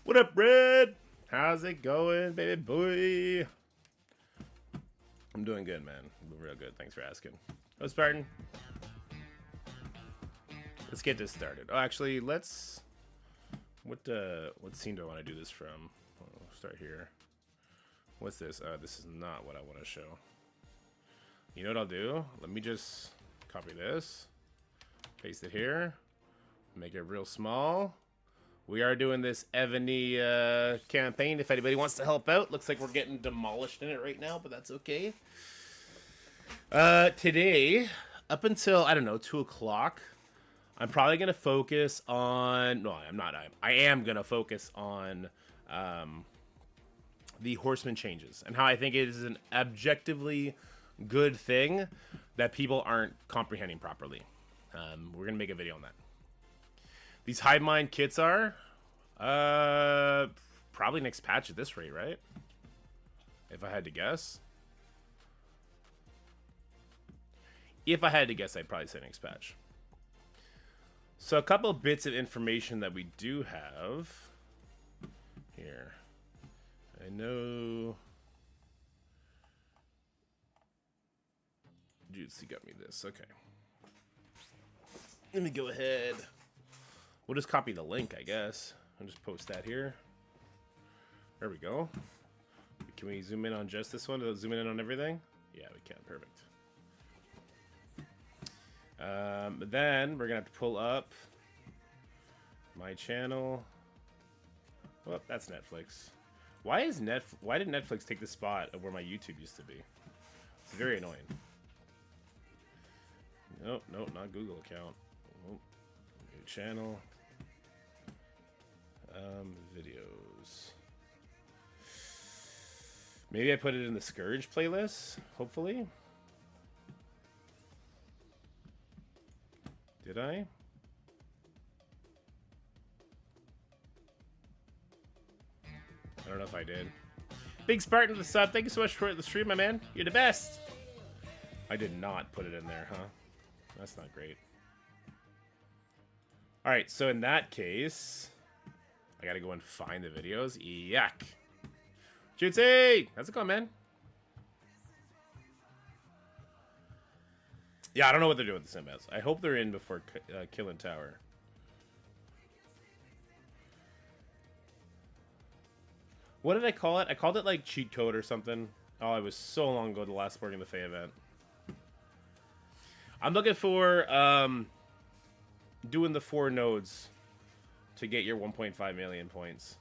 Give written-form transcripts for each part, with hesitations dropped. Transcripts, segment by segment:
What up, Red? How's it going, baby boy? I'm doing good, man. I'm doing real good. Thanks for asking. Oh, Spartan. Let's get this started. Oh, actually, let's... What scene do I want to do this from? I'll start here. What's this? This is not what I want to show. You know what I'll do? Let me just copy this. Paste it here. Make it real small. We are doing this Ebony campaign. If anybody wants to help out, looks like we're getting demolished in it right now, but that's okay. Today, up until, I don't know, 2 o'clock, I'm probably going to focus on... No, I'm not. I am going to focus on the Horseman changes and how I think it is an objectively good thing that people aren't comprehending properly. We're going to make a video on that. These hive mind kits are probably next patch at this rate, right? If I had to guess. If I had to guess, I'd probably say next patch. So a couple of bits of information that we do have here. I know Jutsu got me this. Okay. Let me go ahead. We'll just copy the link, I guess. I'll just post that here. There we go. Can we zoom in on just this one? Zoom in on everything? Yeah, we can. Perfect. But then we're gonna have to pull up my channel. Well, that's Netflix. Why did Netflix take the spot of where my YouTube used to be? It's very annoying. Nope, nope, not Google account. Nope. New channel. Videos. Maybe I put it in the Scourge playlist, hopefully. Did I? I don't know if I did. Big Spartan to the sub. Thank you so much for the stream, my man. You're the best. I did not put it in there, huh? That's not great. Alright, so in that case, I gotta go and find the videos. Yuck. Jutsu! How's it going, man? Yeah, I don't know what they're doing with the Simbats. I hope they're in before killing Tower. What did I call it? I called it like cheat code or something. Oh, it was so long ago, the last Sporting the Fae event. I'm looking for doing the 4 nodes to get your 1.5 million points.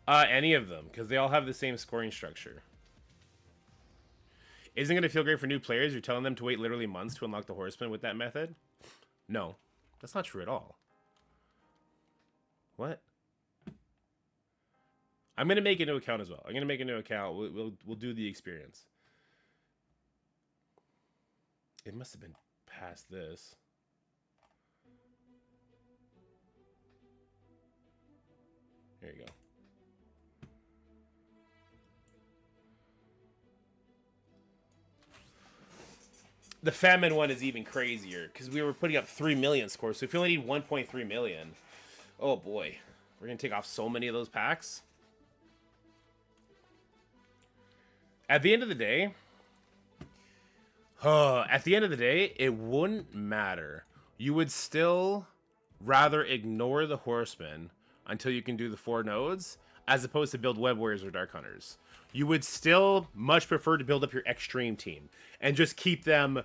Any of them, because they all have the same scoring structure. Isn't it going to feel great for new players? You're telling them to wait literally months to unlock the Horseman with that method? No, that's not true at all. What? I'm going to make a new account as well. I'm going to make a new account. We'll do the experience. It must have been past this. There you go. The famine one is even crazier because we were putting up 3 million scores. So if you only need 1.3 million, oh boy, we're gonna take off so many of those packs. At the end of the day, it wouldn't matter. You would still rather ignore the Horsemen until you can do the 4 nodes, as opposed to build Web Warriors or Dark Hunters. You would still much prefer to build up your extreme team and just keep them.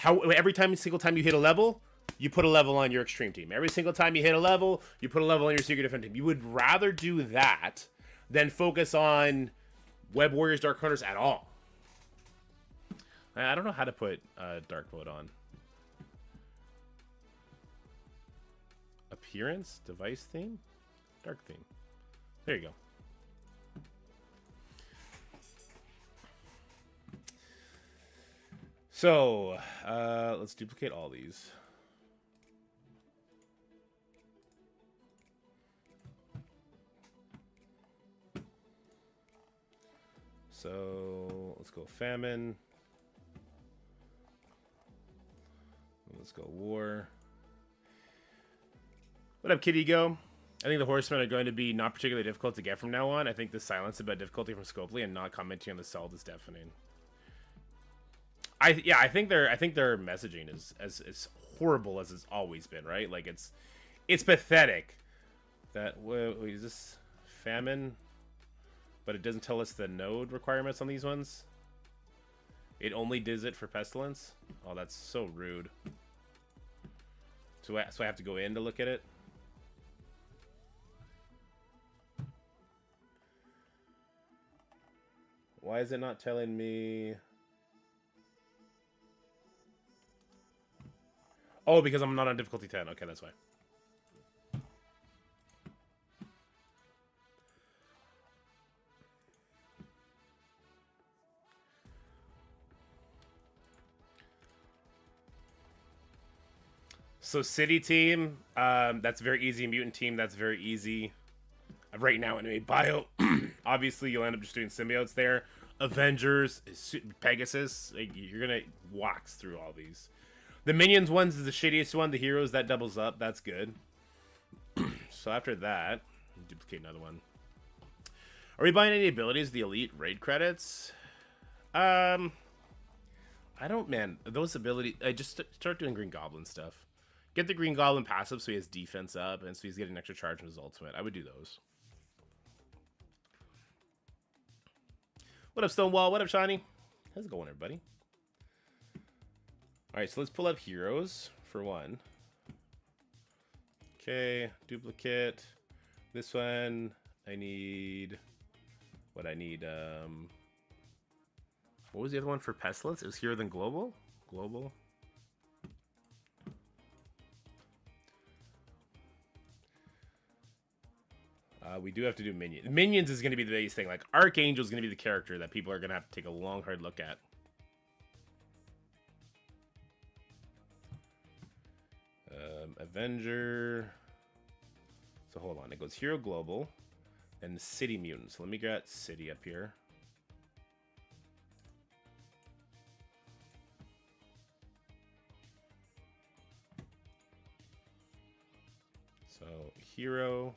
Every single time you hit a level, you put a level on your extreme team. Every single time you hit a level, you put a level on your secret defense team. You would rather do that than focus on Web Warriors, Dark Hunters at all. I don't know how to put dark mode on. Appearance, device theme, dark theme. There you go. So, let's duplicate all these. So let's go famine. Let's go war. What up, Kitty Go? I think the Horsemen are going to be not particularly difficult to get from now on. I think the silence about difficulty from Scopely and not commenting on the salt is deafening. I think their messaging is as horrible as it's always been, right? Like it's pathetic. That wait, is this famine? But it doesn't tell us the node requirements on these ones. It only does it for pestilence. Oh, that's so rude. So I have to go in to look at it. Why is it not telling me? Oh, because I'm not on difficulty 10. Okay, that's why. So city team, that's very easy. Mutant team, that's very easy. Right now, anyway. Bio, obviously, you'll end up just doing symbiotes there. Avengers, Pegasus, like, you're gonna wax through all these. The minions ones is the shittiest one. The heroes, that doubles up. That's good. So after that, duplicate another one. Are we buying any abilities? The elite raid credits? I don't, man. Those abilities, I just start doing Green Goblin stuff. Get the Green Goblin passive so he has defense up, and so he's getting extra charge in his ultimate. I would do those. What up, Stonewall? What up, Shiny? How's it going, everybody? Alright, so let's pull up heroes for one. Okay, duplicate. This one, I need... What I need, what was the other one for Pestilence? It was Hero Than Global? Global. We do have to do Minions. Minions is going to be the biggest thing. Like, Archangel is going to be the character that people are going to have to take a long, hard look at. Avenger. So, hold on. It goes Hero Global and City Mutant. So, let me get City up here. So, Hero...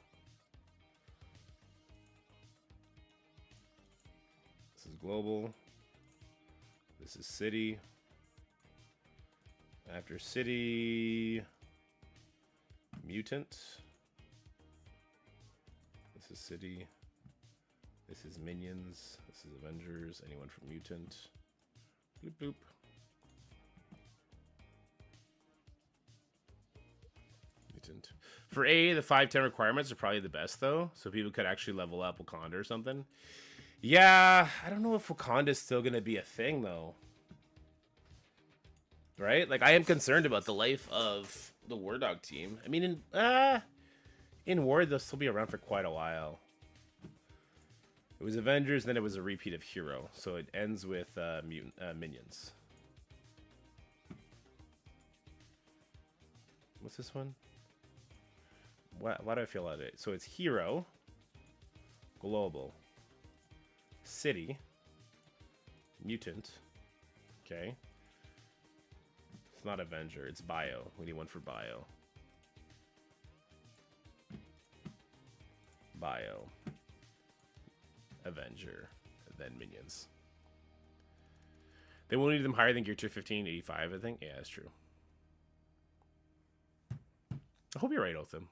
Global. This is city. After city, mutant. This is city. This is minions. This is Avengers. Anyone from mutant. Bloop bloop. Mutant. For A, the 5-10 requirements are probably the best though, so people could actually level up Wakanda or something. Yeah, I don't know if Wakanda's still going to be a thing, though. Right? Like, I am concerned about the life of the War Dog team. I mean, in War, they'll still be around for quite a while. It was Avengers, then it was a repeat of Hero. So it ends with Minions. What's this one? Why do I feel like it? So it's Hero, Global, City, Mutant. Okay. It's not Avenger, it's Bio. We need one for Bio. Bio. Avenger. And then Minions. They won't need them higher than Gear 21585, I think. Yeah, that's true. I hope you're right, Otham.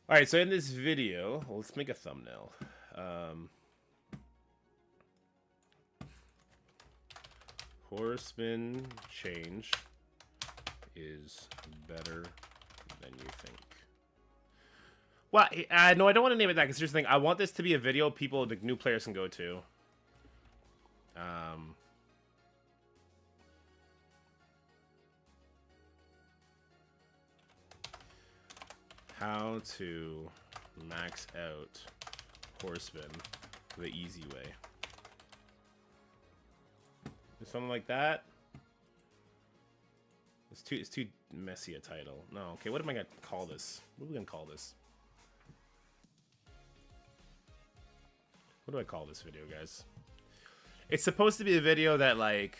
Alright, so in this video, well, let's make a thumbnail. Horseman change is better than you think. Well, no, I don't want to name it that, because here's the thing. I want this to be a video people, the new players, can go to. How to max out Horseman the easy way. Something like that. It's too messy a title. No, okay, what am I gonna call this? What are we gonna call this? What do I call this video, guys? It's supposed to be a video that, like,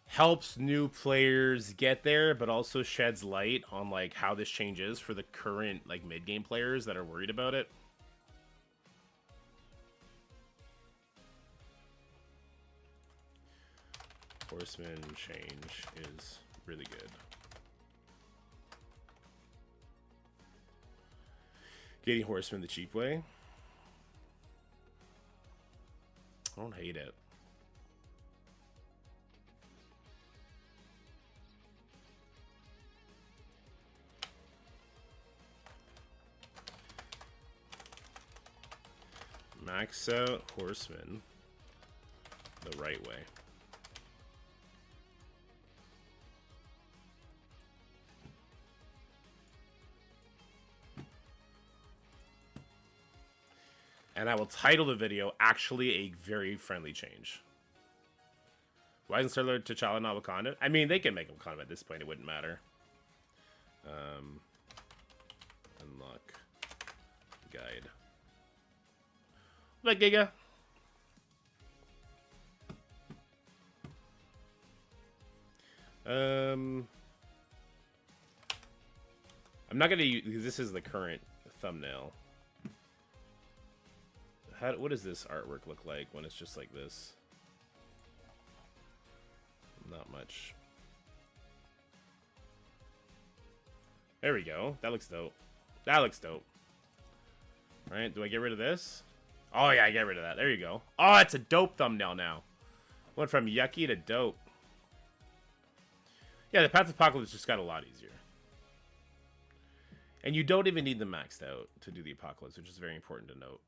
helps new players get there, but also sheds light on, like, how this changes for the current, like, mid-game players that are worried about it. Horseman change is really good. Getting Horseman the cheap way. I don't hate it. Max out Horseman the right way. And I will title the video, actually a very friendly change. Why isn't Star Lord T'Challa not Wakanda? I mean, they can make him Wakanda at this point, it wouldn't matter. Unlock guide. Like Giga. I'm not gonna use, because this is the current thumbnail. What does this artwork look like when it's just like this? Not much. There we go. That looks dope. That looks dope. All right, do I get rid of this? Oh yeah, I get rid of that. There you go. Oh, it's a dope thumbnail now. Went from yucky to dope. Yeah, the Path of Apocalypse just got a lot easier. And you don't even need them maxed out to do the Apocalypse, which is very important to note.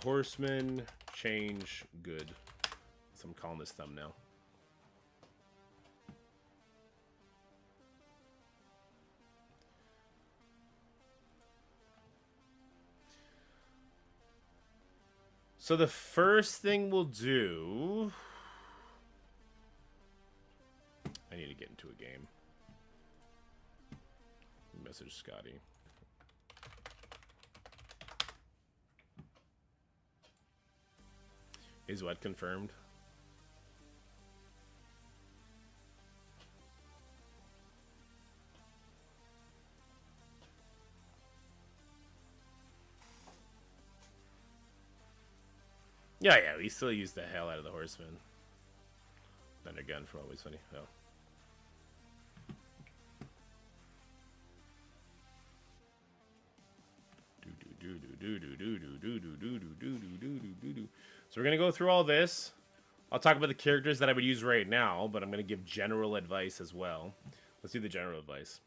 Horseman change good. So I'm calling this thumbnail. So the first thing we'll do... I need to get into a game. Message Scotty. Is what confirmed? Yeah, we still use the hell out of the Horseman. Thunder gun for always funny. Oh. So we're gonna go through all this. I'll talk about the characters that I would use right now, but I'm gonna give general advice as well. Let's do the general advice.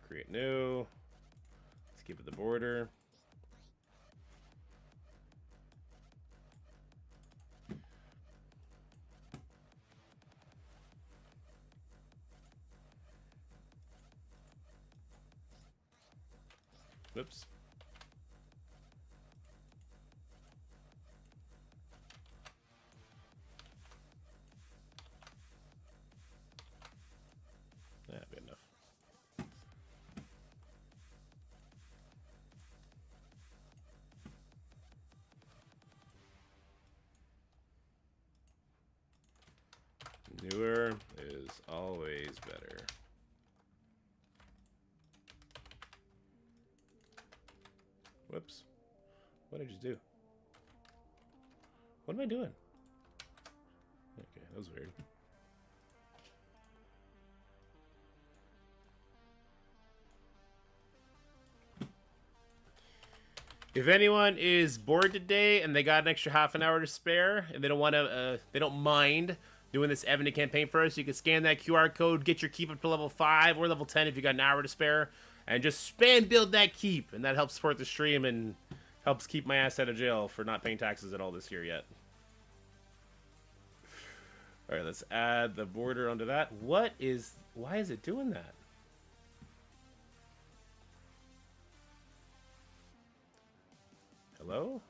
Create new. Let's give it the border. Whoops. Yeah, good enough. Newer is always better. Whoops. What did I just do? What am I doing? Okay, that was weird. If anyone is bored today and they got an extra half an hour to spare and they don't want to, they don't mind doing this Evan campaign for us, you can scan that QR code, get your keep up to level 5 or level 10 if you got an hour to spare, and just spam build that keep, and that helps support the stream and helps keep my ass out of jail for not paying taxes at all this year yet. All right, let's add the border onto that. Why is it doing that? Hello?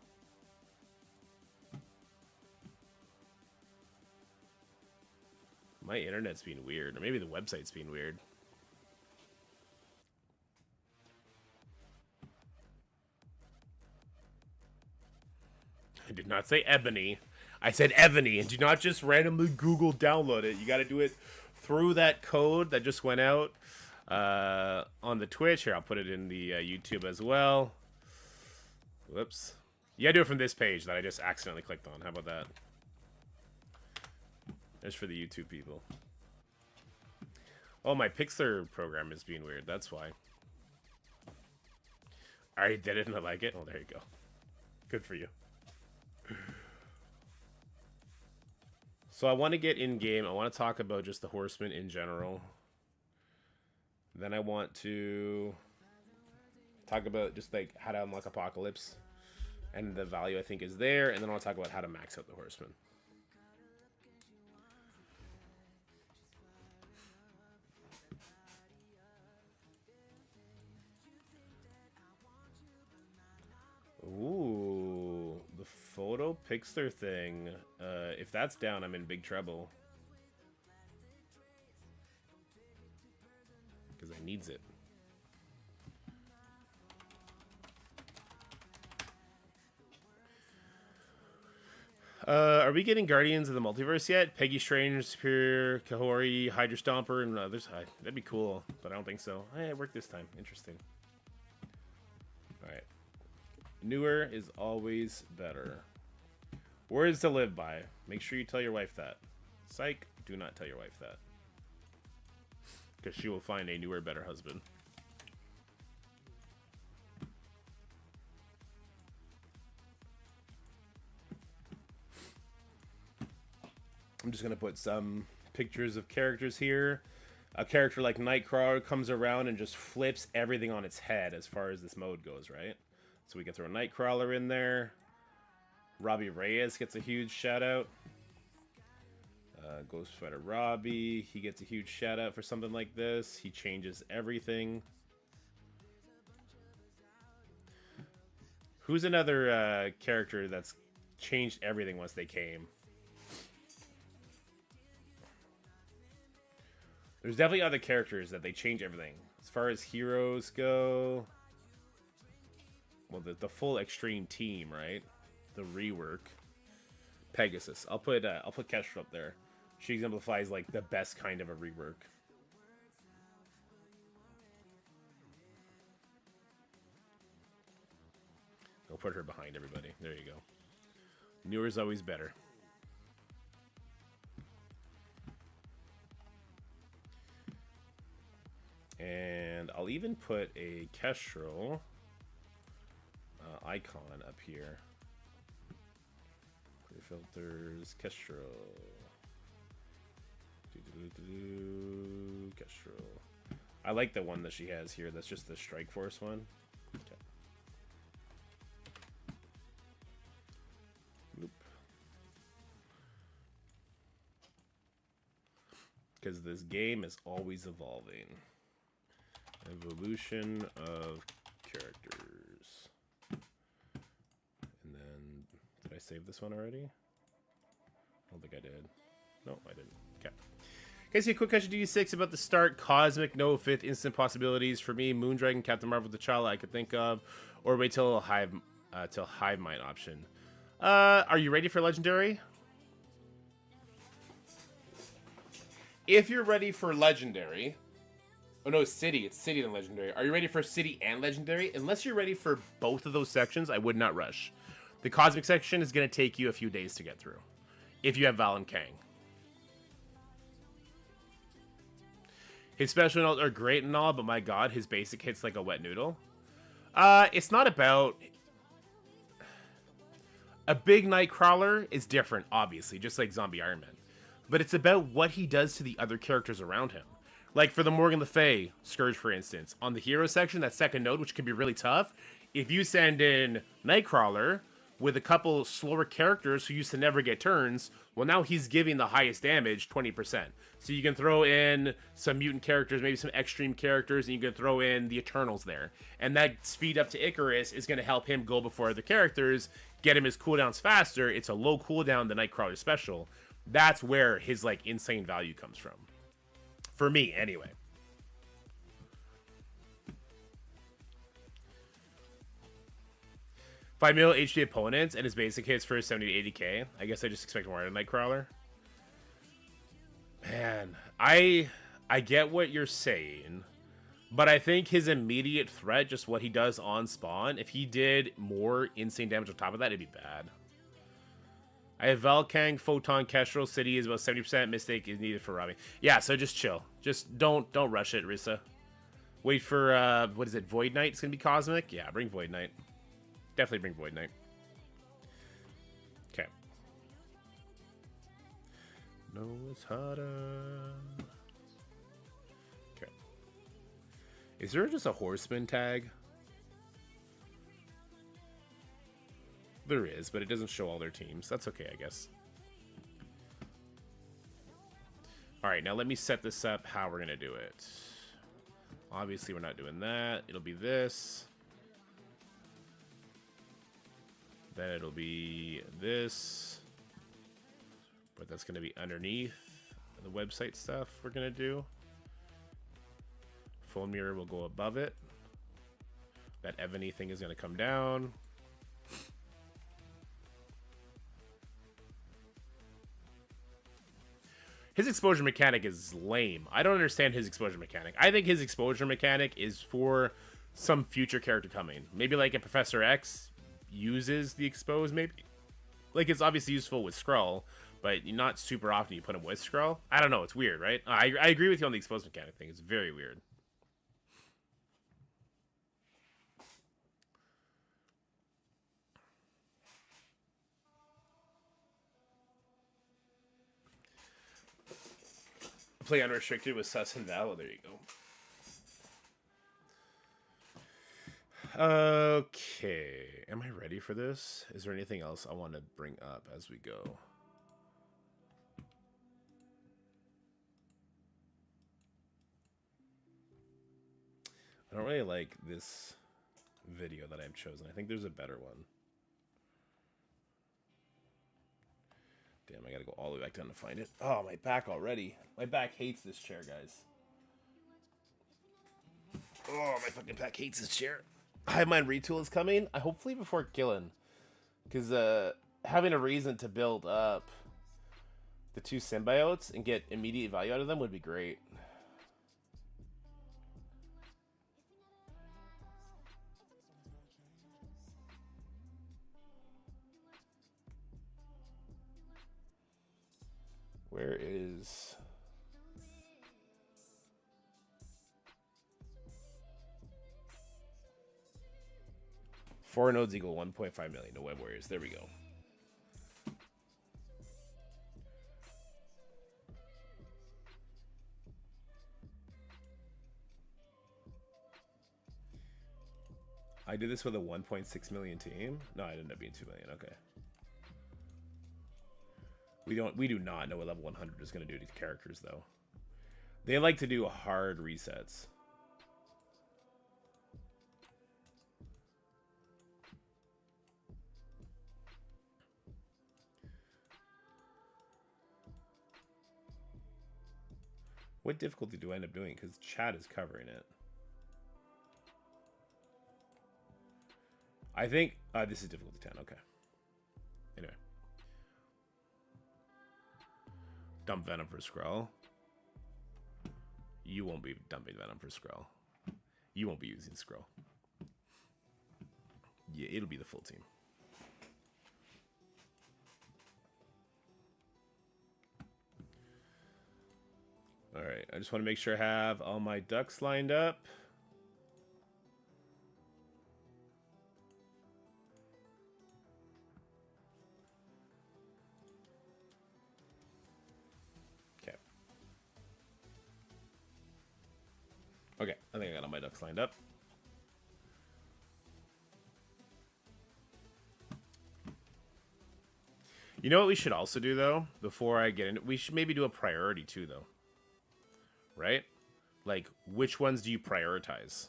My internet's being weird, or maybe the website's being weird. I did not say ebony. I said ebony, and do not just randomly Google download it. You got to do it through that code that just went out on the Twitch. Here, I'll put it in the YouTube as well. Whoops. You got to do it from this page that I just accidentally clicked on. How about that? That's for the YouTube people. Oh, my Pixar program is being weird. That's why. I already did it and I like it. Oh, there you go. Good for you. So I want to get in-game. I want to talk about just the Horsemen in general. Then I want to talk about just like how to unlock Apocalypse and the value I think is there. And then I want to talk about how to max out the Horsemen. Ooh, the photo Pixar thing. If that's down, I'm in big trouble. Because I needs it. Are we getting Guardians of the Multiverse yet? Peggy Strange, Superior, Kahori, Hydra Stomper, and others? That'd be cool, but I don't think so. Hey, it worked this time. Interesting. Alright. Newer is always better. Words to live by. Make sure you tell your wife that. Psych, do not tell your wife that. Because she will find a newer, better husband. I'm just going to put some pictures of characters here. A character like Nightcrawler comes around and just flips everything on its head as far as this mode goes, right? So we can throw Nightcrawler in there. Robbie Reyes gets a huge shout out. Ghost Fighter Robbie, he gets a huge shout out for something like this. He changes everything. Who's another character that's changed everything once they came? There's definitely other characters that they change everything. As far as heroes go, well, the full extreme team, right? The rework. Pegasus. I'll put Kestra up there. She exemplifies like the best kind of a rework. I'll put her behind everybody. There you go. Newer is always better. And I'll even put a Kestrel icon up here. Clear filters, Kestrel. Kestrel. I like the one that she has here. That's just the Strike Force one. Okay. Nope. Because this game is always evolving. Evolution of characters. And then, did I save this one already? I don't think I did. No, I didn't. Okay. Okay, so a quick question DD6 about the start. Cosmic, no fifth instant possibilities for me. Moondragon, Captain Marvel, T'Challa I could think of. Or wait till Hive Mind option. Are you ready for Legendary? If you're ready for Legendary... Oh no, City. It's City and Legendary. Are you ready for City and Legendary? Unless you're ready for both of those sections, I would not rush. The Cosmic section is going to take you a few days to get through. If you have Val and Kang. His special notes are great and all, but my god, his basic hits like a wet noodle. It's not about... A big Nightcrawler is different, obviously, just like Zombie Iron Man. But it's about what he does to the other characters around him. Like for the Morgan Le Fay Scourge, for instance, on the hero section, that second node, which can be really tough, if you send in Nightcrawler with a couple slower characters who used to never get turns, well, now he's giving the highest damage, 20%. So you can throw in some mutant characters, maybe some extreme characters, and you can throw in the Eternals there. And that speed up to Icarus is going to help him go before other characters, get him his cooldowns faster. It's a low cooldown, the Nightcrawler special. That's where his like insane value comes from. For me, anyway. 5 mil HP opponents and his basic hits for 70 to 80k. I guess I just expect more out of Nightcrawler. Man, I get what you're saying, but I think his immediate threat, just what he does on spawn, if he did more insane damage on top of that, it'd be bad. I have Valkang, Photon, Kestrel, City is about 70%. Mistake is needed for robbing. Yeah, so just chill. Just don't rush it, Risa. Wait for, what is it, Void Knight? It's going to be Cosmic? Yeah, bring Void Knight. Definitely bring Void Knight. Okay. No, it's harder. Okay. Is there just a Horseman tag? There is, but it doesn't show all their teams. That's okay, I guess. Alright, now let me set this up how we're going to do it. Obviously, we're not doing that. It'll be this. Then it'll be this. But that's going to be underneath the website stuff we're going to do. Full mirror will go above it. That Ebony thing is going to come down. His exposure mechanic is lame. I don't understand his exposure mechanic. I think his exposure mechanic is for some future character coming. Maybe like a Professor X uses the expose, maybe. Like, it's obviously useful with Skrull, but not super often you put him with Skrull. I don't know. It's weird, right? I agree with you on the expose mechanic thing. It's very weird. Play unrestricted with Sus and Val. There you go. Okay. Am I ready for this? Is there anything else I want to bring up as we go? I don't really like this video that I've chosen. I think there's a better one. Damn, I gotta go all the way back down to find it. Oh, my back already. My back hates this chair, guys. Oh, my fucking back hates this chair. Hive Mind Retool is coming. Hopefully before killing. Because having a reason to build up the 2 symbiotes and get immediate value out of them would be great. Where is... Four nodes equal 1.5 million to Web Warriors. There we go. I did this with a 1.6 million team. No, I ended up being 2 million. Okay. We do not know what level 100 is going to do to characters, though. They like to do hard resets. What difficulty do I end up doing? Because chat is covering it. I think this is difficulty 10. Okay. Anyway. Dump Venom for Skrull. You won't be dumping Venom for Skrull. You won't be using Skrull. Yeah, it'll be the full team. Alright, I just want to make sure I have all my ducks lined up. Okay, I think I got all my ducks lined up. You know what we should also do, though, before I get into... We should maybe do a priority, too, though. Right? Like, which ones do you prioritize?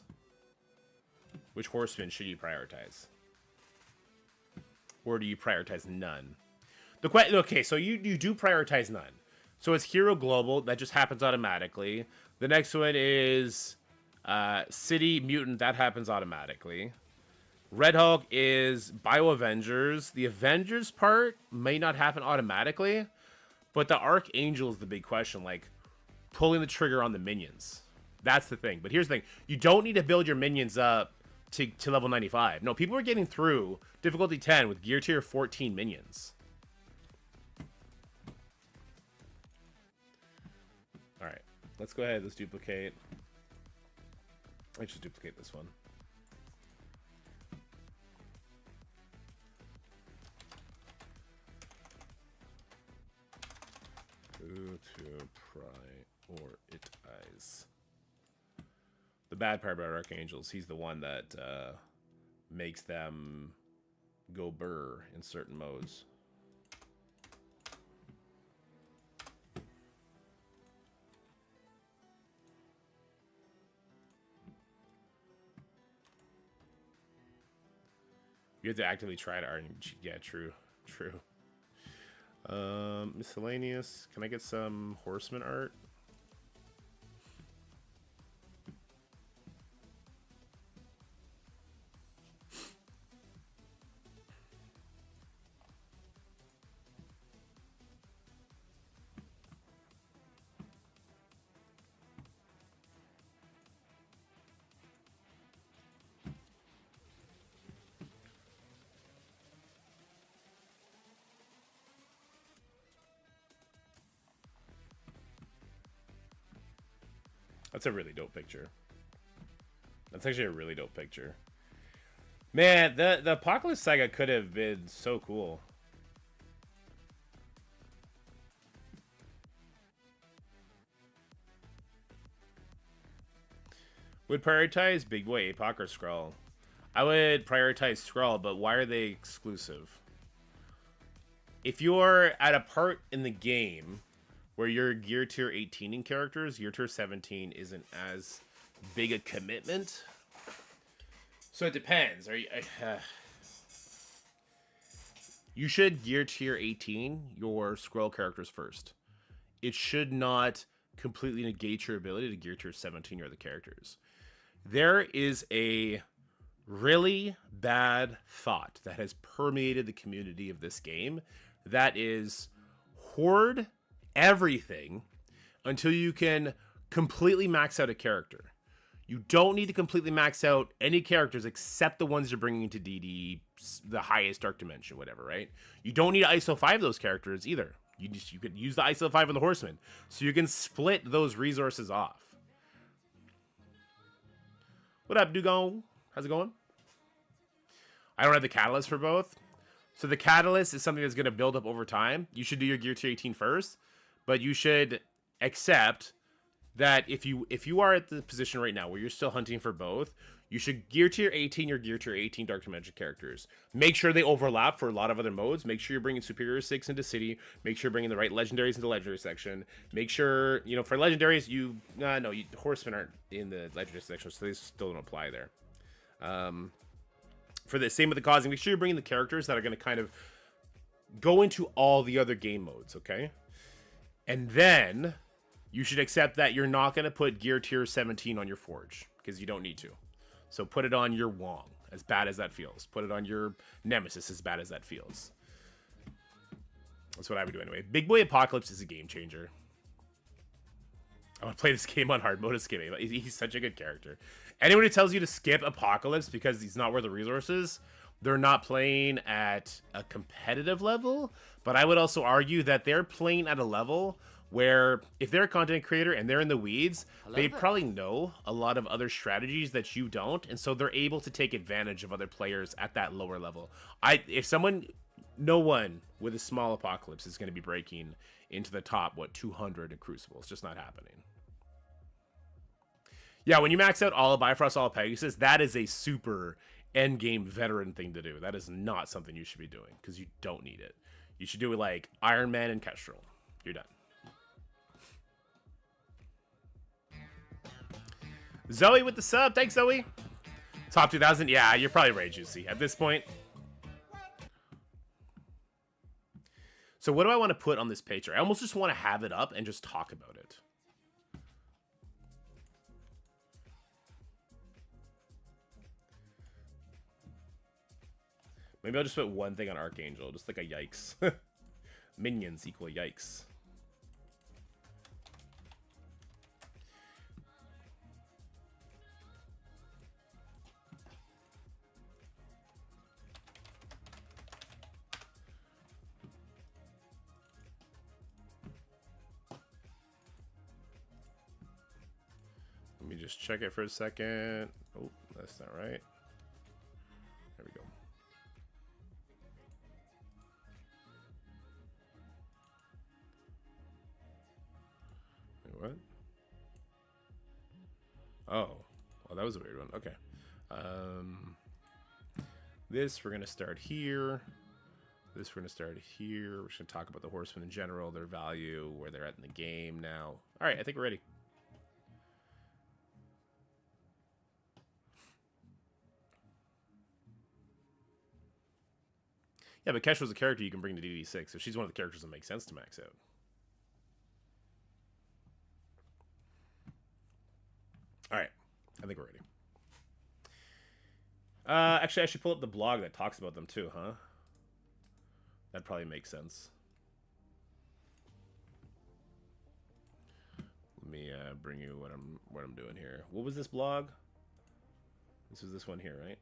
Which horsemen should you prioritize? Or do you prioritize none? Okay, so you do prioritize none. So it's hero global that just happens automatically. The next one is city mutant that happens automatically. Red Hulk is Bio Avengers. The Avengers part may not happen automatically, but the Archangel is the big question. Like pulling the trigger on the minions. That's the thing. But here's the thing: you don't need to build your minions up to level 95. No, people are getting through difficulty 10 with gear tier 14 minions. All right, let's go ahead. Let's duplicate. Let's just duplicate this one. Who to prioritize? The bad part about Archangels, he's the one that makes them go burr in certain modes. You have to actively try to RNG. Yeah, true. Miscellaneous. Can I get some Horseman art? That's a really dope picture. That's actually a really dope picture. Man, the Apocalypse Saga could have been so cool. Would prioritize Big Boy, Apoc, or Skrull? I would prioritize Skrull, but why are they exclusive? If you're at a part in the game where you're gear tier 18 in characters, gear tier 17 isn't as big a commitment. So it depends. Are you? You should gear tier 18 your Skrull characters first. It should not completely negate your ability to gear tier 17 your other characters. There is a really bad thought that has permeated the community of this game. That is hoard everything until you can completely max out a character. You don't need to completely max out any characters except the ones you're bringing into DD, the highest Dark Dimension, whatever, right? You don't need to ISO 5 those characters either. You could use the ISO 5 on the Horseman, so you can split those resources off. What up, Dugon? How's it going? I don't have the catalyst for both. So the catalyst is something that's going to build up over time. You should do your gear tier 18 first. But you should accept that if you are at the position right now where you're still hunting for both, you should gear tier 18 your gear tier 18 Dark Dimension characters. Make sure they overlap for a lot of other modes. Make sure you're bringing Superior 6 into City. Make sure you're bringing the right Legendaries into the Legendary section. Make sure, for Legendaries, Horsemen aren't in the Legendary section, so they still don't apply there. For the same with the causing, make sure you're bringing the characters that are going to kind of go into all the other game modes, okay? And then you should accept that you're not going to put gear tier 17 on your Forge because you don't need to. So put it on your Wong, as bad as that feels. Put it on your Nemesis, as bad as that feels. That's what I would do anyway. Big Boy Apocalypse is a game changer. I want to play this game on hard mode to skip it. He's such a good character. Anyone who tells you to skip Apocalypse because he's not worth the resources, they're not playing at a competitive level. But I would also argue that they're playing at a level where if they're a content creator and they're in the weeds, they probably know a lot of other strategies that you don't. And so they're able to take advantage of other players at that lower level. No one with a small Apocalypse is going to be breaking into the top, 200 in Crucible. It's just not happening. Yeah, when you max out all of Bifrost, all of Pegasus, that is a super endgame veteran thing to do. That is not something you should be doing because you don't need it. You should do it like Iron Man and Kestrel. You're done. Zoe with the sub. Thanks, Zoe. Top 2000. Yeah, you're probably right, Juicy, at this point. So what do I want to put on this picture? I almost just want to have it up and just talk about it. Maybe I'll just put one thing on Archangel, just like a yikes. Minions equal yikes. Let me just check it for a second. Oh, that's not right. There we go. Wait, what? Oh, well, that was a weird one. Okay. This we're gonna start here. This we're gonna start here. We're just gonna talk about the Horsemen in general, their value, where they're at in the game now. All right, I think we're ready. Yeah, but Kesh was a character you can bring to DD6, so she's one of the characters that makes sense to max out. All right, I think we're ready. Actually, I should pull up the blog that talks about them too, huh? That probably makes sense. Let me bring you what I'm doing here. What was this blog? This was this one here, right?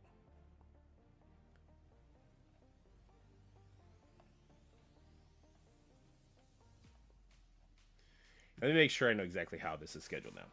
Let me make sure I know exactly how this is scheduled now.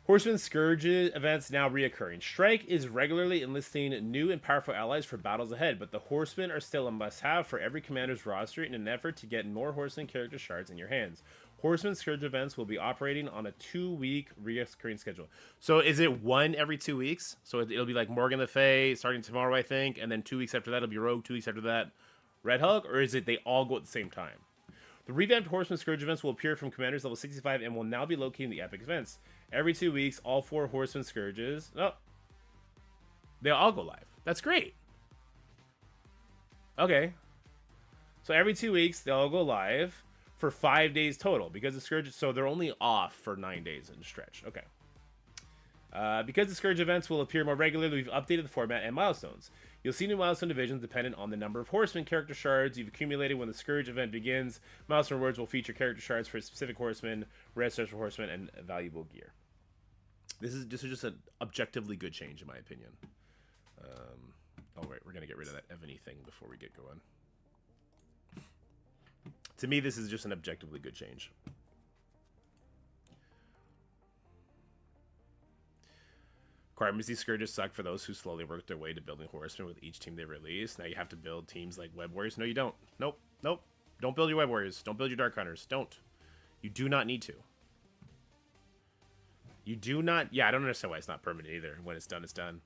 Horseman Scourge events now reoccurring. Strike is regularly enlisting new and powerful allies for battles ahead, but the Horsemen are still a must-have for every commander's roster in an effort to get more Horseman character shards in your hands. Horseman Scourge events will be operating on a 2-week reoccurring schedule. So is it one every 2 weeks? So it'll be like Morgan Le Fay starting tomorrow, I think, and then 2 weeks after that it'll be Rogue, 2 weeks after that Red Hulk, or is it they all go at the same time? The revamped Horseman Scourge events will appear from Commanders level 65 and will now be located in the Epic events. Every 2 weeks, all 4 Horseman Scourges... Oh. They'll all go live. That's great. Okay. So every 2 weeks, they'll all go live for 5 days total. Because the Scourge... So they're only off for 9 days in a stretch. Okay. Because the Scourge events will appear more regularly, we've updated the format and milestones. You'll see new milestone divisions dependent on the number of Horseman character shards you've accumulated when the Scourge event begins. Milestone rewards will feature character shards for specific Horsemen, red stars for Horsemen, and valuable gear. This is just an objectively good change, in my opinion. Oh, wait, we're going to get rid of that Ebony thing before we get going. To me, this is just an objectively good change. These Scourges suck for those who slowly work their way to building Horsemen with each team they release. Now you have to build teams like Web Warriors. No, you don't. Nope. Nope. Don't build your Web Warriors. Don't build your Dark Hunters. Don't. You do not need to. You do not... Yeah, I don't understand why it's not permanent either. When it's done, it's done.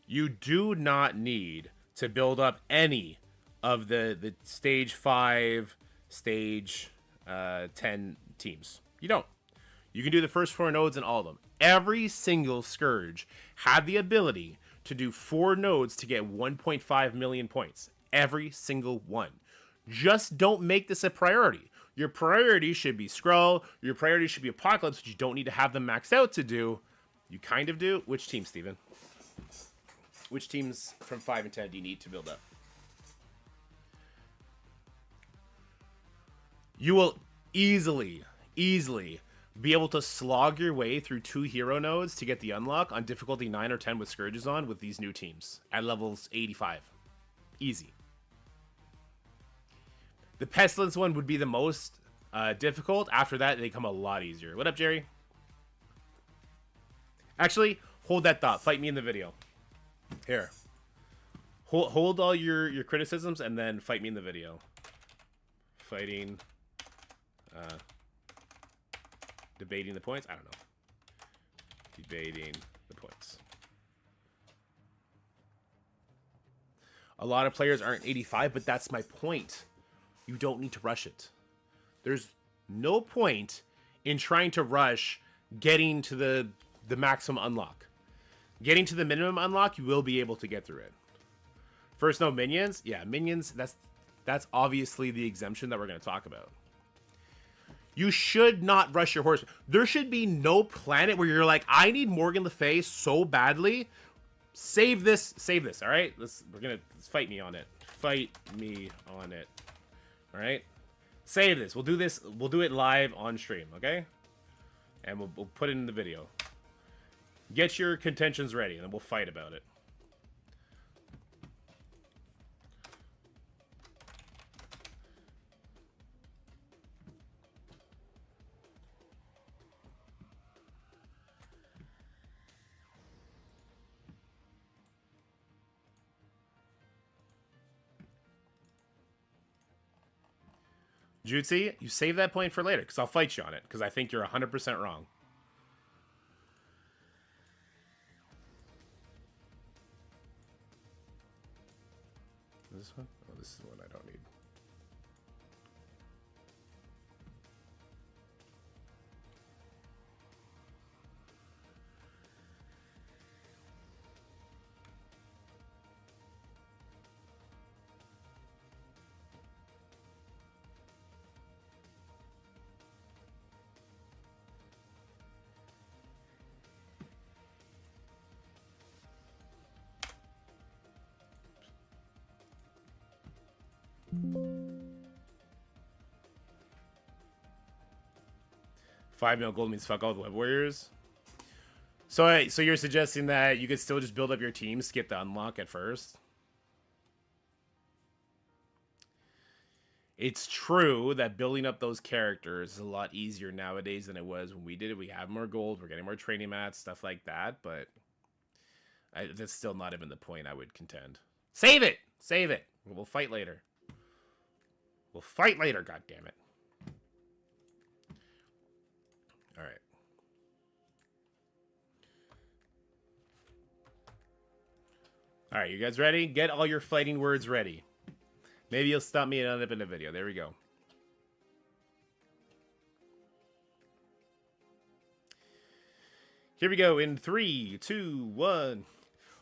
You do not need to build up any of the Stage 5, Stage 10 teams. You don't. You can do the first 4 nodes in all of them. Every single Scourge had the ability to do 4 nodes to get 1.5 million points. Every single one. Just don't make this a priority. Your priority should be Skrull. Your priority should be Apocalypse, which you don't need to have them maxed out to do. You kind of do. Which team, Steven? Which teams from 5 and 10 do you need to build up? You will easily be able to slog your way through 2 hero nodes to get the unlock on difficulty 9 or 10 with Scourges on with these new teams at levels 85. Easy. The Pestilence one would be the most difficult. After that, they come a lot easier. What up, Jerry? Actually, hold that thought. Fight me in the video. Here. Hold all your criticisms and then fight me in the video. Fighting... debating the points? I don't know. Debating the points. A lot of players aren't 85, but that's my point. You don't need to rush it. There's no point in trying to rush getting to the maximum unlock. Getting to the minimum unlock, you will be able to get through it. First, no minions. Yeah, minions, that's That's obviously the exemption that we're going to talk about. You should not rush your horseman. There should be no planet where you're like, I need Morgan Le Fay so badly. Save this, all right? Let's fight me on it. Fight me on it. All right? Save this. We'll do this. We'll do it live on stream, okay? And we'll put it in the video. Get your contentions ready, and then we'll fight about it. Jutsi, you save that point for later, because I'll fight you on it, because I think you're 100% wrong. This one? Oh, this is the one I don't need. $5 mil gold means fuck all the web warriors. So you're suggesting that you could still just build up your team, skip the unlock at first? It's true that building up those characters is a lot easier nowadays than it was when we did it. We have more gold, we're getting more training mats, stuff like that, but that's still not even the point, I would contend. Save it! Save it! We'll fight later. We'll fight later, goddammit. Alright. Alright, you guys ready? Get all your fighting words ready. Maybe you'll stop me and end up in a video. There we go. Here we go in 3, 2, 1.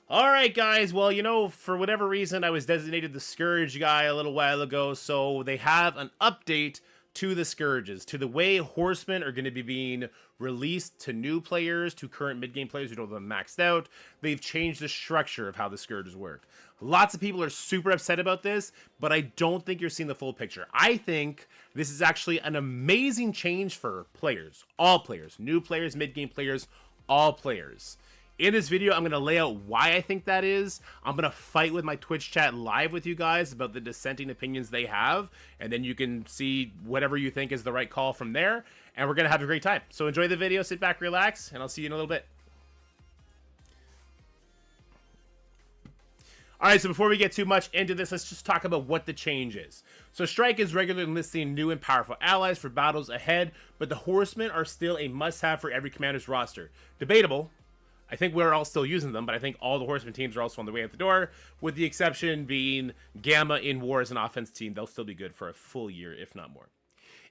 Alright, guys. Well, you know, for whatever reason, I was designated the Scourge guy a little while ago, so they have an update to the Scourges, to the way Horsemen are going to be being released to new players, to current mid-game players who don't have them maxed out. They've changed the structure of how the Scourges work. Lots of people are super upset about this, but I don't think you're seeing the full picture. I think this is actually an amazing change for players. All players. New players, mid-game players, all players. In this video, I'm going to lay out why I think that is. I'm going to fight with my Twitch chat live with you guys about the dissenting opinions they have. And then you can see whatever you think is the right call from there. And we're going to have a great time. So enjoy the video, sit back, relax, and I'll see you in a little bit. Alright, so before we get too much into this, let's just talk about what the change is. So Strike is regularly enlisting new and powerful allies for battles ahead, but the Horsemen are still a must-have for every commander's roster. Debatable. I think we're all still using them, but I think all the Horseman teams are also on the way out the door, with the exception being Gamma in War as an offense team. They'll still be good for a full year, if not more.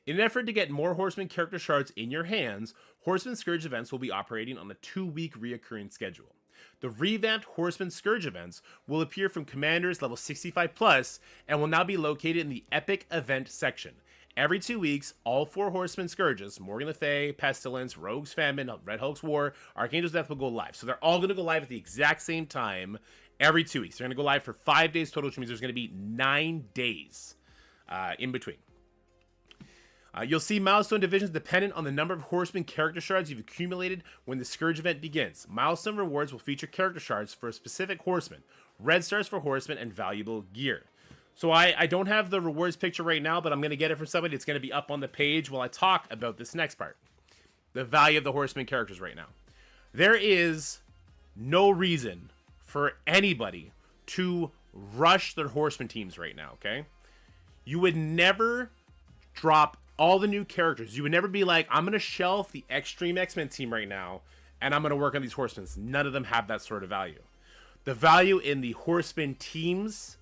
In an effort to get more Horseman character shards in your hands, Horseman Scourge events will be operating on a 2-week reoccurring schedule. The revamped Horseman Scourge events will appear from commanders level 65+ and will now be located in the Epic Event section. Every 2 weeks, all 4 Horseman Scourges, Morgan Le Fay, Pestilence, Rogue's Famine, Red Hulk's War, Archangel's Death will go live. So they're all going to go live at the exact same time every 2 weeks. They're going to go live for 5 days total, which means there's going to be 9 days in between. You'll see milestone divisions dependent on the number of Horseman character shards you've accumulated when the Scourge event begins. Milestone rewards will feature character shards for a specific Horseman, red stars for Horsemen, and valuable gear. So I don't have the rewards picture right now, but I'm going to get it from somebody. It's going to be up on the page while I talk about this next part. The value of the Horseman characters right now. There is no reason for anybody to rush their Horseman teams right now, okay? You would never drop all the new characters. You would never be like, I'm going to shelf the Extreme X-Men team right now, and I'm going to work on these Horsemen. None of them have that sort of value. The value in the Horseman teams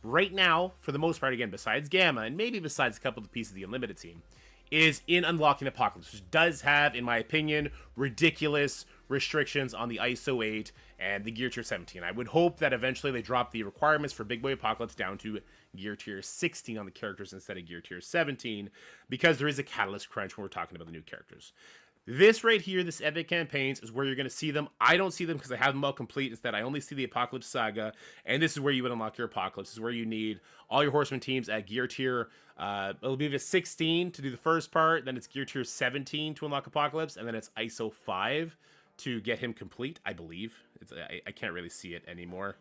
right now, for the most part, again, besides Gamma, and maybe besides a couple of pieces of the Unlimited team, is in unlocking Apocalypse, which does have, in my opinion, ridiculous restrictions on the ISO 8 and the gear tier 17. I would hope that eventually they drop the requirements for Big Boy Apocalypse down to gear tier 16 on the characters instead of gear tier 17, because there is a catalyst crunch when we're talking about the new characters. This right here, this epic campaigns, is where you're going to see them. I don't see them because I have them all complete. Instead, I only see the Apocalypse Saga, and this is where you would unlock your Apocalypse. This is where you need all your Horseman teams at gear tier, it'll be 16 to do the first part, then it's gear tier 17 to unlock Apocalypse, and then it's ISO 5 to get him complete, I believe. I can't really see it anymore.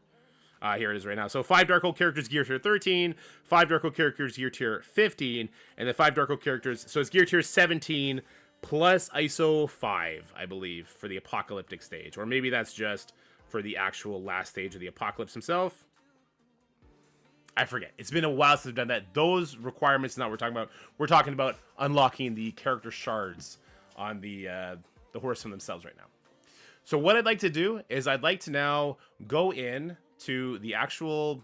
Here it is right now. So 5 Dark Hole characters gear tier 13, 5 Dark Hole characters gear tier 15, and then 5 Dark Hole characters, so it's gear tier 17 plus ISO 5, I believe, for the apocalyptic stage. Or maybe that's just for the actual last stage of the apocalypse himself. I forget. It's been a while since I've done that. Those requirements not what we're talking about. We're talking about unlocking the character shards on the horsemen themselves right now. So what I'd like to do is I'd like to now go in to the actual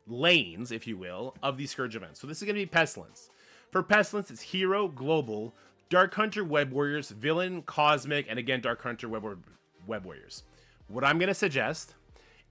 lanes, if you will, of the Scourge events. So this is going to be Pestilence. For Pestilence, it's Hero, Global, Dark Hunter, Web Warriors, Villain, Cosmic, and again, Dark Hunter, Web Warriors. What I'm going to suggest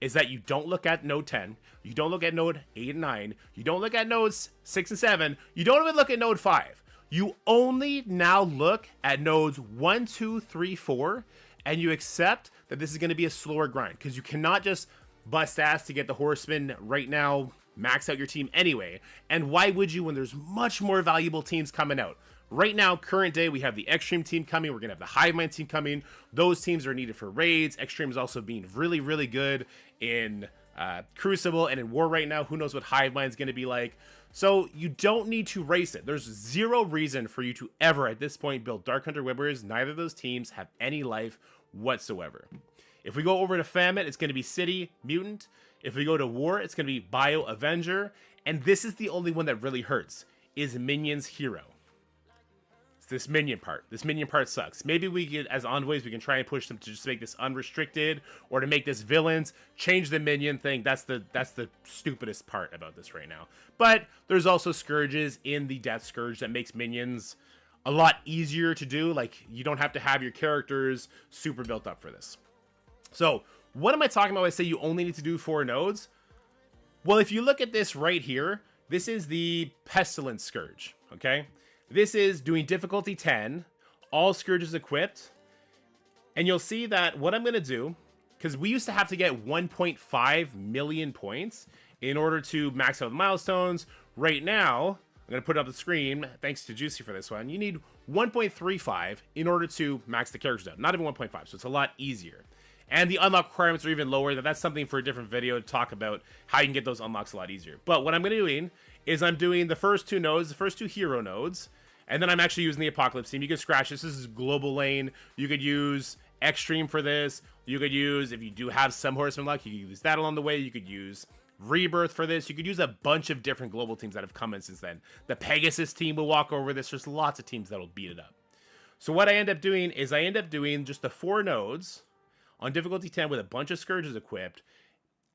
is that you don't look at node 10, you don't look at node 8 and 9, you don't look at nodes 6 and 7, you don't even look at node 5. You only now look at nodes 1, 2, 3, 4, and you accept that this is going to be a slower grind, because you cannot just bust ass to get the Horsemen right now, max out your team anyway. And why would you when there's much more valuable teams coming out? Right now, current day, we have the Extreme team coming. We're going to have the Hive Mind team coming. Those teams are needed for raids. Extreme is also being really, really good in Crucible and in War right now. Who knows what Hive Mind's going to be like. So you don't need to race it. There's zero reason for you to ever, at this point, build Dark Hunter Web Warriors. Neither of those teams have any life whatsoever. If we go over to Famine, it's going to be City Mutant. If we go to War, it's going to be Bio Avenger. And this is the only one that really hurts, is Minions Hero. This minion part. This minion part sucks. Maybe we get, as envoys, we can try and push them to just make this unrestricted, or to make this villains, change the minion thing. That's the stupidest part about this right now. But there's also Scourges in the Death Scourge that makes minions a lot easier to do. Like, you don't have to have your characters super built up for this. So, what am I talking about when I say you only need to do 4 nodes? Well, if you look at this right here, this is the Pestilence Scourge, okay? This is doing difficulty 10, all Scourges equipped, and you'll see that what I'm going to do, because we used to have to get 1.5 million points in order to max out the milestones. Right now, I'm going to put it up the screen, thanks to Juicy for this one, you need 1.35 in order to max the characters out, not even 1.5, so it's a lot easier. And the unlock requirements are even lower. That's something for a different video to talk about how you can get those unlocks a lot easier. But what I'm going to do is I'm doing the first 2 nodes, the first 2 hero nodes, and then I'm actually using the Apocalypse team. You can scratch this. This is global lane. You could use Extreme for this. You could use, if you do have some Horseman luck, you could use that along the way. You could use Rebirth for this. You could use a bunch of different global teams that have come in since then. The Pegasus team will walk over this. There's lots of teams that will beat it up. So what I end up doing is I end up doing just the 4 nodes on difficulty 10 with a bunch of Scourges equipped,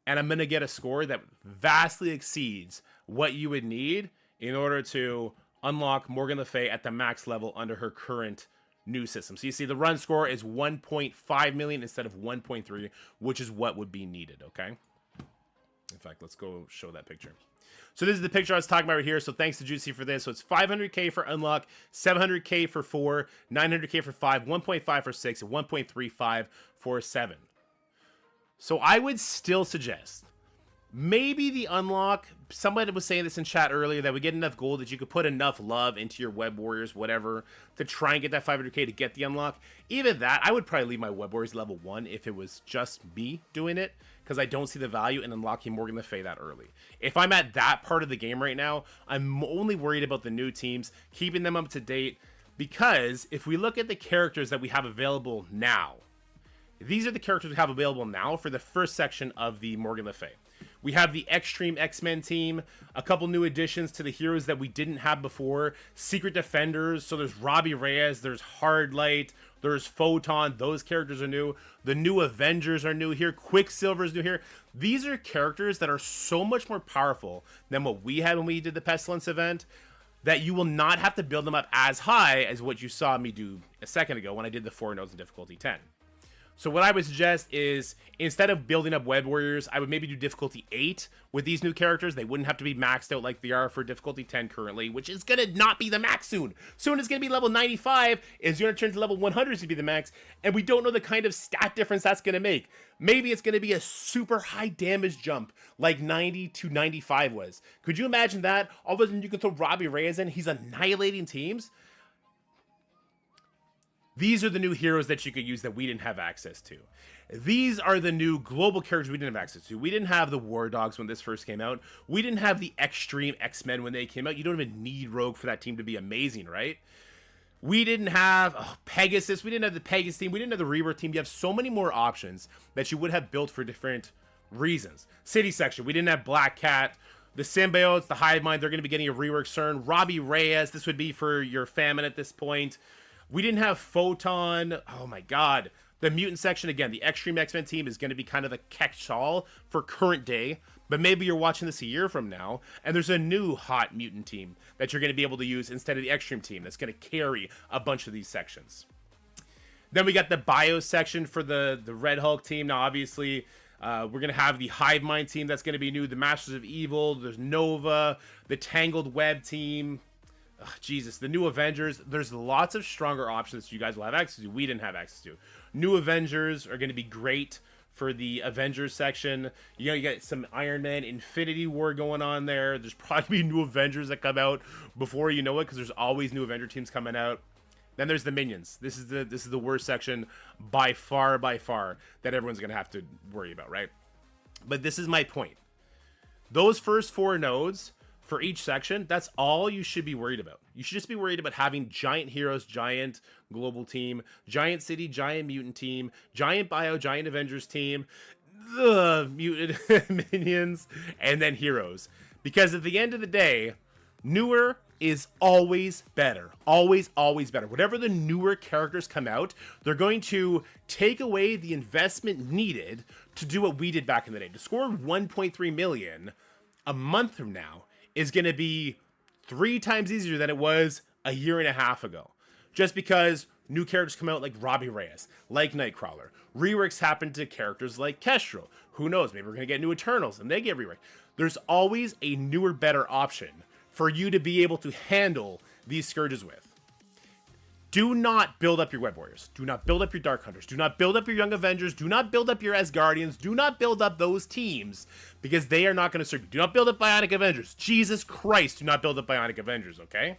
and I'm going to get a score that vastly exceeds what you would need in order to unlock Morgan Le Fay at the max level under her current new system. So you see the run score is 1.5 million instead of 1.3, which is what would be needed, okay? In fact, let's go show that picture. So this is the picture I was talking about right here. So thanks to Juicy for this. So it's 500k for unlock, 700k for 4, 900k for 5, 1.5 for 6, and 1.35 for 7. So I would still suggest maybe the unlock, somebody was saying this in chat earlier, that we get enough gold that you could put enough love into your Web Warriors, whatever, to try and get that 500k to get the unlock. Even that, I would probably leave my Web Warriors level 1 if it was just me doing it, because I don't see the value in unlocking Morgan Le Fay that early. If I'm at that part of the game right now, I'm only worried about the new teams, keeping them up to date, because if we look at the characters that we have available now, these are the characters we have available now for the first section of the Morgan Le Fay. We have the Extreme X-Men team, a couple new additions to the heroes that we didn't have before, Secret Defenders, so there's Robbie Reyes, there's Hardlight, there's Photon, those characters are new, the new Avengers are new here, Quicksilver's new here. These are characters that are so much more powerful than what we had when we did the Pestilence event, that you will not have to build them up as high as what you saw me do a second ago when I did the 4 nodes in difficulty 10. So what I would suggest is instead of building up web warriors, I would maybe do difficulty 8 with these new characters. They wouldn't have to be maxed out like they are for difficulty 10 currently, which is going to not be the max soon. Soon it's going to be level 95, it's going to turn to level 100 to be the max, and we don't know the kind of stat difference that's going to make. Maybe it's going to be a super high damage jump like 90 to 95 was. Could you imagine that? All of a sudden you can throw Robbie Reyes in, he's annihilating teams. These are the new heroes that you could use that we didn't have access to. These are the new global characters we didn't have access to. We didn't have the War Dogs when this first came out. We didn't have the Extreme X-Men when they came out. You don't even need Rogue for that team to be amazing, right? We didn't have Pegasus. We didn't have the Pegasus team. We didn't have the Rebirth team. You have so many more options that you would have built for different reasons. City Section. We didn't have Black Cat. The Symbiotes, the Hive Mind, they're going to be getting a rework soon. Robbie Reyes. This would be for your Famine at this point. We didn't have Photon. Oh my god. The Mutant Section, again, the Extreme X-Men team is going to be kind of the catch-all for current day. But maybe you're watching this a year from now, and there's a new hot mutant team that you're going to be able to use instead of the Extreme team that's going to carry a bunch of these sections. Then we got the Bio section for the Red Hulk team. Now, obviously, we're going to have the Hive Mind team that's going to be new. The Masters of Evil. There's Nova. The Tangled Web team. Jesus, the new Avengers. There's lots of stronger options you guys will have access to. We didn't have access to. New Avengers are going to be great for the Avengers section. You know, you get some Iron Man Infinity War going on there. There's probably new Avengers that come out before you know it, because there's always new Avenger teams coming out. Then there's the Minions. This is the worst section by far that everyone's going to have to worry about, right? But this is my point. Those first 4 nodes for each section, that's all you should be worried about. You should just be worried about having giant heroes, giant global team, giant city, giant mutant team, giant bio, giant Avengers team, the mutant minions, and then heroes. Because at the end of the day, newer is always better. Always, always better. Whatever the newer characters come out, they're going to take away the investment needed to do what we did back in the day. To score 1.3 million a month from now is going to be 3 times easier than it was a year and a half ago. Just because new characters come out like Robbie Reyes, like Nightcrawler. Reworks happen to characters like Kestrel. Who knows? Maybe we're going to get new Eternals and they get reworked. There's always a newer, better option for you to be able to handle these Scourges with. Do not build up your Web Warriors. Do not build up your Dark Hunters. Do not build up your Young Avengers. Do not build up your Asgardians. Do not build up those teams, because they are not going to serve you. Do not build up Bionic Avengers. Jesus Christ, do not build up Bionic Avengers, okay?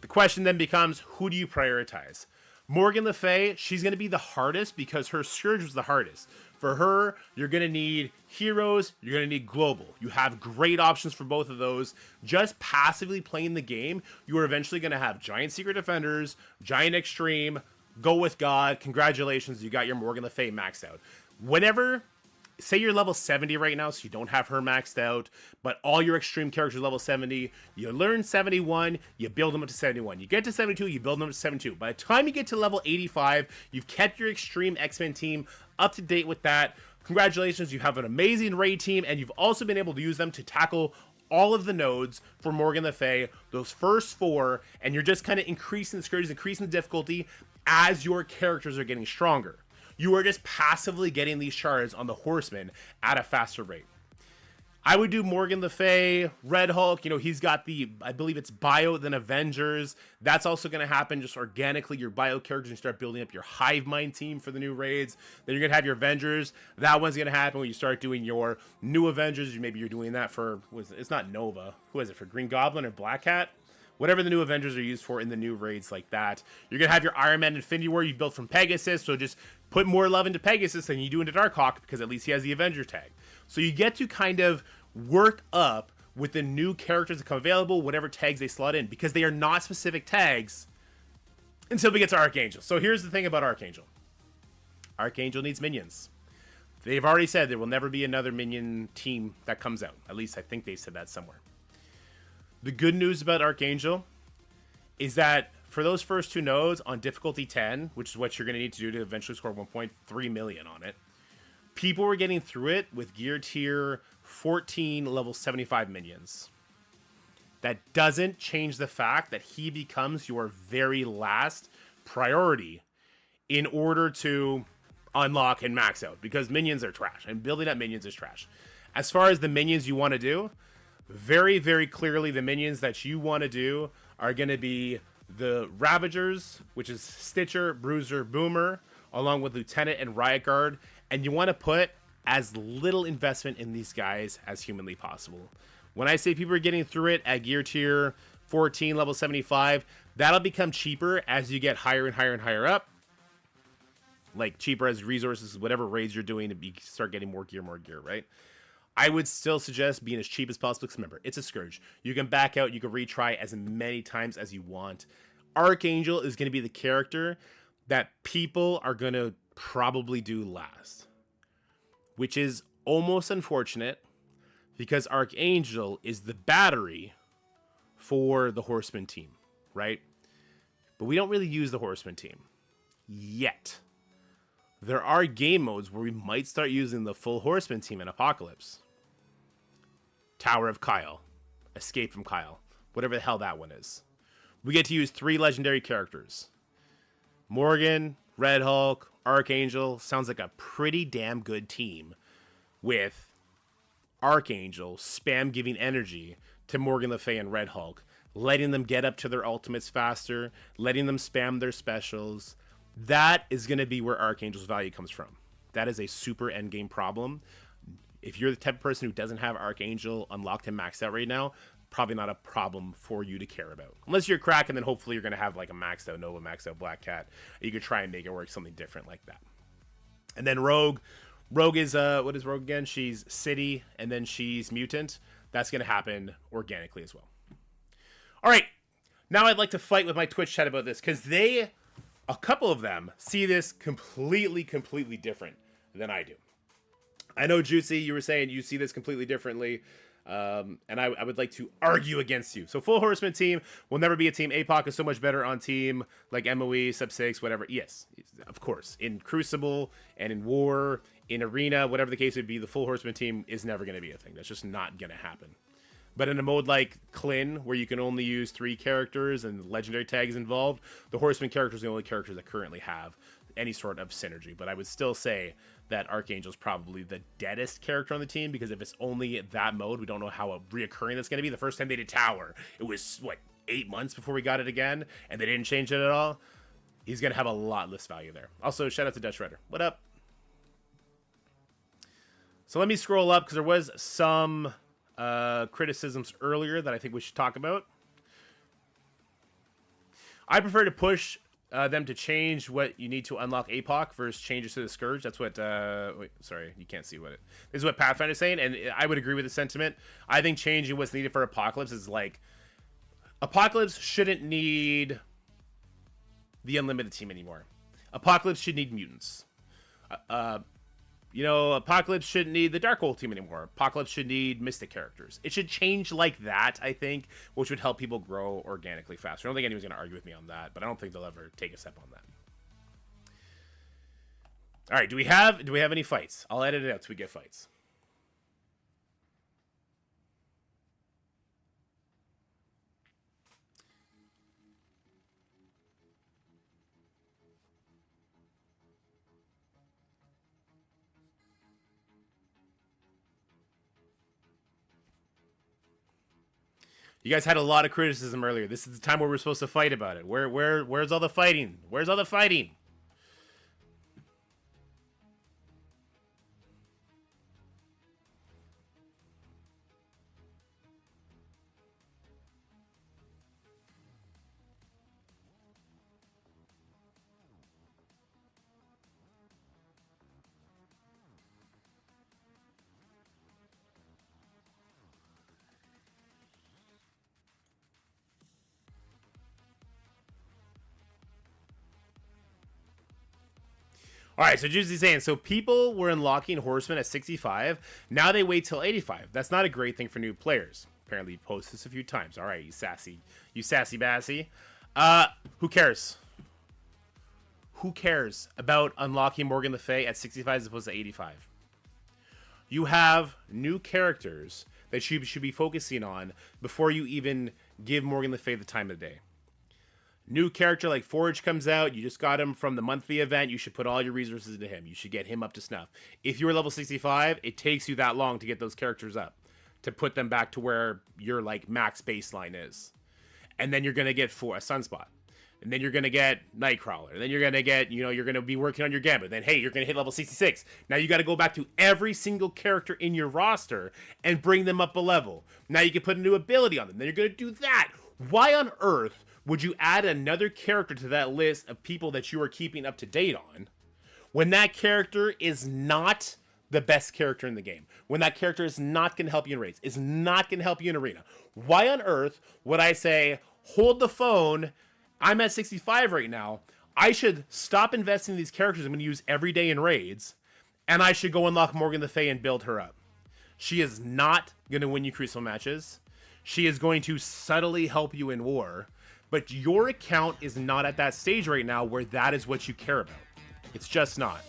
The question then becomes, who do you prioritize? Morgan Le Fay, she's going to be the hardest because her Scourge was the hardest. For her, you're going to need heroes, you're going to need global. You have great options for both of those. Just passively playing the game, you are eventually going to have giant secret defenders, giant extreme, go with God. Congratulations, you got your Morgan Le Fay maxed out. Whenever, say you're level 70 right now, so you don't have her maxed out, but all your extreme characters are level 70. You learn 71, you build them up to 71. You get to 72, you build them up to 72. By the time you get to level 85, you've kept your extreme X-Men team up to date with that. Congratulations, you have an amazing raid team, and you've also been able to use them to tackle all of the nodes for Morgan Le Fay, those first 4, and you're just kind of increasing the Scourges, increasing the difficulty as your characters are getting stronger. You are just passively getting these shards on the Horsemen at a faster rate. I would do Morgan Le Fay, Red Hulk. You know, he's got the, I believe it's Bio, then Avengers. That's also going to happen just organically. Your Bio characters, and start building up your Hive Mind team for the new raids. Then you're going to have your Avengers. That one's going to happen when you start doing your new Avengers. Maybe you're doing that for, it's not Nova. Who is it, for Green Goblin or Black Cat? Whatever the new Avengers are used for in the new raids like that. You're going to have your Iron Man Infinity War you built from Pegasus, so just put more love into Pegasus than you do into Darkhawk, because at least he has the Avenger tag. So you get to kind of work up with the new characters that come available, whatever tags they slot in, because they are not specific tags until we get to Archangel. So here's the thing about Archangel. Archangel needs minions. They've already said there will never be another minion team that comes out. At least I think they said that somewhere. The good news about Archangel is that for those first 2 nodes on difficulty 10, which is what you're going to need to do to eventually score 1.3 million on it, people were getting through it with gear tier 14 level 75 minions. That doesn't change the fact that he becomes your very last priority in order to unlock and max out, because minions are trash, and building up minions is trash. As far as the minions you want to do, very, very clearly the minions that you want to do are going to be the Ravagers, which is Stitcher, Bruiser, Boomer, along with Lieutenant and Riot Guard, and you want to put as little investment in these guys as humanly possible. When I say people are getting through it at gear tier 14, level 75, that'll become cheaper as you get higher and higher and higher up. Like cheaper as resources, whatever raids you're doing, to start getting more gear, right? I would still suggest being as cheap as possible, because remember, it's a Scourge. You can back out, you can retry as many times as you want. Archangel is going to be the character that people are going to probably do last, which is almost unfortunate, because Archangel is the battery for the Horseman team, right? But we don't really use the Horseman team yet. There are game modes where we might start using the full Horseman team in Apocalypse. Tower of Kyle, Escape from Kyle, whatever the hell that one is. We get to use 3 legendary characters. Morgan, Red Hulk, Archangel. Sounds like a pretty damn good team, with Archangel spam giving energy to Morgan Le Fay and Red Hulk, letting them get up to their ultimates faster, letting them spam their specials. That is going to be where Archangel's value comes from. That is a super endgame problem. If you're the type of person who doesn't have Archangel unlocked and maxed out right now, probably not a problem for you to care about. Unless you're crack, and then hopefully you're going to have like a maxed out Nova, maxed out Black Cat. You could try and make it work something different like that. And then Rogue. Rogue is, what is Rogue again? She's City, and then she's Mutant. That's going to happen organically as well. All right. Now I'd like to fight with my Twitch chat about this, because a couple of them see this completely different than I do. I know, Juicy, you were saying you see this completely differently, and I would like to argue against you. So full Horseman team will never be a team. APOC is so much better on team like MOE, Sub 6, whatever. Yes, of course. In Crucible and in War, in Arena, whatever the case would be, the full Horseman team is never going to be a thing. That's just not going to happen. But in a mode like Clin, where you can only use 3 characters and legendary tags involved, the Horseman characters are the only characters that currently have any sort of synergy. But I would still say that Archangel is probably the deadest character on the team, because if it's only that mode, we don't know how reoccurring that's going to be. The first time they did Tower, it was, what, 8 months before we got it again, and they didn't change it at all. He's going to have a lot less value there. Also, shout out to Dutch Redder. What up? So let me scroll up, because there was some criticisms earlier that I think we should talk about. I prefer to push them to change what you need to unlock APOC versus changes to the Scourge. That's what, wait, sorry, you can't see what it, this is what Pathfinder's saying, and I would agree with the sentiment. I think changing what's needed for Apocalypse is like, Apocalypse shouldn't need the Unlimited team anymore. Apocalypse should need mutants. You know, Apocalypse shouldn't need the Dark Hole team anymore. Apocalypse should need Mystic characters. It should change like that, I think, which would help people grow organically faster. I don't think anyone's going to argue with me on that, but I don't think they'll ever take a step on that. All right, do we have any fights? I'll edit it out so we get fights. You guys had a lot of criticism earlier. This is the time where we're supposed to fight about it. Where's all the fighting? Where's all the fighting? All right, so Juicy's saying, so people were unlocking Horsemen at 65. Now they wait till 85. That's not a great thing for new players. Apparently, you posted this a few times. All right, you sassy bassy. Who cares? Who cares about unlocking Morgan Le Fay at 65 as opposed to 85? You have new characters that you should be focusing on before you even give Morgan Le Fay the time of the day. New character like Forge comes out, you just got him from the monthly event, you should put all your resources into him. You should get him up to snuff. If you're level 65, it takes you that long to get those characters up, to put them back to where your like max baseline is. And then you're going to get a Sunspot. And then you're going to get Nightcrawler. And then you're going to get, you know, you're going to be working on your Gambit. Then, hey, you're going to hit level 66. Now you got to go back to every single character in your roster and bring them up a level. Now you can put a new ability on them. Then you're going to do that. Why on earth would you add another character to that list of people that you are keeping up to date on when that character is not the best character in the game? When that character is not going to help you in raids, is not going to help you in arena? Why on earth would I say, hold the phone, I'm at 65 right now, I should stop investing in these characters I'm going to use every day in raids, and I should go unlock Morgan Le Fay and build her up? She is not going to win you Crucible matches. She is going to subtly help you in war, but your account is not at that stage right now where that is what you care about. It's just not.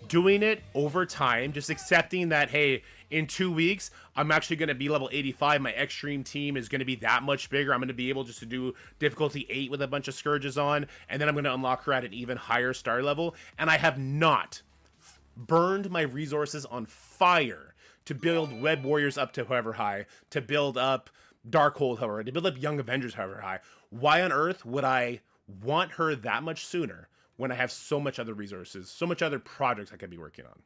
Doing it over time, just accepting that, hey, in 2 weeks, I'm actually going to be level 85. My extreme team is going to be that much bigger. I'm going to be able just to do difficulty 8 with a bunch of Scourges on, and then I'm going to unlock her at an even higher star level. And I have not burned my resources on fire to build Web Warriors up to however high, to build up Darkhold however, to build up Young Avengers however high. Why on earth would I want her that much sooner when I have so much other resources, so much other projects I could be working on?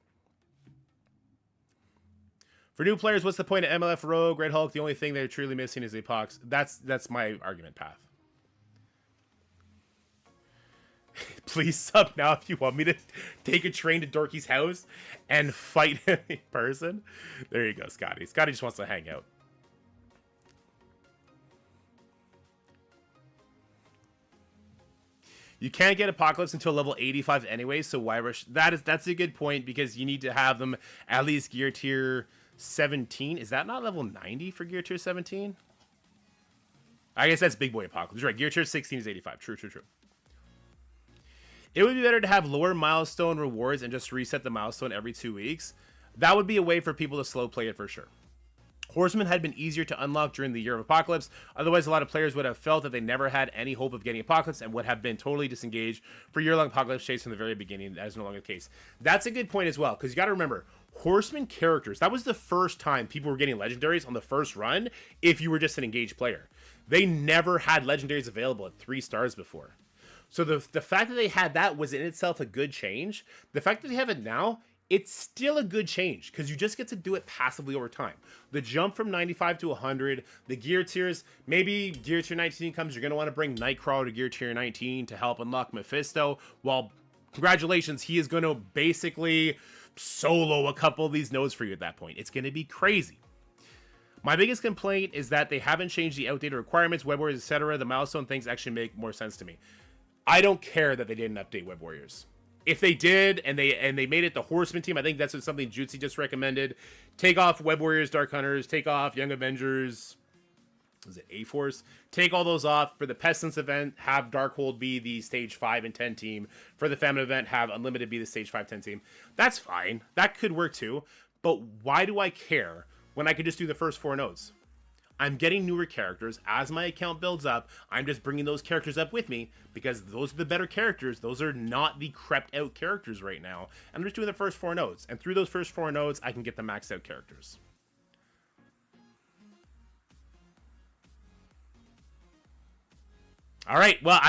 For new players, what's the point of MLF Rogue, Red Hulk? The only thing they're truly missing is Apox. That's my argument path. Please sub now if you want me to take a train to Dorky's house and fight him in person. There you go, Scotty. Scotty just wants to hang out. You can't get Apocalypse until level 85 anyway, so why rush? That's a good point, because you need to have them at least gear tier 17. Is that not level 90 for gear tier 17? I guess that's big boy Apocalypse. Right, gear tier 16 is 85. True. It would be better to have lower milestone rewards and just reset the milestone every 2 weeks. That would be a way for people to slow play it for sure. Horsemen had been easier to unlock during the year of Apocalypse. Otherwise, a lot of players would have felt that they never had any hope of getting Apocalypse and would have been totally disengaged for year-long Apocalypse chase from the very beginning. That is no longer the case. That's a good point as well, because you got to remember, Horseman characters, that was the first time people were getting legendaries on the first run if you were just an engaged player. They never had legendaries available at 3 stars before. So the fact that they had that was in itself a good change. The fact that they have it now, it's still a good change, because you just get to do it passively over time. The jump from 95 to 100, the gear tiers, maybe gear tier 19 comes, you're going to want to bring Nightcrawler to gear tier 19 to help unlock Mephisto. Well, congratulations, he is going to basically solo a couple of these nodes for you at that point. It's going to be crazy. My biggest complaint is that they haven't changed the outdated requirements, Web Warriors, etc. The milestone things actually make more sense to me. I don't care that they didn't update Web Warriors. If they did, and they made it the Horseman team, I think that's something Jutsi just recommended. Take off Web Warriors, Dark Hunters, take off Young Avengers, is it A-Force? Take all those off. For the Pestilence event, have Darkhold be the stage 5 and 10 team. For the Famine event, have Unlimited be the stage 5, 10 team. That's fine. That could work too. But why do I care when I could just do the first 4 nodes? I'm getting newer characters. As my account builds up, I'm just bringing those characters up with me, because those are the better characters. Those are not the crept out characters right now. I'm just doing the first 4 nodes. And through those first 4 nodes, I can get the maxed out characters. All right. Well,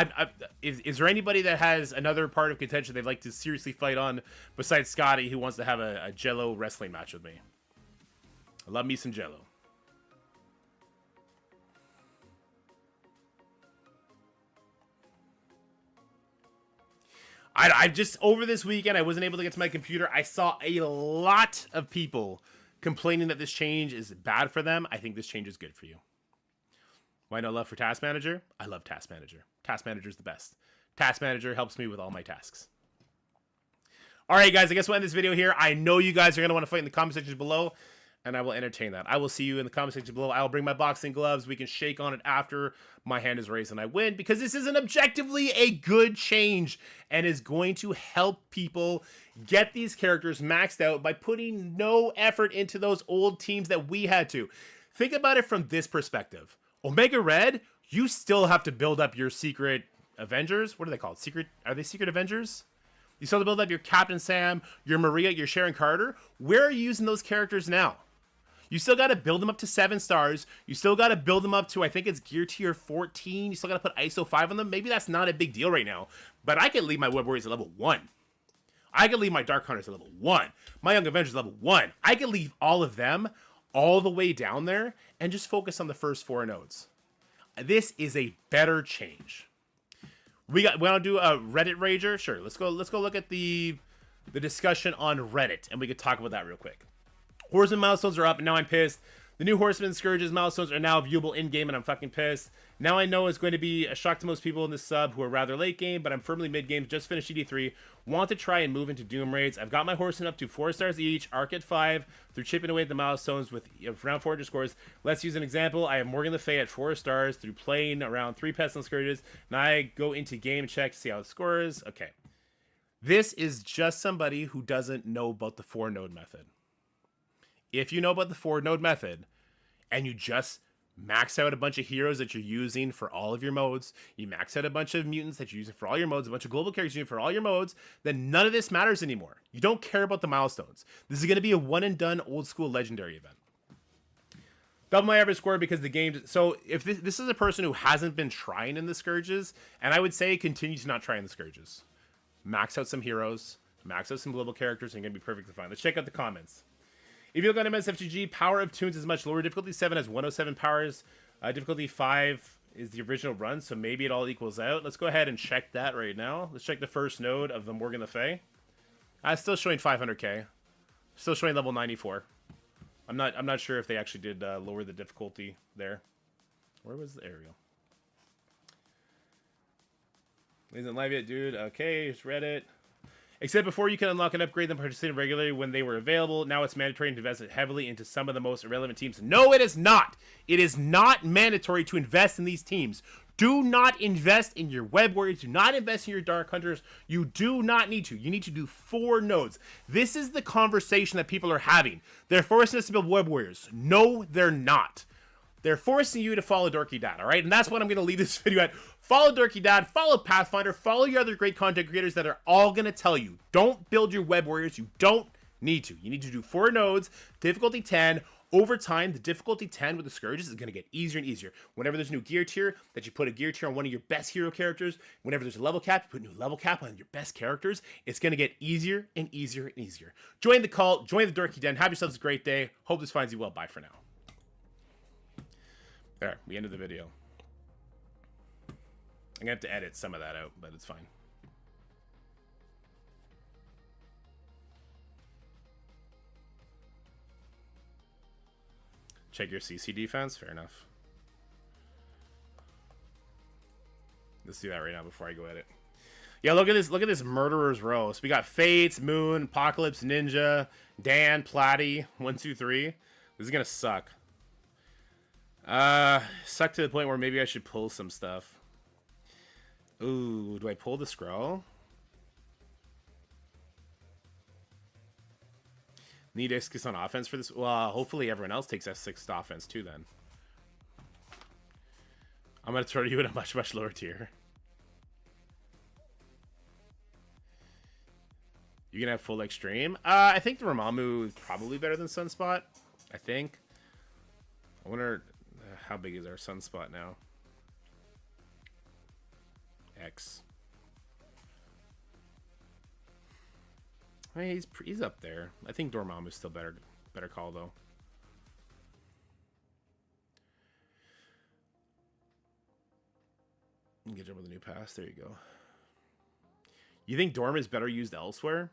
is there anybody that has another part of contention they'd like to seriously fight on besides Scotty, who wants to have a Jello wrestling match with me? I love me some Jello. I just, over this weekend, I wasn't able to get to my computer. I saw a lot of people complaining that this change is bad for them. I think this change is good for you. Why no love for Task Manager? I love Task Manager. Task Manager is the best. Task Manager helps me with all my tasks. All right, guys, I guess we'll end this video here. I know you guys are going to want to fight in the comment sections below, and I will entertain that. I will see you in the comment section below. I will bring my boxing gloves. We can shake on it after my hand is raised and I win, because this is an objectively a good change and is going to help people get these characters maxed out by putting no effort into those old teams that we had to. Think about it from this perspective. Omega Red, you still have to build up your secret Avengers. What are they called? Are they Secret Avengers? You still have to build up your Captain Sam, your Maria, your Sharon Carter. Where are you using those characters now? You still got to build them up to 7 stars. You still got to build them up to, I think it's gear tier 14. You still got to put ISO 5 on them. Maybe that's not a big deal right now. But I could leave my Web Warriors at level 1. I could leave my Dark Hunters at level 1. My Young Avengers level 1. I could leave all of them all the way down there and just focus on the first 4 nodes. This is a better change. We want to do a Reddit Rager? Sure, let's go look at the discussion on Reddit, and we could talk about that real quick. Horseman milestones are up, and now I'm pissed. The new Horseman Scourge's milestones are now viewable in-game, and I'm fucking pissed. Now I know it's going to be a shock to most people in this sub who are rather late game, but I'm firmly mid-game, just finished ED3, want to try and move into Doom raids. I've got my Horsemen up to 4 stars each, Arc at 5, through chipping away at the milestones with around 400 scores. Let's use an example. I have Morgan Le Fay at 4 stars through playing around 3 Pestilence Scourges. Now I go into game check to see how it scores. Okay. This is just somebody who doesn't know about the 4-node method. If you know about the 4-node method, and you just max out a bunch of heroes that you're using for all of your modes, you max out a bunch of mutants that you're using for all your modes, a bunch of global characters you're using for all your modes, then none of this matters anymore. You don't care about the milestones. This is going to be a one-and-done old-school legendary event. Double my average score because the game... So, if this is a person who hasn't been trying in the Scourges, and I would say continue to not try in the Scourges. Max out some heroes, max out some global characters, and you're going to be perfectly fine. Let's check out the comments. If you look on MSFGG, power of tunes is much lower. Difficulty 7 has 107 powers. Difficulty 5 is the original run, so maybe it all equals out. Let's go ahead and check that right now. Let's check the first node of the Morgan Le Fay. It's still showing 500k. Still showing level 94. I'm not sure if they actually did lower the difficulty there. Where was the aerial? Isn't live yet, dude. Okay, just read it. Except before you can unlock and upgrade them participating regularly when they were available. Now it's mandatory to invest heavily into some of the most irrelevant teams. No, it is not. It is not mandatory to invest in these teams. Do not invest in your Web Warriors. Do not invest in your Dark Hunters. You do not need to. You need to do 4 nodes. This is the conversation that people are having. They're forcing us to build Web Warriors. No, they're not. They're forcing you to follow Dorky Dad, all right? And that's what I'm going to leave this video at. Follow Dorky Dad, follow Pathfinder, follow your other great content creators that are all going to tell you, don't build your Web Warriors. You don't need to. You need to do 4 nodes, difficulty 10. Over time, the difficulty 10 with the Scourges is going to get easier and easier. Whenever there's a new gear tier, that you put a gear tier on one of your best hero characters. Whenever there's a level cap, you put a new level cap on your best characters. It's going to get easier and easier and easier. Join the cult, join the Dorky Den. Have yourselves a great day. Hope this finds you well. Bye for now. There, we ended the video. I'm going to have to edit some of that out, but it's fine. Check your CC defense. Fair enough. Let's do that right now before I go edit. Yeah, look at this. Look at this murderer's row. So we got Fates, Moon, Apocalypse, Ninja, Dan, Platy, 1, 2, 3. This is going to suck. Suck to the point where maybe I should pull some stuff. Ooh, do I pull the scroll? Need X6 on offense for this? Well, hopefully everyone else takes S6 offense too then. I'm going to throw you in a much, much lower tier. You can have full extreme? I think the Ramamu is probably better than Sunspot. I think. I wonder how big is our Sunspot now? X. I mean, he's up there. I think Dormammu's still better call though. You can jump with a new pass. There you go. You think Dorm is better used elsewhere?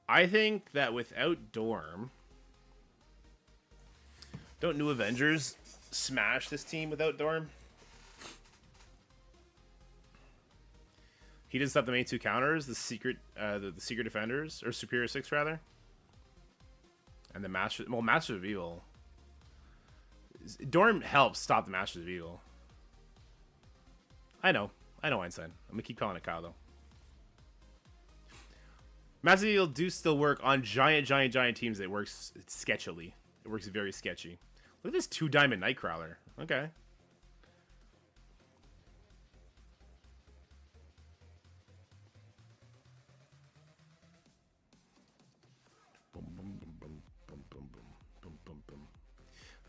I think that without Dorm, don't New Avengers smash this team without Dorm? He didn't stop the main 2 counters, the secret defenders, or superior 6 rather, and the master. Well, Masters of Evil. Dorm helps stop the Masters of Evil. I know Einstein. I'm gonna keep calling it Kyle though. Masters of Evil do still work on giant teams. It works sketchily. It works very sketchy. Look at this 2-diamond Nightcrawler. Okay.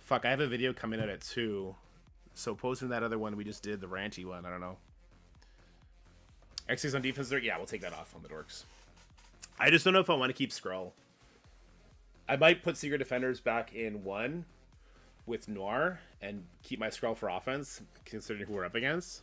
Fuck, I have a video coming out at 2. So posting that other one we just did, the ranty one, I don't know. X6 on defense there? Yeah, we'll take that off on the dorks. I just don't know if I want to keep Skrull. I might put Secret Defenders back in 1 with Noir and keep my Skrull for offense, considering who we're up against.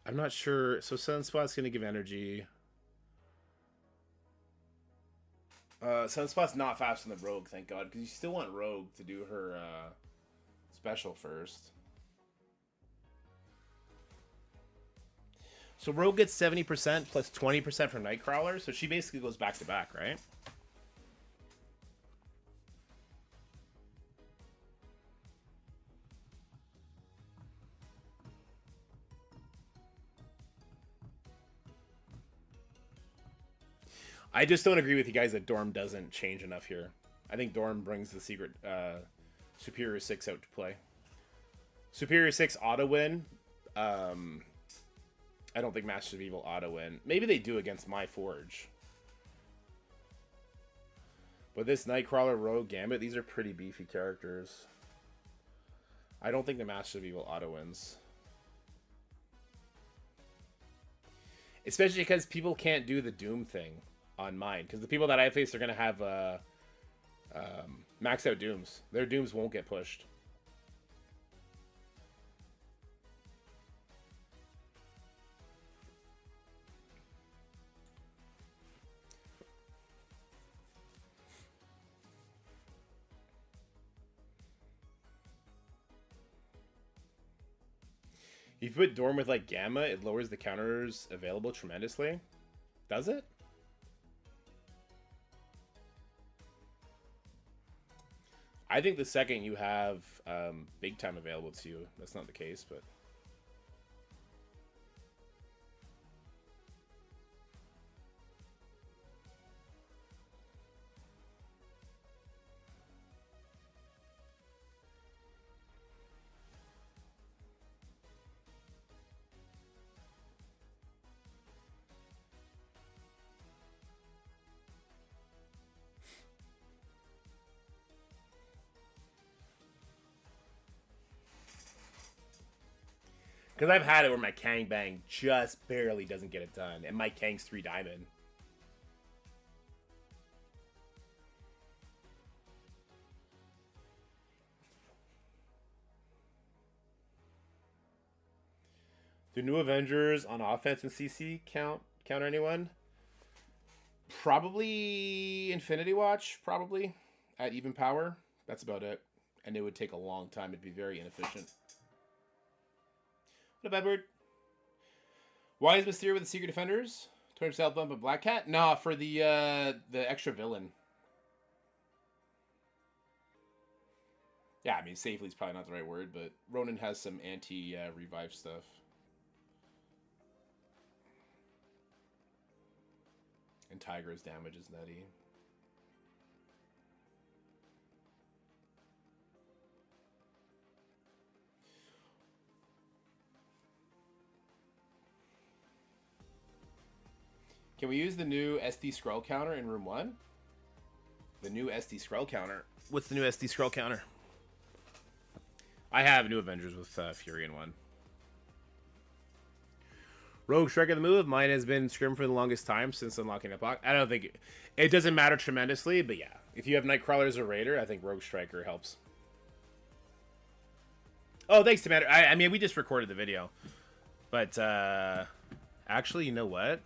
I'm not sure. So Sunspot's going to give energy. Sunspot's not faster than Rogue, thank God, because you still want Rogue to do her special first. So Rogue gets 70% plus 20% from Nightcrawler, so she basically goes back to back, right? I just don't agree with you guys that Dorm doesn't change enough here. I think Dorm brings the secret Superior 6 out to play. Superior 6 auto win. I don't think Masters of Evil auto win. Maybe they do against my Forge. But this Nightcrawler, Rogue, Gambit, these are pretty beefy characters. I don't think the Masters of Evil auto wins. Especially because people can't do the Doom thing on mine, because the people that I face are going to have maxed out Dooms. Their Dooms won't get pushed. If you put Dorm with like Gamma, it lowers the counters available tremendously. Does it? I think the second you have big time available to you, that's not the case, but because I've had it where my Kang Bang just barely doesn't get it done, and my Kang's 3 diamond. Do new Avengers on offense and CC counter anyone? Probably Infinity Watch, probably, at even power. That's about it. And it would take a long time. It'd be very inefficient. What about Bird? Why is Mysterio with the Secret Defenders? 20% health bump of Black Cat? Nah, for the extra villain. Yeah, I mean, safely is probably not the right word, but Ronan has some anti-revive stuff. And Tiger's damage is nutty. Can we use the new SD scroll counter in room 1? The new SD scroll counter. What's the new SD scroll counter? I have new Avengers with Fury in 1. Rogue Strike of the move. Mine has been Scrim for the longest time since unlocking a block. I don't think it doesn't matter tremendously, but yeah. If you have Nightcrawler as a Raider, I think Rogue Striker helps. Oh, thanks, Tomato. I mean, we just recorded the video. But, actually, you know what?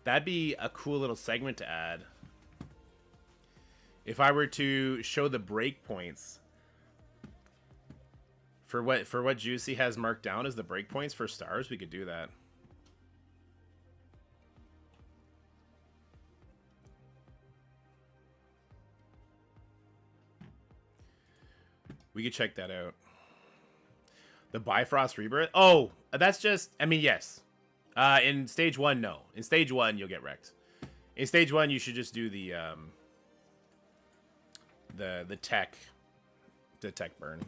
That'd be a cool little segment to add. If I were to show the breakpoints for what Juicy has marked down as the breakpoints for stars, we could do that. We could check that out. The Bifrost Rebirth? Oh, that's just, I mean, yes. In stage 1, no. In stage 1, you'll get wrecked. In stage 1, you should just do the tech burn.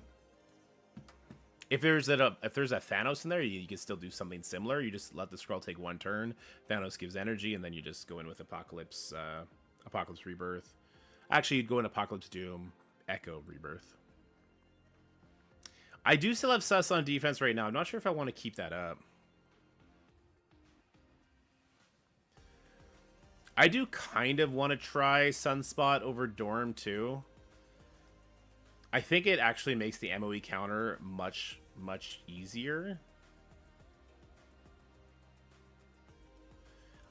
If there's a Thanos in there, you can still do something similar. You just let the scroll take one turn. Thanos gives energy, and then you just go in with Apocalypse Rebirth. Actually, you'd go in Apocalypse Doom, Echo Rebirth. I do still have Sus on defense right now. I'm not sure if I want to keep that up. I do kind of want to try Sunspot over Dorm too. I think it actually makes the MOE counter much easier.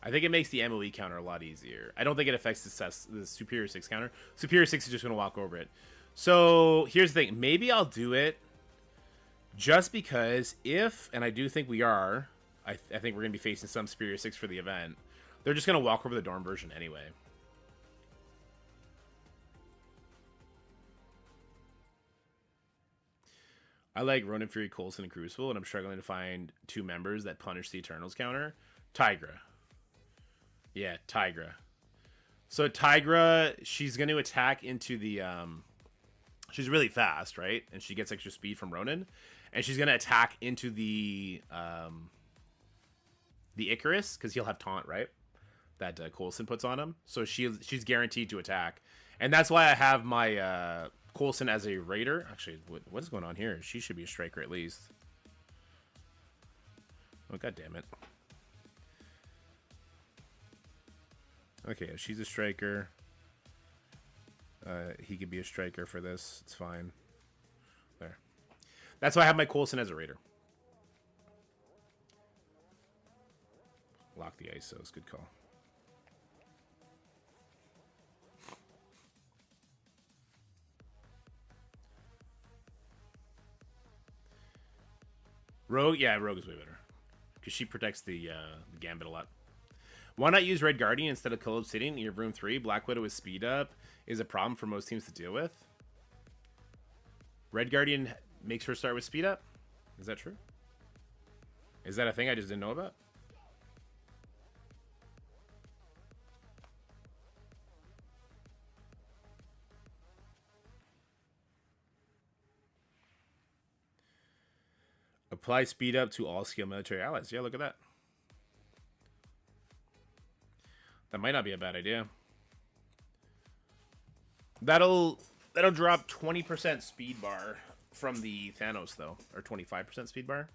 I think it makes the MOE counter a lot easier. I don't think it affects the Superior 6 counter. Superior 6 is just going to walk over it. So here's the thing. Maybe I'll do it just because if, and I do think we are, I think we're going to be facing some Superior 6 for the event. They're just going to walk over the Dorm version anyway. I like Ronin, Fury, Coulson, and Crucible, and I'm struggling to find two members that punish the Eternals counter. Tigra. Yeah, Tigra. So Tigra, she's going to attack into the... she's really fast, right? And she gets extra speed from Ronin. And she's going to attack into the Icarus, because he'll have taunt, right? That Coulson puts on him. So she's guaranteed to attack. And that's why I have my Coulson as a Raider. Actually, what is going on here? She should be a Striker at least. Oh, god damn it. Okay, she's a Striker. He could be a Striker for this. It's fine. There. That's why I have my Coulson as a Raider. Lock the ISOs. Good call. Rogue? Yeah, Rogue is way better. Because she protects the Gambit a lot. Why not use Red Guardian instead of Cold Sitting? You have room 3. Black Widow with speed up is a problem for most teams to deal with. Red Guardian makes her start with speed up? Is that true? Is that a thing I just didn't know about? Apply speed up to all skill military allies. Yeah, look at that. That might not be a bad idea. That'll drop 20% speed bar from the Thanos though, or 25% speed bar.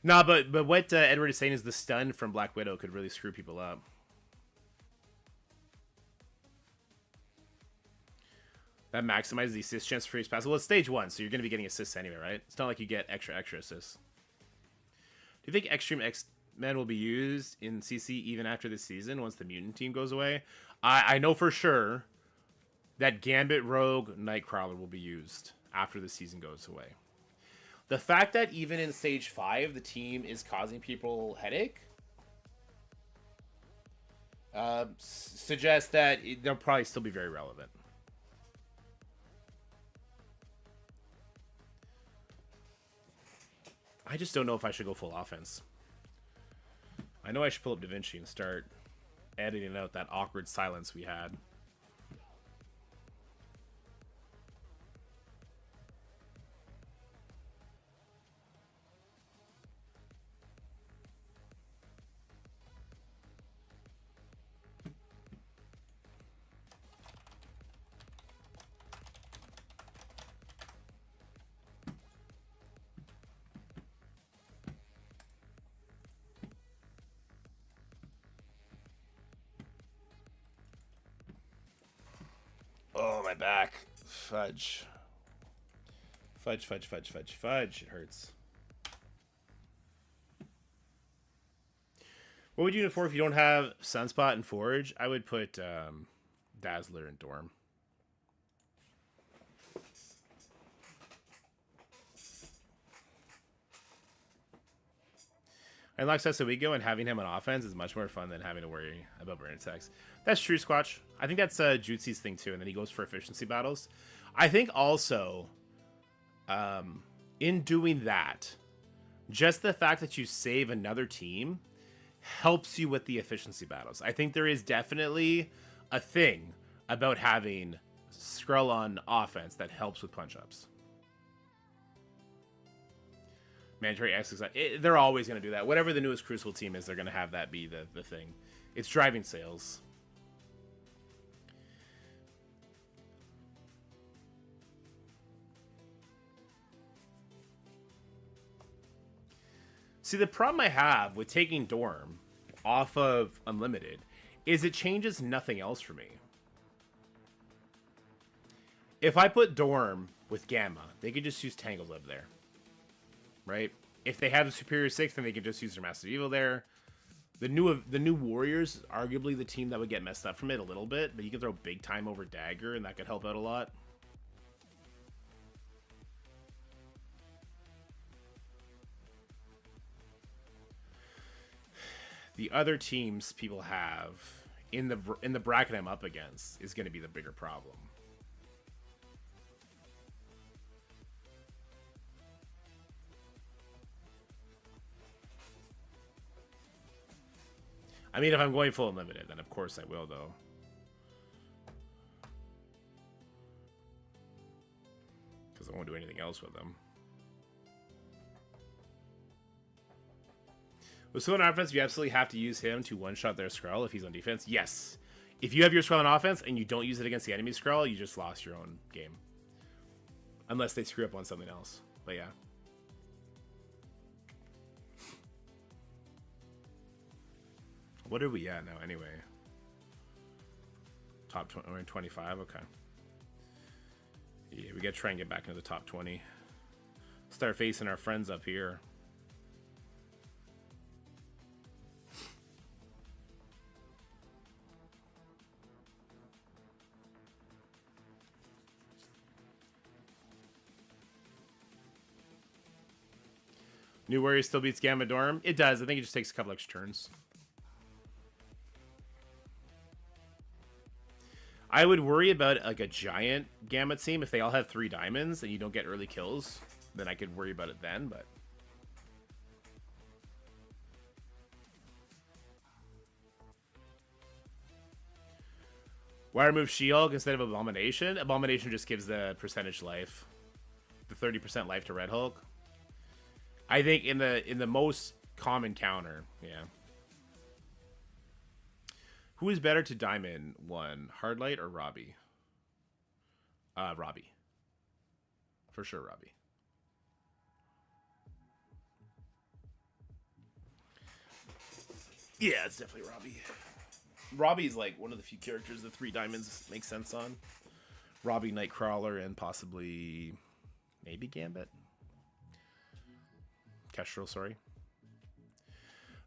Nah, but what Edward is saying is the stun from Black Widow could really screw people up. That maximizes the assist chance for each pass. Well, it's stage 1, so you're going to be getting assists anyway, right? It's not like you get extra assists. Do you think Extreme X-Men will be used in CC even after this season once the mutant team goes away? I know for sure that Gambit, Rogue, Nightcrawler will be used after the season goes away. The fact that even in stage 5 the team is causing people headache suggests that they'll probably still be very relevant. I just don't know if I should go full offense. I know I should pull up DaVinci and start editing out that awkward silence we had. Oh, my back. Fudge. Fudge, fudge, fudge, fudge, fudge. It hurts. What would you do for if you don't have Sunspot and Forge? I would put Dazzler and Dorm. And like Sesamigo and having him on offense is much more fun than having to worry about burn attacks. That's true, Squatch. I think that's Jutsu's thing too, and then he goes for efficiency battles. I think also, in doing that, just the fact that you save another team helps you with the efficiency battles. I think there is definitely a thing about having Skrull on offense that helps with punch-ups. Mandatory access. They're always going to do that. Whatever the newest Crucible team is, they're going to have that be the thing. It's driving sales. See, the problem I have with taking Dorm off of Unlimited is it changes nothing else for me. If I put Dorm with Gamma, they could just use Tangled Live there. Right? If they have the Superior 6, then they could just use their Massive Evil there. The new Warriors, arguably the team that would get messed up from it a little bit, but you can throw Big Time over Dagger, and that could help out a lot. The other teams people have in the bracket I'm up against is going to be the bigger problem. I mean, if I'm going full unlimited, then of course I will, though. Because I won't do anything else with them. With someone on offense, you absolutely have to use him to one-shot their Skrull if he's on defense. Yes. If you have your Skrull on offense and you don't use it against the enemy Skrull, you just lost your own game. Unless they screw up on something else. But yeah. What are we at now, anyway? Top 20, we're in 25, okay. Yeah, we gotta try and get back into the top 20. Start facing our friends up here. New Warrior still beats Gamma Dorm? It does. I think it just takes a couple extra turns. I would worry about like a giant Gamma team if they all have 3 diamonds and you don't get early kills. Then I could worry about it then, but... Why remove She-Hulk instead of Abomination? Abomination just gives the percentage life. The 30% life to Red Hulk. I think in the most common counter, yeah. Who is better to Diamond 1, Hardlight or Robbie? Robbie. For sure, Robbie. Yeah, it's definitely Robbie. Robbie's like one of the few characters the 3 diamonds make sense on. Robbie, Nightcrawler, and possibly maybe Gambit. Kestrel, sorry.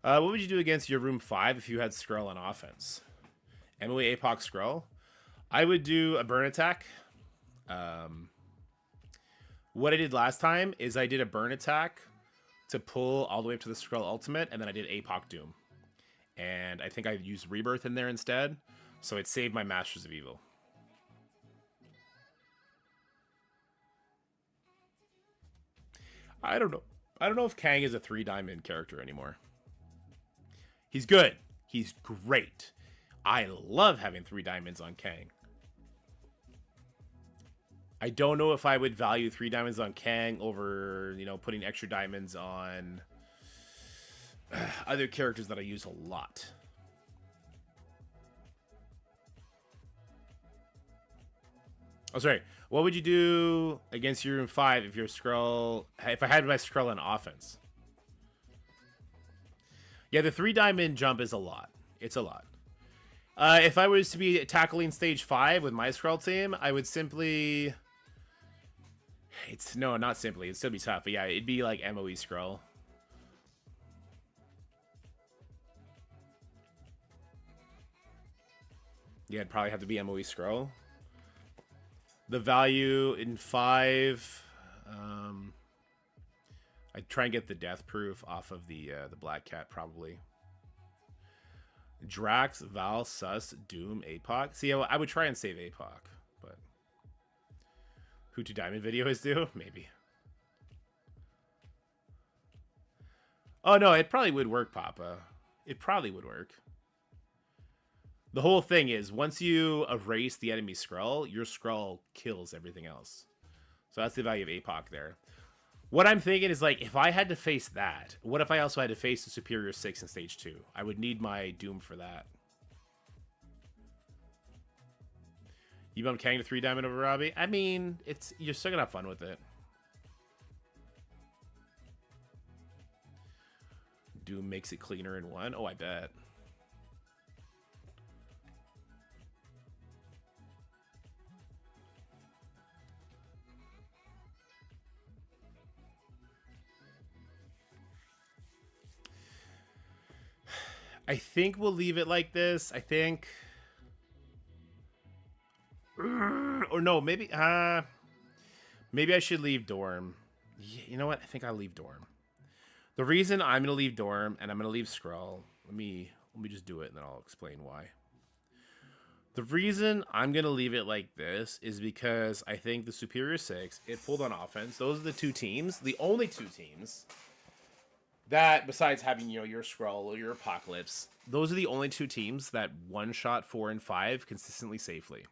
What would you do against your room 5 if you had Skrull on offense? MOE APOC Skrull? I would do a burn attack. What I did last time is I did a burn attack to pull all the way up to the Skrull ultimate, and then I did APOC Doom. And I think I used Rebirth in there instead, so it saved my Masters of Evil. I don't know. I don't know if Kang is a 3 diamond character anymore. He's good. He's great. I love having 3 diamonds on Kang. I don't know if I would value 3 diamonds on Kang over, you know, putting extra diamonds on other characters that I use a lot. Oh, sorry. What would you do against your room 5 if your Skrull... If I had my Skrull on offense? Yeah, the 3 diamond jump is a lot. It's a lot. If I was to be tackling stage 5 with my Skrull team, I would simply... No, not simply. It'd still be tough. But yeah, it'd be like MOE Skrull. Yeah, it'd probably have to be MOE Skrull. The value in 5... I'd try and get the death proof off of the Black Cat, probably. Drax, Val, Sus, Doom, APOC. See, I would try and save APOC, but... Who to Diamond video is due? Maybe. Oh, no, it probably would work, Papa. It probably would work. The whole thing is, once you erase the enemy Skrull, your Skrull kills everything else. So that's the value of APOC there. What I'm thinking is, like, if I had to face that, what if I also had to face the Superior 6 in Stage 2? I would need my Doom for that. You bumped Kang to 3 diamond over Robbie? I mean, you're still gonna have fun with it. Doom makes it cleaner in 1? Oh, I bet. I think we'll leave it like this. I think... Or no, maybe... maybe I should leave Dorm. Yeah, you know what? I think I'll leave Dorm. The reason I'm going to leave Dorm and I'm going to leave Skrull... Let me just do it and then I'll explain why. The reason I'm going to leave it like this is because I think the Superior 6, it pulled on offense. Those are the two teams, the only two teams... that, besides having, you know, your Skrull or your Apocalypse, those are the only two teams that one-shot 4 and 5 consistently safely.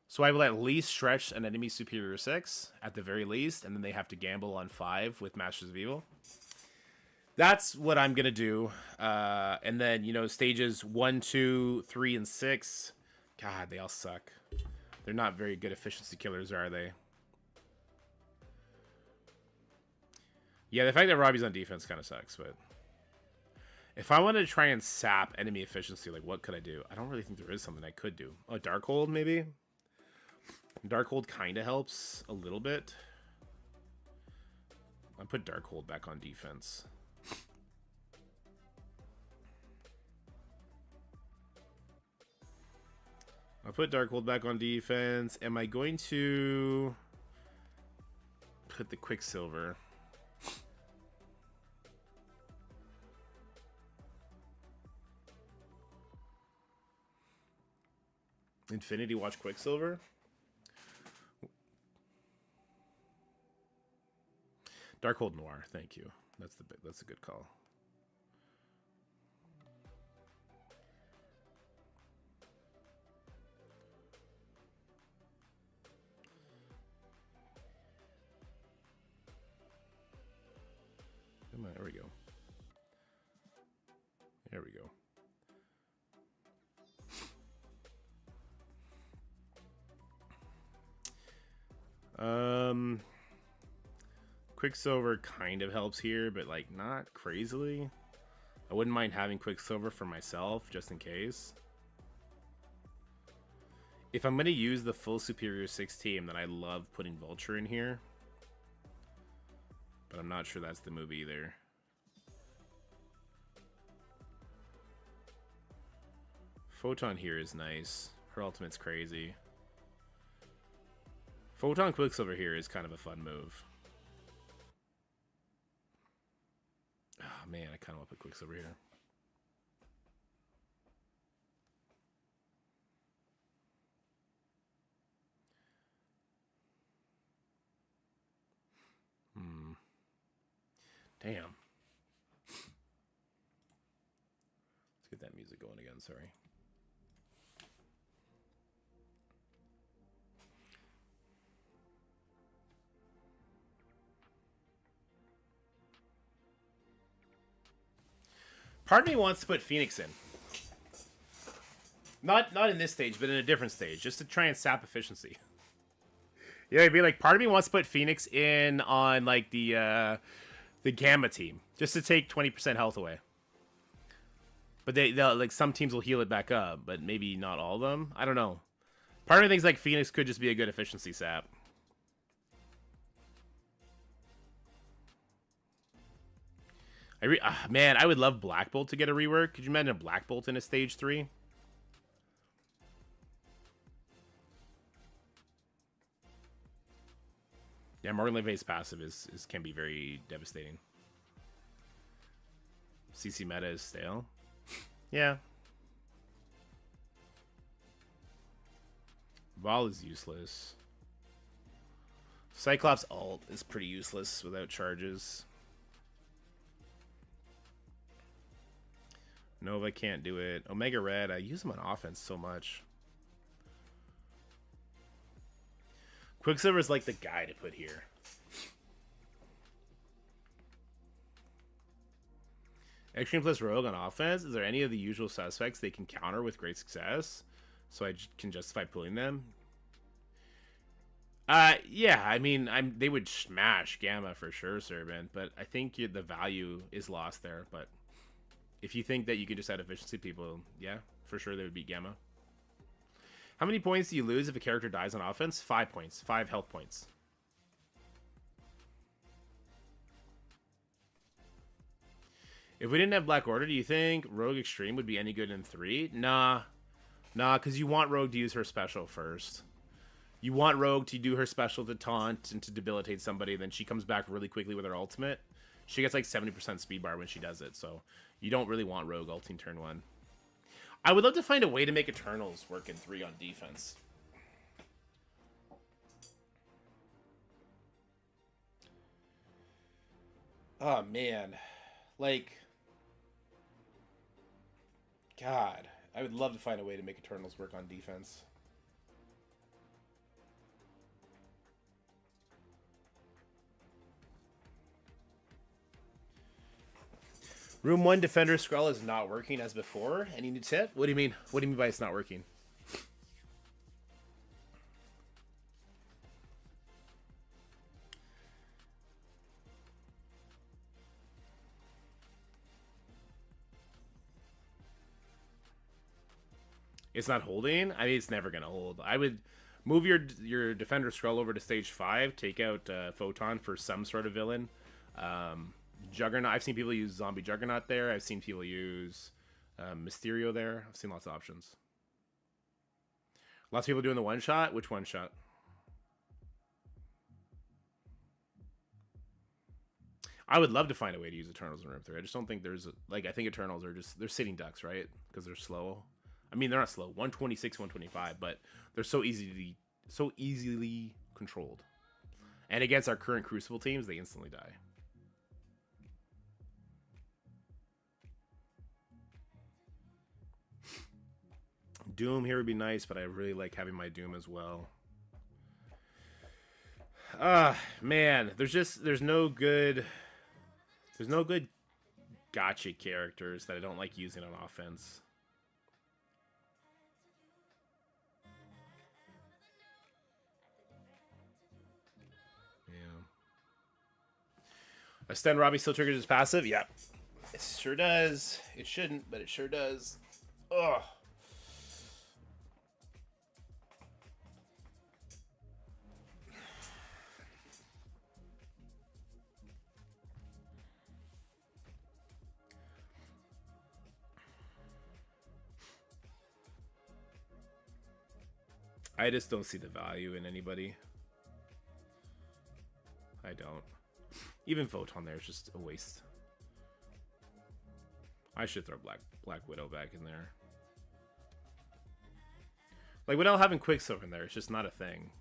So I will at least stretch an enemy Superior 6, at the very least, and then they have to gamble on 5 with Masters of Evil. That's what I'm going to do. And then, you know, stages 1, 2, 3, and 6. God, they all suck. They're not very good efficiency killers, are they? Yeah, the fact that Robbie's on defense kind of sucks, but... If I wanted to try and sap enemy efficiency, like, what could I do? I don't really think there is something I could do. Oh, Darkhold, maybe? Darkhold kind of helps a little bit. I'll put Darkhold back on defense. I'll put Darkhold back on defense. Am I going to... put the Quicksilver... Infinity Watch Quicksilver? Darkhold Noir, thank you. That's a good call. Come on, there we go. There we go. Quicksilver kind of helps here, but like not crazily. I wouldn't mind having Quicksilver for myself just in case. If I'm going to use the full Superior 6 team, then I love putting Vulture in here. But I'm not sure that's the move either. Photon here is nice. Her ultimate's crazy. Photon Quicksilver here is kind of a fun move. Oh man, I kind of want to put Quicksilver here. Damn. Let's get that music going again, sorry. Part of me wants to put Phoenix in. Not in this stage, but in a different stage, just to try and sap efficiency. Yeah, it'd be like, part of me wants to put Phoenix in on like the Gamma team, just to take 20% health away. But they'll like, some teams will heal it back up, but maybe not all of them. I don't know. Part of me thinks like Phoenix could just be a good efficiency sap. Man, I would love Black Bolt to get a rework. Could you imagine a Black Bolt in a stage 3? Yeah, Morgan Le Fay's passive can be very devastating. CC meta is stale. Yeah. Vol is useless. Cyclops ult is pretty useless without charges. Nova can't do it. Omega Red, I use him on offense so much. Quicksilver's like the guy to put here. Extreme plus Rogue on offense. Is there any of the usual suspects they can counter with great success, so I can justify pulling them? Yeah. I mean, they would smash Gamma for sure, Servant, but I think the value is lost there. But if you think that you can just add efficiency people, yeah, for sure they would beat Gamma. How many points do you lose if a character dies on offense? 5 points. 5 health points. If we didn't have Black Order, do you think Rogue Extreme would be any good in 3? Nah. Nah, because you want Rogue to use her special first. You want Rogue to do her special to taunt and to debilitate somebody, then she comes back really quickly with her ultimate. She gets like 70% speed bar when she does it, so you don't really want Rogue ulting turn 1. I would love to find a way to make Eternals work in 3 on defense. Oh, man. Like, God, I would love to find a way to make Eternals work on defense. Room 1 Defender Scroll is not working as before. Any new tip? What do you mean? What do you mean by it's not working? It's not holding? I mean, it's never going to hold. I would move your Defender Scroll over to stage 5. Take out Photon for some sort of villain. Juggernaut. I've seen people use Zombie Juggernaut there. I've seen people use Mysterio there. I've seen lots of options. Lots of people doing the one-shot. Which one-shot? I would love to find a way to use Eternals in Room 3. I just don't think there's... I think Eternals are just... They're sitting ducks, right? Because they're slow. I mean, they're not slow. 126, 125, but they're so easily controlled. And against our current Crucible teams, they instantly die. Doom here would be nice, but I really like having my Doom as well. Man, there's no good gotcha characters that I don't like using on offense. Yeah. A stun Robbie still triggers his passive? Yeah. It sure does. It shouldn't, but it sure does. Ugh. I just don't see the value in anybody. I don't. Even Photon there is just a waste. I should throw Black Widow back in there. Like, without having Quicksilver in there, it's just not a thing.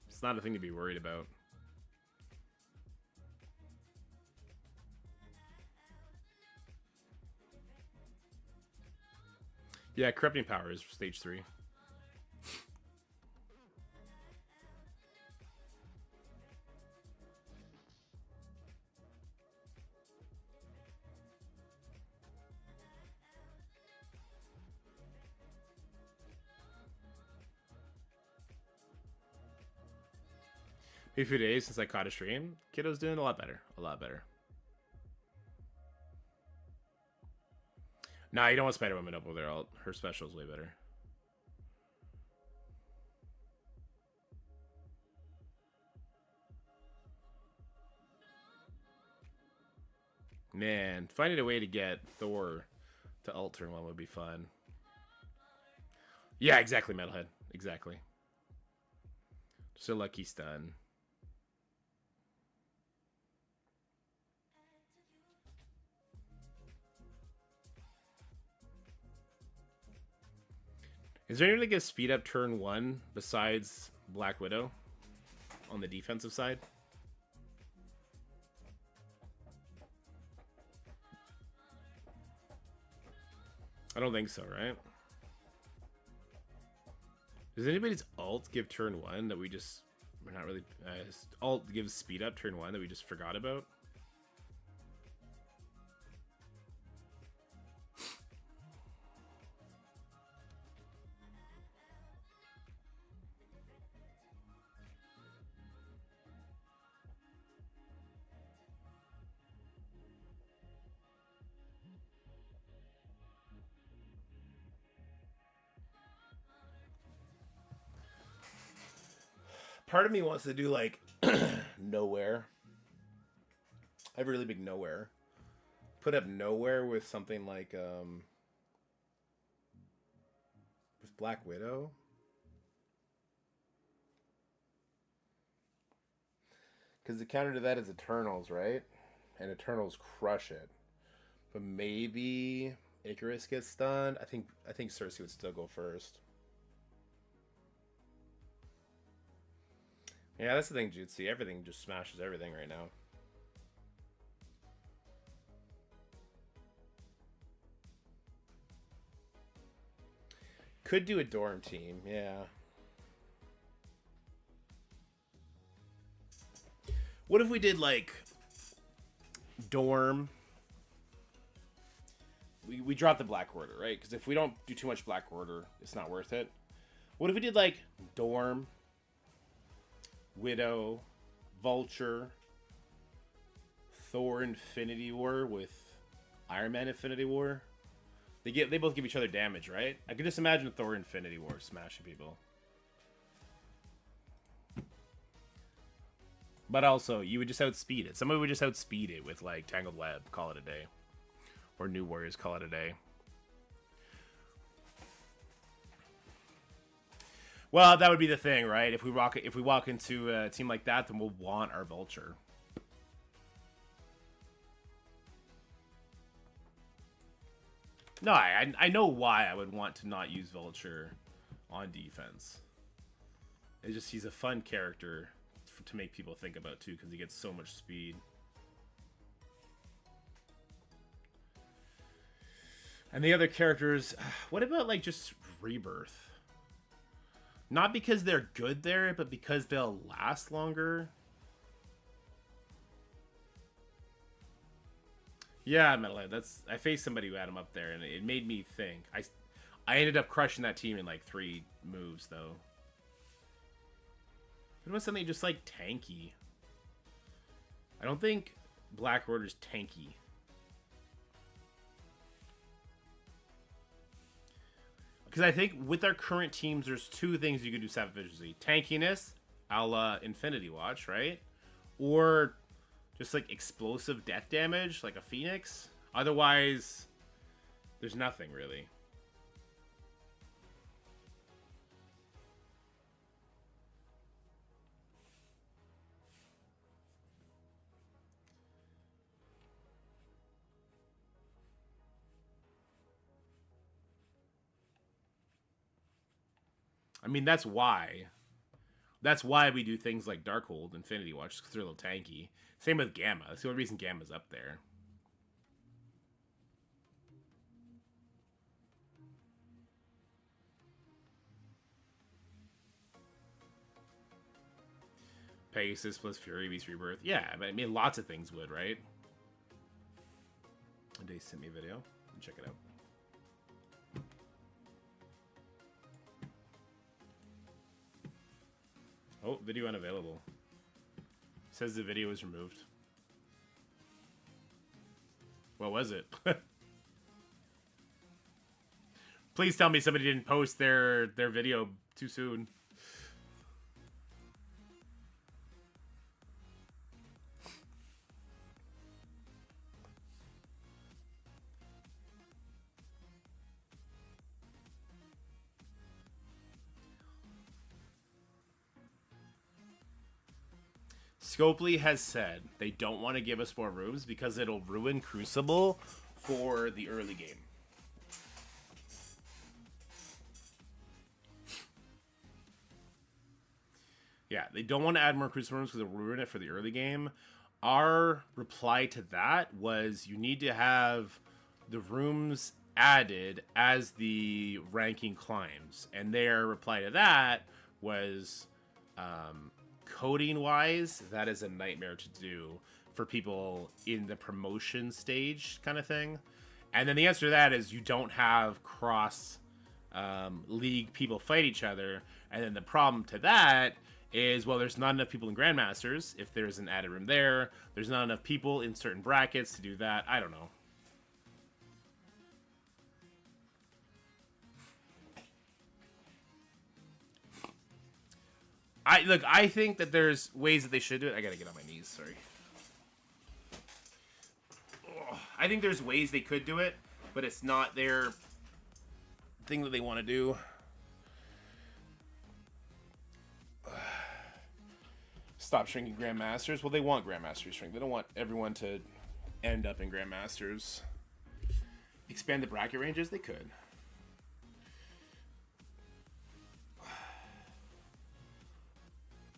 It's not a thing to be worried about. Yeah, Corrupting Power is stage 3. A few days since I caught a stream. Kiddo's doing a lot better. A lot better. Nah, you don't want Spider-Woman up over there. Her special is way better. Man, finding a way to get Thor to ult turn 1 would be fun. Yeah, exactly, Metalhead. Exactly. Just a lucky stun. Is there anyone that gets speed up turn 1 besides Black Widow on the defensive side? I don't think so, right? Does anybody's ult give turn 1 that we're not really... ult gives speed up turn 1 that we just forgot about? Part of me wants to do like nowhere. I have a really big nowhere. Put up nowhere with something like with Black Widow. Because the counter to that is Eternals, right? And Eternals crush it. But maybe Icarus gets stunned. I think Cersei would still go first. Yeah, that's the thing, Jutsi. Everything just smashes everything right now. Could do a dorm team, yeah. What if we did like dorm? We drop the Black Order, right? Because if we don't do too much Black Order, it's not worth it. What if we did like dorm, Widow, Vulture, Thor Infinity War with Iron Man Infinity War? They both give each other damage, right? I could just imagine Thor Infinity War smashing people. But also, you would just outspeed it. Somebody would just outspeed it with like Tangled Web, call it a day. Or New Warriors, call it a day. Well, that would be the thing, right? If we walk into a team like that, then we'll want our Vulture. No, I know why I would want to not use Vulture on defense. It's just he's a fun character to make people think about too, because he gets so much speed. And the other characters, what about like just Rebirth? Not because they're good there, but because they'll last longer. Yeah, Metalhead. I faced somebody who had him up there, and it made me think. I ended up crushing that team in like 3 moves, though. It was something just like tanky. I don't think Black Order's tanky. Because I think with our current teams, there's 2 things you could do savagely. Tankiness, a la Infinity Watch, right? Or just like explosive death damage, like a Phoenix. Otherwise, there's nothing really. I mean, that's why. That's why we do things like Darkhold, Infinity Watch, because they're a little tanky. Same with Gamma. That's the only reason Gamma's up there. Pegasus plus Fury Beast Rebirth. Yeah, but I mean, lots of things would, right? They sent me a video. Check it out. Oh, video unavailable. Says the video was removed. What was it? Please tell me somebody didn't post their video too soon. Scopely has said they don't want to give us more rooms because it'll ruin Crucible for the early game. Yeah, they don't want to add more Crucible rooms because it'll ruin it for the early game. Our reply to that was you need to have the rooms added as the ranking climbs. And their reply to that was... coding wise, that is a nightmare to do for people in the promotion stage kind of thing. And then the answer to that is you don't have cross league people fight each other. And then the problem to that is, well, there's not enough people in Grandmasters. If there's an added room there's not enough people in certain brackets to do that. I don't know. I think that there's ways that they should do it. I gotta get on my knees. Sorry. I think there's ways they could do it, but it's not their thing that they want to do. Stop shrinking Grandmasters. Well, they want Grandmasters to shrink. They don't want everyone to end up in Grandmasters. Expand the bracket ranges? They could.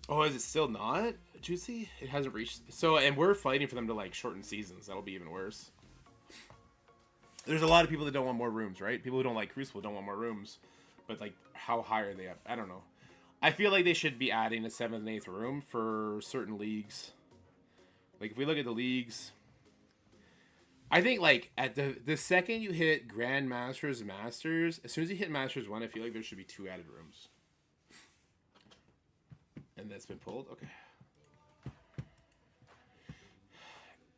Oh, is it still not juicy? It hasn't reached... So, and we're fighting for them to, like, shorten seasons. That'll be even worse. There's a lot of people that don't want more rooms, right? People who don't like Crucible don't want more rooms. But, like, how high are they up? I don't know. I feel like they should be adding a 7th and 8th room for certain leagues. Like, if we look at the leagues... I think, like, at the second you hit Grandmasters, Masters, as soon as you hit Masters 1, I feel like there should be 2 added rooms. And that's been pulled? Okay.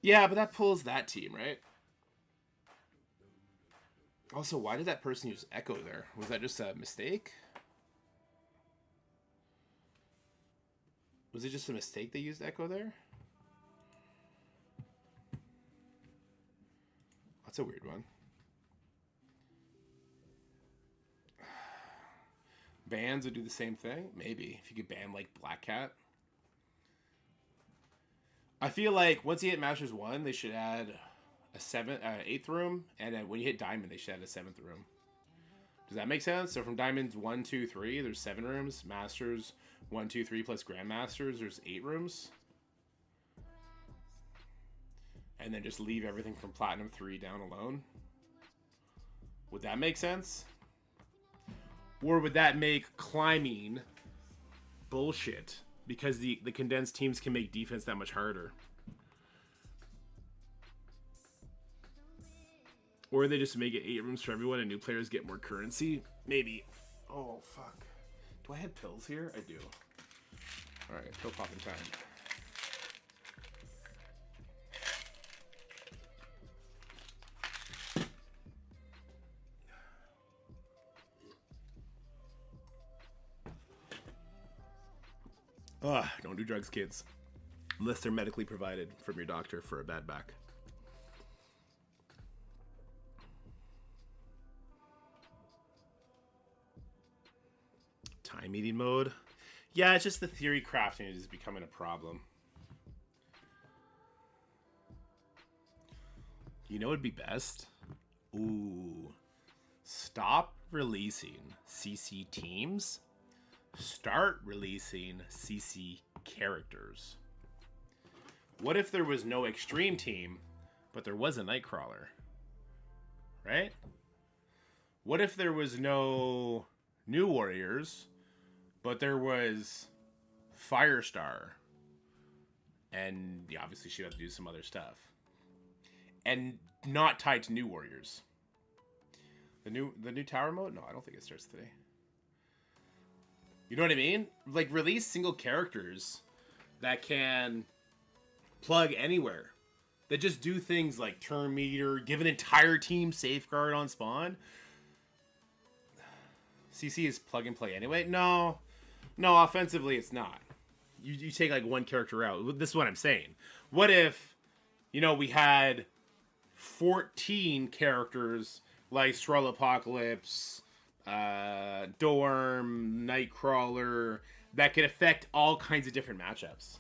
Yeah, but that pulls that team, right? Also, why did that person use Echo there? Was that just a mistake? Was it just a mistake they used Echo there? That's a weird one. Bans would do the same thing? Maybe. If you could ban, like, Black Cat. I feel like once you hit Masters 1, they should add a 8th room. And then when you hit Diamond, they should add a 7th room. Does that make sense? So from Diamonds 1, 2, 3, there's 7 rooms. Masters 1, 2, 3 plus Grandmasters, there's 8 rooms. And then just leave everything from Platinum 3 down alone. Would that make sense? Or would that make climbing bullshit? Because the condensed teams can make defense that much harder. Or they just make it 8 rooms for everyone and new players get more currency? Maybe. Oh, fuck. Do I have pills here? I do. Alright, pill popping time. Ugh, don't do drugs, kids. Unless they're medically provided from your doctor for a bad back. Time eating mode? Yeah, it's just the theory crafting is becoming a problem. You know what would be best? Ooh. Stop releasing CC teams. Start releasing CC characters. What if there was no extreme team, but there was a Nightcrawler? Right? What if there was no New Warriors, but there was Firestar? And yeah, obviously she'd have to do some other stuff. And not tied to New Warriors. The new tower mode? No, I don't think it starts today. You know what I mean? Like, release single characters that can plug anywhere. That just do things like turn meter, give an entire team safeguard on spawn. CC is plug and play anyway? No, offensively it's not. You take like one character out. This is what I'm saying. What if, you know, we had 14 characters like Stroll Apocalypse, Dorm, Nightcrawler, that could affect all kinds of different matchups.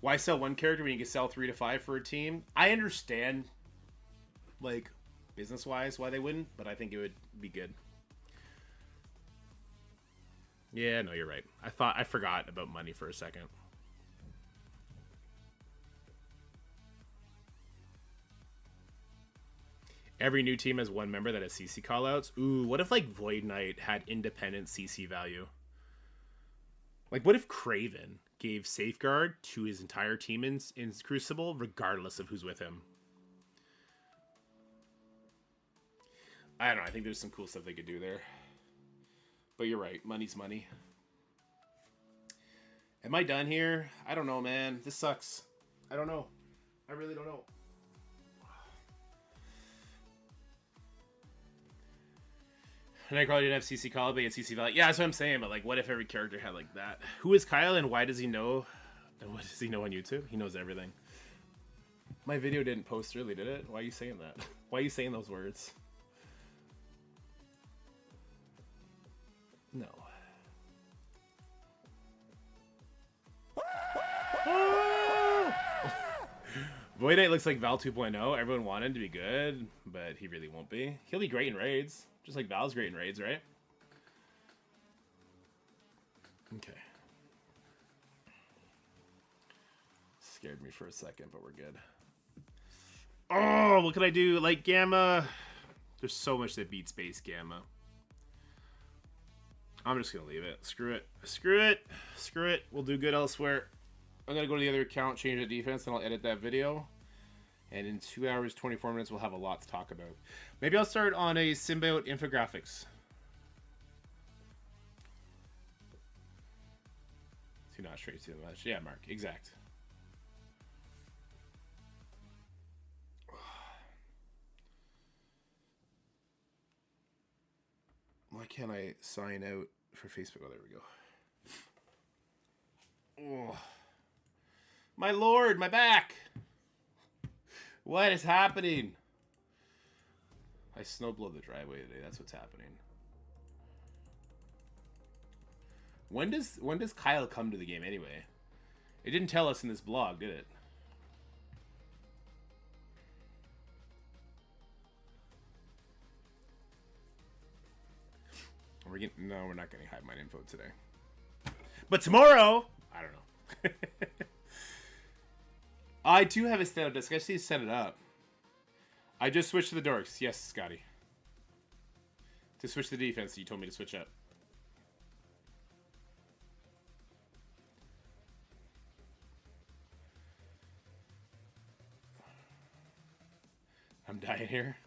Why sell one character when you can sell 3 to 5 for a team? I understand, like, business-wise why they wouldn't, but I think it would be good. Yeah, no, you're right. I forgot about money for a second. Every new team has one member that has CC callouts. Ooh, what if, like, Void Knight had independent CC value? Like, what if Craven gave Safeguard to his entire team in Crucible, regardless of who's with him? I don't know. I think there's some cool stuff they could do there. But you're right. Money's money. Am I done here? I don't know, man. This sucks. I don't know. I really don't know. Nightcrawler didn't have CC Call, but he had CC Valley. Yeah, that's what I'm saying. But like, what if every character had like that? Who is Kyle, and why does he know? And what does he know on YouTube? He knows everything. My video didn't post early, did it? Why are you saying that? Why are you saying those words? No. Void Knight looks like Val 2.0. Everyone wanted him to be good, but he really won't be. He'll be great in raids, just like Val's great in raids, right? Okay. Scared me for a second, but we're good. Oh, what can I do? Like Gamma. There's so much that beats base Gamma. I'm just gonna leave it. Screw it. Screw it. Screw it. We'll do good elsewhere. I'm gonna go to the other account, change the defense, and I'll edit that video. And in 2 hours, 24 minutes, we'll have a lot to talk about. Maybe I'll start on a symbiote infographics. Do not stray too much. Yeah, Mark. Exact. Why can't I sign out for Facebook? Oh, there we go. Oh. My lord, my back! What is happening? I snowblowed the driveway today. That's what's happening. When does Kyle come to the game anyway? It didn't tell us in this blog, did it? No, we're not getting hive mind info today. But tomorrow, I don't know. I do have a stand-up desk. I just need to set it up. I just switched to the dorks. Yes, Scotty. To switch the defense, you told me to switch up. I'm dying here.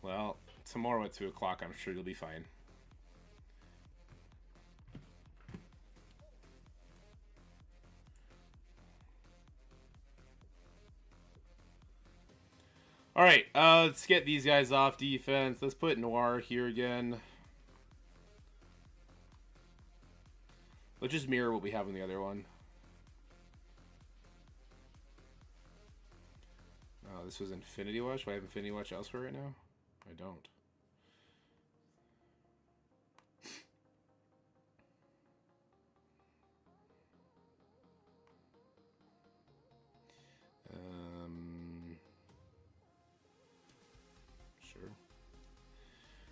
Well, tomorrow at 2 o'clock, I'm sure you'll be fine. All right, let's get these guys off defense. Let's put Noir here again. Let's just mirror what we have in the other one. Oh, this was Infinity Watch. Do I have Infinity Watch elsewhere right now? I don't. Sure.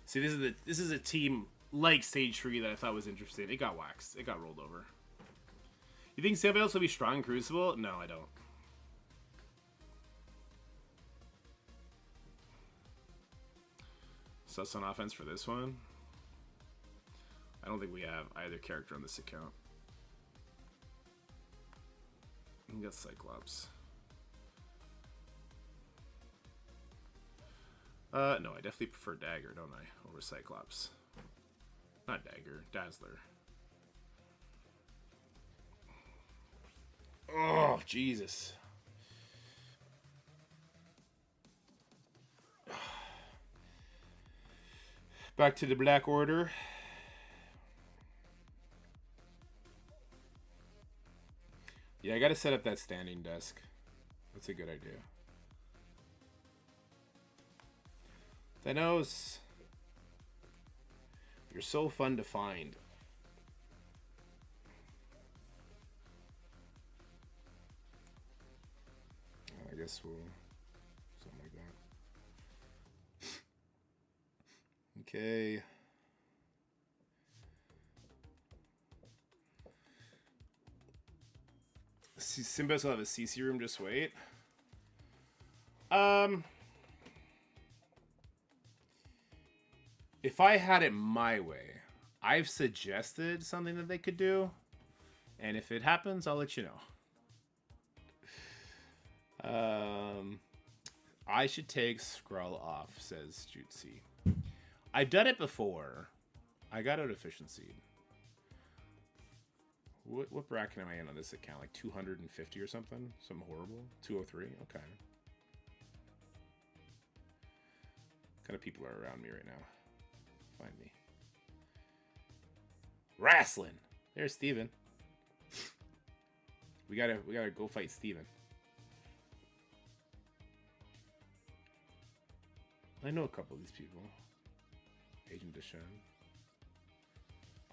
See, this is a team like Stage 3 that I thought was interesting. It got waxed. It got rolled over. You think Symbiotes will be strong in Crucible? No, I don't. Sus on offense for this one. I don't think we have either character on this account. We got Cyclops. No, I definitely prefer Dagger, don't I? Over Cyclops. Not Dagger, Dazzler. Oh, Jesus. Back to the Black Order. Yeah, I gotta set up that standing desk. That's a good idea. Thanos, you're so fun to find. I guess we'll something like that. Okay. Symbiotes will have a CC room. Just wait. If I had it my way, I've suggested something that they could do, and if it happens, I'll let you know. I should take Skrull off, says Jutsi. I've done it before. I got out efficiency. What bracket am I in on this account? Like 250 or something? Something horrible? 203? Okay. What kind of people are around me right now? find me. Wrestling. There's Steven. We gotta go fight Steven. I know a couple of these people. Agent Deshaun.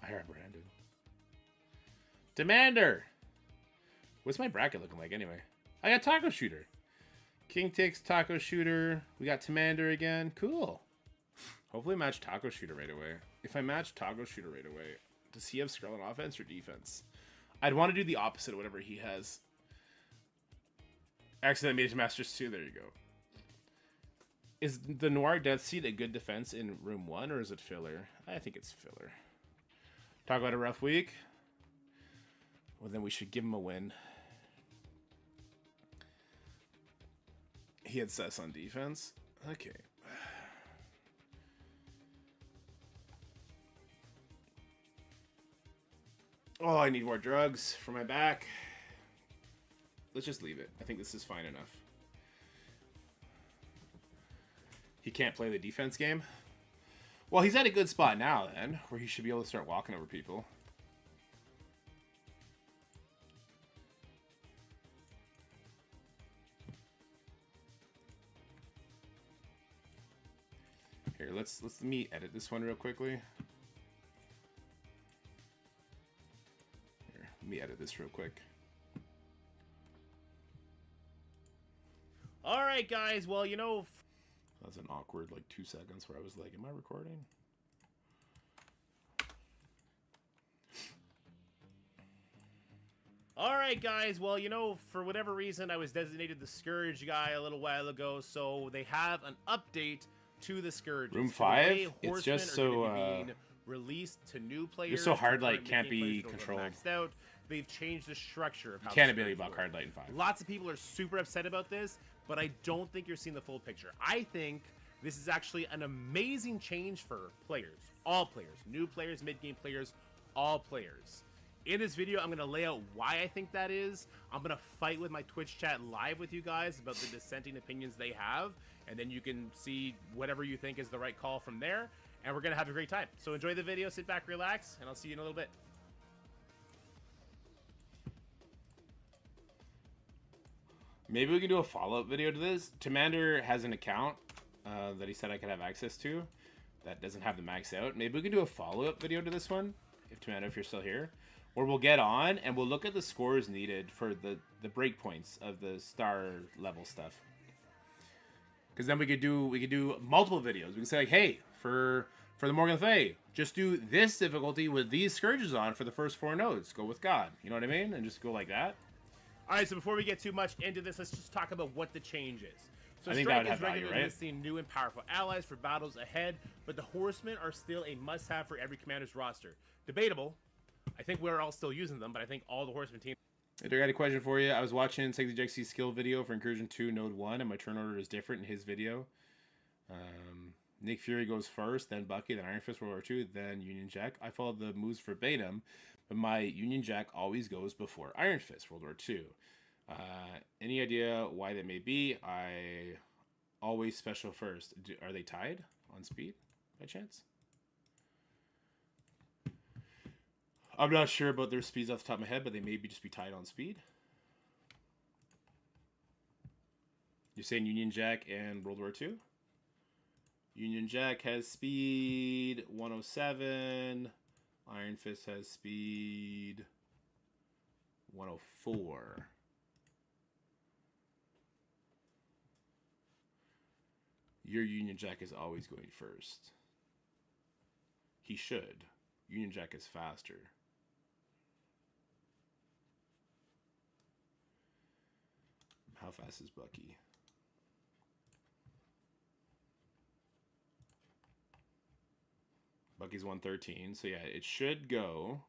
I heard Brandon. Demander! What's my bracket looking like anyway? I got Taco Shooter. King Tix, Taco Shooter. We got Demander again. Cool. Hopefully match Taco Shooter right away. If I match Taco Shooter right away, does he have Skrull on offense or defense? I'd want to do the opposite of whatever he has. Accident made it to Masters 2. There you go. Is the Noir Death Seat a good defense in room 1 or is it filler? I think it's filler. Talk about a rough week. Well, then we should give him a win. He had Cess on defense. Okay. Oh, I need more drugs for my back. Let's just leave it. I think this is fine enough. He can't play the defense game? Well, he's at a good spot now, then, where he should be able to start walking over people. Here, let me edit this one real quickly. Here, let me edit this real quick. All right, guys. Well, you know, that's an awkward, like, 2 seconds where I was like, am I recording? All right, guys. Well, you know, for whatever reason, I was designated the Scourge guy a little while ago, so they have an update to the Scourge. Room 5? It's just so being released to new players. You're so hard light can't be controlled. Maxed out. They've changed the structure of how Can't ability block hard light in 5. Lots of people are super upset about this, but I don't think you're seeing the full picture. I think this is actually an amazing change for players. All players. New players, mid-game players, all players. In this video, I'm going to lay out why I think that is. I'm going to fight with my Twitch chat live with you guys about the dissenting opinions they have, and then you can see whatever you think is the right call from there, and we're going to have a great time. So enjoy the video, sit back, relax, and I'll see you in a little bit. Maybe we can do a follow-up video to this. Demander has an account that he said I could have access to that doesn't have the max out. Maybe we can do a follow-up video to this one, if you're still here. Where we'll get on and we'll look at the scores needed for the breakpoints of the star level stuff. Because then we could do multiple videos. We can say like, hey, for the Morgan Faye, just do this difficulty with these scourges on for the first 4 nodes. Go with God. You know what I mean? And just go like that. All right, so before we get too much into this, let's just talk about what the change is. So I think Strike that would is have value, regularly right? listing new and powerful allies for battles ahead, but the Horsemen are still a must-have for every commander's roster. Debatable. I think we're all still using them, but I think all the Horseman teams... I got a question for you. I was watching Sexy Jexy's skill video for Incursion 2 Node 1, and my turn order is different in his video. Nick Fury goes first, then Bucky, then Iron Fist World War 2, then Union Jack. I followed the moves verbatim, but my Union Jack always goes before Iron Fist World War 2. Any idea why that may be? I always special first. Are they tied on speed by chance? I'm not sure about their speeds off the top of my head, but they may just be tied on speed. You're saying Union Jack and World War II? Union Jack has speed 107. Iron Fist has speed 104. Your Union Jack is always going first. He should. Union Jack is faster. How fast is Bucky? Bucky's 113. So yeah, it should go.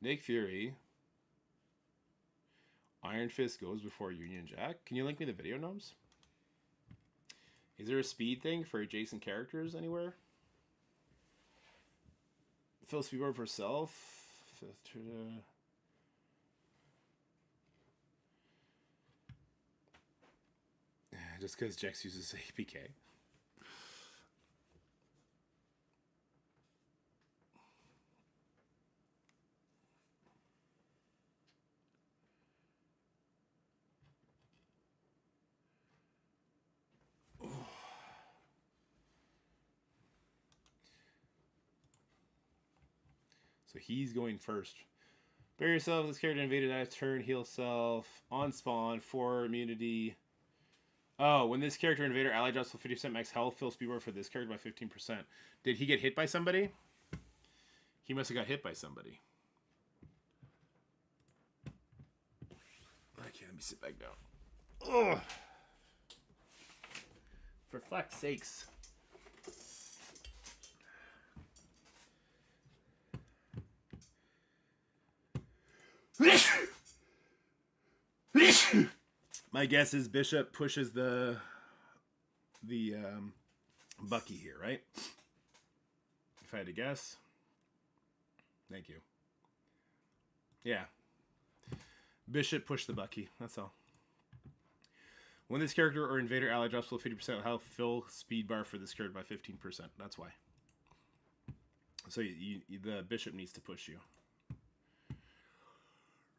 Nick Fury. Iron Fist goes before Union Jack. Can you link me the video, Gnomes? Is there a speed thing for adjacent characters anywhere? Fill speed bar for self. Just because Jex uses APK. So he's going first. Bury yourself. This character invaded that turn. Heal self. On spawn. 4 immunity. Oh, when this character invader ally drops to 50% max health, fill speed bar for this character by 15%. Did he get hit by somebody? He must have got hit by somebody. Okay, let me sit back down. Ugh. For fuck's sakes. My guess is Bishop pushes the Bucky here, right? If I had to guess. Thank you. Yeah. Bishop pushed the Bucky. That's all. When this character or invader ally drops below 50% health, fill speed bar for this character by 15%. That's why. So the Bishop needs to push you.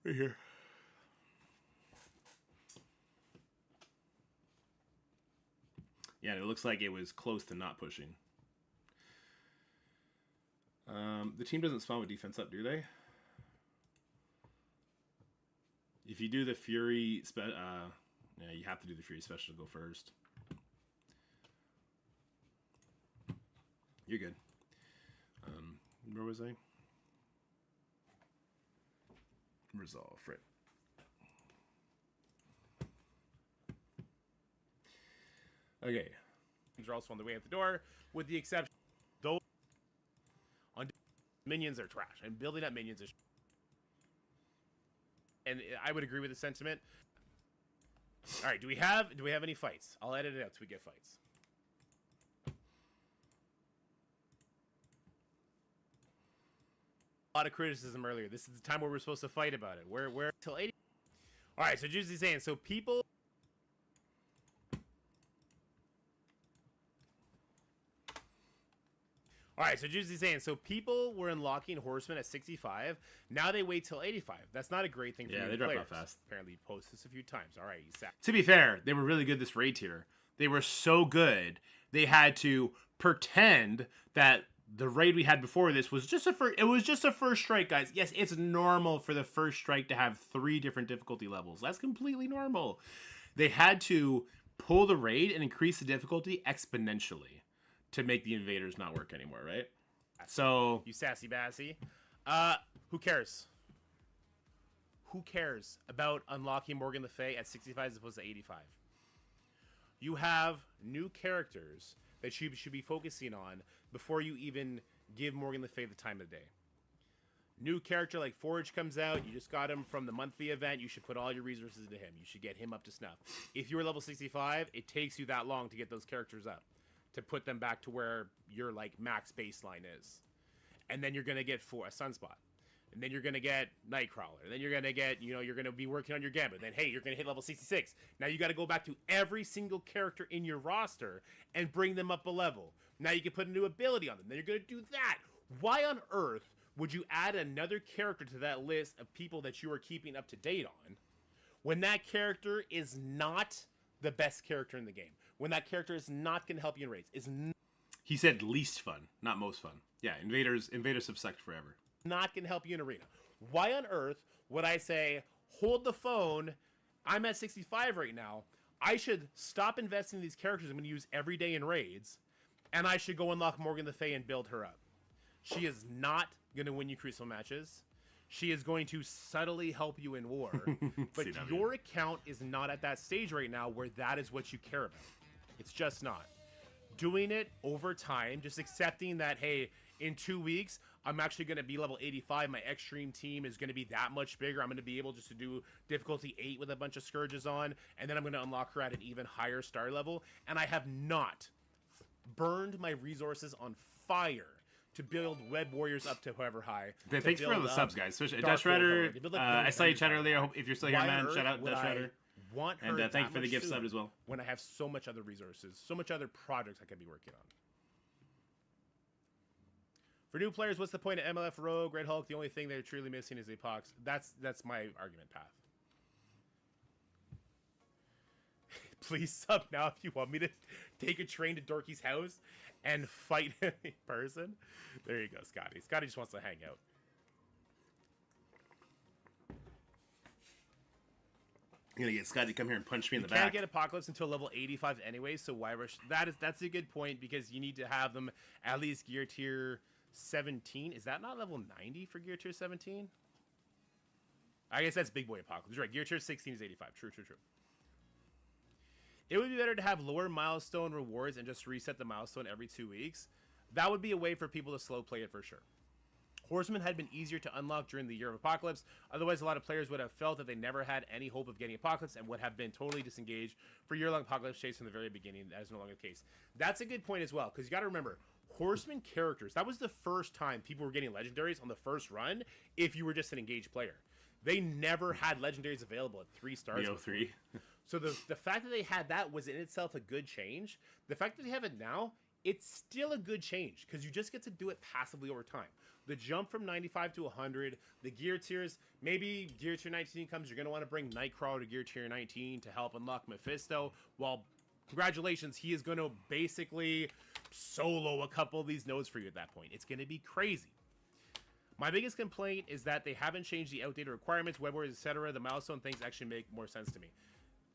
Right here. Yeah, it looks like it was close to not pushing. The team doesn't spawn with defense up, do they? If you do the Fury... yeah, you have to do the Fury special to go first. You're good. Where was I? Resolve, right. Okay. They're also on the way out the door, with the exception those on minions are trash, and building up minions is. And I would agree with the sentiment. All right, do we have any fights? I'll edit it out so we get fights. A lot of criticism earlier. This is the time where we're supposed to fight about it. We're till 80. All right, so Juicy's saying so people. All right, so Juicy's saying so people were unlocking Horsemen at 65. Now they wait till 85. That's not a great thing for yeah, new they drop players. off fast. Apparently, post this a few times. All right, you sat. To be fair, they were really good this raid tier. They were so good. They had to pretend that the raid we had before this was just it was just a first strike, guys. Yes, it's normal for the first strike to have 3 different difficulty levels. That's completely normal. They had to pull the raid and increase the difficulty exponentially to make the invaders not work anymore, right? So You sassy bassy. Who cares? Who cares about unlocking Morgan Le Fay at 65 as opposed to 85? You have new characters that you should be focusing on before you even give Morgan Le Fay the time of day. New character like Forge comes out, you just got him from the monthly event, you should put all your resources into him. You should get him up to snuff. If you were level 65, it takes you that long to get those characters up, to put them back to where your like max baseline is. And then you're going to get a Sunspot. And then you're going to get Nightcrawler. And then you're going to get, you're going to be working on your Gambit. Then, hey, you're going to hit level 66. Now you got to go back to every single character in your roster and bring them up a level. Now you can put a new ability on them. Then you're going to do that. Why on earth would you add another character to that list of people that you are keeping up to date on when that character is not the best character in the game? When that character is not going to help you in raids? he said least fun, not most fun. Yeah, invaders have sucked forever. Not going to help you in arena. Why on earth would I say, hold the phone, I'm at 65 right now, I should stop investing in these characters I'm going to use every day in raids, and I should go unlock Morgan Le Fay and build her up. She is not going to win you Crucible matches. She is going to subtly help you in war. But your account is not at that stage right now where that is what you care about. It's just not. Doing it over time, just accepting that, hey, in 2 weeks, I'm actually going to be level 85. My extreme team is going to be that much bigger. I'm going to be able just to do difficulty 8 with a bunch of Scourges on, and then I'm going to unlock her at an even higher star level. And I have not burned my resources on fire to build Web Warriors up to however high. Thanks for the subs, guys. Especially Dutch Rider. I saw you chat earlier. I hope if you're still here, man. Shout out Dutch Rider. And thank you for the gift sub as well. When I have so much other resources, so much other projects I could be working on. For new players, what's the point of MLF Rogue, Red Hulk? The only thing they're truly missing is Apox. That's my argument path. Please sub now if you want me to take a train to Dorky's house and fight him in person. There you go, Scotty. Scotty just wants to hang out. I'm gonna get Scott to come here and punch me in the You can't back. get Apocalypse until level 85 anyway, so why rush? That's a good point, because you need to have them at least gear tier 17. Is that not level 90 for gear tier 17? I guess that's big boy Apocalypse. Right, gear tier 16 is 85. True. It would be better to have lower milestone rewards and just reset the milestone every 2 weeks. That would be a way for people to slow play it for sure. Horsemen had been easier to unlock during the Year of Apocalypse. Otherwise, a lot of players would have felt that they never had any hope of getting Apocalypse and would have been totally disengaged for year-long Apocalypse chase from the very beginning. That is no longer the case. That's a good point as well, because you got to remember, Horseman characters, that was the first time people were getting legendaries on the first run if you were just an engaged player. They never had legendaries available at 3 stars. BO3. So the fact that they had that was in itself a good change. The fact that they have it now, it's still a good change, because you just get to do it passively over time. The jump from 95 to 100, the gear tiers, maybe gear tier 19 comes, you're going to want to bring Nightcrawler to gear tier 19 to help unlock Mephisto. Well, congratulations, he is going to basically solo a couple of these nodes for you at that point. It's going to be crazy. My biggest complaint is that they haven't changed the outdated requirements, Web Warriors, etc. The milestone things actually make more sense to me.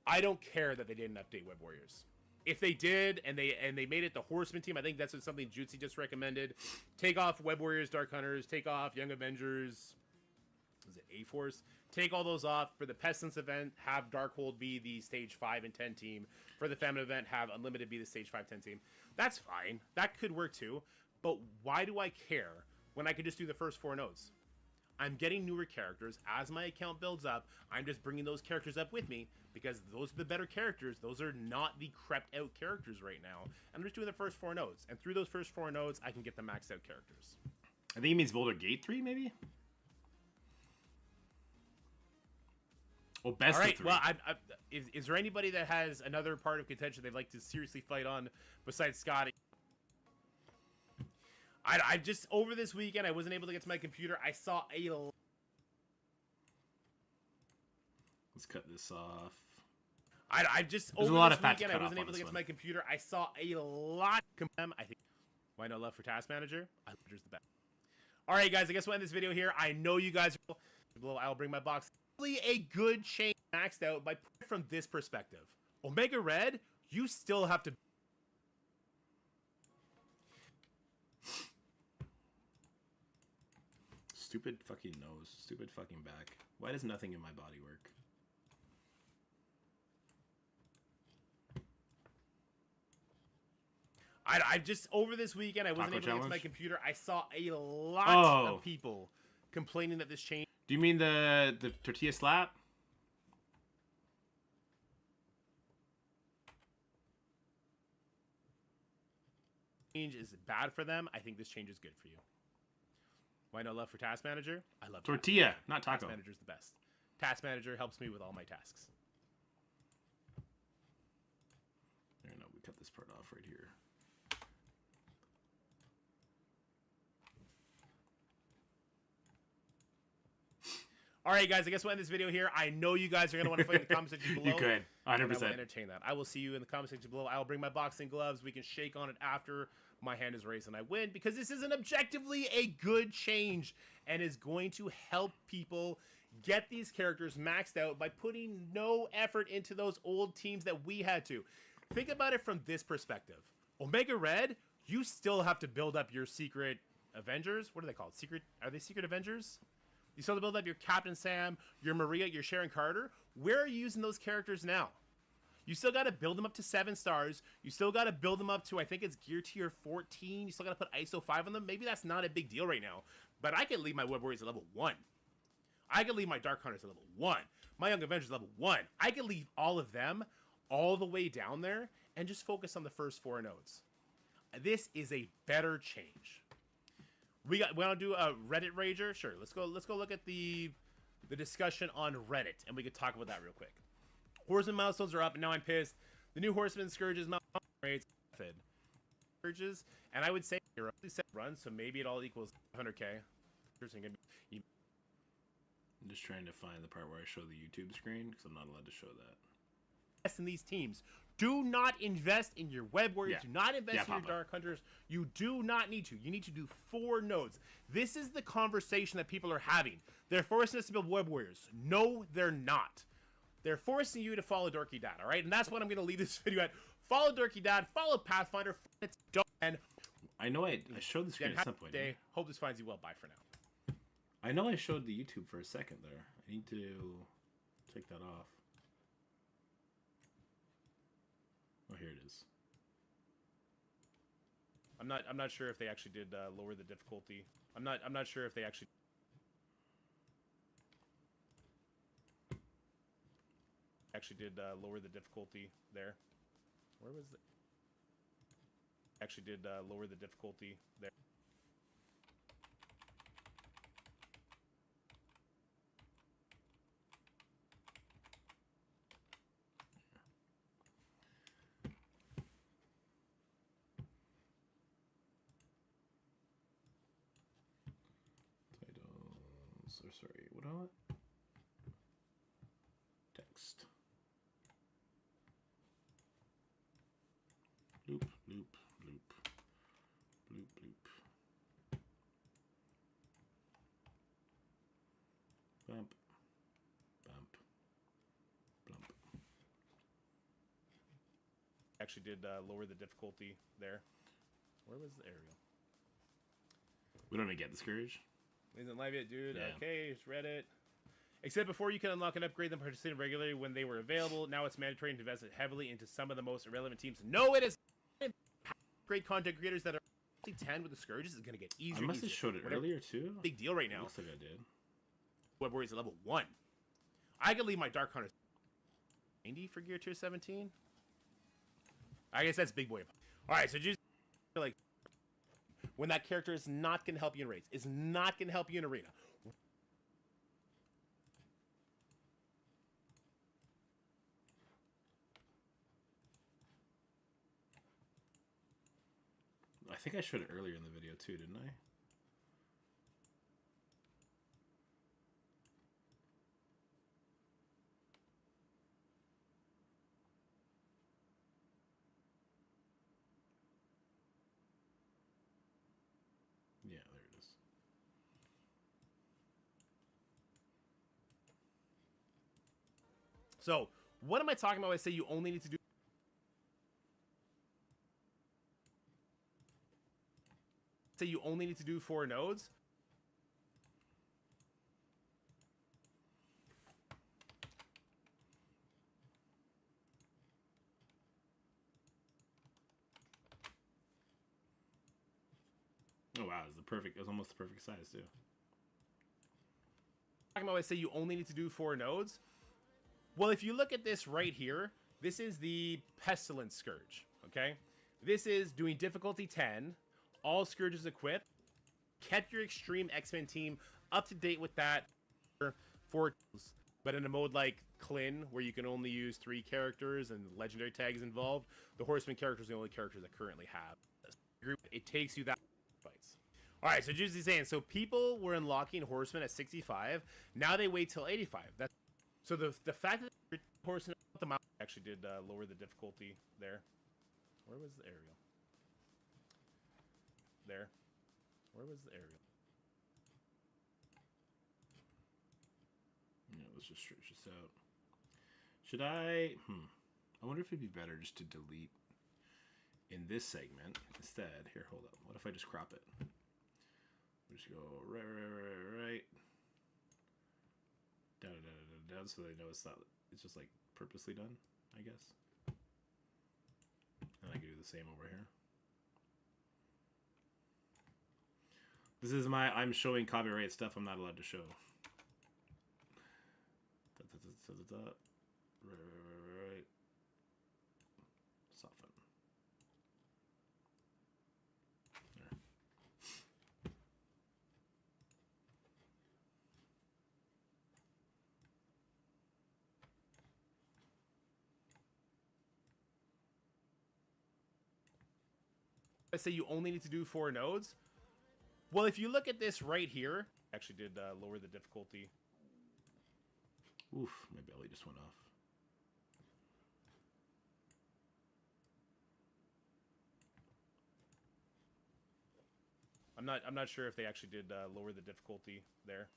I don't care that they didn't update Web Warriors. If they did, and they made it the Horseman team, I think that's something Jutsi just recommended. Take off Web Warriors, Dark Hunters, take off Young Avengers, is it A-Force? Take all those off. For the Pestilence event, have Darkhold be the stage 5 and 10 team. For the Famine event, have Unlimited be the stage 5, 10 team. That's fine. That could work too. But why do I care when I could just do the first 4 nodes? I'm getting newer characters. As my account builds up, I'm just bringing those characters up with me, because those are the better characters. Those are not the crept out characters right now. I'm just doing the first 4 nodes. And through those first 4 nodes, I can get the maxed out characters. I think he means Boulder Gate 3, maybe? Well, best All right, of 3. well, is there anybody that has another part of contention they'd like to seriously fight on besides Scotty? I just, over this weekend, I wasn't able to get to my computer. I saw a... Let's cut this off. I just, There's over a lot this of fat to weekend, cut I off wasn't on able to this get to one. my computer. I saw a lot... I think... Why no love for Task Manager? I love the best. All right, guys, I guess we'll end this video here. I know you guys are... I'll bring my box. Really a good change maxed out by from this perspective. Omega Red, you still have to... Stupid fucking nose. Stupid fucking back. Why does nothing in my body work? I just, over this weekend, I wasn't Taco able to get to challenge? my computer. I saw a lot of people complaining that this change Do you mean the tortilla slap? is bad for them. I think this change is good for you. Why no love for Task Manager? I love Tortilla, not Task taco. Manager's the best. Task Manager helps me with all my tasks. There, no, we cut this part off right here. All right, guys, I guess we'll end this video here. I know you guys are going to want to fight in the comment section below. You could, 100%. And I will entertain that. I will see you in the comment section below. I will bring my boxing gloves. We can shake on it after my hand is raised and I win, because this is an objectively a good change and is going to help people get these characters maxed out by putting no effort into those old teams that we had to. Think about it from this perspective. Omega Red, you still have to build up your secret Avengers. What are they called? Are they secret Avengers? You still have to build up your Captain Sam, your Maria, your Sharon Carter. Where are you using those characters now? You still got to build them up to 7 stars. You still got to build them up to, I think it's gear tier 14. You still got to put ISO 5 on them. Maybe that's not a big deal right now. But I can leave my Web Warriors at level 1. I can leave my Dark Hunters at level 1. My Young Avengers at level 1. I can leave all of them all the way down there and just focus on the first 4 nodes. This is a better change. We want to do a Reddit Rager? Sure. Let's go look at the discussion on Reddit, and we can talk about that real quick. Horseman milestones are up, and now I'm pissed. The new Horseman Scourges milestone rates Scourges, and I would say you're roughly set run, so maybe it all equals 100k. I'm just trying to find the part where I show the YouTube screen, because I'm not allowed to show that. In these teams, do not invest in your Web Warriors. Yeah. Do not invest in your Papa. Dark Hunters. You do not need to. You need to do 4 nodes. This is the conversation that people are having. They're forcing us to build Web Warriors. No, they're not. They're forcing you to follow Dorky Dad, all right? And that's what I'm going to leave this video at. Follow Dorky Dad, follow Pathfinder, it's dope, and I know I showed the screen at some point. Day. Hope this finds you well. Bye for now. I know I showed the YouTube for a second there. I need to take that off. Oh, here it is. I'm not sure if they actually did lower the difficulty. I'm not sure if they actually did lower the difficulty there. Where was it? Actually did lower the difficulty there. Titles, or sorry, what do I want? Text. Loop, loop, loop, loop, loop. Bump, bump, blump. Actually did lower the difficulty there. Where was the aerial? We don't even get the Scourge. Isn't live yet, dude? Yeah. Okay, just read it. Except before you can unlock and upgrade them, participate regularly when they were available. Now it's mandatory to invest heavily into some of the most irrelevant teams. No, it is. Great content creators that are 10 with the Scourges is going to get easier. I must have showed it earlier too. Big deal right now. Looks like I did. Web Warriors at level 1. I could leave my Dark Hunters 90 for gear tier 17. I guess that's big boy. Alright, so just like when that character is not going to help you in raids, is not going to help you in arena. I think I showed it earlier in the video too, didn't I? Yeah, there it is. So, what am I talking about when I say you only need to do you only need to do 4 nodes? Oh wow, it's the perfect. It was almost the perfect size too. Talking about when I say you only need to do 4 nodes. Well, if you look at this right here, this is the Pestilence Scourge. Okay, this is doing difficulty 10. All Scourges equipped. Kept your Extreme X-Men team up to date with that for, but in a mode like Clin, where you can only use 3 characters and legendary tags involved, the Horseman characters are the only characters that currently have this group. It takes you that fights. All right, so Juicy's saying, so people were unlocking Horsemen at 65. Now they wait till 85. That's so the fact that Horsemen actually did lower the difficulty there. Where was the aerial? There. Where was the aerial? Yeah, let's just stretch this out. Should I? I wonder if it'd be better just to delete in this segment instead. Here, hold up. What if I just crop it? We just go right. Down, so they know it's not. It's just like purposely done, I guess. And I can do the same over here. This is my I'm showing copyright stuff I'm not allowed to show. Right. Soften. There. I say you only need to do 4 nodes. Well, if you look at this right here, actually did lower the difficulty. Oof, my belly just went off. I'm not sure if they actually did lower the difficulty there.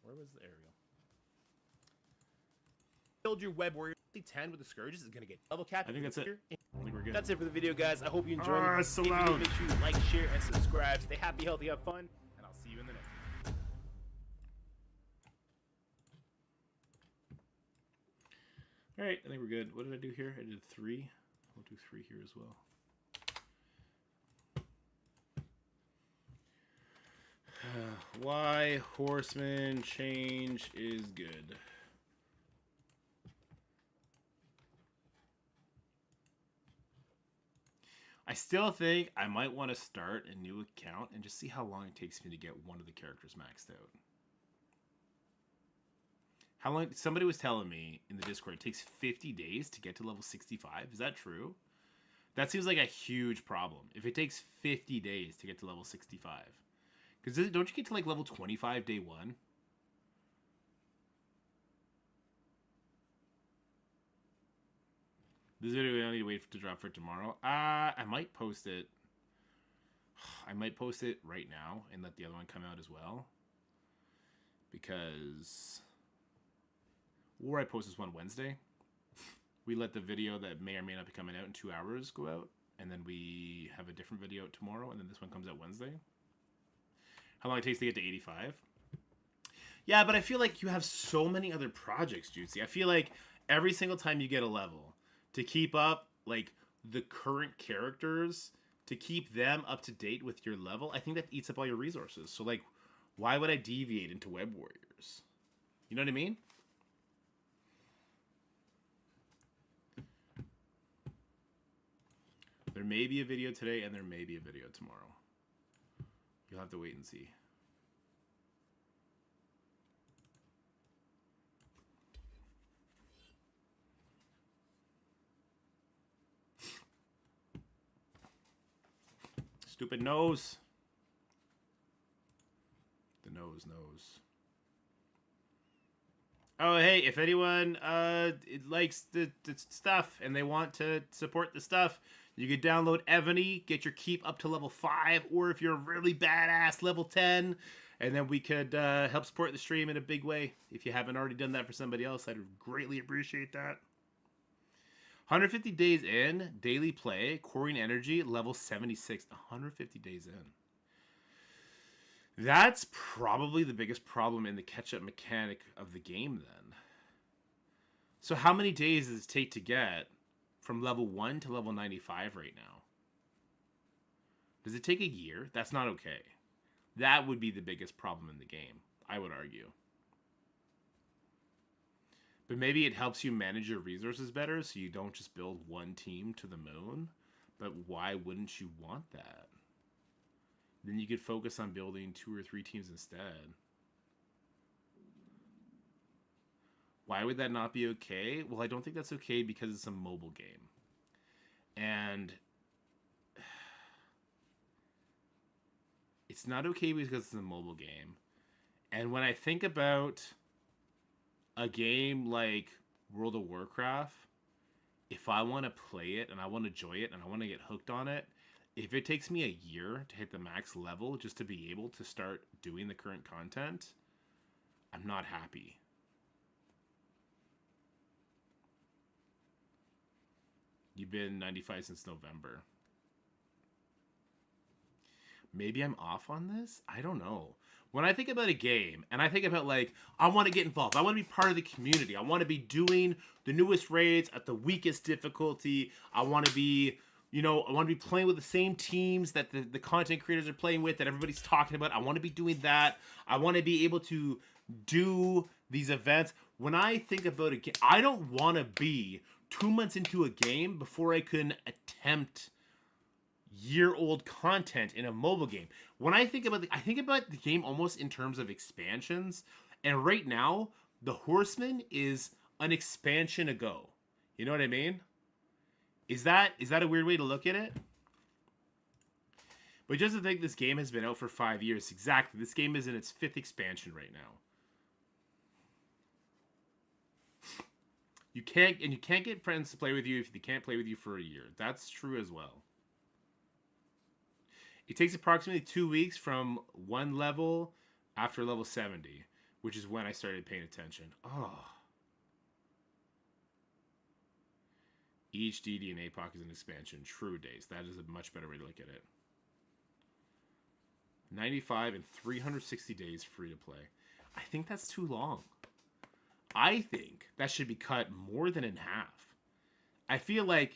Where was the aerial? build your web warrior 10 with the Scourges is going to get double cap. I think that's it. I think we're good. That's it for the video, guys. I hope you enjoyed it. So if you loud. did, make sure you like, share, and subscribe. Stay happy, healthy, have fun, and I'll see you in the next one. All right, I think we're good. What did I do here? I did 3. I'll do 3 here as well. Why Horseman change is good. I still think I might want to start a new account and just see how long it takes me to get one of the characters maxed out. How long? Somebody was telling me in the Discord it takes 50 days to get to level 65. Is that true? That seems like a huge problem. If it takes 50 days to get to level 65. Because don't you get to like level 25 day 1? This video I need to wait to drop for tomorrow. I might post it. I might post it right now and let the other one come out as well. Because... Or I post this one Wednesday. We let the video that may or may not be coming out in 2 hours go out. And then we have a different video out tomorrow. And then this one comes out Wednesday. How long it takes to get to 85? Yeah, but I feel like you have so many other projects, Juicy. I feel like every single time you get a level, to keep up, like, the current characters, to keep them up to date with your level, I think that eats up all your resources. So, like, why would I deviate into Web Warriors? You know what I mean? There may be a video today, and there may be a video tomorrow. You'll have to wait and see. Stupid nose. The nose knows. Oh, hey, if anyone likes the stuff and they want to support the stuff, you could download Ebony, get your keep up to level 5, or if you're a really badass, level 10, and then we could help support the stream in a big way. If you haven't already done that for somebody else, I'd greatly appreciate that. 150 days in, daily play, Coring Energy, level 76. 150 days in. That's probably the biggest problem in the catch-up mechanic of the game, then. So how many days does it take to get from level 1 to level 95 right now? Does it take a year? That's not okay. That would be the biggest problem in the game, I would argue. But maybe it helps you manage your resources better so you don't just build one team to the moon. But why wouldn't you want that? Then you could focus on building 2 or 3 teams instead. Why would that not be okay? Well, I don't think that's okay because it's a mobile game. And it's not okay because it's a mobile game. And when I think about a game like World of Warcraft, if I want to play it and I want to enjoy it and I want to get hooked on it, if it takes me a year to hit the max level just to be able to start doing the current content, I'm not happy. You've been 95 since November. Maybe I'm off on this? I don't know. When I think about a game, and I think about, like, I want to get involved. I want to be part of the community. I want to be doing the newest raids at the weakest difficulty. I want to be, you know, I want to be playing with the same teams that the content creators are playing with, that everybody's talking about. I want to be doing that. I want to be able to do these events. When I think about a game, I don't want to be 2 months into a game before I can attempt year-old content in a mobile game. When I think about I think about the game almost in terms of expansions, and right now the Horseman is an expansion ago. You know what I mean? Is that a weird way to look at it? But just to think this game has been out for 5 years, exactly. This game is in its 5th expansion right now. You can't get friends to play with you if they can't play with you for a year. That's true as well. It takes approximately 2 weeks from one level after level 70, which is when I started paying attention. Oh. Each DD and APOC is an expansion. True days. That is a much better way to look at it. 95 and 360 days free to play. I think that's too long. I think that should be cut more than in half. I feel like,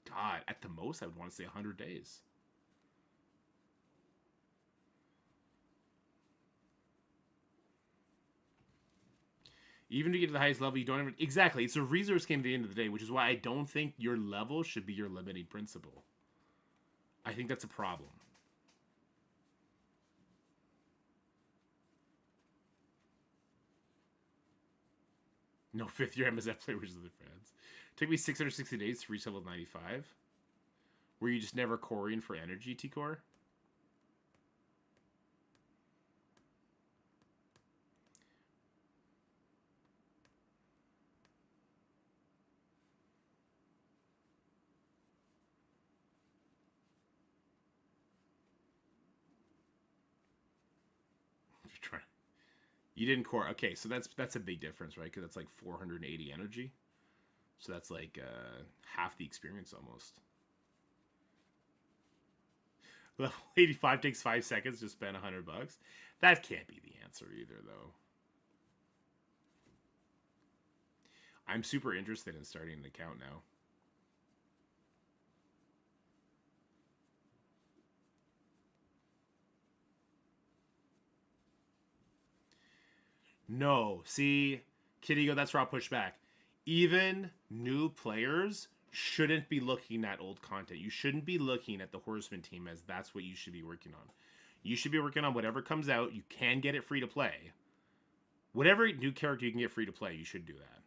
God, at the most, I would want to say 100 days. Even to get to the highest level, you don't even... Exactly. It's a resource game at the end of the day, which is why I don't think your level should be your limiting principle. I think that's a problem. No 5th-year MSF player, which is the friends. Took me 660 days to reach level 95. Were you just never coring for energy, T-Core? You didn't core. Okay, so that's a big difference, right? Because that's like 480 energy. So that's like half the experience almost. Level 85 takes 5 seconds to spend $100. That can't be the answer either, though. I'm super interested in starting an account now. No, see, Kitty, that's where I'll push back. Even new players shouldn't be looking at old content. You shouldn't be looking at the Horseman team as that's what you should be working on. You should be working on whatever comes out. You can get it free to play. Whatever new character you can get free to play, you should do that.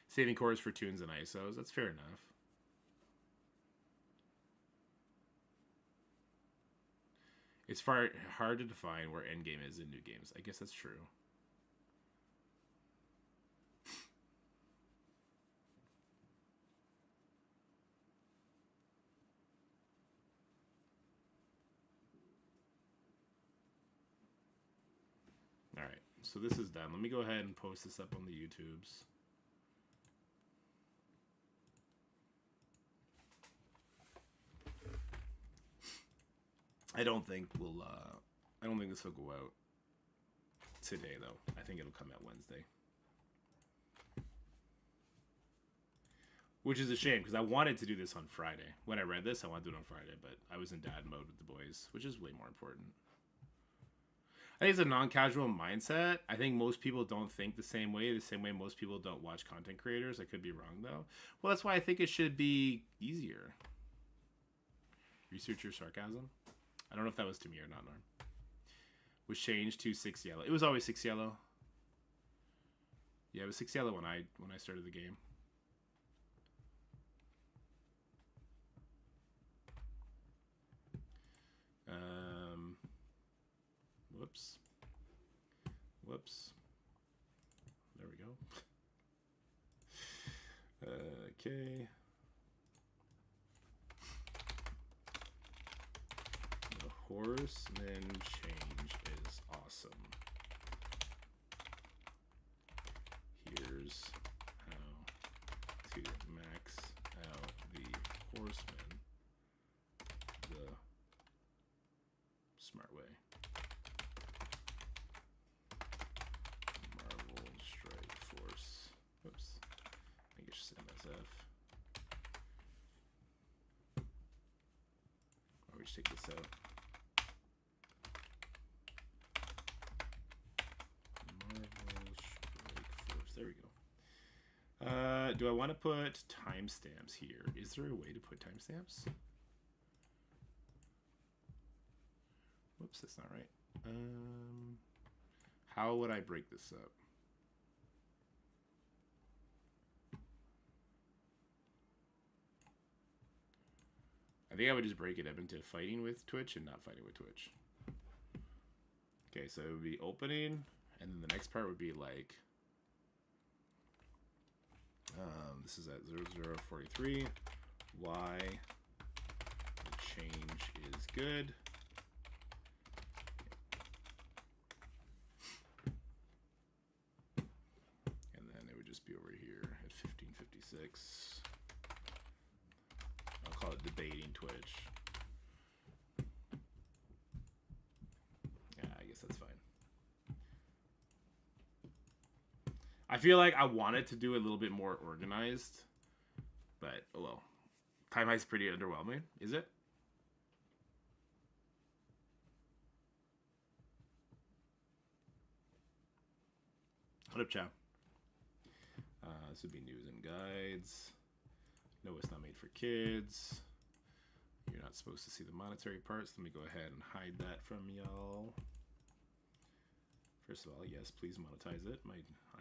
Saving cores for tunes and ISOs, that's fair enough. It's hard to define where endgame is in new games. I guess that's true. Alright, so this is done. Let me go ahead and post this up on the YouTubes. I don't think this will go out today, though. I think it'll come out Wednesday. Which is a shame, because I wanted to do this on Friday. When I read this, I wanted to do it on Friday, but I was in dad mode with the boys, which is way more important. I think it's a non-casual mindset. I think most people don't think the same way most people don't watch content creators. I could be wrong, though. Well, that's why I think it should be easier. Research your sarcasm? I don't know if that was to me or not, Norm. Was changed to 6 yellow. It was always 6 yellow. Yeah, it was 6 yellow when I started the game. Whoops. Whoops. There we go. Okay. The Horseman change is awesome. Here's how to max out the Horseman the smart way. Marvel Strike Force. Whoops. I think it's just MSF. Or we just take this out. There we go. Do I want to put timestamps here? Is there a way to put timestamps? Whoops, that's not right. How would I break this up? I think I would just break it up into fighting with Twitch and not fighting with Twitch. Okay, so it would be opening, and then the next part would be like... this is at 0043. Why the change is good. politics. I'll call it debating Twitch. Yeah, I guess that's fine. I feel like I wanted to do a little bit more organized, but oh well. Time Heist's pretty underwhelming, is it? What up, chat? This would be news and guides. No, it's not made for kids. You're not supposed to see the monetary parts. Let me go ahead and hide that from y'all. First of all, yes, please monetize it.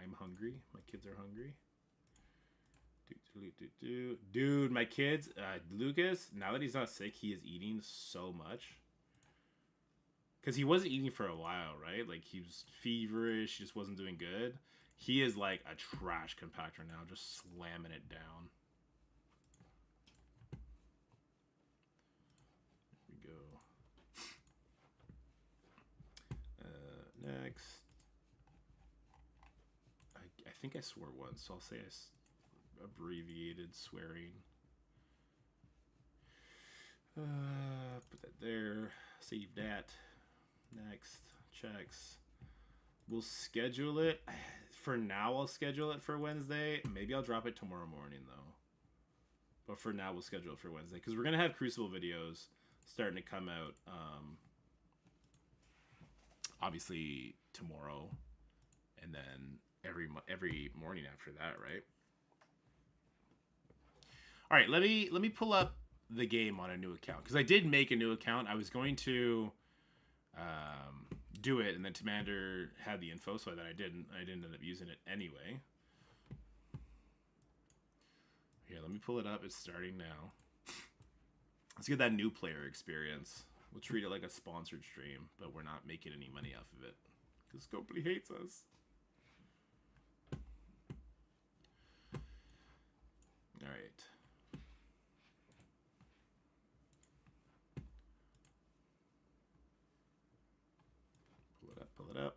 I'm hungry. My kids are hungry. Dude, my kids, Lucas, now that he's not sick, he is eating so much. Because he wasn't eating for a while, right? Like, he was feverish, he just wasn't doing good. He is like a trash compactor now, just slamming it down. Here we go. Next. I think I swore once, so I'll say abbreviated swearing. Put that there. Save that. Next. Checks. We'll schedule it. For now, I'll schedule it for Wednesday. Maybe I'll drop it tomorrow morning, though. But for now, we'll schedule it for Wednesday. Because we're going to have Crucible videos starting to come out. Obviously, tomorrow. And then every morning after that, right? All right, let me pull up the game on a new account. Because I did make a new account. I was going to do it, and then Commander had the info, so that I didn't end up using it anyway. Here, let me pull it up. It's starting now. Let's get that new player experience. We'll treat it like a sponsored stream, but we're not making any money off of it. Because Scopely hates us. Alright. Pull it up.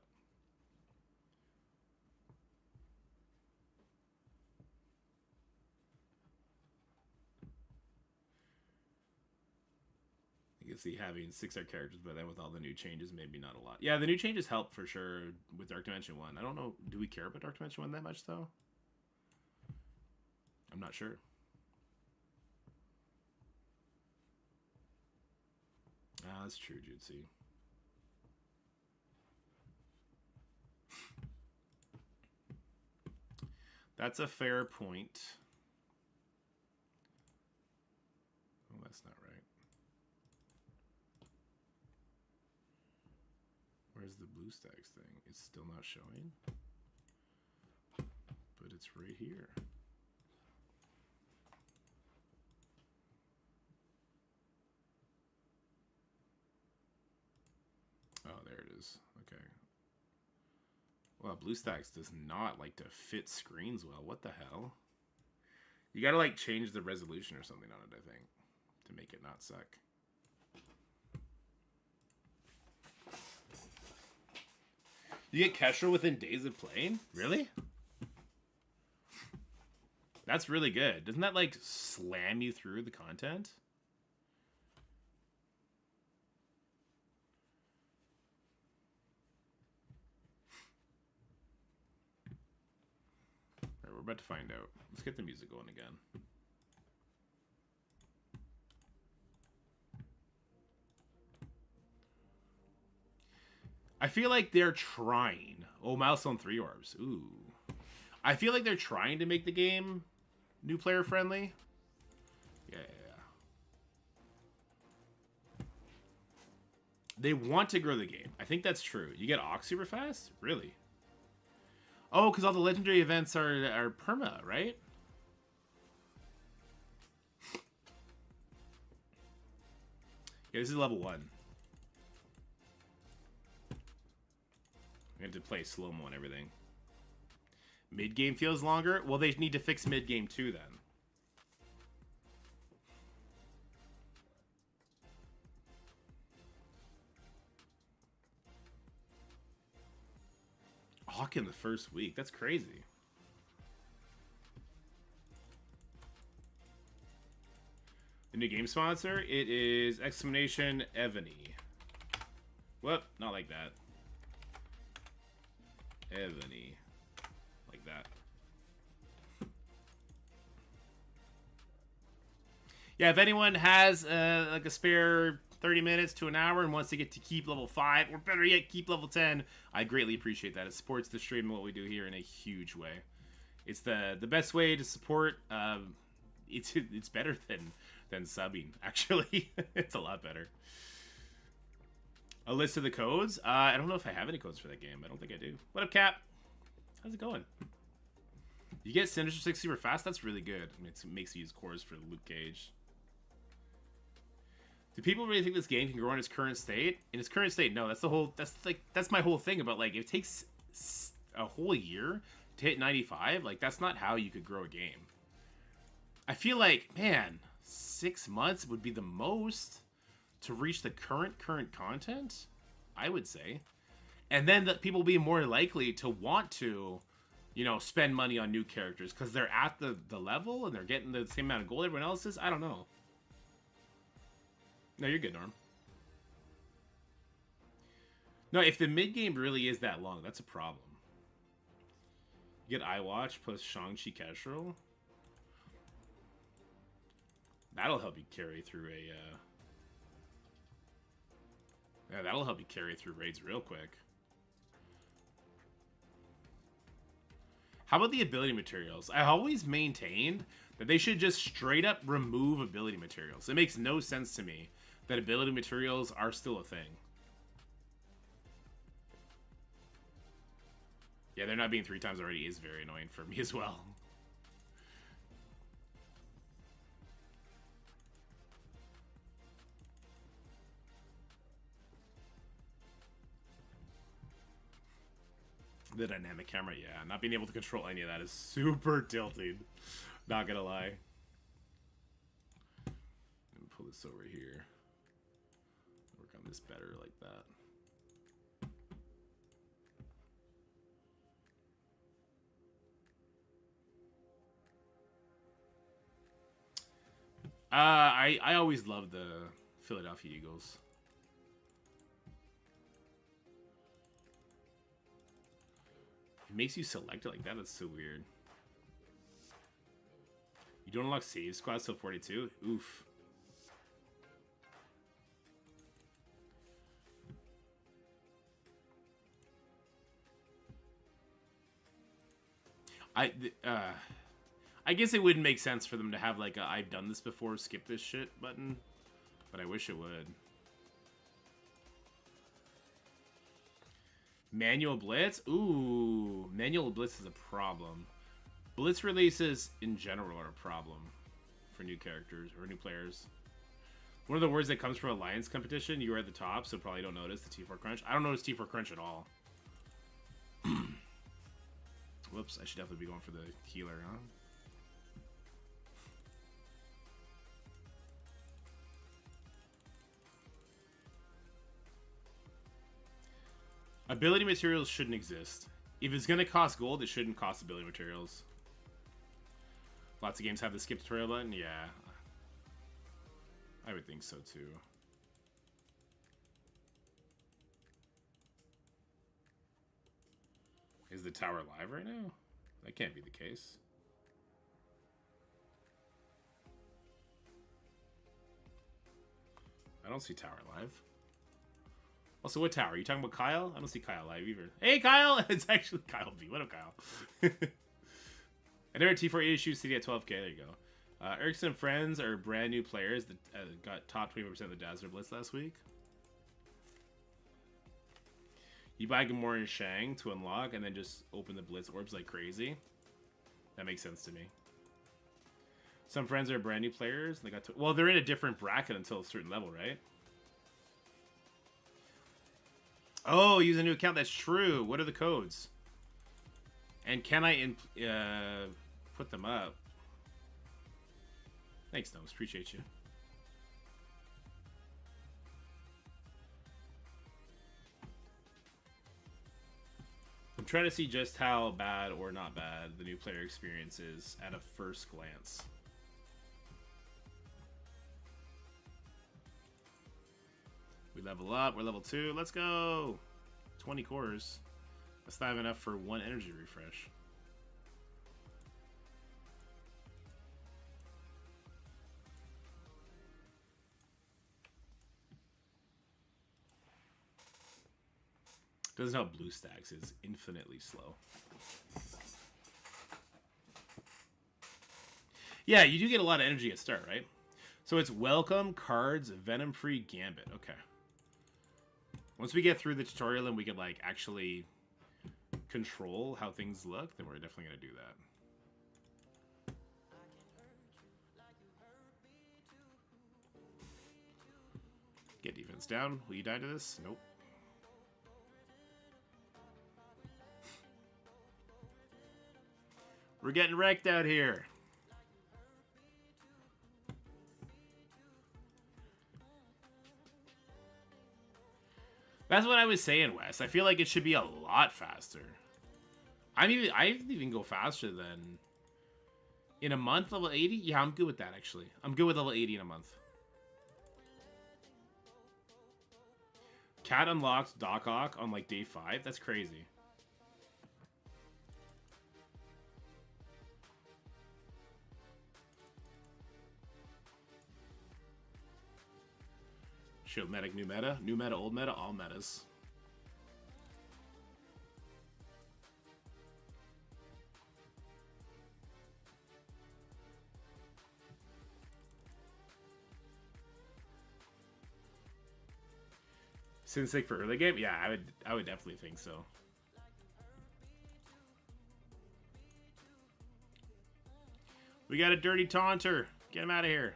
You can see having 6 art characters, but then with all the new changes, maybe not a lot. Yeah, the new changes help for sure with Dark Dimension 1. I don't know, do we care about Dark Dimension 1 that much, though? I'm not sure. Ah, that's true, Jutsi. That's a fair point. Oh, that's not right. Where's the BlueStacks thing? It's still not showing. But it's right here. Oh, there it is. Okay. Well, BlueStacks does not like to fit screens well. What the hell? You gotta like change the resolution or something on it, I think, to make it not suck. You get Kestrel within days of playing? Really? That's really good. Doesn't that like slam you through the content? Alright, we're about to find out. Let's get the music going again. I feel like they're trying. Oh, Milestone 3 orbs. Ooh. I feel like they're trying to make the game new player friendly. Yeah. They want to grow the game. I think that's true. You get Ox super fast? Really? Oh, because all the legendary events are perma, right? Yeah, this is level 1. We have to play slow-mo and everything. Mid-game feels longer? Well, they need to fix mid-game too, then. Hawk in the first week. That's crazy. new game sponsor. It is experimentation Ebony. Whoop, not like that. Ebony. Like that. Yeah, if anyone has like a spare 30 minutes to an hour and wants to get to keep level 5, or better yet, keep level 10, I greatly appreciate that. It supports the stream and what we do here in a huge way. It's the best way to support. It's better than subbing, actually. It's a lot better. A list of the codes. I don't know if I have any codes for that game. I don't think I do. What up, Cap? How's it going? You get Sinister 6 super fast? That's really good. I mean, it makes you use cores for Luke Cage. Do people really think this game can grow in its current state? In its current state, no. That's my whole thing about, like, if it takes a whole year to hit 95, like, that's not how you could grow a game. I feel like, man, 6 months would be the most to reach the current content, I would say. And then that people will be more likely to want to, you know, spend money on new characters because they're at the level and they're getting the same amount of gold everyone else is. I don't know. No, you're good, Norm. No, if the mid-game really is that long, that's a problem. You get iWatch plus Shang-Chi Casual. That'll help you carry through a... Yeah, that'll help you carry through raids real quick. How about the ability materials? I always maintained that they should just straight up remove ability materials. It makes no sense to me that ability materials are still a thing. Yeah, they're not being 3 times already is very annoying for me as well. The dynamic camera, yeah. Not being able to control any of that is super tilting. Not gonna lie. Let me pull this over here. Work on this better like that. I always loved the Philadelphia Eagles. It makes you select it like that. That's so weird. You don't unlock save squads till 42? Oof. I guess it wouldn't make sense for them to have like a I've done this before, skip this shit button, but I wish it would. Manual Blitz? Ooh, Manual Blitz is a problem. Blitz releases in general are a problem for new characters or new players. One of the words that comes from Alliance competition, you are at the top, so probably don't notice the T4 crunch. I don't notice T4 crunch at all. Whoops, I should definitely be going for the healer, huh? Ability materials shouldn't exist. If it's going to cost gold, it shouldn't cost ability materials. Lots of games have the skip tutorial button? Yeah. I would think so too. Is the tower live right now? That can't be the case. I don't see tower live. Also, what tower? Are you talking about Kyle? I don't see Kyle live either. Hey, Kyle! It's actually Kyle B. What up, Kyle? I never T4 issues CD at 12k. There you go. Erickson and friends are brand new players that got top 20% of the Dazzler Blitz last week. You buy Gamora and Shang to unlock and then just open the Blitz orbs like crazy. That makes sense to me. Some friends are brand new players. They got to, well, they're in a different bracket until a certain level, right? Oh, use a new account. That's true. What are the codes? And can I put them up? Thanks, Gnomes. Appreciate you. I'm trying to see just how bad or not bad the new player experience is at a first glance. We level up. We're level 2. Let's go. 20 cores. That's not enough for one energy refresh. Doesn't help BlueStacks is infinitely slow. Yeah, you do get a lot of energy at start, right? So it's welcome, cards, venom-free, gambit. Okay. Once we get through the tutorial and we can, like, actually control how things look, then we're definitely going to do that. Get defense down. Will you die to this? Nope. We're getting wrecked out here. That's what I was saying, Wes. I feel like it should be a lot faster. I even go faster than in a month, level 80. Yeah, I'm good with that actually. I'm good with level 80 in a month. Cat unlocked Dork Out on like day 5. That's crazy. Shield medic, new meta, old meta, all metas. Synsic for early game? Yeah, I would definitely think so. We got a dirty taunter. Get him out of here.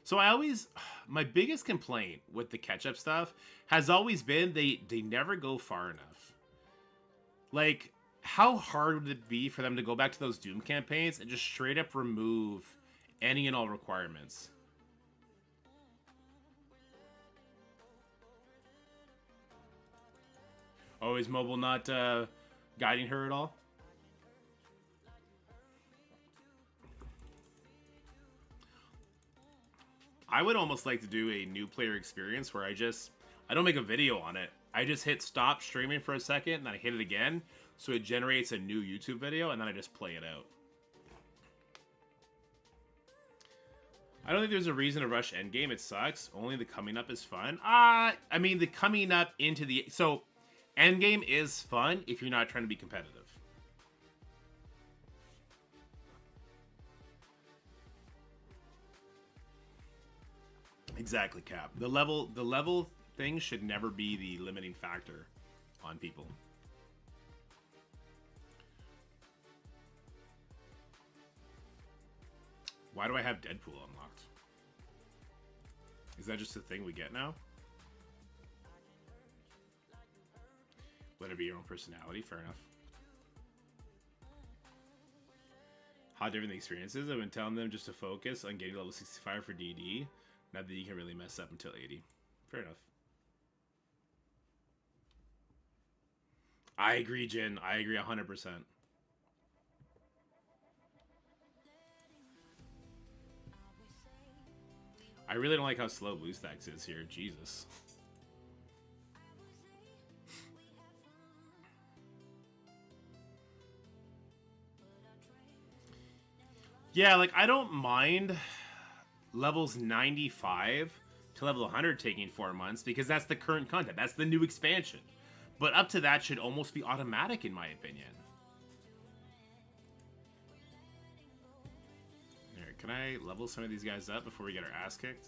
So my biggest complaint with the catch-up stuff has always been they never go far enough. Like, how hard would it be for them to go back to those Doom campaigns and just straight up remove any and all requirements? Oh, is mobile not guiding her at all? I would almost like to do a new player experience where I don't make a video on it. I just hit stop streaming for a second, and then I hit it again, so it generates a new YouTube video, and then I just play it out. I don't think there's a reason to rush endgame. It sucks. Only the coming up is fun. I mean, the coming up into the... So, endgame is fun if you're not trying to be competitive. Exactly, Cap. The level thing should never be the limiting factor on people. Why do I have Deadpool unlocked? Is that just a thing we get now? Let it be your own personality. Fair enough. How different the experience is. I've been telling them just to focus on getting level 65 for DD. Not that you can really mess up until 80. Fair enough. I agree, Jin. I agree 100%. I really don't like how slow BlueStacks is here. Jesus. Yeah, like, I don't mind levels 95 to level 100 taking 4 months because that's the current content. That's the new expansion. But up to that should almost be automatic in my opinion. Here, can I level some of these guys up before we get our ass kicked?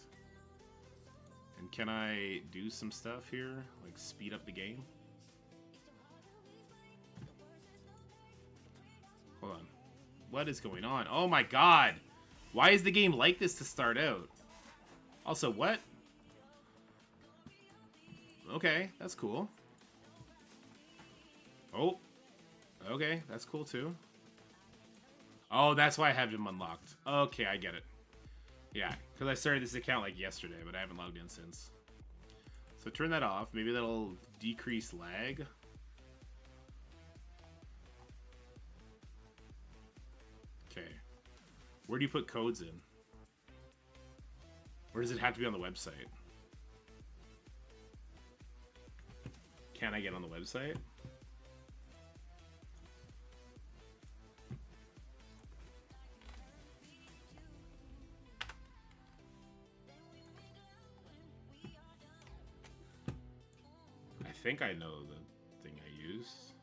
And can I do some stuff here? Like speed up the game? Hold on. What is going on? Oh my god! Why is the game like this to start out? Also, what? Okay, that's cool. Oh. Okay, that's cool too. Oh, that's why I have him unlocked. Okay, I get it. Yeah, because I started this account like yesterday, but I haven't logged in since. So turn that off. Maybe that'll decrease lag. Okay. Where do you put codes in? Or does it have to be on the website? Can I get on the website? I think I know the thing I used.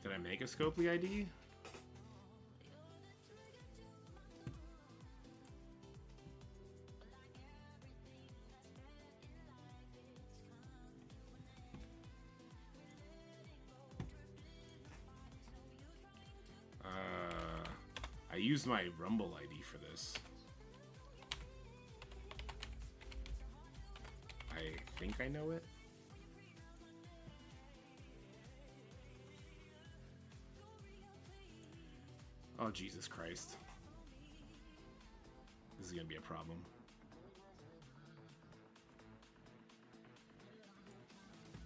Did I make a Scopely ID? I used my Rumble ID for this. I think I know it. Oh, Jesus Christ. This is gonna be a problem.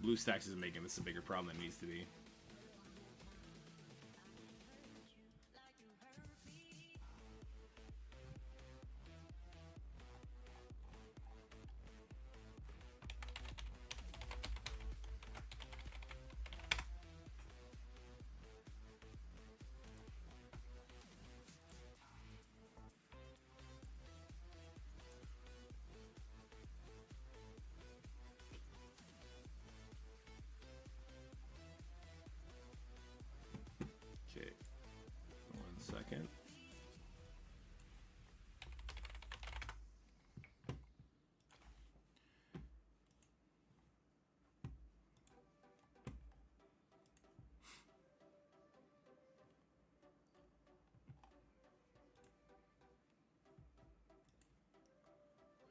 BlueStacks is making this a bigger problem than it needs to be. Okay, 1 second.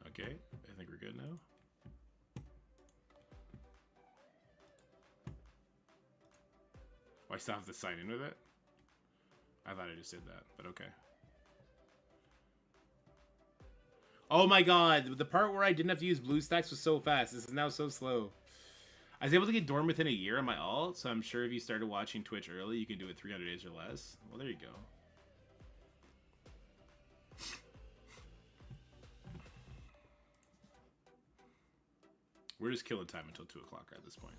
Okay, I think we're good now. Oh, I still have to sign in with it? I thought I just did that, but okay. Oh my god, the part where I didn't have to use BlueStacks was so fast. This is now so slow. I was able to get Dorm within a year on my alt, so I'm sure if you started watching Twitch early, you can do it 300 days or less. Well, there you go. We're just killing time until 2 o'clock at this point.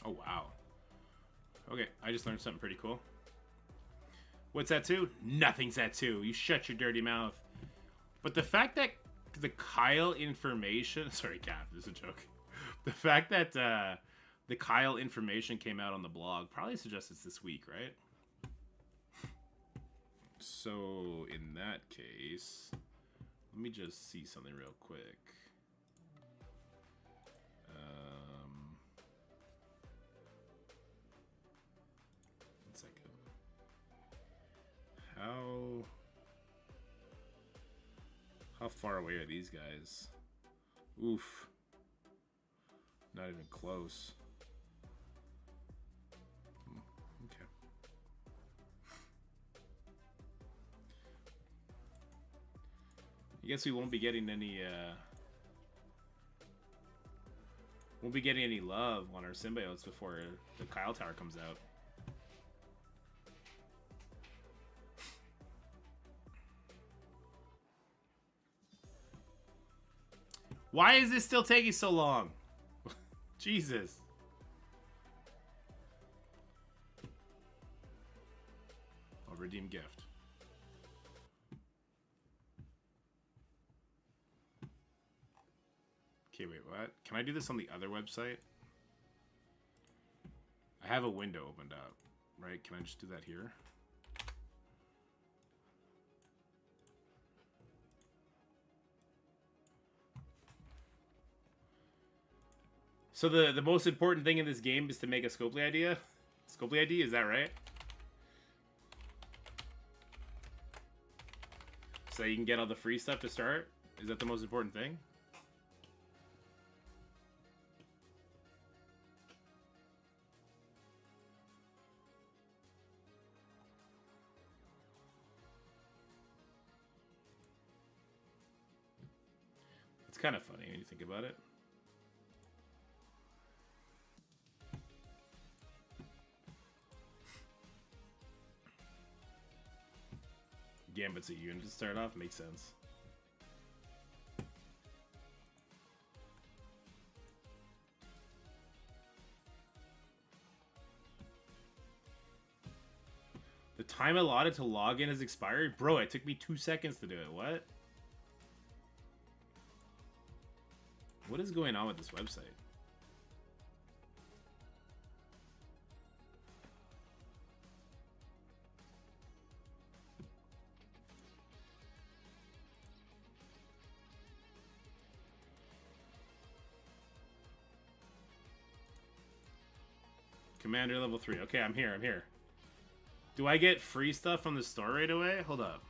Oh, wow. Okay, I just learned something pretty cool. What's that too? Nothing's that too. You shut your dirty mouth. But the fact that the Kyle information... Sorry, Cap, this is a joke. The fact that the Kyle information came out on the blog probably suggests it's this week, right? So, in that case... Let me just see something real quick. How far away are these guys? Oof. Not even close. Okay. I guess we won't be getting any love on our symbiotes before the Kyle Tower comes out. Why is this still taking so long? Jesus. I'll redeem gift. Okay, wait, what? Can I do this on the other website? I have a window opened up, right? Can I just do that here? So the most important thing in this game is to make a Scopely idea? Scopely ID, is that right? So you can get all the free stuff to start? Is that the most important thing? kind of funny when you think about it. Gambit's a unit to start off, makes sense. The time allotted to log in has expired? Bro, it took me 2 seconds to do it. What? What is going on with this website? Commander level 3. Okay, I'm here, I'm here. Do I get free stuff from the store right away? Hold up.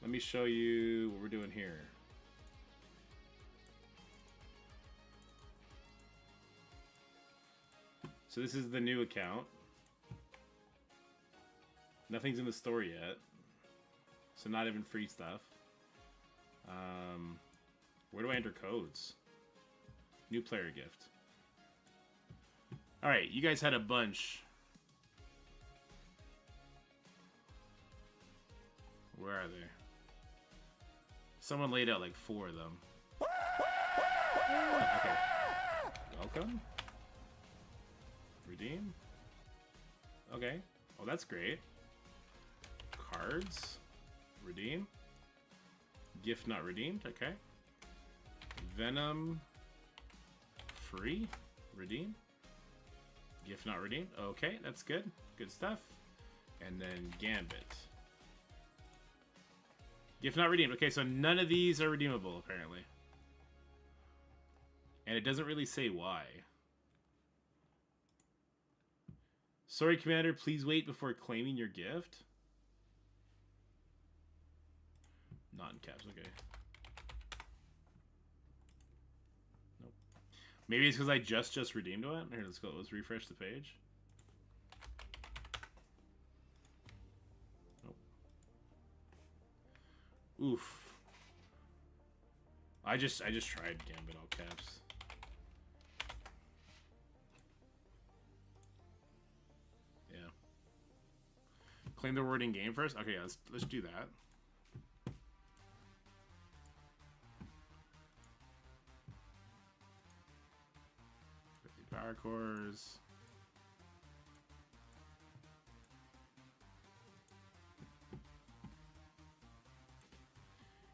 Let me show you what we're doing here. So this is the new account. Nothing's in the store yet. So not even free stuff. Where do I enter codes? New player gift. Alright, you guys had a bunch. Where are they? Someone laid out like 4 of them. Okay. Welcome. Redeem. Okay. Oh, that's great. Cards. Redeem. Gift not redeemed. Okay. Venom. Free. Redeem. Gift not redeemed. Okay, that's good. Good stuff. And then Gambit. Gift not redeemed. Okay, so none of these are redeemable, apparently. And it doesn't really say why. Sorry, Commander, please wait before claiming your gift. Not in caps, okay. Nope. Maybe it's because I just redeemed it. Here, let's go. Let's refresh the page. Nope. Oof. I just tried Gambit all caps. Yeah. Claim the word in game first. Okay, let's do that. Power cores.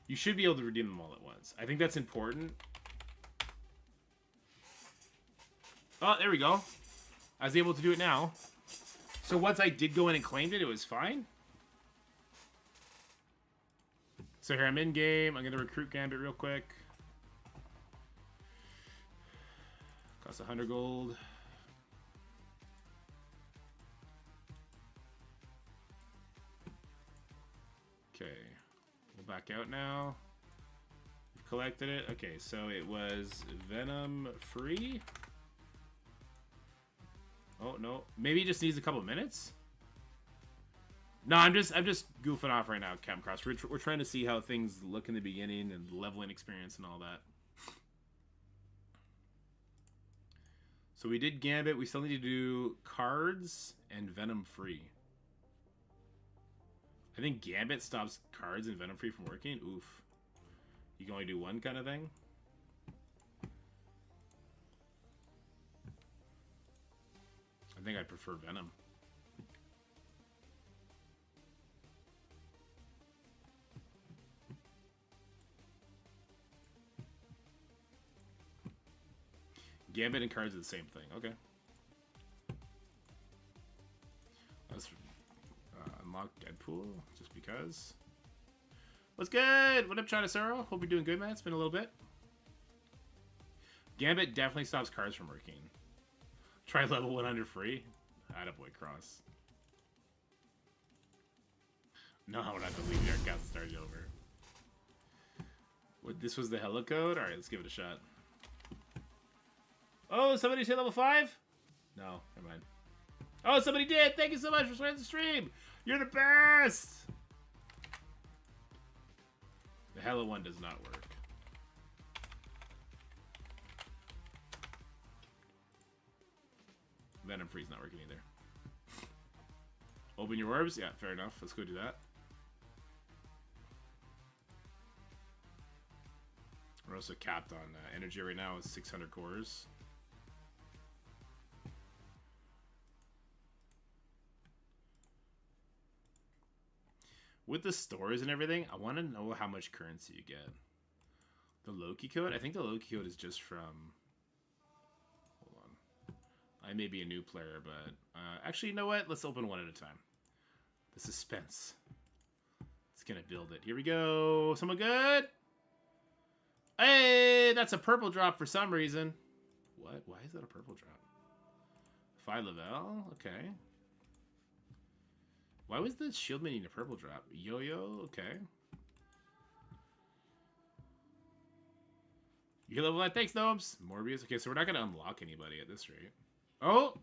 You should be able to redeem them all at once. I think that's important. Oh, there we go. I was able to do it now. So once I did go in and claimed it, it was fine. So here I'm in game. I'm going to recruit Gambit real quick. Costs 100 gold. Okay. We'll back out now. We've collected it. Okay, so it was Venom free. Oh, no. Maybe it just needs a couple minutes? No, I'm just goofing off right now, Camcross. We're trying to see how things look in the beginning and leveling experience and all that. So we did Gambit. We still need to do cards and Venom free. I think Gambit stops cards and Venom free from working. Oof. You can only do one kind of thing. I think I prefer Venom. Gambit and cards are the same thing. Okay. Let's unlock Deadpool, just because. What's good? What up, China-Saro? Hope you're doing good, man. It's been a little bit. Gambit definitely stops cards from working. Try level 100 free. Attaboy, Cross. No, we're not deleting our account and starting over. What, this was the hella code? Alright, let's give it a shot. Oh, somebody say level 5? No, never mind. Oh, somebody did! Thank you so much for starting the stream! You're the best! The hella one does not work. free's not working either. Open your orbs? Yeah, fair enough. Let's go do that. We're also capped on energy right now with 600 cores. With the stores and everything, I want to know how much currency you get. The Loki code? I think the Loki code is just from... Hold on. I may be a new player, but... actually, you know what? Let's open one at a time. The suspense. It's gonna build it. Here we go. Someone good? Hey! That's a purple drop for some reason. What? Why is that a purple drop? 5 level? Okay. Why was the shield minion a purple drop? Yo-yo? Okay. You can level that. Thanks, Gnomes. Morbius. Okay, so we're not going to unlock anybody at this rate. Oh!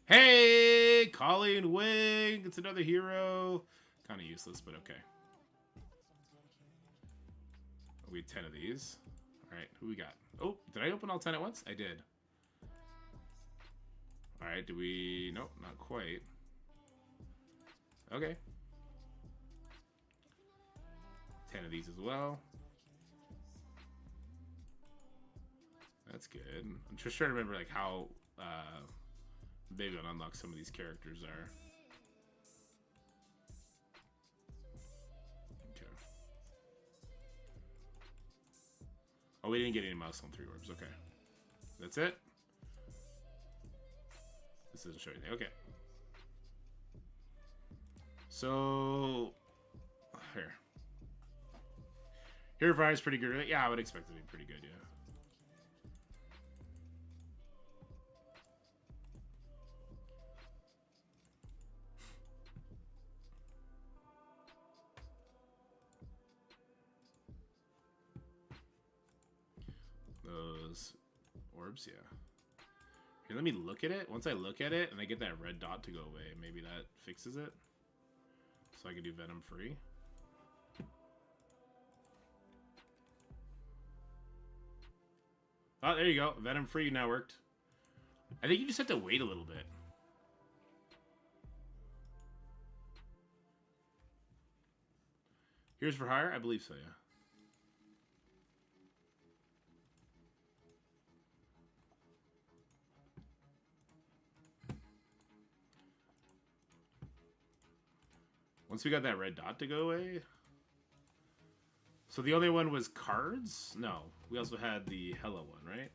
Hey! Colleen Wing! It's another hero. Kind of useless, but okay. We had 10 of these. Alright, who we got? Oh, did I open all 10 at once? I did. Alright, do we... Nope, not quite. Okay. 10 of these as well. That's good. I'm just trying to remember like how big on unlock some of these characters are. Okay. Oh, we didn't get any mouse on 3 orbs. Okay. That's it? This doesn't show anything. Okay. So, here. Hero Fire's pretty good. Yeah, I would expect it to be pretty good, yeah. Those orbs, yeah. Here, let me look at it. Once I look at it and I get that red dot to go away, maybe that fixes it. So I can do Venom free. Oh, there you go. Venom free now worked. I think you just have to wait a little bit. Here's for hire? I believe so, yeah. Once we got that red dot to go away. So the only one was cards? No. We also had the Hella one, right?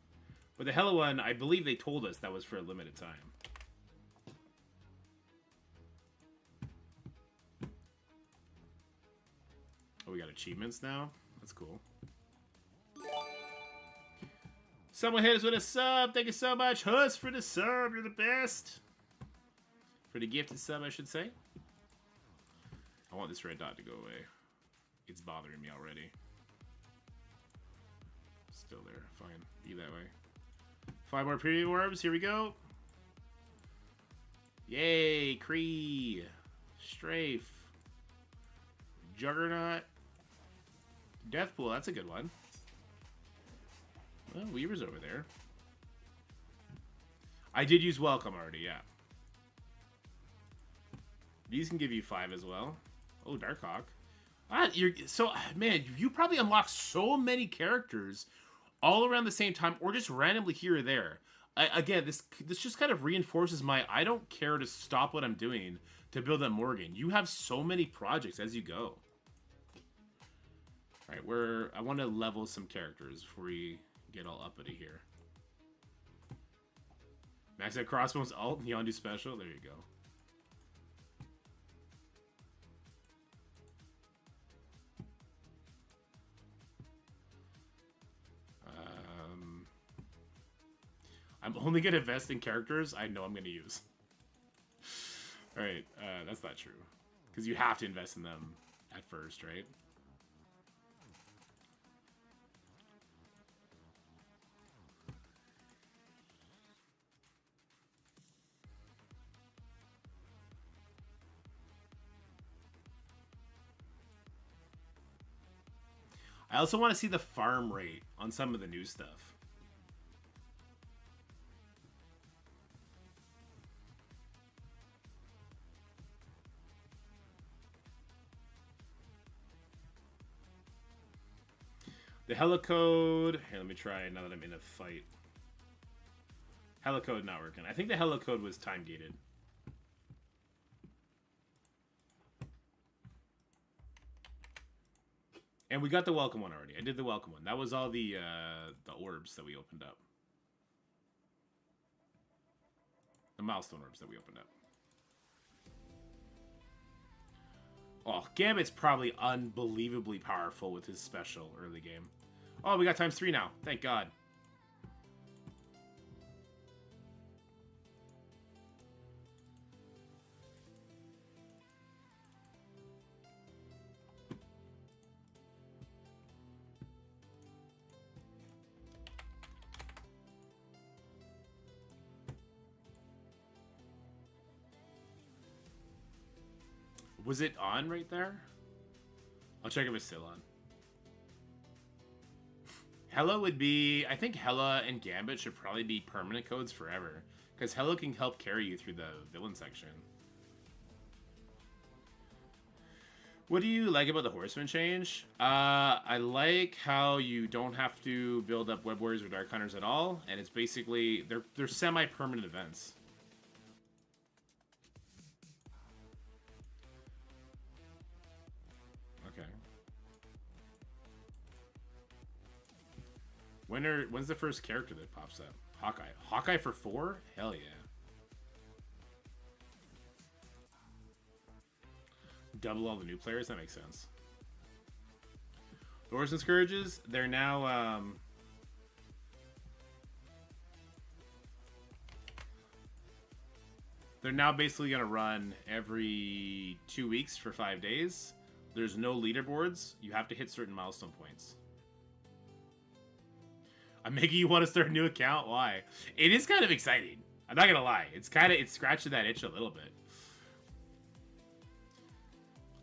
But the Hella one, I believe they told us that was for a limited time. Oh, we got achievements now? That's cool. Someone hit us with a sub. Thank you so much, Huss, for the sub. You're the best. For the gifted sub, I should say. I want this red dot to go away. It's bothering me already. Still there. Fine. Be that way. 5 more period orbs. Here we go. Yay. Kree. Strafe. Juggernaut. Deathpool. That's a good one. Well, Weaver's over there. I did use Welcome already, yeah. These can give you 5 as well. Oh, Darkhawk. You're so, man, you probably unlock so many characters all around the same time or just randomly here or there. Again, this just kind of reinforces my I don't care to stop what I'm doing to build up Morgan. You have so many projects as you go. All right, I want to level some characters before we get all uppity here. Max out Crossbones alt, Yondu special. There you go. I'm only going to invest in characters I know I'm going to use. Alright, that's not true. Because you have to invest in them at first, right? I also want to see the farm rate on some of the new stuff. The helicode. Here, let me try now that I'm in a fight. Helicode not working. I think the helicode was time gated. And we got the welcome one already. I did the welcome one. That was all the orbs that we opened up. The milestone orbs that we opened up. Oh, Gambit's probably unbelievably powerful with his special early game. Oh, we got ×3 now. Thank God. Was it on right there? I'll check if it's still on. Hella would be... I think Hella and Gambit should probably be permanent codes forever. Because Hella can help carry you through the villain section. What do you like about the Horseman change? I like how you don't have to build up Web Warriors or Dark Hunters at all. And it's basically... They're semi-permanent events. When's the first character that pops up? Hawkeye. Hawkeye for 4? Hell yeah. Double all the new players? That makes sense. The Horsemen Scourges, they're now basically going to run every 2 weeks for 5 days. There's no leaderboards. You have to hit certain milestone points. I'm making you want to start a new account? Why? It is kind of exciting. I'm not gonna lie. It's scratching that itch a little bit.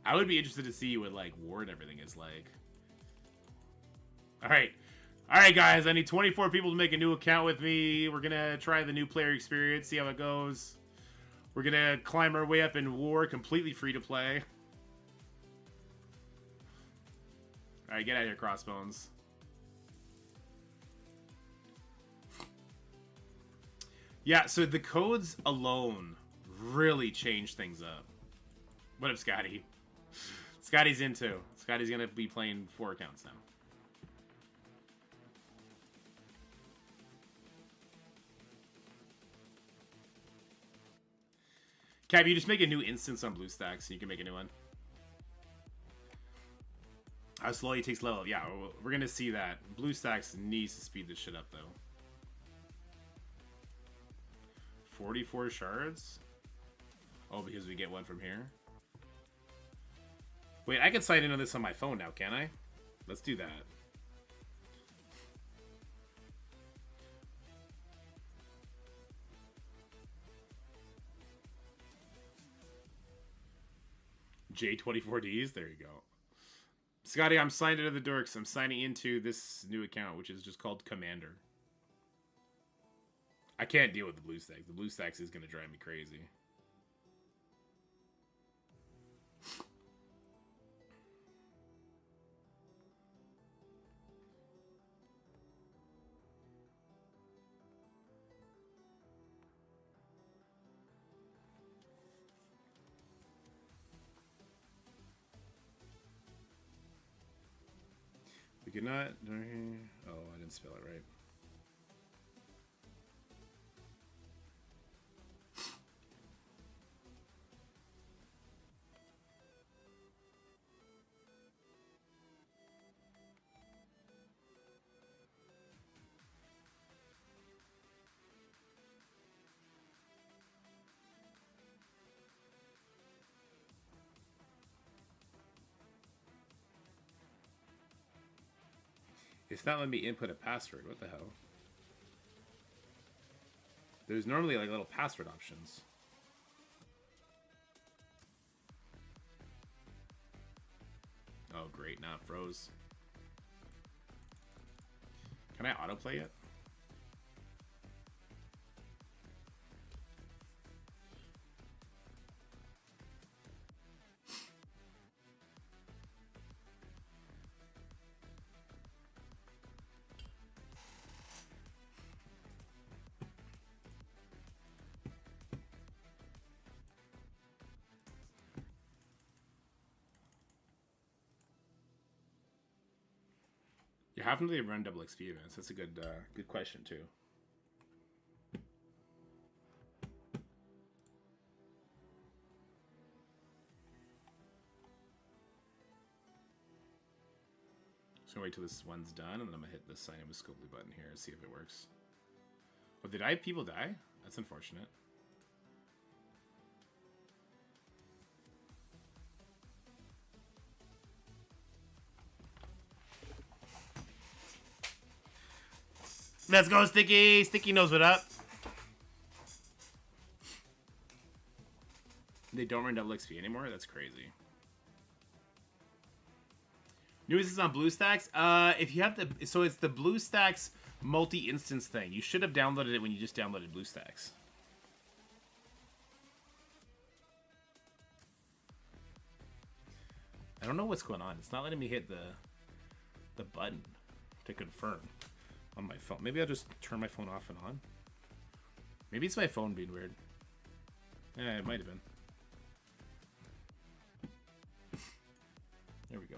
I would be interested to see what like war and everything is like. Alright, guys. I need 24 people to make a new account with me. We're gonna try the new player experience, see how it goes. We're gonna climb our way up in war, completely free to play. Alright, get out of here, Crossbones. Yeah, so the codes alone really change things up. What up, Scotty? Scotty's in too. Scotty's gonna be playing 4 accounts now. Cap, you just make a new instance on BlueStacks, and you can make a new one. How slowly it takes level. Yeah, we're gonna see that. BlueStacks needs to speed this shit up, though. 44 shards? Oh, because we get one from here? Wait, I can sign into this on my phone now, can I? Let's do that. J24Ds? There you go. Scotty, I'm signed into the Dorks. I'm signing into this new account, which is just called Commander. I can't deal with the BlueStacks. The BlueStacks is going to drive me crazy. We could not... Oh, I didn't spell it right. It's not letting me input a password. What the hell? There's normally like little password options. Oh great, now it froze. Can I autoplay it? Yeah, how often do they run double XP events? That's a good good question too. So wait till this one's done, and then I'm gonna hit the sign in with Scopely button here and see if it works. Oh, did people die? That's unfortunate. Let's go, Sticky! Sticky knows what up. They don't run double XP anymore? That's crazy. News is on BlueStacks. If you have the... So it's the BlueStacks multi-instance thing. You should have downloaded it when you just downloaded BlueStacks. I don't know what's going on. It's not letting me hit the button to confirm on my phone. Maybe I'll just turn my phone off and on. Maybe it's my phone being weird. Yeah, it might have been. There we go.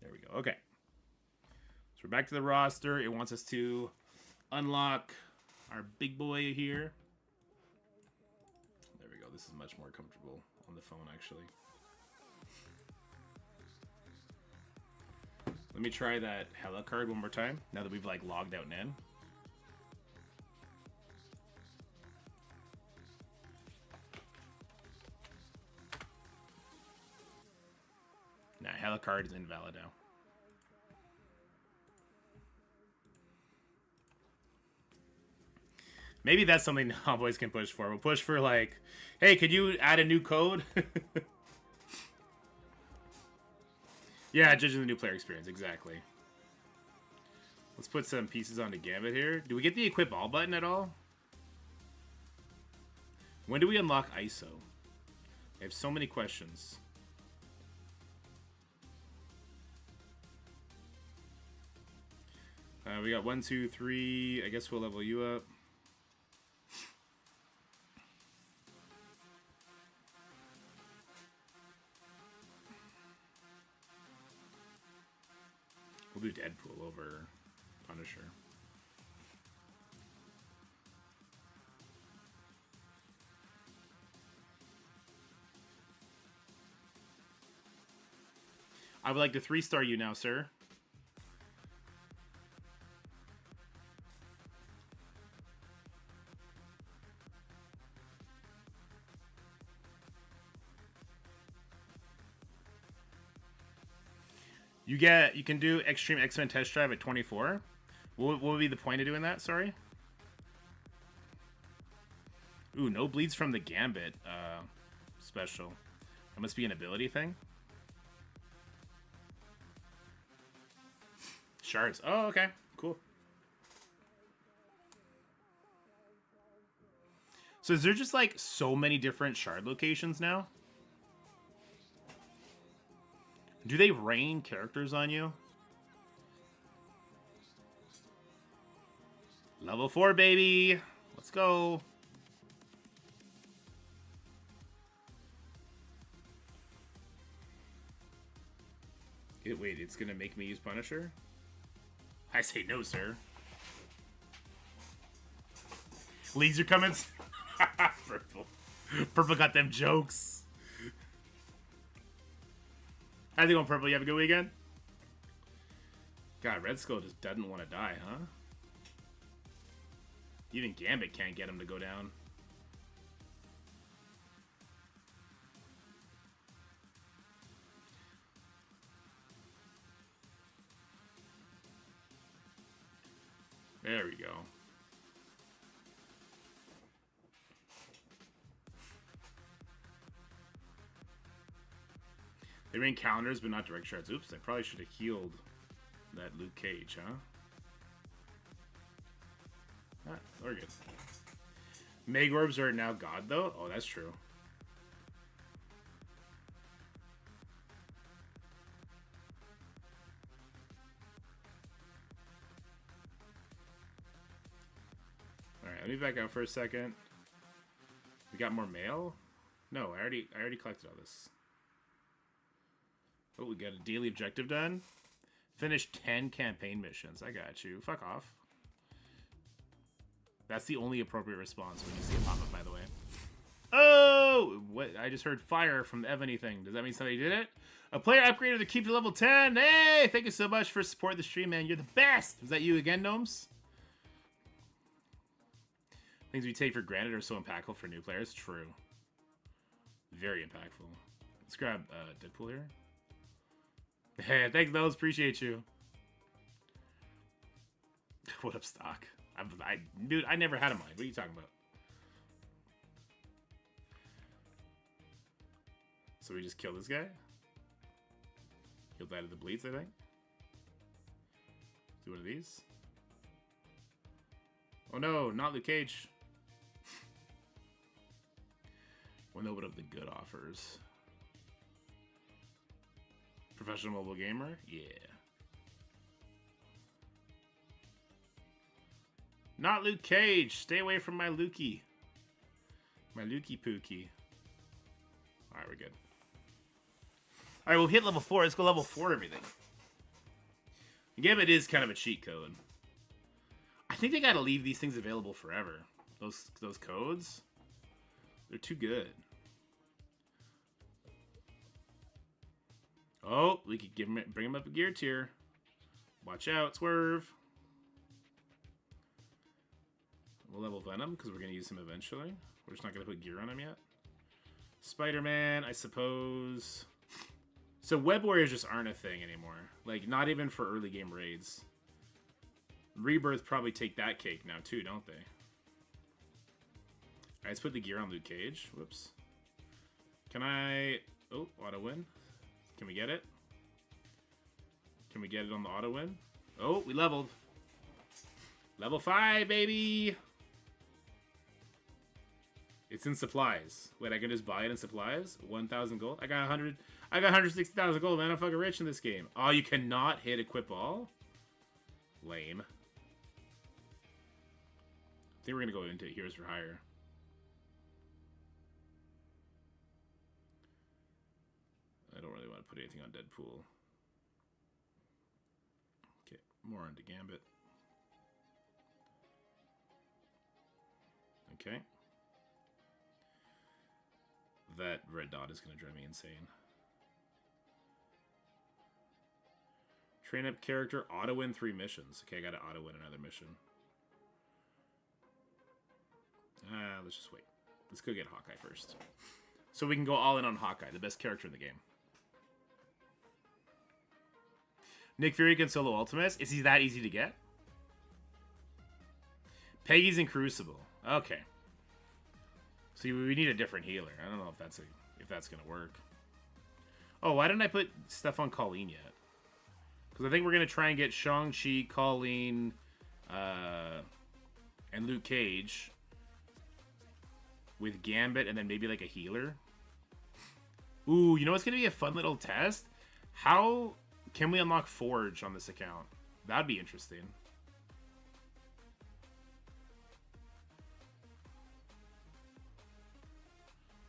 There we go. Okay. So we're back to the roster. It wants us to unlock our big boy here. There we go. This is much more comfortable on the phone, actually. Let me try that Hella card one more time, now that we've, like, logged out and in. Nah, Hella card is invalid now. Maybe that's something Homeboys can push for. We'll push for, like, hey, could you add a new code? Yeah, judging the new player experience, exactly. Let's put some pieces onto Gambit here. Do we get the equip all button at all? When do we unlock ISO? I have so many questions. We got 1, 2, 3. I guess we'll level you up. We'll do Deadpool over Punisher. I would like to 3-star you now, sir. You can do Extreme X-Men Test Drive at 24. What would be the point of doing that? Sorry. Ooh, no bleeds from the Gambit special. That must be an ability thing. Shards. Oh, okay. Cool. So is there just like so many different shard locations now? Do they rain characters on you? Level 4, baby. Let's go. Wait, it's gonna make me use Punisher? I say no, sir. Laser comments. Purple. Purple got them jokes. How's it going, Purple? You have a good weekend? God, Red Skull just doesn't want to die, huh? Even Gambit can't get him to go down. There we go. They ran counters, but not direct shards. Oops, I probably should have healed that Luke Cage, huh? Ah, we're good. Meg Orbs are now God, though? Oh, that's true. Let me back out for a second. We got more mail? No, I already collected all this. Oh, we got a daily objective done. Finish 10 campaign missions. I got you. Fuck off. That's the only appropriate response when you see a pop-up, by the way. Oh! What? I just heard fire from the Ebony thing. Does that mean somebody did it? A player upgraded to keep to level 10. Hey! Thank you so much for supporting the stream, man. You're the best! Was that you again, Gnomes? Things we take for granted are so impactful for new players. True. Very impactful. Let's grab Deadpool here. Hey, thanks, Nose. Appreciate you. What up, stock? Dude, I never had a mind. What are you talking about? So we just kill this guy? He'll die to the bleeds, I think. Do one of these. Oh no, not Luke Cage. We'll open up the good offers. Professional mobile gamer? Yeah. Not Luke Cage. Stay away from my Lukey. My Lukey Pookie. Alright, we're good. Alright, we'll hit level 4. Let's go level 4 everything. Gambit is kind of a cheat code. I think they gotta leave these things available forever. Those codes. They're too good. Oh, we could bring him up a gear tier. Watch out, swerve. We'll level Venom because we're going to use him eventually. We're just not going to put gear on him yet. Spider-Man, I suppose. So Web Warriors just aren't a thing anymore. Like, not even for early game raids. Rebirth probably take that cake now too, don't they? Alright, let's put the gear on Luke Cage. Whoops. Can I... Oh, auto win. Can we get it? Can we get it on the auto win? Oh, we leveled. Level 5, baby! It's in supplies. Wait, I can just buy it in supplies? 1,000 gold? I got 160,000 gold, man. I'm fucking rich in this game. Oh, you cannot hit equip all? Lame. I think we're gonna go into Heroes for Hire. I don't really want to put anything on Deadpool. Okay, more onto Gambit. Okay. That red dot is going to drive me insane. Train up character, auto-win 3 missions. Okay, I got to auto-win another mission. Let's just wait. Let's go get Hawkeye first. So we can go all in on Hawkeye, the best character in the game. Nick Fury can solo Ultimus? Is he that easy to get? Peggy's in Crucible. Okay. See, we need a different healer. I don't know if that's gonna work. Oh, why didn't I put stuff on Colleen yet? Because I think we're gonna try and get Shang-Chi, Colleen, and Luke Cage with Gambit, and then maybe like a healer. Ooh, you know what's gonna be a fun little test? How can we unlock Forge on this account? That'd be interesting.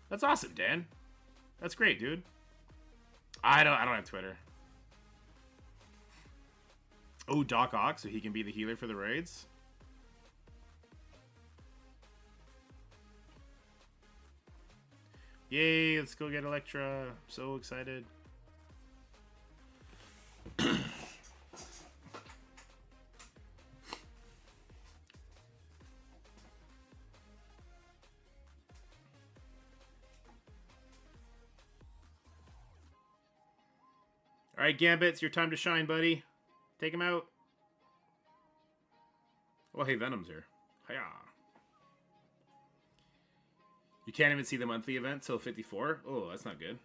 That's awesome, Dan. That's great, dude. I don't have Twitter. Oh, Doc Ock, so he can be the healer for the raids. Yay, let's go get Elektra. I'm so excited. Alright, Gambit, it's your time to shine, buddy. Take him out. Oh, hey, Venom's here. Hiya. You can't even see the monthly event till 54? Oh, that's not good.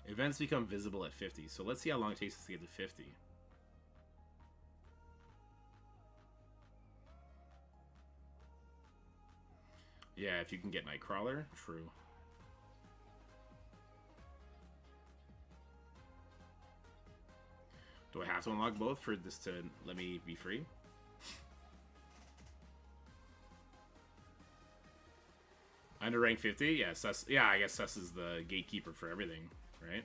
Events become visible at 50, so let's see how long it takes us to get to 50. Yeah, if you can get Nightcrawler, true. Do I have to unlock both for this to let me be free? Under rank 50? Yeah, Sus. Yeah, I guess Sus is the gatekeeper for everything, right?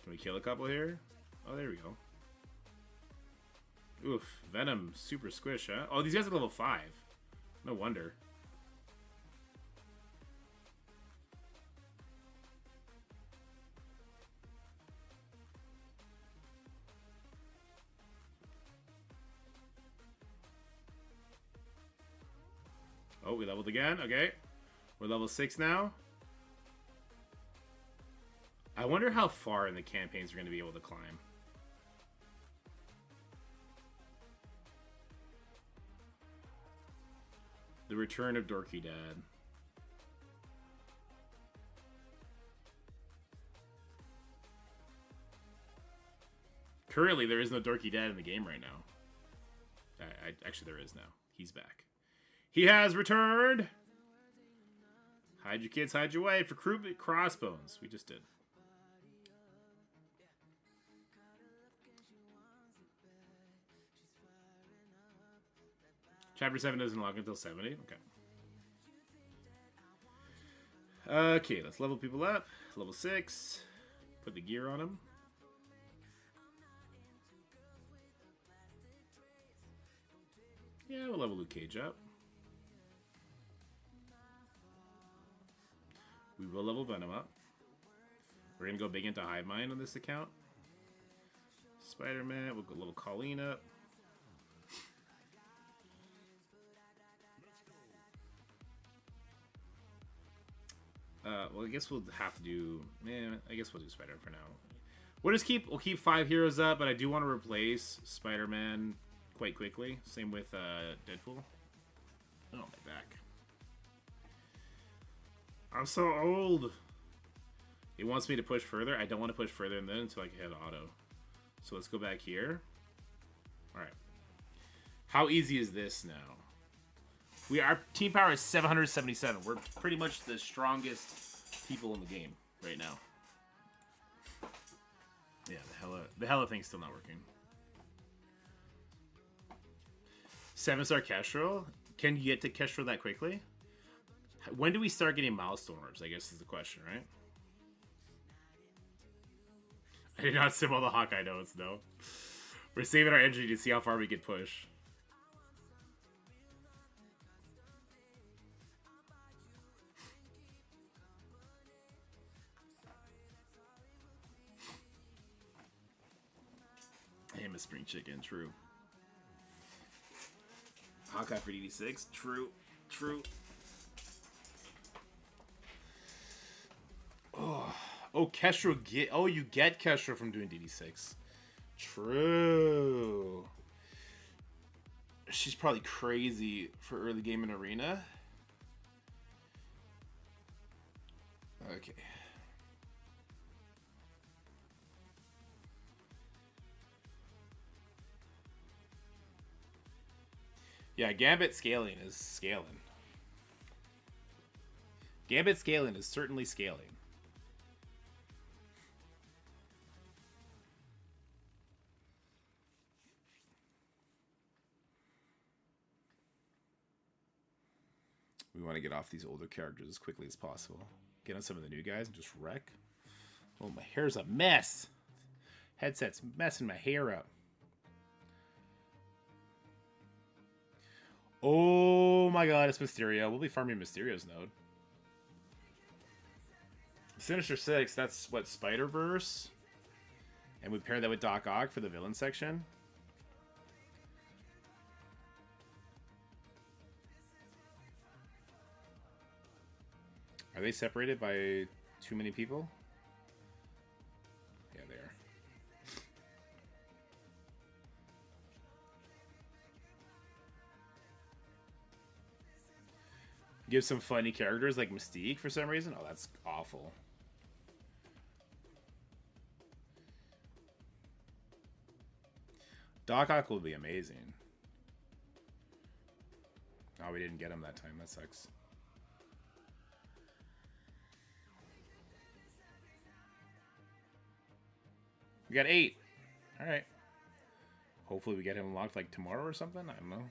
Can we kill a couple here? Oh, there we go. Oof, Venom, super squish, huh? Oh, these guys are level 5. No wonder. Oh, we leveled again. Okay. We're level 6 now. I wonder how far in the campaigns we're going to be able to climb. The return of Dorky Dad. Currently, there is no Dorky Dad in the game right now. Actually, there is now. He's back. He has returned! Hide your kids, hide your wife for crossbones. We just did. Chapter 7 doesn't unlock until 70. Okay. Okay, let's level people up. Level 6. Put the gear on them. Yeah, we'll level Luke Cage up. We will level Venom up. We're going to go big into Hive Mind on this account. Spider-Man. We'll go level Colleen up. Well, I guess we'll have to do... I guess we'll do Spider-Man for now. We'll keep 5 heroes up, but I do want to replace Spider-Man quite quickly. Same with Deadpool. Oh, my back. I'm so old. It wants me to push further. I don't want to push further than until I can hit auto. So let's go back here. Alright. How easy is this now? Our team power is 777. We're pretty much the strongest people in the game right now. Yeah, the hella thing's still not working. 7-star Kestrel? Can you get to Kestrel that quickly? When do we start getting milestone orbs, I guess is the question, right? I did not sim all the Hawkeye notes, no. We're saving our energy to see how far we can push. I am a spring chicken, true. Hawkeye for DD6, true, true. Oh, Kestrel get. Oh, you get Kestrel from doing DD6. True. She's probably crazy for early game in arena. Okay. Yeah, Gambit scaling is scaling. Gambit scaling is certainly scaling. We want to get off these older characters as quickly as possible. Get on some of the new guys and just wreck. Oh, my hair's a mess. Headset's messing my hair up. Oh my god, it's Mysterio. We'll be farming Mysterio's node. Sinister 6, that's what, Spider-Verse? And we pair that with Doc Ock for the villain section. Are they separated by too many people? Yeah, they are. Give some funny characters like Mystique for some reason? Oh, that's awful. Doc Ock will be amazing. Oh, we didn't get him that time. That sucks. We got 8. Alright. Hopefully we get him unlocked like tomorrow or something. I don't know.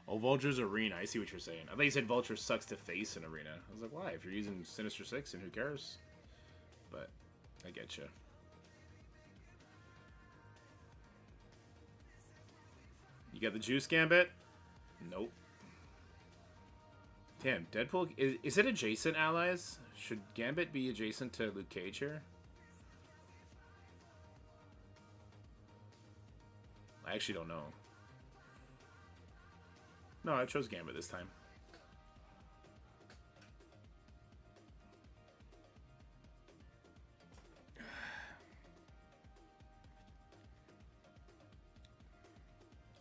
Oh, Vulture's Arena. I see what you're saying. I thought you said Vulture sucks to face in Arena. I was like, why? If you're using Sinister Six, and who cares? But I get you. You got the Juice Gambit? Nope. Damn, Deadpool... Is it adjacent allies? Should Gambit be adjacent to Luke Cage here? I actually don't know. No, I chose Gambit this time.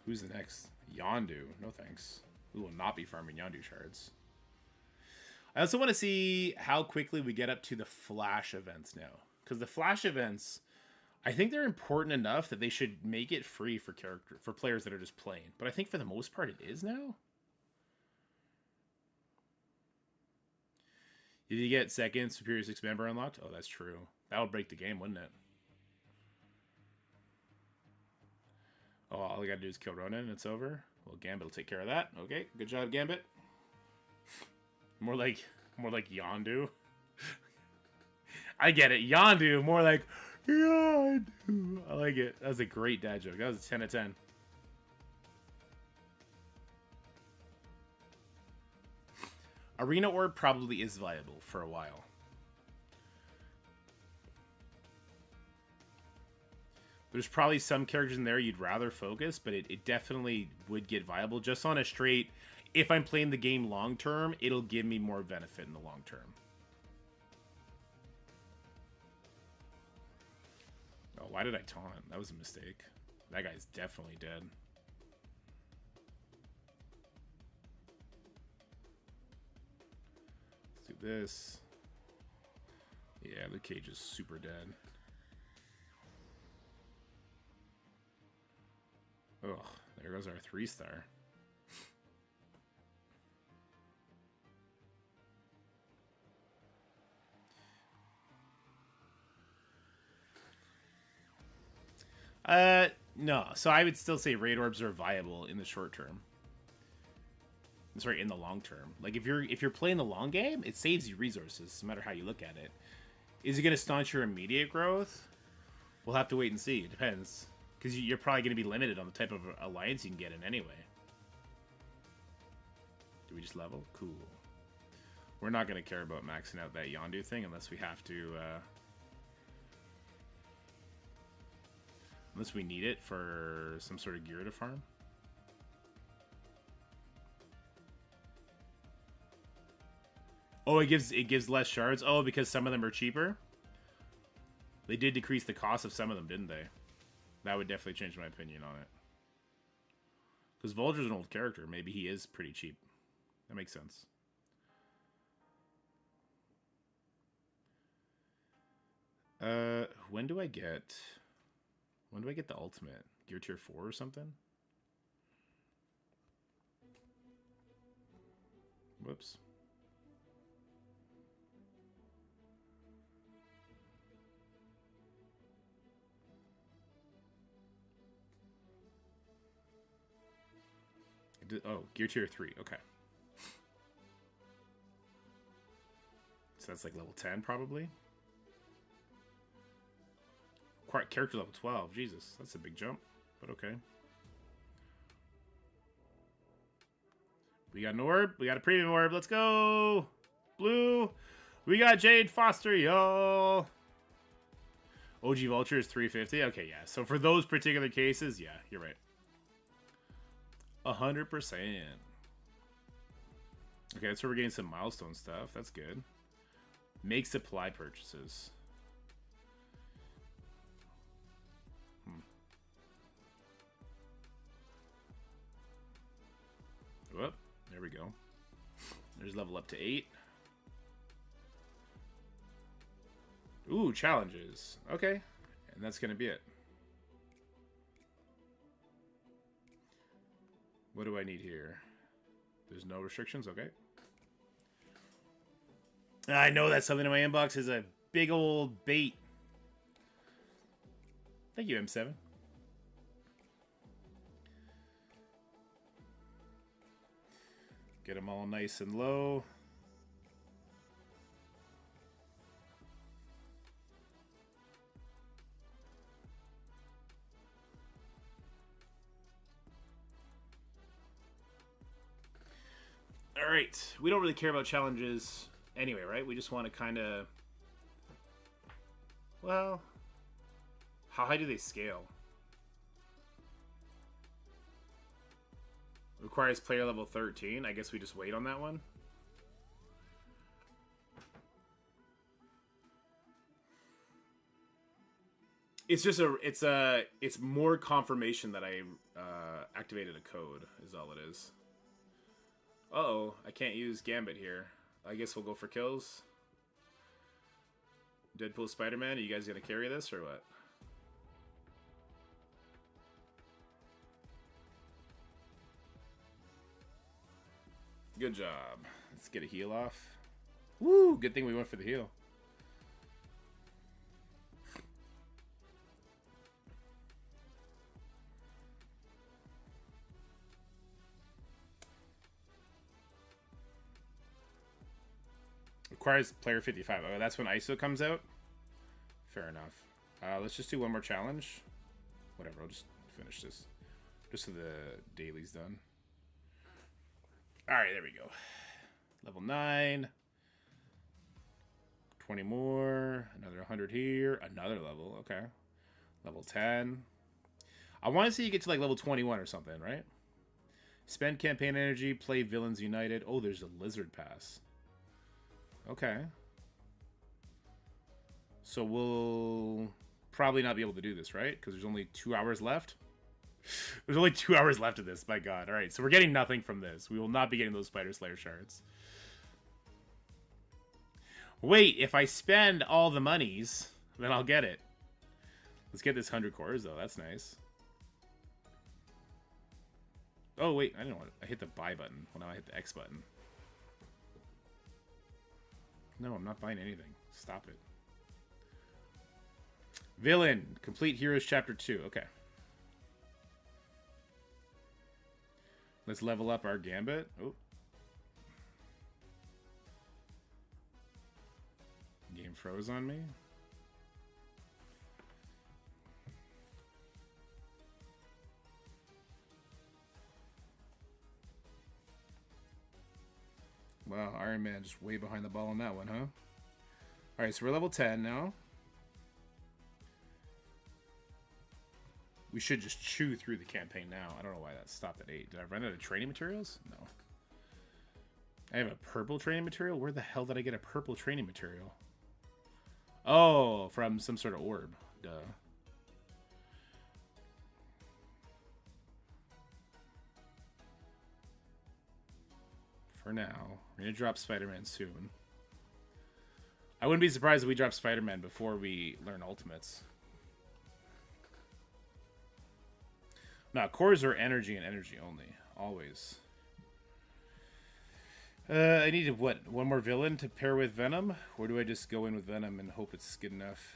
Who's the next? Yondu. No thanks. We will not be farming Yondu shards. I also want to see how quickly we get up to the Flash events now. Because the Flash events, I think they're important enough that they should make it free for players that are just playing. But I think for the most part it is now. Did you get second Superior 6 member unlocked? Oh, that's true. That would break the game, wouldn't it? Oh, all I gotta do is kill Ronan and it's over. Well, Gambit will take care of that. Okay, good job, Gambit. More like Yondu. I get it. Yondu, more like Yondu. I like it. That was a great dad joke. That was a 10 out of 10. Arena Orb probably is viable for a while. There's probably some characters in there you'd rather focus, but it definitely would get viable just on a straight, if I'm playing the game long term, it'll give me more benefit in the long term. Oh, why did I taunt? That was a mistake. That guy's definitely dead. Let's do this. Yeah, Luke Cage is super dead. Ugh, there goes our 3-star. No. So I would still say raid orbs are viable in the short term. Sorry, in the long term. Like if you're playing the long game, it saves you resources, no matter how you look at it. Is it going to staunch your immediate growth? We'll have to wait and see. It depends. Because you're probably going to be limited on the type of alliance you can get in anyway. Do we just level? Cool. We're not going to care about maxing out that Yondu thing unless we have to... unless we need it for some sort of gear to farm. Oh, it gives less shards? Oh, because some of them are cheaper? They did decrease the cost of some of them, didn't they? That would definitely change my opinion on it. Because Vulture's an old character. Maybe he is pretty cheap. That makes sense. When do I get the ultimate? Gear tier 4 or something? Whoops. Oh, gear tier 3. Okay. So that's like level 10 probably. Character level 12. Jesus, that's a big jump. But okay. We got an orb. We got a premium orb. Let's go. Blue. We got Jade Foster, y'all. OG Vulture is 350. Okay, yeah. So for those particular cases, yeah, you're right. 100%. Okay, that's where we're getting some milestone stuff. That's good. Make supply purchases. Whoop, there we go. There's level up to 8. Ooh, challenges. Okay, and that's going to be it. What do I need here? There's no restrictions? Okay. I know that something in my inbox is a big old bait. Thank you, M7. Get them all nice and low. All right. We don't really care about challenges anyway, right? We just want to kind of... Well... How high do they scale? Requires player level 13. I guess we just wait on that one. It's just it's more confirmation that I activated a code is all it is. Uh-oh, I can't use Gambit here. I guess we'll go for kills. Deadpool Spider-Man, are you guys gonna carry this or what? Good job. Let's get a heal off. Woo! Good thing we went for the heal. Requires player 55. Oh, that's when ISO comes out? Fair enough. Let's just do one more challenge. Whatever, I'll just finish this. Just so the daily's done. Alright, there we go. Level 9. 20 more. Another 100 here. Another level. Okay. Level 10. I want to see you get to like level 21 or something, right? Spend campaign energy. Play Villains United. Oh, there's a Lizard Pass. Okay. So we'll probably not be able to do this, right? Because there's only 2 hours left. There's only 2 hours left of this, my god. Alright, so we're getting nothing from this. We will not be getting those Spider Slayer shards. Wait, if I spend all the monies, then I'll get it. Let's get this 100 cores, though. That's nice. Oh, wait. I didn't want to... I hit the buy button. Well, now I hit the X button. No, I'm not buying anything. Stop it. Villain. Complete Heroes Chapter 2. Okay. Let's level up our Gambit. Oh. Game froze on me. Wow, Iron Man just way behind the ball on that one, huh? Alright, so we're level 10 now. We should just chew through the campaign now. I don't know why that stopped at 8. Did I run out of training materials? No. I have a purple training material? Where the hell did I get a purple training material? Oh, from some sort of orb. Duh. For now. We're going to drop Spider-Man soon. I wouldn't be surprised if we drop Spider-Man before we learn ultimates. No, cores are energy and energy only. Always. I need, what, one more villain to pair with Venom? Or do I just go in with Venom and hope it's good enough?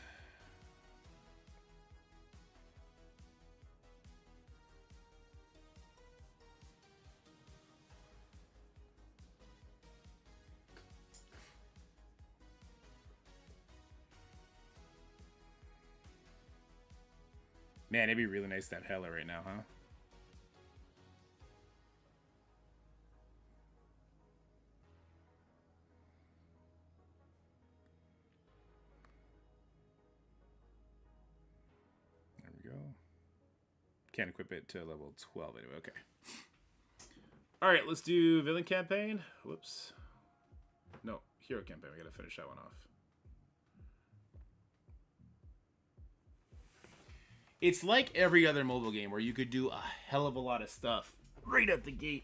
Man, it'd be really nice to have Hela right now, huh? There we go. Can't equip it to level 12 anyway, okay. Alright, let's do villain campaign. Whoops. No, hero campaign. We gotta finish that one off. It's like every other mobile game where you could do a hell of a lot of stuff right at the gate.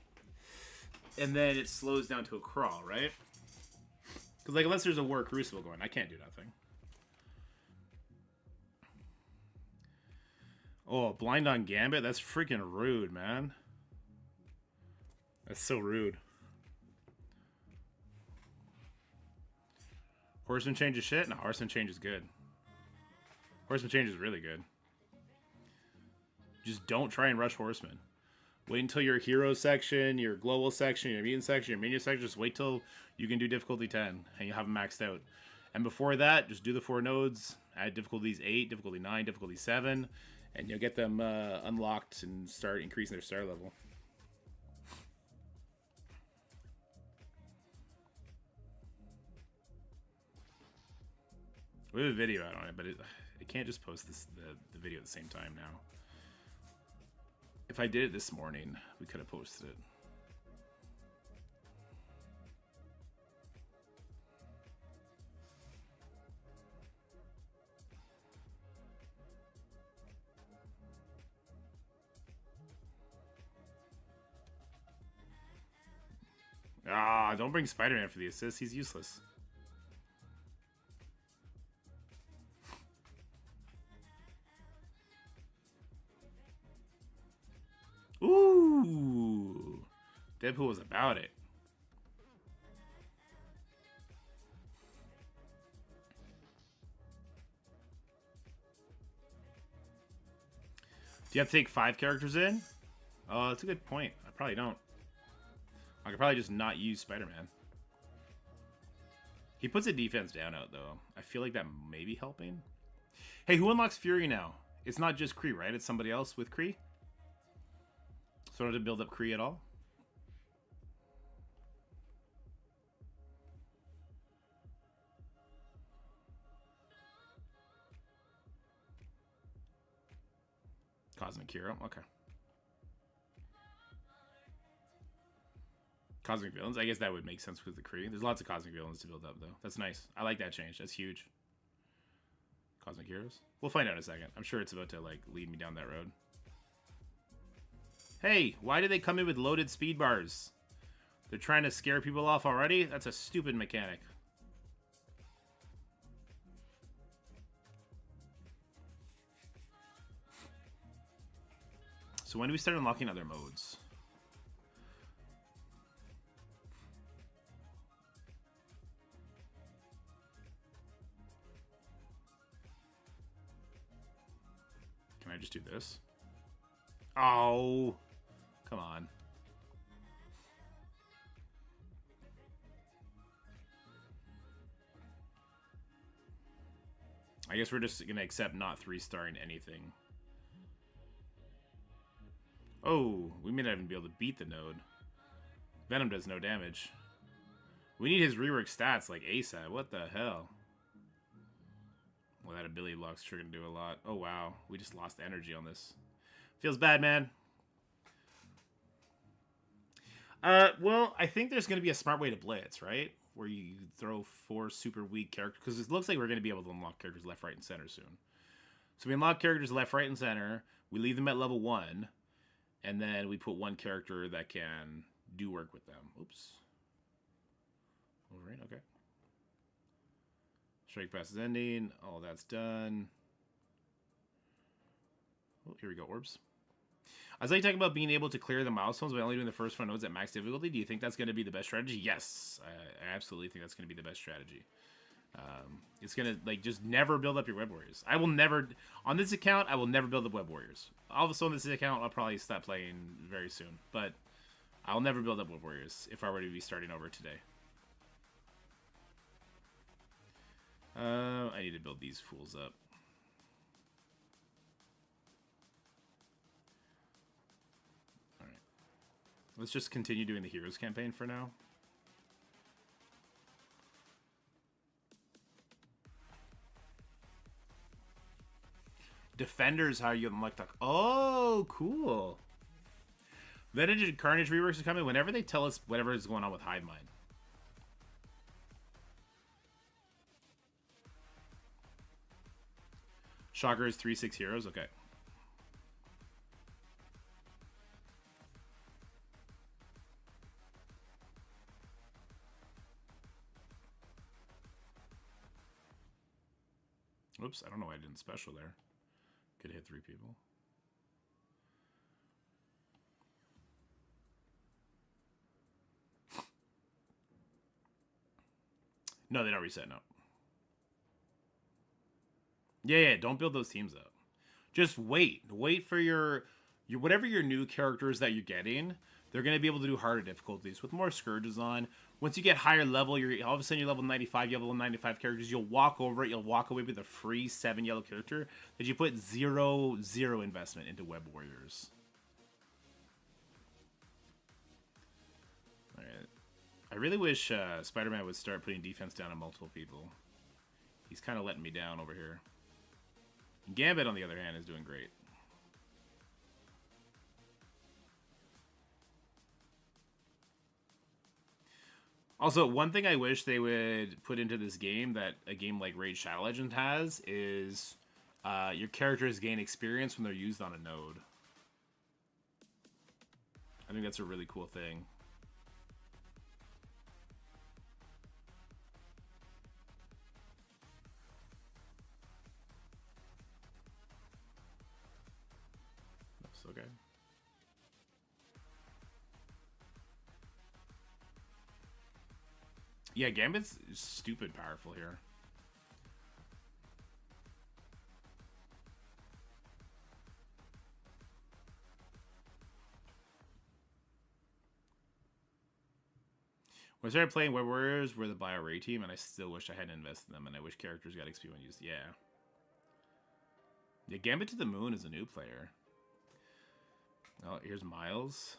And then it slows down to a crawl, right? Because, like, unless there's a war Crucible going, I can't do nothing. Oh, blind on Gambit? That's freaking rude, man. That's so rude. Horseman changes shit? No, Horseman change is good. Horseman change is really good. Just don't try and rush Horseman. Wait until your hero section, your global section, your mutant section, your minion section. Just wait till you can do difficulty 10 and you have them maxed out. And before that, just do the 4 nodes, add difficulties 8, difficulty 9, difficulty 7, and you'll get them unlocked and start increasing their star level. We have a video out on it, but I can't just post the video at the same time now. If I did it this morning, we could have posted it. Ah, don't bring Spider-Man for the assist. He's useless. Ooh. Deadpool was about it. Do you have to take 5 characters in? Oh, that's a good point. I probably don't. I could probably just not use Spider-Man. He puts the defense down out, though. I feel like that may be helping. Hey, who unlocks Fury now? It's not just Kree, right? It's somebody else with Kree? So I don't have to build up Kree at all? Cosmic Hero, okay. Cosmic Villains, I guess that would make sense with the Kree. There's lots of Cosmic Villains to build up, though. That's nice. I like that change. That's huge. Cosmic Heroes? We'll find out in a second. I'm sure it's about to, like, lead me down that road. Hey, why do they come in with loaded speed bars? They're trying to scare people off already? That's a stupid mechanic. So when do we start unlocking other modes? Can I just do this? Oh, come on. I guess we're just going to accept not 3-starring anything. Oh, we may not even be able to beat the node. Venom does no damage. We need his rework stats like ASAP. What the hell? Well, that ability block's sure going to do a lot. Oh, wow. We just lost energy on this. Feels bad, man. Well, I think there's going to be a smart way to blitz, right? Where you throw 4 super weak characters. Because it looks like we're going to be able to unlock characters left, right, and center soon. So we unlock characters left, right, and center. We leave them at level 1. And then we put 1 character that can do work with them. Oops. Wolverine, okay. Strike Pass is ending. All that's done. Oh, here we go, orbs. I was like talking about being able to clear the milestones by only doing the first 4 nodes at max difficulty. Do you think that's going to be the best strategy? Yes, I absolutely think that's going to be the best strategy. It's going to, like, just never build up your web warriors. I will never, on this account, I will never build up web warriors. Also on this account, I'll probably stop playing very soon. But I'll never build up web warriors if I were to be starting over today. I need to build these fools up. Alright. Let's just continue doing the Heroes campaign for now. Defenders, how you unlock that. Oh, cool. Vengeance and Carnage reworks are coming whenever they tell us whatever is going on with Hive Mind. Shocker is 3/6 heroes. Okay. Oops, I don't know why I didn't special there. Could hit 3 people. No, they don't reset, no. Yeah, don't build those teams up. Just wait. Wait for your whatever your new characters that you're getting, they're going to be able to do harder difficulties with more Scourges on. Once you get higher level, you're all of a sudden you're level 95, you have level 95 characters, you'll walk over it, you'll walk away with a free 7 yellow character that you put zero investment into Web Warriors. Alright. I really wish Spider-Man would start putting defense down on multiple people. He's kind of letting me down over here. Gambit, on the other hand, is doing great. Also, one thing I wish they would put into this game that a game like Raid Shadow Legends has is your characters gain experience when they're used on a node. I think that's a really cool thing. That's okay. Yeah, Gambit's stupid powerful here. When I started playing Web Warriors, we're the Bio Ray team, and I still wish I hadn't invested in them, and I wish characters got XP when used. Yeah. Yeah, Gambit to the Moon is a new player. Oh, here's Miles.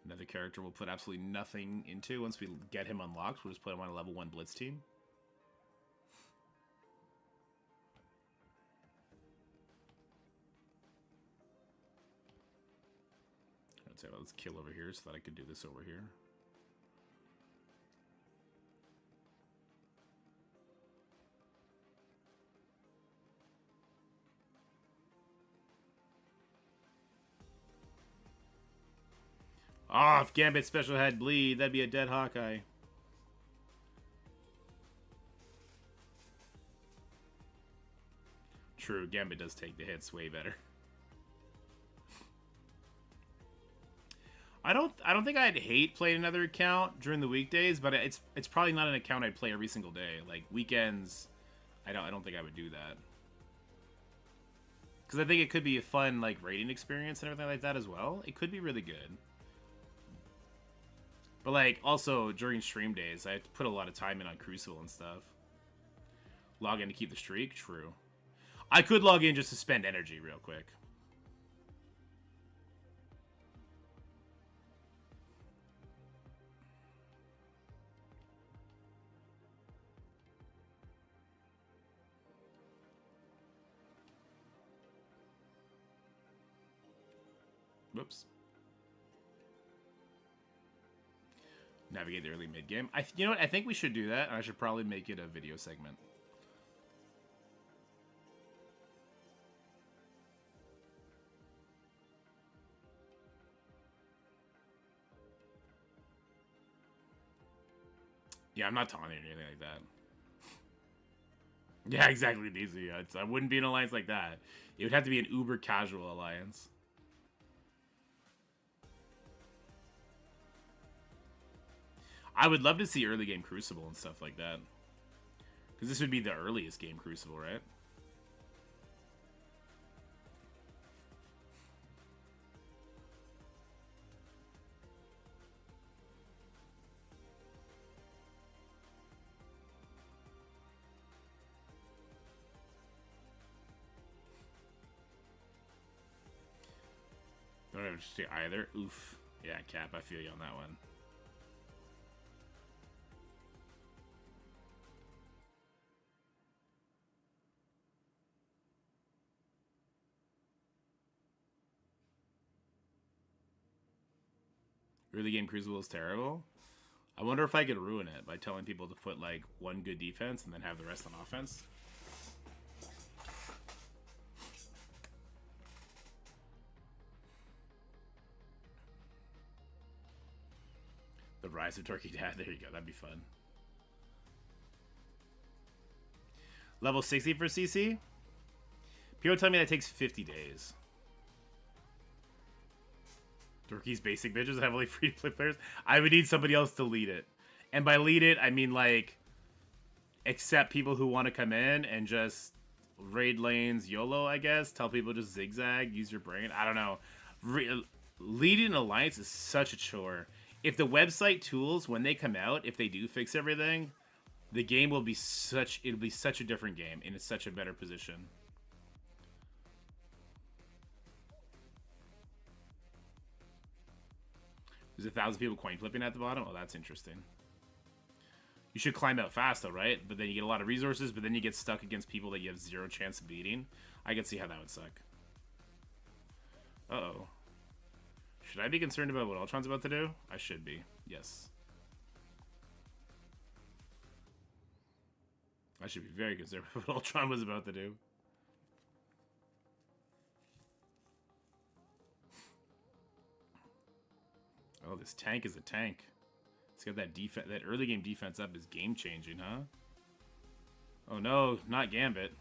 Another character we'll put absolutely nothing into once we get him unlocked. We'll just put him on a level 1 Blitz team. Let's say, well, let's kill over here so that I can do this over here. Oh, if Gambit special had bleed, that'd be a dead Hawkeye. True, Gambit does take the hits way better. I don't think I'd hate playing another account during the weekdays, but it's probably not an account I'd play every single day. Like weekends, I don't think I would do that. Because I think it could be a fun like raiding experience and everything like that as well. It could be really good. But, like, also, during stream days, I have to put a lot of time in on Crucible and stuff. Log in to keep the streak? True. I could log in just to spend energy real quick. Whoops. Navigate the early mid game. You know what? I think we should do that, and I should probably make it a video segment. Yeah, I'm not taunting or anything like that. Yeah, exactly, DC. I wouldn't be in an alliance like that. It would have to be an uber casual alliance. I would love to see early game Crucible and stuff like that. Because this would be the earliest game Crucible, right? Don't have to say either. Oof. Yeah, Cap, I feel you on that one. Early game Crucible is terrible. I wonder if I could ruin it by telling people to put like one good defense and then have the rest on offense. The Rise of Turkey Dad. There you go. That'd be fun. Level 60 for CC? People tell me that takes 50 days. Dorky's basic bitches heavily free-to-play players. I would need somebody else to lead it. And by lead it, I mean, like, accept people who want to come in and just raid lanes YOLO, I guess. Tell people just zigzag, use your brain. I don't know. Leading an alliance is such a chore. If the website tools, when they come out, if they do fix everything, the game will be it'll be such a different game, and it's such a better position. There's 1,000 people coin flipping at the bottom. Oh, that's interesting. You should climb out fast, though, right? But then you get a lot of resources, but then you get stuck against people that you have 0 chance of beating. I can see how that would suck. Uh-oh. Should I be concerned about what Ultron's about to do? I should be. Yes. I should be very concerned about what Ultron was about to do. Oh, this tank is a tank. It's got that defense. That early game defense up is game changing, huh? Oh no, not Gambit.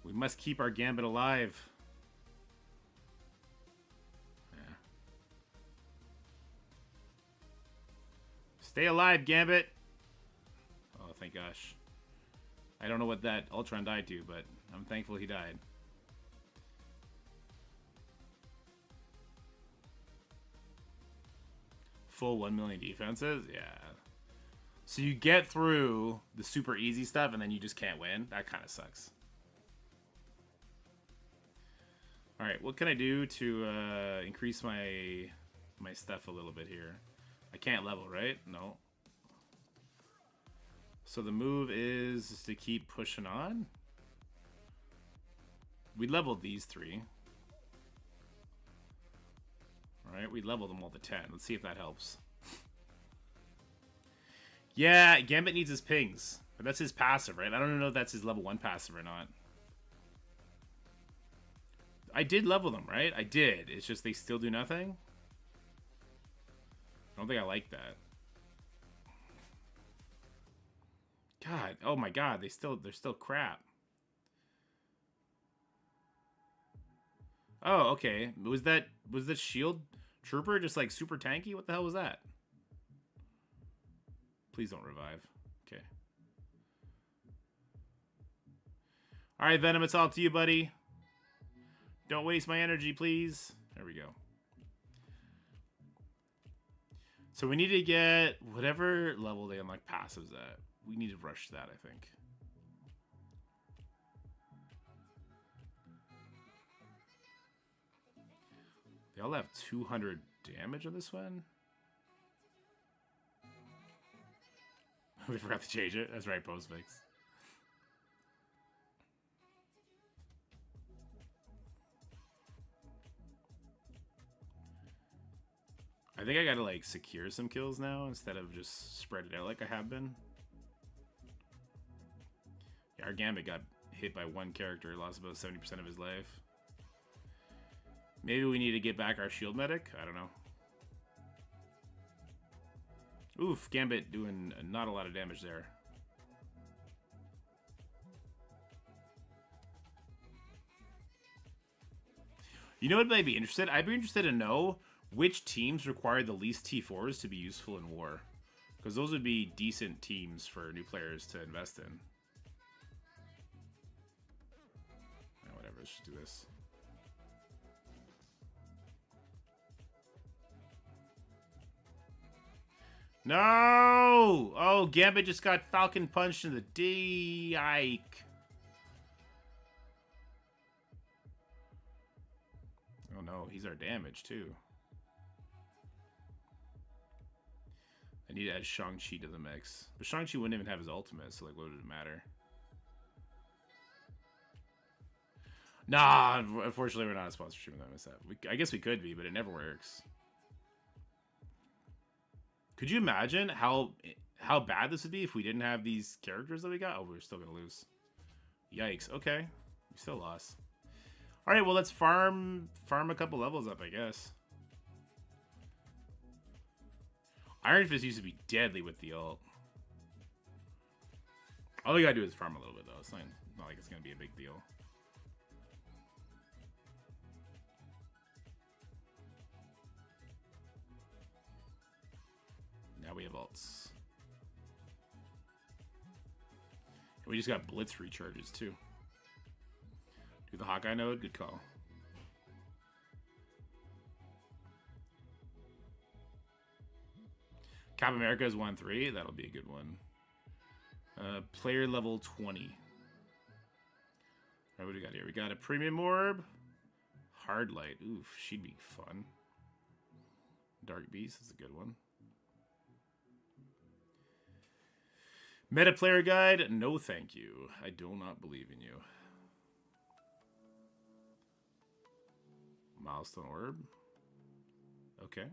We must keep our Gambit alive. Yeah. Stay alive, Gambit. Oh, thank gosh. I don't know what that Ultron died to, but I'm thankful he died. Full 1 million defenses? Yeah. So you get through the super easy stuff and then you just can't win? That kind of sucks. Alright, what can I do to increase my stuff a little bit here? I can't level, right? No. So the move is to keep pushing on. We leveled these 3. Alright, we leveled them all to 10. Let's see if that helps. Yeah, Gambit needs his pings. But that's his passive, right? I don't know if that's his level 1 passive or not. I did level them, right? I did. It's just they still do nothing. I don't think I like that. God, oh my god, they're still crap. Oh, okay. Was the shield trooper just like super tanky? What the hell was that? Please don't revive. Okay. Alright, Venom, it's all to you, buddy. Don't waste my energy, please. There we go. So we need to get whatever level they unlock passives at. We need to rush that, I think. They all have 200 damage on this one. We forgot to change it. That's right, postfix. I think I gotta like secure some kills now instead of just spread it out like I have been. Yeah, our Gambit got hit by one character, lost about 70% of his life. Maybe we need to get back our shield medic? I don't know. Oof, Gambit doing not a lot of damage there. You know what I'd be interested? I'd be interested to know which teams require the least T4s to be useful in war. Because those would be decent teams for new players to invest in. Oh, whatever, let's just do this. No! Oh, Gambit just got Falcon punched in the D. Yike. Oh no, he's our damage too. I need to add Shang-Chi to the mix. But Shang-Chi wouldn't even have his ultimate, so like what would it matter? Nah, unfortunately we're not a sponsorship in that mess up. I guess we could be, but it never works. Could you imagine how bad this would be if we didn't have these characters that we got? Oh, we're still gonna lose. Yikes. Okay, we still lost. All right, well let's farm a couple levels up, I guess. Iron Fist used to be deadly with the ult. All we gotta do is farm a little bit though. It's not like it's gonna be a big deal. Now we have ults. We just got blitz recharges too. Do the Hawkeye node. Good call. Cap America is 1-3. That'll be a good one. Player level 20. All right, what do we got here? We got a premium orb. Hard light. Oof, she'd be fun. Dark Beast is a good one. Meta player guide. No, thank you. I do not believe in you. Milestone orb. Okay.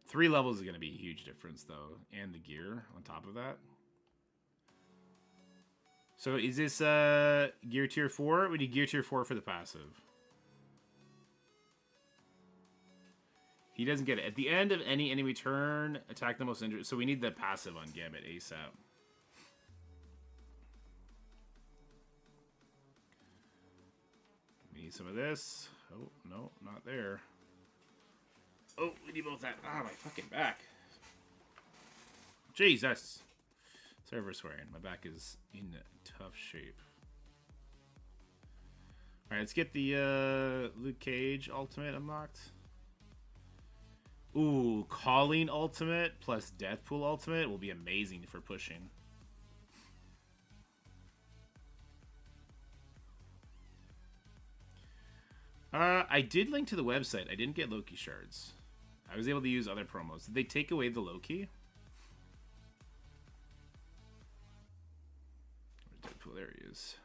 3 levels is going to be a huge difference, though. And the gear on top of that. So is this gear tier 4? We need gear tier 4 for the passive. He doesn't get it. At the end of any enemy turn, attack the most injured. So we need the passive on Gambit ASAP. We need some of this. Oh, no, not there. Oh, we need both that. Ah, my fucking back. Jesus. Sorry for swearing. My back is in tough shape. Alright, let's get the Luke Cage ultimate unlocked. Ooh, Calling ultimate plus Deathpool ultimate will be amazing for pushing. I did link to the website. I didn't get Loki shards. I was able to use other promos. Did they take away the Loki? Where's Deadpool? There he is.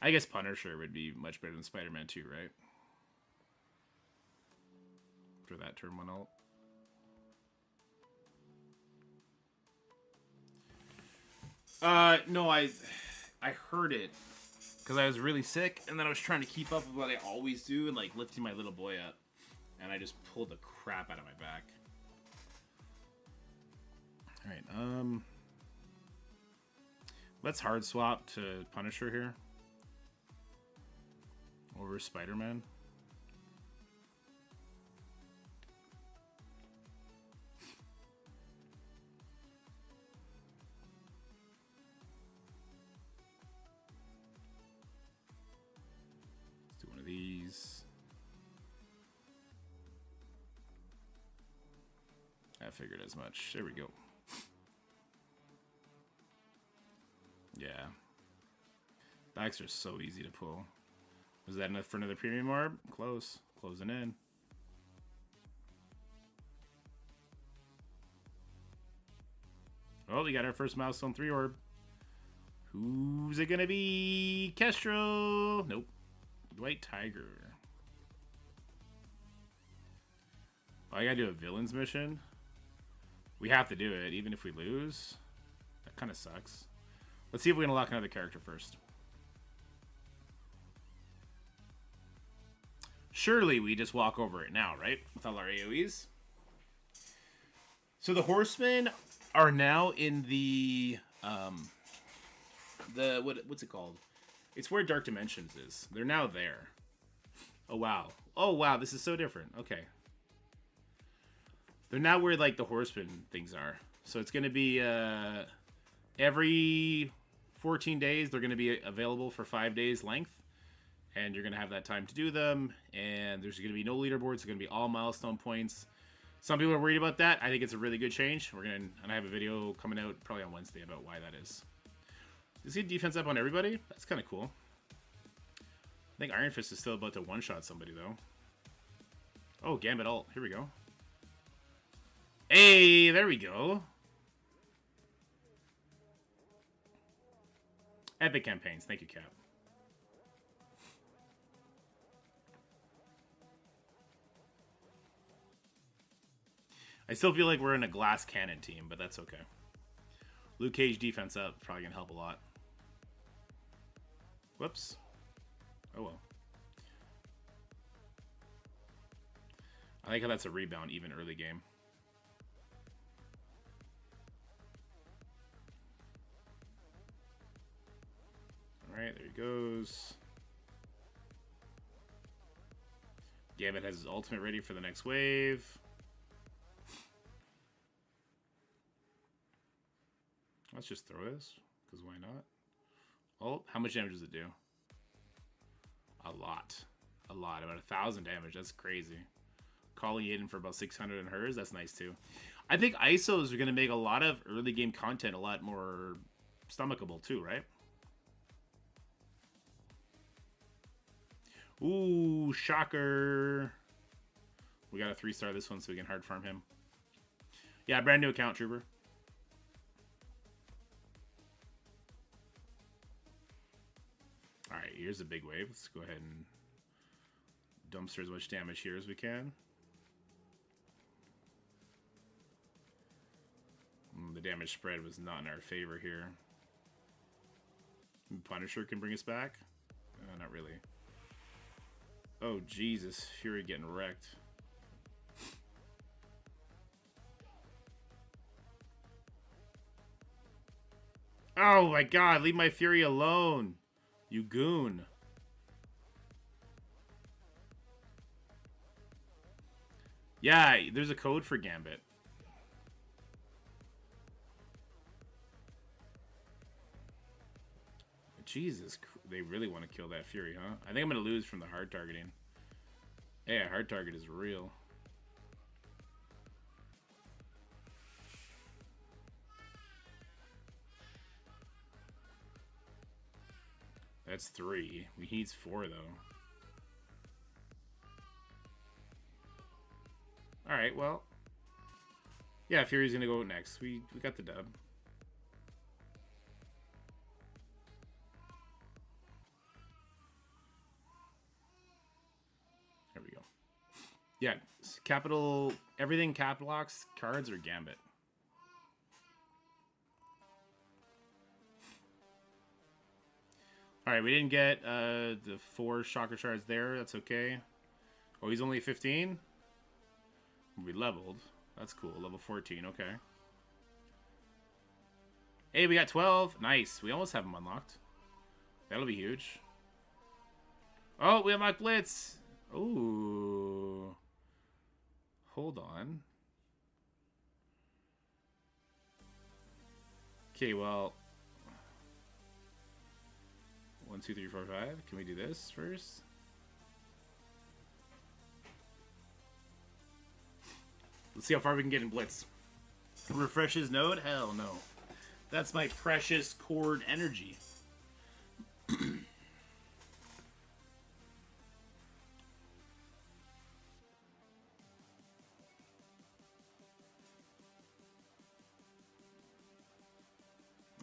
I guess Punisher would be much better than Spider-Man 2, right? For that term one ult. No, I heard it because I was really sick, and then I was trying to keep up with what I always do, and like lifting my little boy up, and I just pulled the crap out of my back. All right, let's hard swap to Punisher here over Spider-Man. These. I figured as much. There we go. Yeah. Backs are so easy to pull. Was that enough for another premium orb? Close. Closing in. Oh, we got our first milestone 3 orb. Who's it gonna be? Kestrel. Nope. White Tiger. Oh, I gotta do a villains mission. We have to do it, even if we lose. That kind of sucks. Let's see if we can unlock another character first. Surely we just walk over it now, right? With all our AoEs. So the Horsemen are now in the what's it called? It's where Dark Dimensions is. They're now there. Oh, wow. Oh, wow. This is so different. Okay. They're now where, like, the Horseman things are. So it's going to be every 14 days, they're going to be available for 5 days length. And you're going to have that time to do them. And there's going to be no leaderboards. It's going to be all milestone points. Some people are worried about that. I think it's a really good change. And I have a video coming out probably on Wednesday about why that is. Is he defense up on everybody? That's kind of cool. I think Iron Fist is still about to one-shot somebody, though. Oh, Gambit ult. Here we go. Hey, there we go. Epic campaigns. Thank you, Cap. I still feel like we're in a glass cannon team, but that's okay. Luke Cage defense up. Probably going to help a lot. Whoops. Oh well. I like how that's a rebound even early game. Alright, there he goes. Gambit has his ultimate ready for the next wave. Let's just throw this, because why not? Oh, how much damage does it do? A lot. A lot. About 1,000 damage. That's crazy. Calling it in for about 600 in hers. That's nice too. I think ISOs are going to make a lot of early game content a lot more stomachable too, right? Ooh, shocker. We got a 3-star this one so we can hard farm him. Yeah, brand new account, Trooper. Alright, here's a big wave. Let's go ahead and dumpster as much damage here as we can. The damage spread was not in our favor here. Punisher can bring us back? Not really. Oh, Jesus. Fury getting wrecked. Oh my god, leave my Fury alone. You goon. Yeah, there's a code for Gambit. Jesus, they really want to kill that Fury, huh? I think I'm going to lose from the hard targeting. Yeah, hard target is real. That's 3. We need 4, though. Alright, well. Yeah, Fury's going to go next. We got the dub. There we go. Yeah, capital... Everything capital locks, cards, or Gambit. Alright, we didn't get the 4 Shocker Shards there. That's okay. Oh, he's only 15? We leveled. That's cool. Level 14. Okay. Hey, we got 12. Nice. We almost have him unlocked. That'll be huge. Oh, we unlocked Blitz. Ooh. Hold on. Okay, well... 1, 2, 3, 4, 5. Can we do this first? Let's see how far we can get in Blitz. Refresh his node? Hell no. That's my precious cord energy.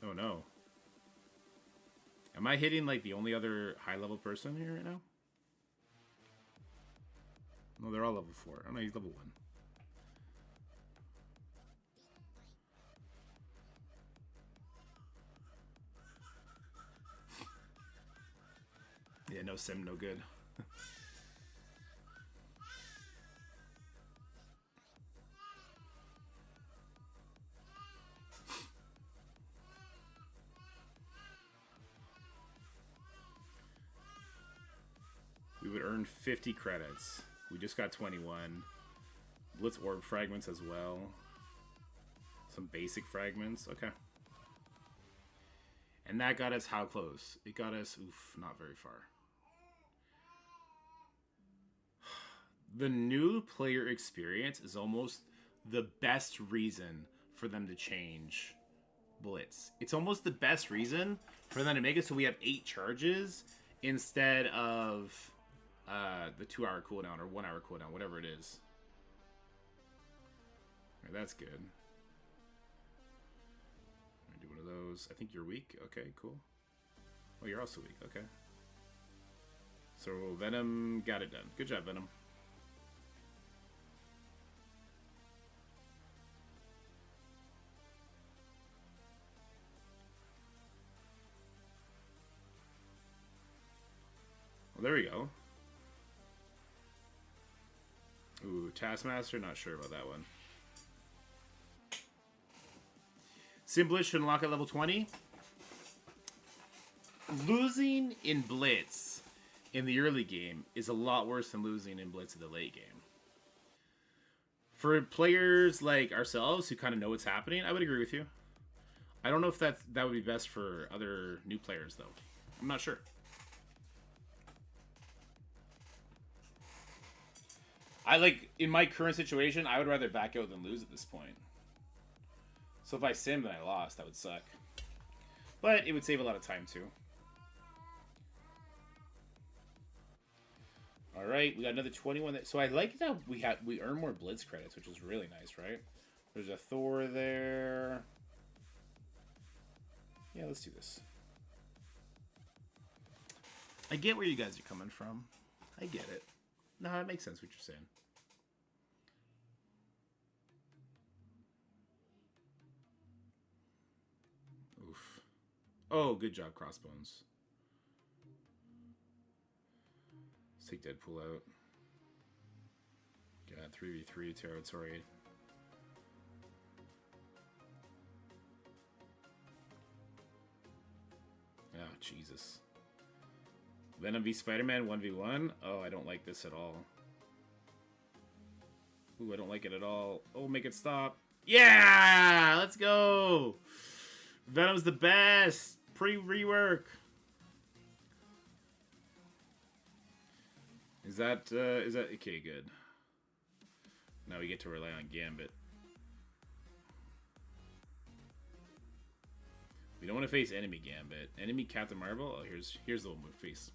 Oh no. Am I hitting like the only other high level person here right now? No, they're all level 4. Oh no, he's level 1. Yeah, no sim, no good. We would earn 50 credits. We just got 21. Blitz orb fragments as well. Some basic fragments. Okay. And that got us how close? It got us, oof, not very far. The new player experience is almost the best reason for them to change Blitz. It's almost the best reason for them to make it so we have 8 charges instead of the 2-hour cooldown or 1-hour cooldown, whatever it is. Right, that's good. I'm gonna do one of those. I think you're weak. Okay, cool. Oh, you're also weak. Okay. So Venom got it done. Good job, Venom. Well, there we go. Ooh, Taskmaster, not sure about that one. Simblitz should unlock at level 20. Losing in Blitz in the early game is a lot worse than losing in Blitz in the late game. For players like ourselves who kind of know what's happening, I would agree with you. I don't know if that would be best for other new players, though. I'm not sure. I like, in my current situation, I would rather back out than lose at this point. So if I simmed and I lost, that would suck. But it would save a lot of time, too. Alright, we got another 21. So I like that we earn more Blitz credits, which is really nice, right? There's a Thor there. Yeah, let's do this. I get where you guys are coming from. I get it. No, that makes sense what you're saying. Oof. Oh, good job, Crossbones. Let's take Deadpool out. Got 3v3 territory. Oh, Jesus. Venom v Spider-Man 1v1? Oh, I don't like this at all. Ooh, I don't like it at all. Oh, make it stop. Yeah! Let's go! Venom's the best! Pre-rework! Is that, okay, good. Now we get to rely on Gambit. We don't want to face enemy Gambit. Enemy Captain Marvel? Oh, here's the little move face.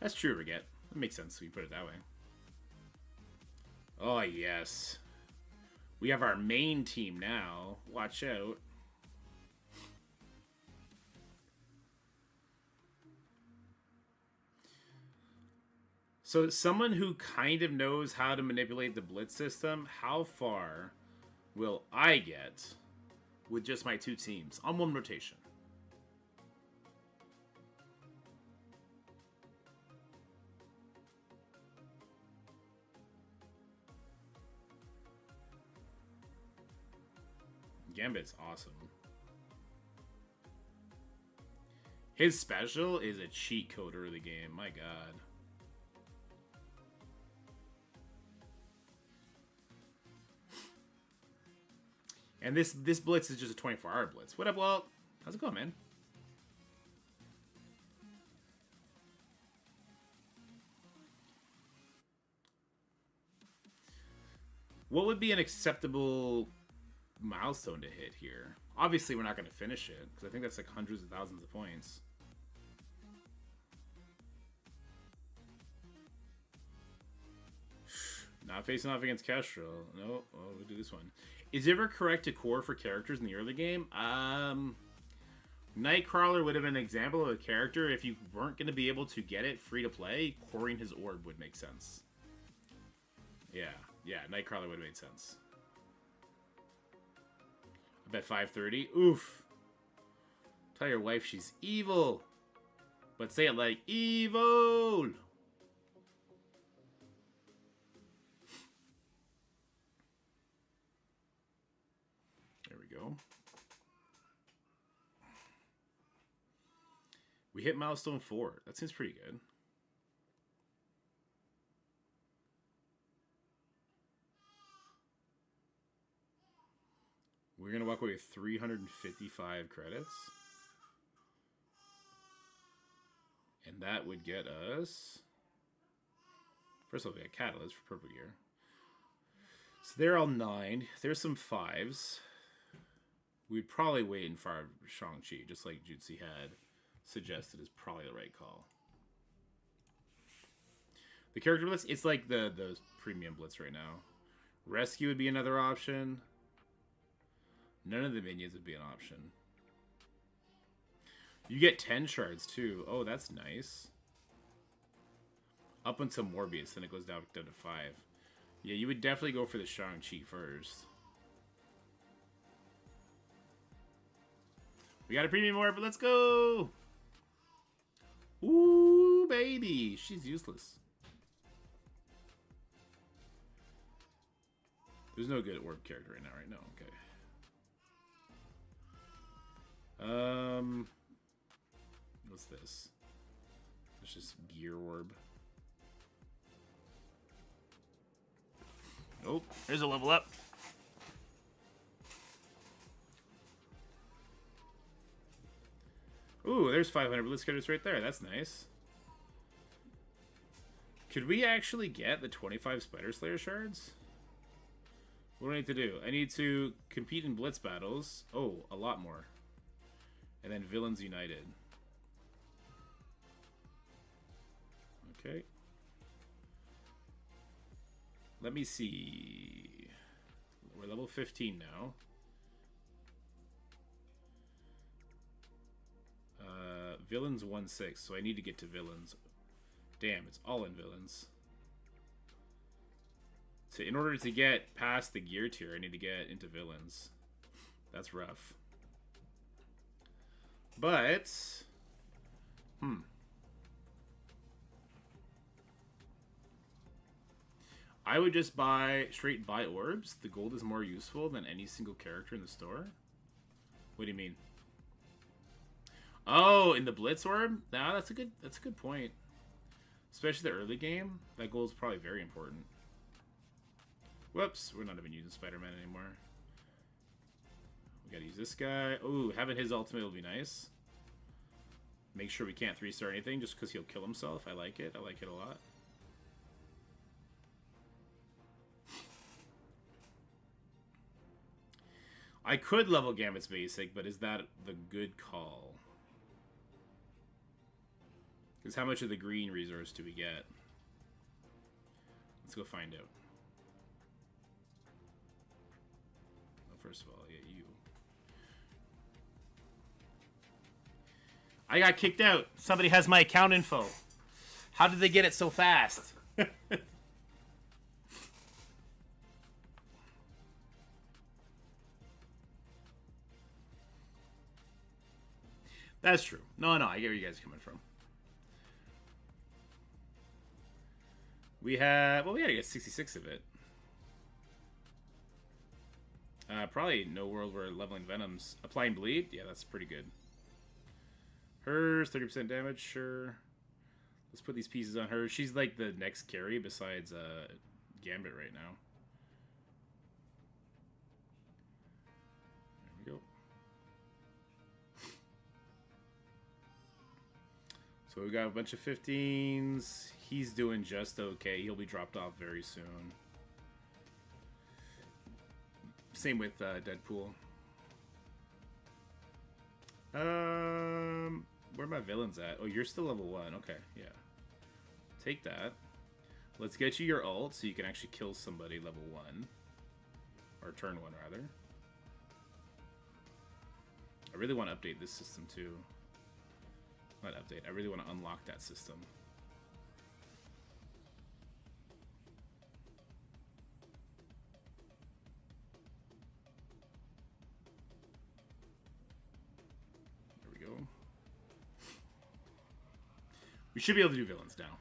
That's true, Reget. That makes sense if you put it that way. Oh, yes. We have our main team now. Watch out. So someone who kind of knows how to manipulate the Blitz system, how far will I get with just my two teams on one rotation? Gambit's awesome. His special is a cheat code early game. My God. And this blitz is just a 24-hour blitz. What up, Walt? How's it going, man? What would be an acceptable milestone to hit here? Obviously, we're not going to finish it, because I think that's like hundreds of thousands of points. Not facing off against Kestrel. No, oh, we'll do this one. Is it ever correct to core for characters in the early game? Nightcrawler would have been an example of a character. If you weren't going to be able to get it free to play, coring his orb would make sense. Yeah, Nightcrawler would have made sense. I bet 530. Oof. Tell your wife she's evil. But say it like evil. There we go. We hit milestone 4. That seems pretty good. We're going to walk away with 355 credits. And that would get us... First of all, we got Catalyst for Purple Gear. So they're all 9. There's some 5s. We'd probably wait and fire Shang-Chi, just like Jutsi had suggested is probably the right call. The character blitz, it's like the premium blitz right now. Rescue would be another option. None of the minions would be an option. You get 10 shards too. Oh, that's nice. Up until Morbius, then it goes down to 5. Yeah, you would definitely go for the Shang-Chi first. We got a premium orb, but let's go! Ooh, baby! She's useless. There's no good orb character right now, right? No, okay. What's this? It's just gear orb. Oh, there's a level up. Ooh, there's 500 blitz cutters right there. That's nice. Could we actually get the 25 Spider Slayer shards? What do I need to do? I need to compete in blitz battles. Oh, a lot more. And then Villains United. Okay. Let me see. We're level 15 now. Villains 1-6, so I need to get to Villains. Damn, it's all in Villains. So in order to get past the gear tier, I need to get into Villains. That's rough. But... I would just straight buy orbs. The gold is more useful than any single character in the store. What do you mean? Oh, in the Blitz orb? Nah, that's a good point. Especially the early game, that gold is probably very important. Whoops, we're not even using Spider-Man anymore. We gotta use this guy. Ooh, having his ultimate will be nice. Make sure we can't 3-star anything just because he'll kill himself. I like it. I like it a lot. I could level Gambit's basic, but is that the good call? Because how much of the green resource do we get? Let's go find out. Well, first of all, I get you. I got kicked out. Somebody has my account info. How did they get it so fast? That's true. No, I get where you guys are coming from. We have... Well, we gotta get 66 of it. Probably no world where leveling Venoms. Applying bleed? Yeah, that's pretty good. Hers, 30% damage, sure. Let's put these pieces on her. She's like the next carry besides Gambit right now. There we go. So we got a bunch of 15s. He's doing just okay. He'll be dropped off very soon. Same with Deadpool. Where are my villains at? Oh, you're still level 1. Okay, yeah. Take that. Let's get you your ult so you can actually kill somebody level 1. Or turn 1, rather. I really want to update this system, too. Not update. I really want to unlock that system. We should be able to do villains now.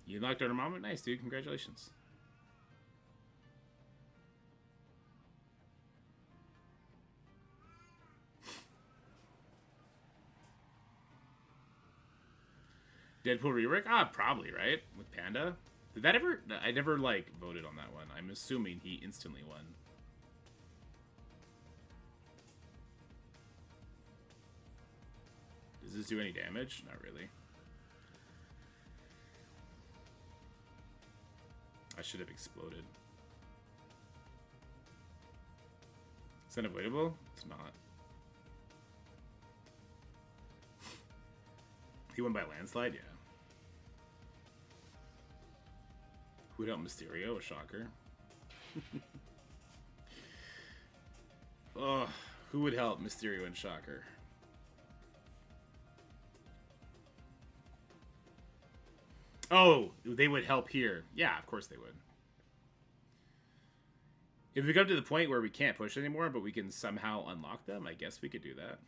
You unlocked our moment? Nice, dude. Congratulations. Deadpool rework? Ah, probably, right? With Panda? Did that ever... I never, like, voted on that one. I'm assuming he instantly won. Does this do any damage? Not really. I should have exploded. Is that avoidable? It's not. He won by landslide? Yeah. Who would help Mysterio? A shocker. Oh, who would help Mysterio and Shocker? Oh, they would help here. Yeah, of course they would. If we come to the point where we can't push anymore, but we can somehow unlock them, I guess we could do that.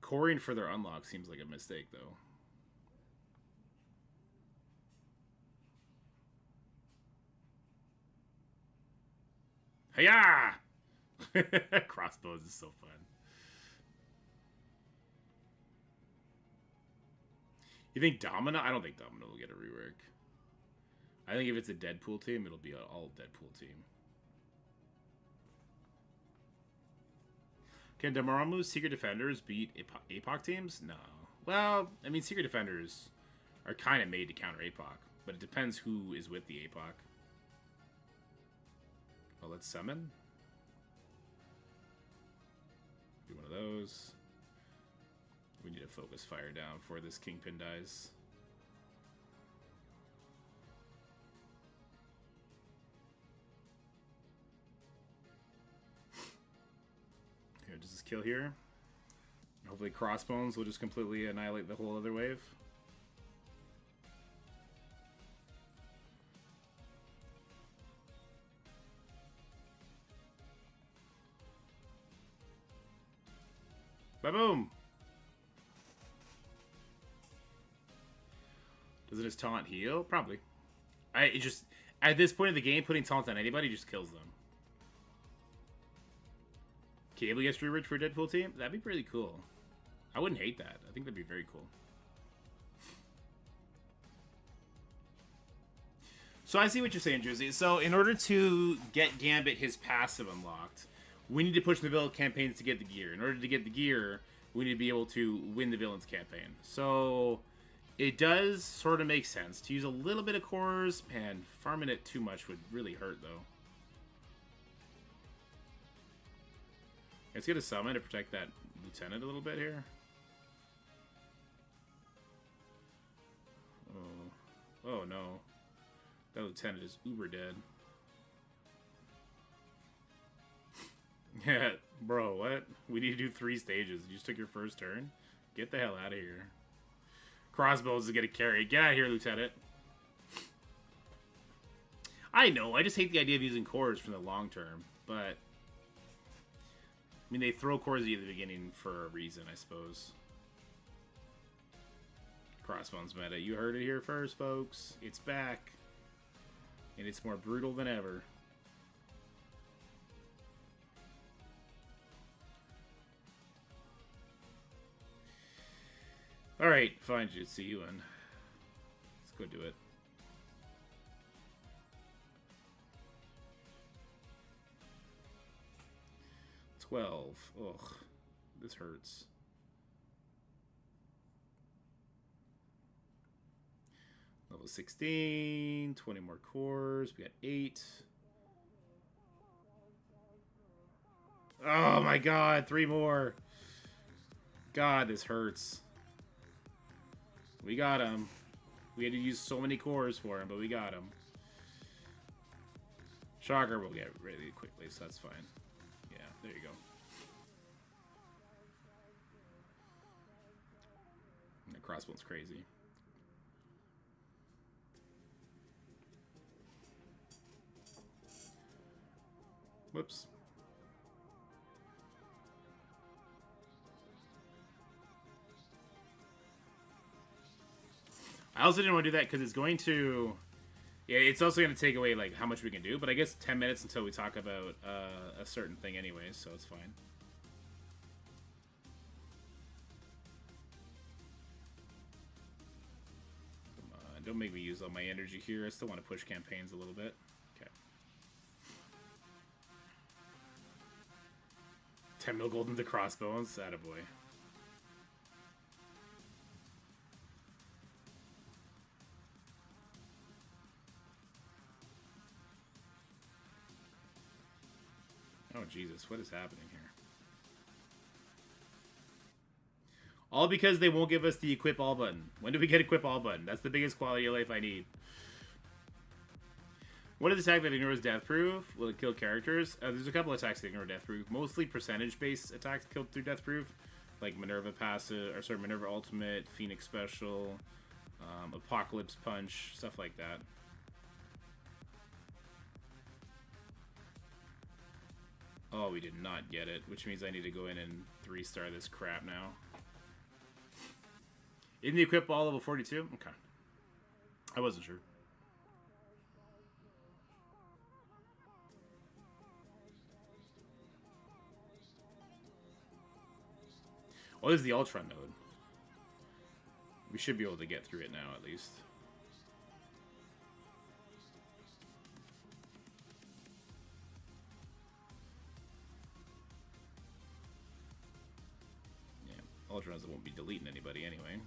Coring for their unlock seems like a mistake, though. Hiya! Crossbows is so fun. You think Domino? I don't think Domino will get a rework. I think if it's a Deadpool team, it'll be an all Deadpool team. Can Dormammu's Secret Defenders beat APOC teams? No. Well, I mean, Secret Defenders are kind of made to counter APOC, but it depends who is with the APOC. Well, let's summon. Do one of those. We need to focus fire down before this Kingpin dies. Here, does this kill here? Hopefully Crossbones will just completely annihilate the whole other wave. Ba-boom! Does it just taunt heal? Probably. It just, at this point of the game, putting taunt on anybody just kills them. Cable gets reworked for a Deadpool team? That'd be pretty cool. I wouldn't hate that. I think that'd be very cool. So I see what you're saying, Jersey. So in order to get Gambit his passive unlocked, we need to push the villain campaigns to get the gear. In order to get the gear, we need to be able to win the villain's campaign. So it does sort of make sense to use a little bit of cores. Man, farming it too much would really hurt, though. Let's get a summon to protect that lieutenant a little bit here. Oh no. That lieutenant is uber dead. Yeah, bro, what? We need to do 3 stages. You just took your first turn? Get the hell out of here. Crossbows is gonna carry. Get out of here, Lieutenant. I know, I just hate the idea of using cores for the long term, but I mean, they throw cores at you at the beginning for a reason, I suppose. Crossbones meta. You heard it here first, folks. It's back. And it's more brutal than ever. Alright, fine, Jutsu, you win. Let's go do it. Ugh, this hurts. Level 16, 20 more cores. We got 8. Oh my god, 3 more. God, this hurts. We got him. We had to use so many cores for him, but we got him. Shocker will get really quickly, so that's fine. Yeah, there you go. And the crossbow's crazy. Whoops. I also didn't want to do that because it's going to... Yeah, it's also going to take away like how much we can do, but I guess 10 minutes until we talk about a certain thing anyways, so it's fine. Come on, don't make me use all my energy here. I still want to push campaigns a little bit. Okay. 10 mil gold into crossbones. Attaboy. Oh, Jesus, what is happening here? All because they won't give us the equip all button. When do we get equip all button? That's the biggest quality of life I need. What is the attack that ignores death proof? Will it kill characters? There's a couple attacks that ignore death proof. Mostly percentage-based attacks killed through death proof. Like Minerva passive, or sorry, Minerva ultimate, Phoenix special, Apocalypse punch, stuff like that. Oh, we did not get it, which means I need to go in and 3-star this crap now. Isn't the equip all level 42? Okay. I wasn't sure. Oh, this is the Ultron node. We should be able to get through it now, at least. Ultra Runs won't be deleting anybody anyway.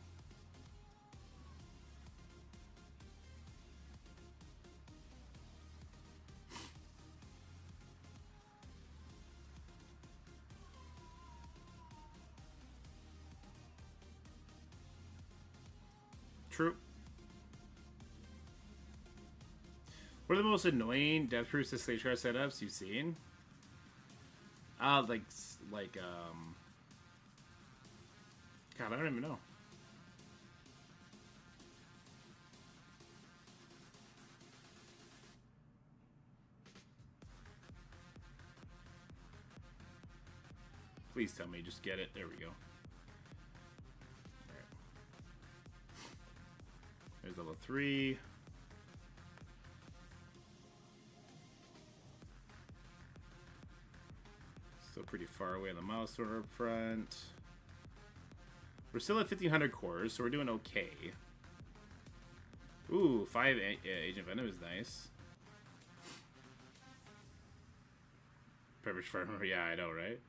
True. What are the most annoying death proofs to stage car setups you've seen? God, I don't even know. Please tell me, just get it. There we go. Alright. There's level 3. Still pretty far away on the milestone up front. We're still at 1,500 cores, so we're doing okay. Ooh, 5 Agent Venom is nice. Pepper's Farmer, yeah, I know, right?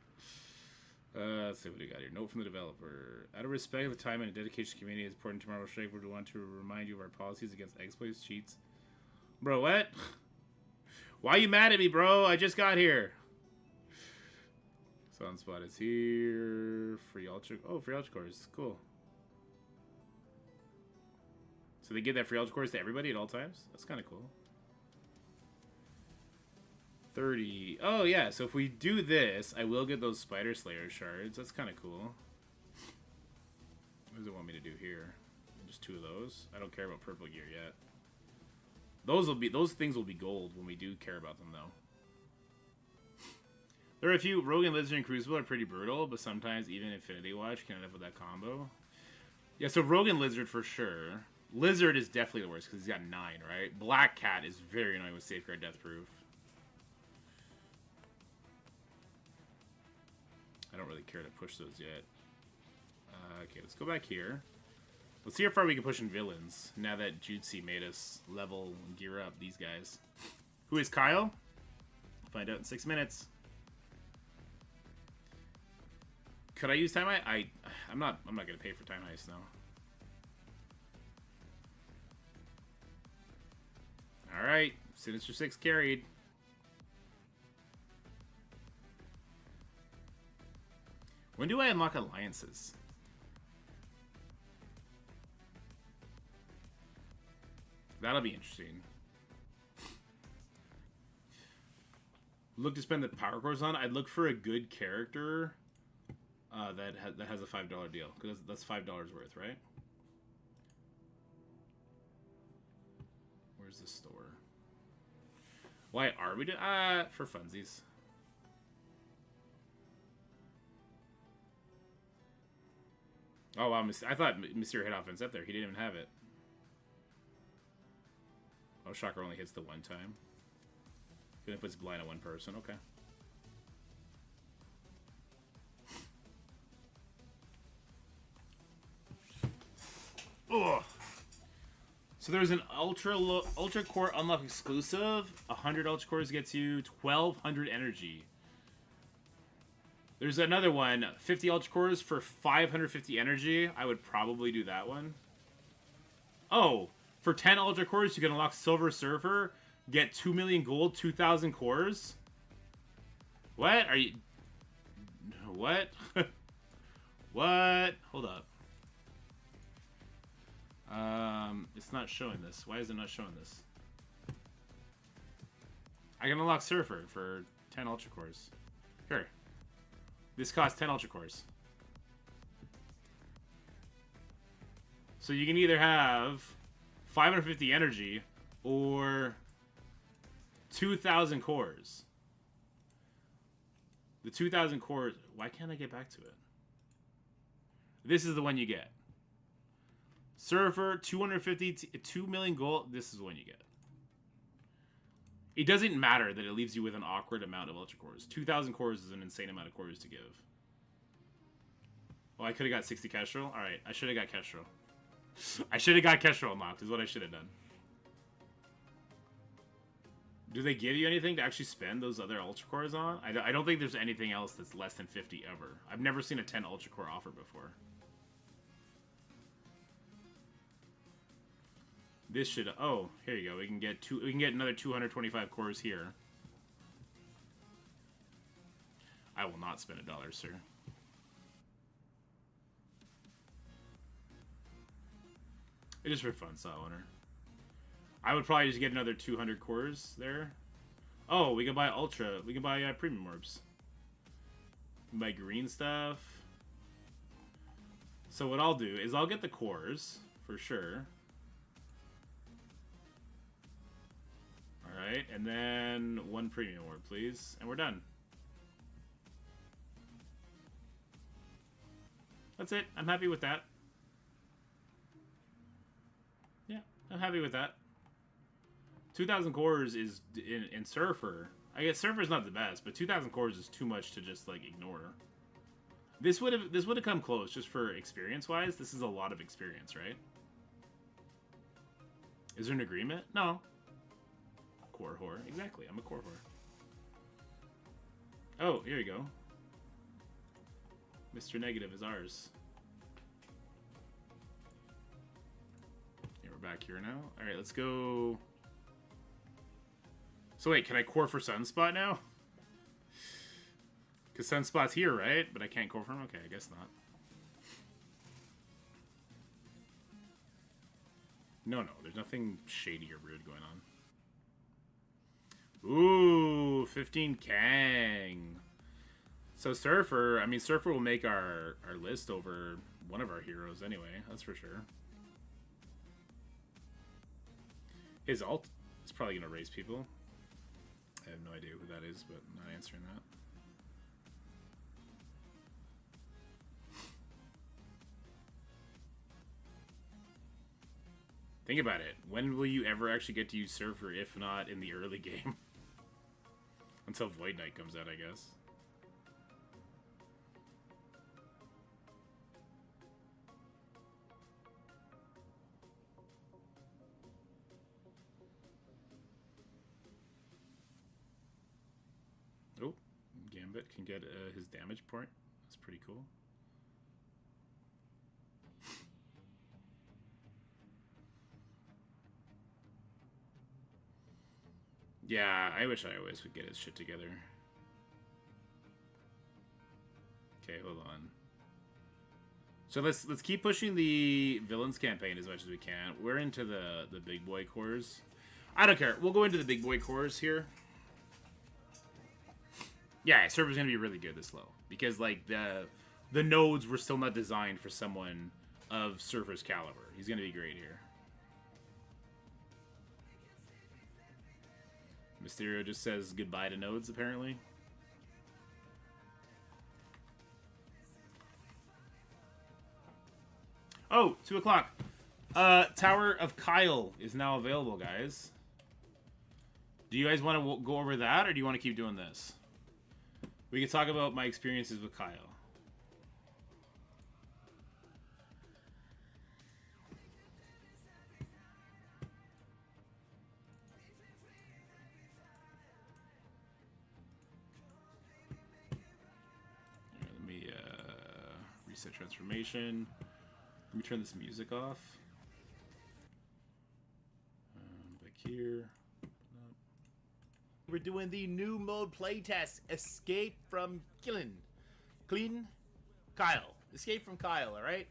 Let's see what we got here. Note from the developer. Out of respect for the time and dedication to the community, it's important to Marvel Strike. We want to remind you of our policies against exploits, cheats. Bro, what? Why are you mad at me, bro? I just got here. Sunspot is here. Free Ultra. Oh, free Ultra cores. Cool. So they give that free Ultra cores to everybody at all times? That's kind of cool. 30. Oh, yeah. So if we do this, I will get those Spider Slayer shards. That's kind of cool. What does it want me to do here? Just 2 of those. I don't care about purple gear yet. Those things will be gold when we do care about them, though. There are a few. Rogue and Lizard and Crucible are pretty brutal, but sometimes even Infinity Watch can end up with that combo. Yeah, so Rogue and Lizard for sure. Lizard is definitely the worst because he's got 9, right? Black Cat is very annoying with Safeguard Death Proof. I don't really care to push those yet. Okay, let's go back here. Let's see how far we can push in villains now that Jutsi made us level and gear up these guys. Who is Kyle? Find out in 6 minutes. Could I use Time Heist? I'm not gonna pay for Time Heist now. Alright, Sinister 6 carried. When do I unlock alliances? That'll be interesting. Look to spend the power cores on. I'd look for a good character that has a $5 deal, because that's $5 worth, right? Where's the store? Why are we doing? For funsies. Oh wow, I thought Mysterio hit offense up there. He didn't even have it. Oh, Shocker only hits the one time. He only puts blind on one person. Okay. Ugh. So there's an ultra core unlock exclusive. 100 ultra cores gets you 1,200 energy. There's another one, 50 ultra cores for 550 energy. I would probably do that one. Oh, for 10 ultra cores, you can unlock Silver Surfer, get 2 million gold, 2,000 cores. What are you? What? What? Hold up. It's not showing this. Why is it not showing this? I can unlock Surfer for 10 ultra cores. Here. This costs 10 ultra cores. So you can either have 550 energy or 2,000 cores. The 2,000 cores... Why can't I get back to it? This is the one you get. Surfer, 2 million gold. This is the one you get. It doesn't matter that it leaves you with an awkward amount of ultra cores. 2,000 cores is an insane amount of cores to give. Oh, I could have got 60 Kestrel? Alright, I should have got Kestrel. I should have got Kestrel unlocked, is what I should have done. Do they give you anything to actually spend those other ultra cores on? I don't think there's anything else that's less than 50 ever. I've never seen a 10 ultra core offer before. This should... Oh, here you go. We can get we can get another 225 cores here. I will not spend $1, sir. It is for fun, saw owner. I would probably just get another 200 cores there. Oh, we can buy Ultra. We can buy Premium Orbs. We can buy green stuff. So what I'll do is I'll get the cores, for sure. Alright, and then 1 Premium Orb, please. And we're done. That's it. I'm happy with that. Yeah, I'm happy with that. 2,000 cores is in Surfer. I guess Surfer's not the best, but 2,000 cores is too much to just like ignore. This would have come close just for experience wise. This is a lot of experience, right? Is there an agreement? No. Core whore. Exactly. I'm a core whore. Oh, here you go. Mr. Negative is ours. Yeah, we're back here now. Alright, let's go. So wait, can I core for Sunspot now? Because Sunspot's here, right? But I can't core for him? Okay, I guess not. No, there's nothing shady or weird going on. Ooh, 15 Kang. So Surfer, I mean, Surfer will make our list over one of our heroes anyway, that's for sure. His ult is probably going to raise people. I have no idea who that is, but I'm not answering that. Think about it. When will you ever actually get to use Surfer, if not in the early game? Until Void Knight comes out, I guess. Oh, Gambit can get his damage point. That's pretty cool. Yeah, I wish I always would get his shit together. Okay, hold on. So let's keep pushing the villains campaign as much as we can. We're into the big boy cores. I don't care. We'll go into the big boy cores here. Yeah, Surfer's gonna be really good this low because like the nodes were still not designed for someone of Surfer's caliber. He's gonna be great here. Mysterio just says goodbye to nodes, apparently. Oh, 2 o'clock. Tower of Kyle is now available, guys. Do you guys want to go over that, or do you want to keep doing this? We can talk about my experiences with Kyle. Reset transformation. Let me turn this music off. Back here. We're doing the new mode playtest, Escape from Kyle. Escape from Kyle, alright?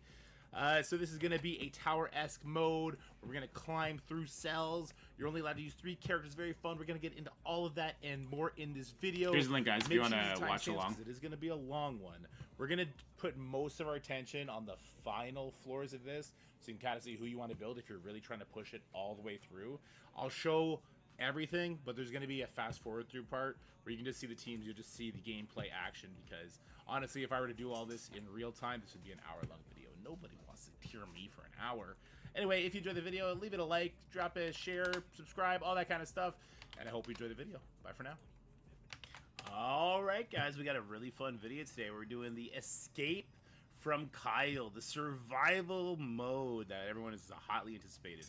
So this is going to be a tower-esque mode where we're going to climb through cells. You're only allowed to use 3 characters. Very fun. We're going to get into all of that and more in this video. Here's the link, guys, if you want to watch along. It is going to be a long one. We're going to put most of our attention on the final floors of this, so you can kind of see who you want to build if you're really trying to push it all the way through. I'll show everything, but there's going to be a fast-forward through part where you can just see the teams, you'll just see the gameplay action, because honestly, if I were to do all this in real time, this would be an hour-long video. Nobody wants to hear me for an hour. Anyway, if you enjoyed the video, leave it a like, drop a share, subscribe, all that kind of stuff, and I hope you enjoy the video. Bye for now. Alright guys, we got a really fun video today. We're doing the Escape from Kyle, the survival mode that everyone is hotly anticipated.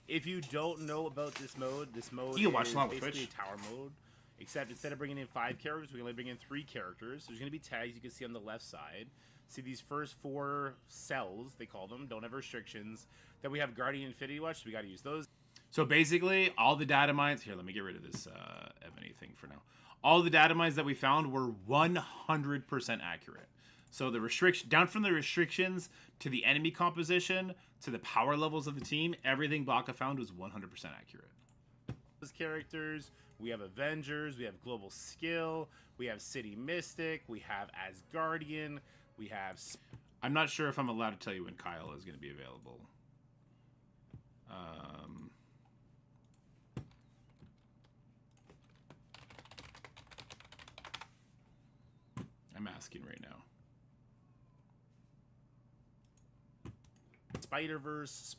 If you don't know about this mode you can watch is along with basically Twitch. a tower mode, except instead of bringing in 5 characters, we can only bring in 3 characters. There's going to be tags you can see on the left side. See these first 4 cells, they call them, don't have restrictions. Then we have Guardian Infinity Watch, so we got to use those. So basically, all the data mines... Here, let me get rid of this Ebony thing for now. All the data mines that we found were 100% accurate. So the down from the restrictions to the enemy composition to the power levels of the team, everything Baka found was 100% accurate. Those characters, we have Avengers, we have Global Skill, we have City Mystic, we have Asgardian, we have... I'm not sure if I'm allowed to tell you when Kyle is going to be available. I'm asking right now. Spider-Verse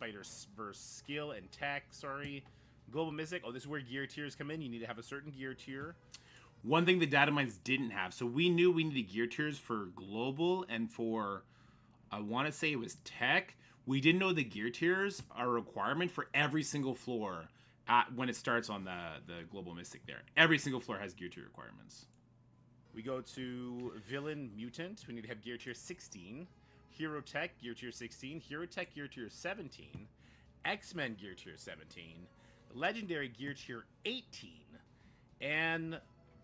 skill and tech, sorry. Global Mystic, oh, this is where gear tiers come in. You need to have a certain gear tier. One thing the data mines didn't have, so we knew we needed gear tiers for global and for, I want to say it was tech. We didn't know the gear tiers are a requirement for every single floor when it starts on the Global Mystic there. Every single floor has gear tier requirements. We go to Villain Mutant. We need to have gear tier 16. Hero Tech, gear tier 16. Hero Tech, gear tier 17. X-Men, gear tier 17. Legendary, gear tier 18. And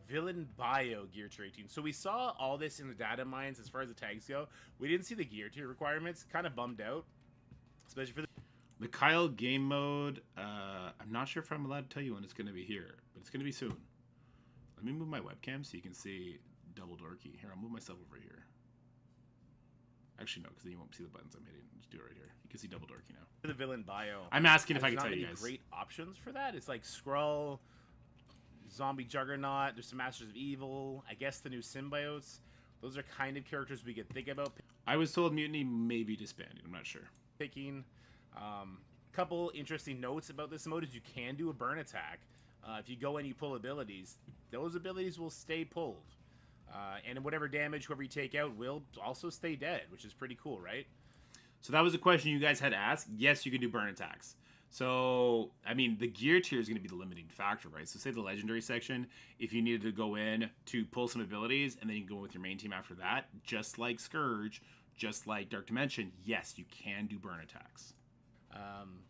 Villain Bio, gear tier 18. So we saw all this in the data mines as far as the tags go. We didn't see the gear tier requirements. Kind of bummed out. Especially for the Kyle game mode. I'm not sure if I'm allowed to tell you when it's going to be here, but it's going to be soon. Let me move my webcam so you can see double dorky. Here, I'll move myself over here. Actually, no, because then you won't see the buttons I'm hitting. Just do it right here. You can see double dorky now. The Villain Bio. I'm asking if I can tell you guys. Great options for that. It's like Skrull, Zombie Juggernaut. There's some Masters of Evil. I guess the new symbiotes. Those are kind of characters we could think about. I was told Mutiny may be disbanded. I'm not sure. Picking. Couple interesting notes about this mode is you can do a burn attack. If you go and you pull abilities, those abilities will stay pulled. And whatever damage whoever you take out will also stay dead, which is pretty cool, right? So that was a question you guys had asked. Yes, you can do burn attacks. So, I mean, the gear tier is going to be the limiting factor, right? So say the legendary section, if you needed to go in to pull some abilities and then you can go with your main team after that, just like Scourge, just like Dark Dimension, yes, you can do burn attacks.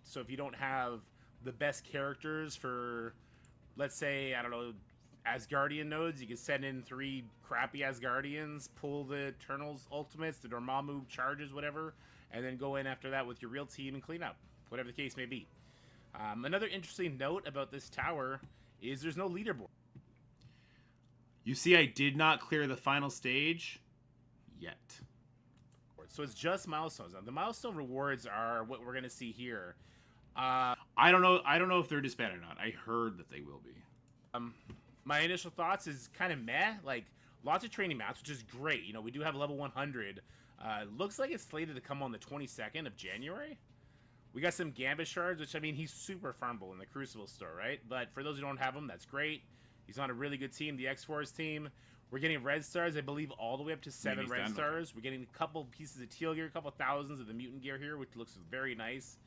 So if you don't have the best characters for, let's say, I don't know, Asgardian nodes, you can send in 3 crappy Asgardians, pull the Eternals ultimates, the Dormammu charges, whatever, and then go in after that with your real team and clean up, whatever the case may be. Another interesting note about this tower is there's no leaderboard. You see, I did not clear the final stage yet. So it's just milestones. Now, the milestone rewards are what we're going to see here. I don't know if they're disbanded or not. I heard that they will be. My initial thoughts is kind of meh. Like, lots of training maps, which is great. You know, we do have level 100. Looks like it's slated to come on the 22nd of January. We got some Gambit shards, which, I mean, he's super farmable in the Crucible store, right? But for those who don't have him, that's great. He's on a really good team, the X-Force team. We're getting red stars, I believe, all the way up to 7 red stars. We're getting a couple pieces of teal gear, a couple thousands of the mutant gear here, which looks very nice.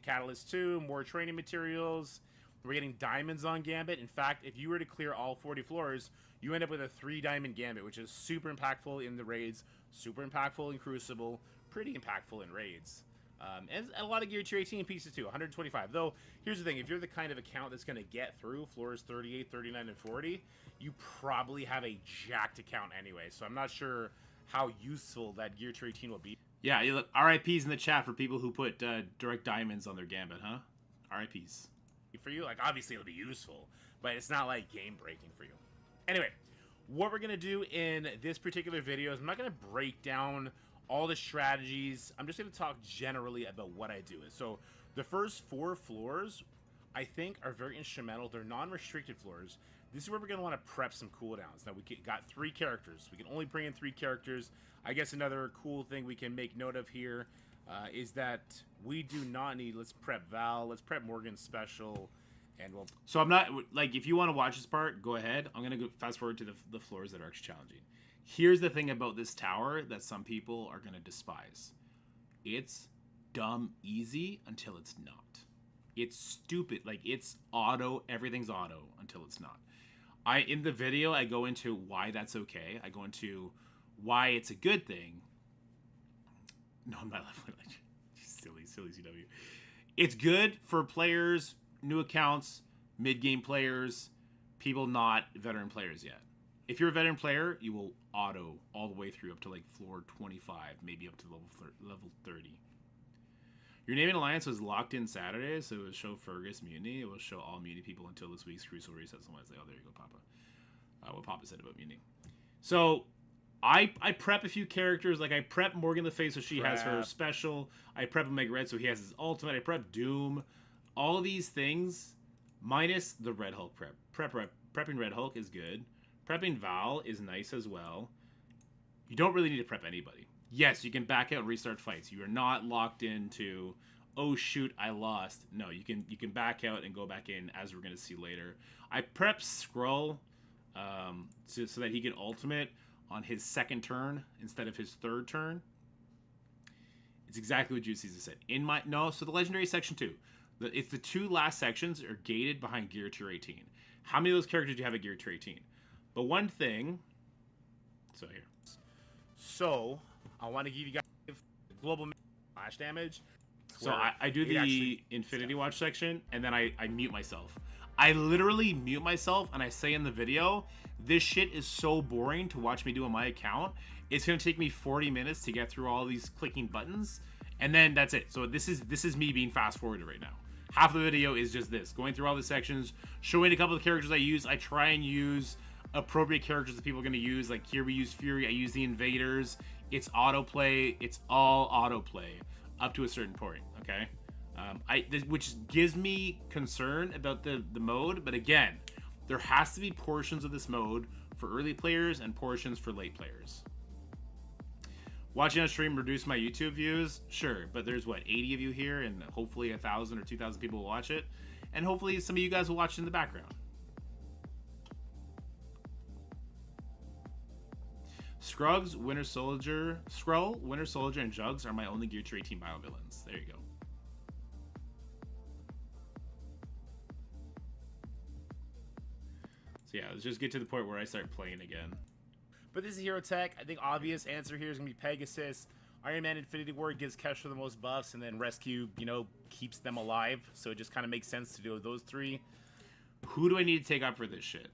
Catalyst 2, more training materials. We're getting diamonds on Gambit. In fact, if you were to clear all 40 floors, you end up with a 3-diamond Gambit, which is super impactful in the raids, super impactful in Crucible, pretty impactful in raids. And a lot of gear tier 18 pieces too, 125. Though, here's the thing, if you're the kind of account that's going to get through floors 38, 39, and 40, you probably have a jacked account anyway, so I'm not sure how useful that gear tier 18 will be. Yeah, you look, RIPs in the chat for people who put direct diamonds on their Gambit, huh? RIPs. For you, like, obviously it'll be useful, but it's not like game breaking for you. Anyway, what we're gonna do in this particular video is I'm not gonna break down all the strategies. I'm just gonna talk generally about what I do. So the first 4 floors I think are very instrumental. They're non-restricted floors. This is where we're gonna want to prep some cooldowns. Now we got 3 characters. We can only bring in 3 characters. I guess another cool thing we can make note of here is that we do not need, let's prep Val, let's prep Morgan Special, and we'll... So I'm not, like, if you want to watch this part, go ahead. I'm going to go fast forward to the floors that are actually challenging. Here's the thing about this tower that some people are going to despise. It's dumb easy until it's not. It's stupid. Like, it's auto, everything's auto until it's not. In the video, I go into why that's okay. I go into why it's a good thing. No, I'm not leveling Legend. Silly CW. It's good for players, new accounts, mid-game players, people not veteran players yet. If you're a veteran player, you will auto all the way through up to like floor 25, maybe up to level 30. Your naming alliance was locked in Saturday, so it will show Fergus Mutiny. It will show all Mutiny people until this week's Crucible resets on Wednesday. Oh, there you go, Papa. What Papa said about Mutiny. So, I prep a few characters. Like, I prep Morgan Le Fay so she has her special. I prep Omega Red so he has his ultimate. I prep Doom. All of these things, minus the Red Hulk prep. Prepping Red Hulk is good. Prepping Val is nice as well. You don't really need to prep anybody. Yes, you can back out and restart fights. You are not locked into, oh shoot, I lost. No, you can back out and go back in, as we're going to see later. I prep Skrull so that he can ultimate on his second turn instead of his third turn. It's exactly what Juicy said. So the Legendary Section 2. It's the two last sections are gated behind Gear Tier 18. How many of those characters do you have at Gear Tier 18? But one thing... So, I want to give you guys global flash damage. So I do the Infinity Watch section, and then I mute myself. I literally mute myself, and I say in the video, this shit is so boring to watch me do on my account. It's going to take me 40 minutes to get through all these clicking buttons, and then that's it. So this is me being fast-forwarded right now. Half the video is just this, going through all the sections, showing a couple of characters I use. I try and use appropriate characters that people are going to use. Like here we use Fury, I use the Invaders. It's autoplay. It's all autoplay up to a certain point, okay? Which gives me concern about the mode, but again, there has to be portions of this mode for early players and portions for late players. Watching on stream reduce my YouTube views? Sure, but there's what, 80 of you here, and hopefully 1,000 or 2,000 people will watch it, and hopefully some of you guys will watch it in the background. Skrull, Winter Soldier, and Jugs are my only Gear Tier 18 bio villains. There you go. So yeah, let's just get to the point where I start playing again. But this is Hero Tech. I think obvious answer here is going to be Pegasus. Iron Man Infinity War gives Kesha the most buffs, and then Rescue, keeps them alive. So it just kind of makes sense to do those three. Who do I need to take up for this shit?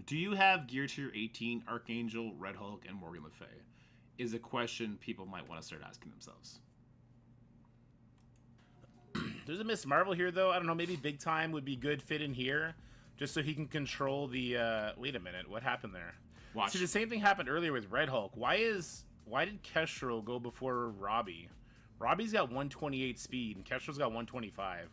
Do you have Gear Tier 18, Archangel, Red Hulk, and Morgan Le Fay? Is a question people might want to start asking themselves. There's a Miss Marvel here, though. I don't know, maybe Big Time would be good fit in here, just so he can control the... wait a minute, what happened there? Watch. See, the same thing happened earlier with Red Hulk. Why did Kestrel go before Robbie? Robbie's got 128 speed, and Kestrel's got 125.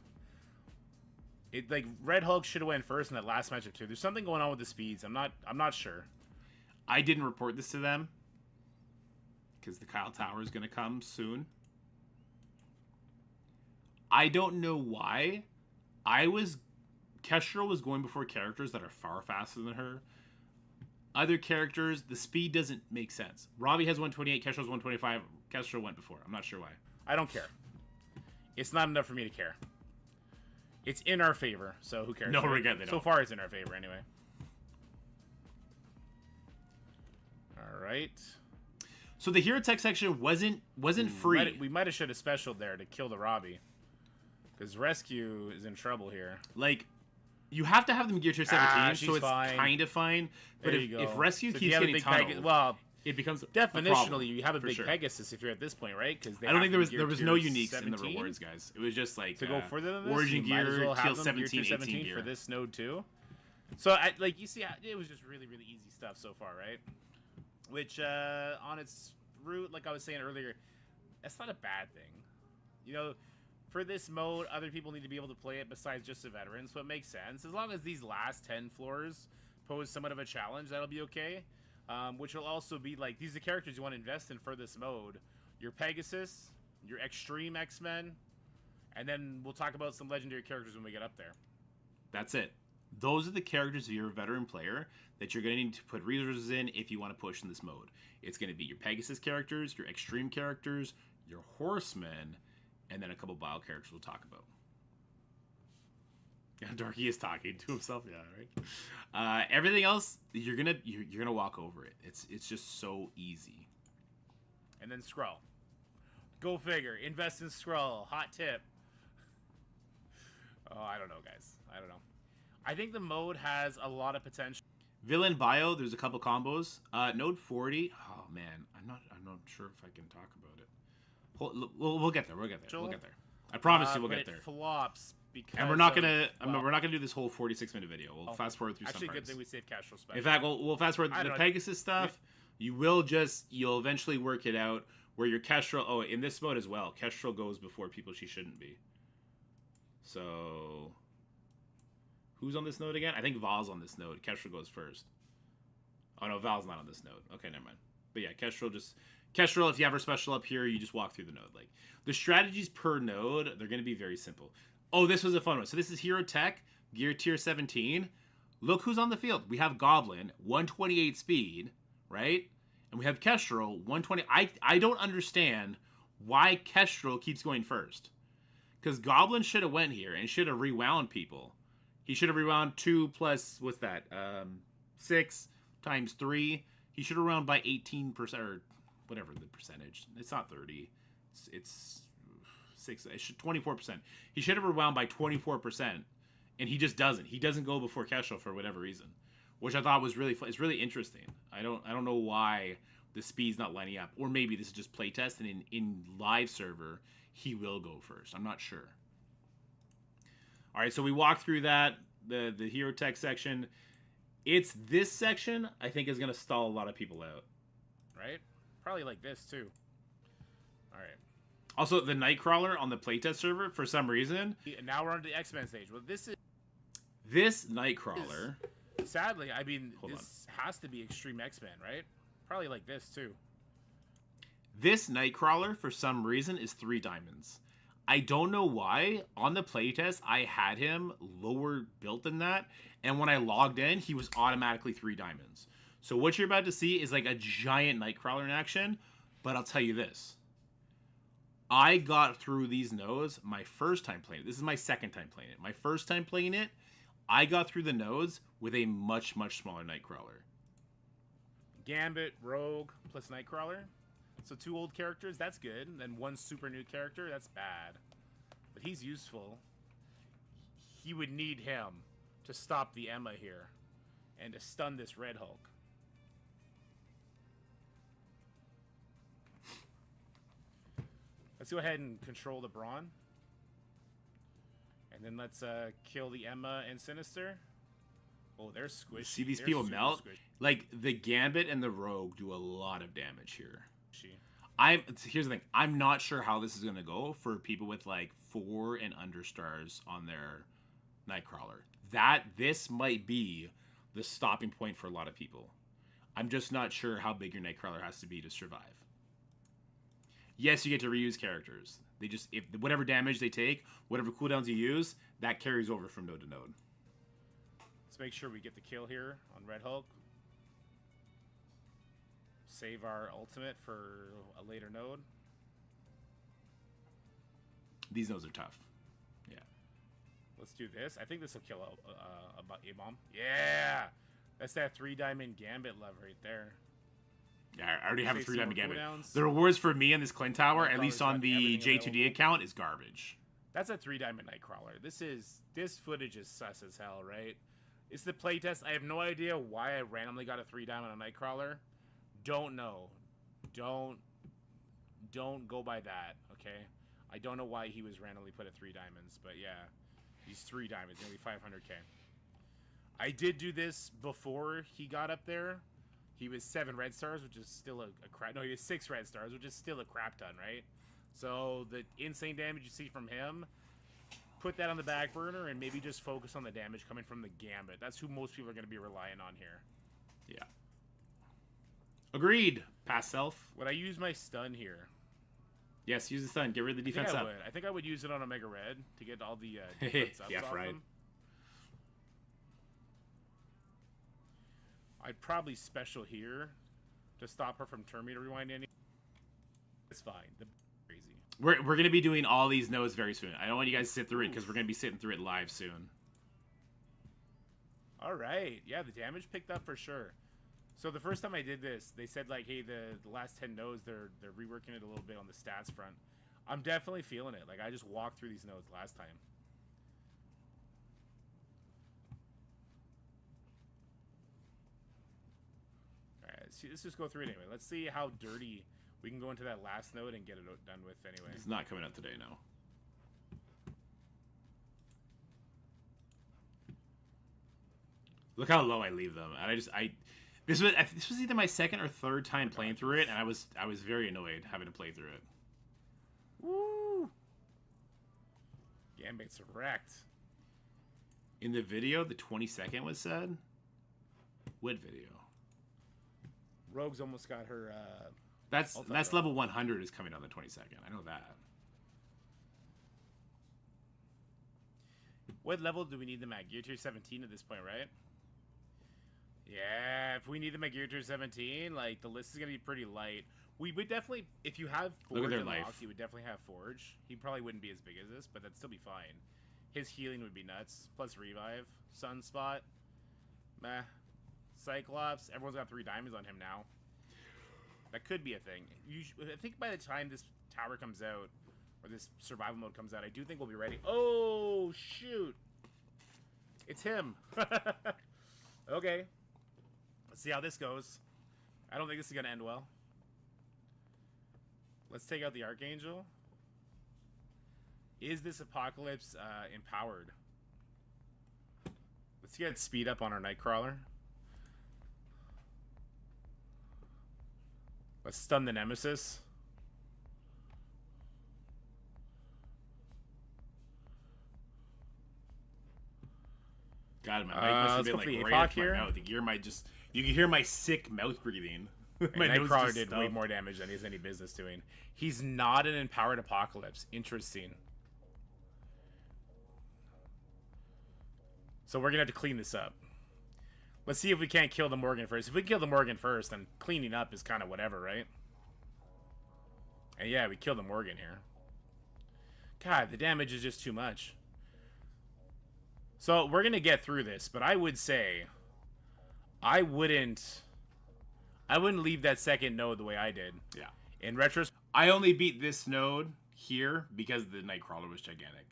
Red Hulk should have went first in that last matchup too. There's something going on with the speeds. I'm not sure. I didn't report this to them because the Kyle Tower is going to come soon. I don't know why. Kestrel was going before characters that are far faster than her. Other characters, the speed doesn't make sense. Robbie has 128, Kestrel's 125. Kestrel went before. I'm not sure why. I don't care. It's not enough for me to care. It's in our favor, so who cares? No regret. So far, it's in our favor anyway. All right. So the Hero Tech section wasn't free. We might have should have specialed there to kill the Robbie, because Rescue is in trouble here. Like, you have to have them Gear Tier 17, so it's fine. kind of fine. But if Rescue so keeps getting tunneled, it becomes definitionally you have a big Pegasus if you're at this point, right? Because I don't think there was no uniques 17? In the rewards, guys. It was just like to go further than this. Origin Gear, well Teal 17, 18 gear for this node too. So you see, it was just really easy stuff so far, right? Which on its root, like I was saying earlier, that's not a bad thing. For this mode, other people need to be able to play it besides just a veteran, so it makes sense. As long as these last 10 floors pose somewhat of a challenge, that'll be okay. Which will also be like, these are the characters you want to invest in for this mode. Your Pegasus, your Extreme X-Men, and then we'll talk about some legendary characters when we get up there. That's it. Those are the characters if you're a veteran player that you're going to need to put resources in if you want to push in this mode. It's going to be your Pegasus characters, your Extreme characters, your Horsemen, and then a couple bio characters we'll talk about. Yeah, Darky is talking to himself. Yeah, right. Everything else, you're gonna walk over it. It's just so easy. And then Skrull. Go figure. Invest in Skrull. Hot tip. Oh, I don't know, guys. I don't know. I think the mode has a lot of potential. Villain bio, there's a couple combos. Node 40. Oh man, I'm not sure if I can talk about it. We'll get there. We'll get there. We'll get there. I promise you, we'll get there. It flops because. And we're not gonna. We're not gonna do this whole 46-minute video. We'll fast forward through some Actually, parts. good thing we saved Castro special. In fact, we'll fast forward the Pegasus stuff. You'll eventually work it out where your Kestrel. Oh, in this mode as well, Kestrel goes before people she shouldn't be. So, who's on this node again? I think Val's on this node. Kestrel goes first. Oh no, Val's not on this node. Okay, never mind. But yeah, Kestrel, if you have her special up here, you just walk through the node. Like, the strategies per node, they're going to be very simple. Oh, this was a fun one. So this is Hero Tech, Gear Tier 17. Look who's on the field. We have Goblin, 128 speed, right? And we have Kestrel, 120. I don't understand why Kestrel keeps going first. Because Goblin should have went here and should have rewound people. He should have rewound 2 plus, what's that? 6 times 3. He should have rewound by 18%, or whatever the percentage. It's not 30. It's 6. It should 24%. He should have rewound by 24%, and he just doesn't. He doesn't go before Kestrel for whatever reason, which I thought was really fun. It's really interesting. I don't know why the speed's not lining up, or maybe this is just playtest, and in live server he will go first. I'm not sure. All right, so we walked through that the Hero Tech section. It's this section I think is going to stall a lot of people out. Right? Probably like this too. All right. Also, the Nightcrawler on the playtest server, for some reason. Now we're on to the X-Men stage. Well, this Nightcrawler. Sadly, I mean, this has to be Extreme X-Men, right? Probably like this too. This Nightcrawler, for some reason, is 3 diamonds. I don't know why. On the playtest, I had him lower built than that, and when I logged in, he was automatically 3 diamonds. So what you're about to see is like a giant Nightcrawler in action, but I'll tell you this. I got through these nodes my first time playing it. This is my second time playing it. My first time playing it, I got through the nodes with a much, much smaller Nightcrawler. Gambit, Rogue, plus Nightcrawler. So 2 old characters, that's good. And then 1 super new character, that's bad. But he's useful. He would need him to stop the Emma here. And to stun this Red Hulk. Let's go ahead and control the Brawn. And then let's kill the Emma and Sinister. Oh, they're squishy. See these people melt? Squishy. Like, the Gambit and the Rogue do a lot of damage here. Here's the thing. I'm not sure how this is going to go for people with, like, 4 and under stars on their Nightcrawler. This might be the stopping point for a lot of people. I'm just not sure how big your Nightcrawler has to be to survive. Yes, you get to reuse characters. They just, if whatever damage they take, whatever cooldowns you use, that carries over from node to node. Let's make sure we get the kill here on Red Hulk. Save our ultimate for a later node. These nodes are tough. Yeah. Let's do this. I think this will kill a bomb. Yeah! That's that 3-diamond Gambit love right there. Yeah, I already have a 3-diamond Gambit. The rewards for me in this Clint Tower, at least on the J2D account, is garbage. That's a 3-diamond Nightcrawler. This footage is sus as hell, right? It's the playtest. I have no idea why I randomly got a 3-diamond on Nightcrawler. Don't know. Don't go by that, okay? I don't know why he was randomly put at 3 diamonds, but yeah. He's 3 diamonds, nearly 500k. I did do this before he got up there. He was 7 red stars, which is still a crap. No, he was 6 red stars, which is still a crap ton, right? So the insane damage you see from him, put that on the back burner and maybe just focus on the damage coming from the Gambit. That's who most people are going to be relying on here. Yeah. Agreed. Pass self. Would I use my stun here? Yes, use the stun. Get rid of the defense up. I think I would use it on Omega Red to get all the defense ups off right. him. I'd probably special here to stop her from turn me to rewind any. It's fine. Crazy. We're gonna be doing all these nodes very soon. I don't want you guys to sit through it because we're gonna be sitting through it live soon. All right. Yeah, the damage picked up for sure. So the first time I did this, they said like, hey, the last 10 nodes, they're reworking it a little bit on the stats front. I'm definitely feeling it. Like I just walked through these nodes last time. All right, let's just go through it anyway. Let's see how dirty we can go into that last node and get it done with anyway. It's not coming out today, no. Look how low I leave them, and this was either my second or third time playing through it, and I was very annoyed having to play through it. Woo! Gambit's wrecked. In the video, the 22nd was said. What video? Rogue's almost got her. That's level 100 is coming on the 22nd. I know that. What level do we need them at? Gear tier 17 at this point, right? Yeah, if we need them at Gear tier 17, like, the list is going to be pretty light. We would definitely, if you have Forge Look at their unlocked, life. you would definitely have Forge. He probably wouldn't be as big as this, but that'd still be fine. His healing would be nuts. Plus Revive. Sunspot. Meh. Cyclops. Everyone's got 3 diamonds on him now. That could be a thing. I think by the time this tower comes out, or this survival mode comes out, I do think we'll be ready. Oh, shoot. It's him. Okay. Let's see how this goes. I don't think this is going to end well. Let's take out the Archangel. Is this Apocalypse empowered? Let's get speed up on our Nightcrawler. Let's stun the Nemesis. God, my mic must have been like right into my mouth. You can hear my sick mouth breathing. My Nightcrawler did way more damage than he has any business doing. He's not an empowered Apocalypse. Interesting. So we're gonna have to clean this up. Let's see if we can't kill the Morgan first. If we kill the Morgan first, then cleaning up is kind of whatever, right? And yeah, we killed the Morgan here. God, the damage is just too much. So we're gonna get through this, but I would say I wouldn't leave that second node the way I did. Yeah. In retrospect, I only beat this node here because the Nightcrawler was gigantic.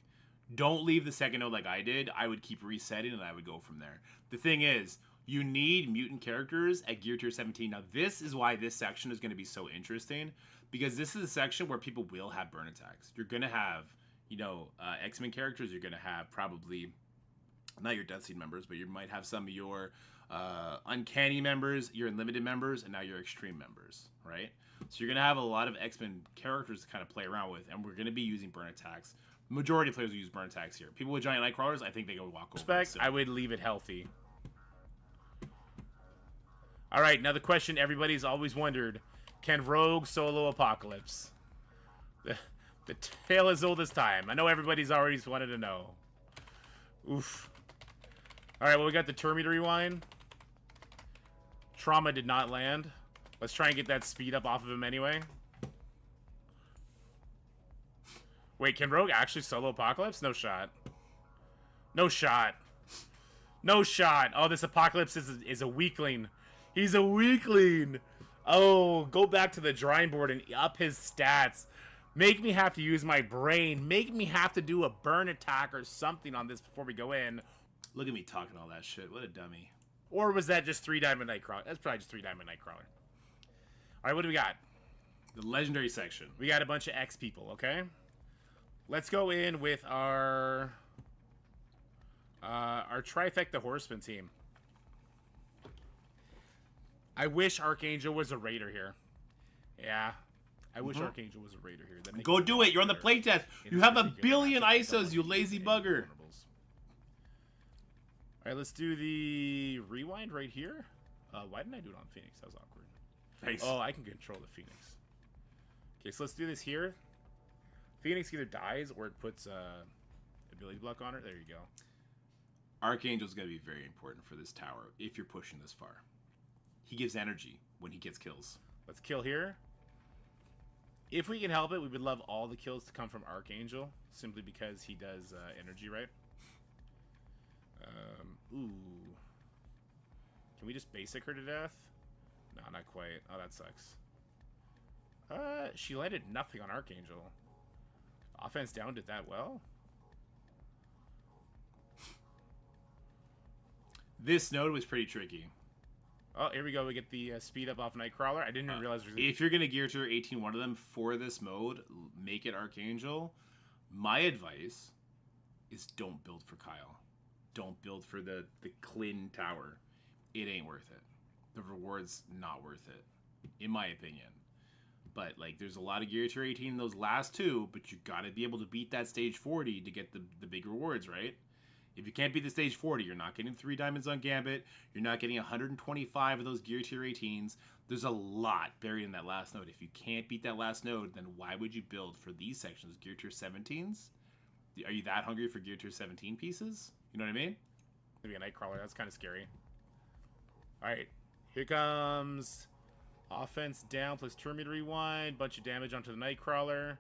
Don't leave the second node like I did. I would keep resetting and I would go from there. The thing is, you need mutant characters at Gear Tier 17. Now, this is why this section is going to be so interesting, because this is a section where people will have burn attacks. You're going to have, X-Men characters. You're going to have probably, not your Death Seed members, but you might have some of your Uncanny members, your Unlimited members, and now your Extreme members, right? So you're going to have a lot of X-Men characters to kind of play around with, and we're going to be using burn attacks. Majority of players will use burn attacks here. People with giant Nightcrawlers, I think they go walk over. I would leave it healthy. All right, now the question everybody's always wondered: can Rogue solo Apocalypse? The tale as old as time. I know everybody's already wanted to know. Oof. All right, well, we got the Termi to rewind. Trauma did not land. Let's try and get that speed up off of him anyway. Wait, can Rogue actually solo Apocalypse? No shot. No shot. No shot. Oh, this Apocalypse is a weakling. He's a weakling. Oh, go back to the drawing board and up his stats. Make me have to use my brain. Make me have to do a burn attack or something on this before we go in. Look at me talking all that shit. What a dummy. Or was that just 3 Diamond Nightcrawler? That's probably just 3 Diamond Nightcrawler. All right, what do we got? The legendary section. We got a bunch of X people, okay? Let's go in with our trifecta Horseman team. I wish Archangel was a Raider here. Yeah. I wish Archangel was a Raider here. Go do it. You're on the playtest. You have a billion ISOs, you lazy bugger. All right, let's do the rewind right here. Why didn't I do it on Phoenix? That was awkward. Thanks. Oh, I can control the Phoenix. Okay, so let's do this here. Phoenix either dies or it puts ability block on it. There you go. Archangel's going to be very important for this tower if you're pushing this far. He gives energy when he gets kills. Let's kill here. If we can help it, we would love all the kills to come from Archangel, simply because he does energy, right? Ooh. Can we just basic her to death? No, not quite. Oh, that sucks. She landed nothing on Archangel. Offense down did that well? This node was pretty tricky. Oh, here we go. We get the speed up off Nightcrawler. I didn't even realize. If you're going to gear tier 18 one of them for this mode, make it Archangel. My advice is don't build for Kyle. Don't build for the Clin Tower. It ain't worth it. The reward's not worth it, in my opinion. But, like, there's a lot of gear tier 18 in those last two, but you got to be able to beat that stage 40 to get the big rewards, right? If you can't beat the stage 40, you're not getting 3 diamonds on Gambit. You're not getting 125 of those gear tier 18s. There's a lot buried in that last node. If you can't beat that last node, then why would you build for these sections? Gear tier 17s? Are you that hungry for gear tier 17 pieces? You know what I mean? Maybe a Nightcrawler. That's kind of scary. Alright. Here comes offense down plus turn meter rewind. Bunch of damage onto the Nightcrawler.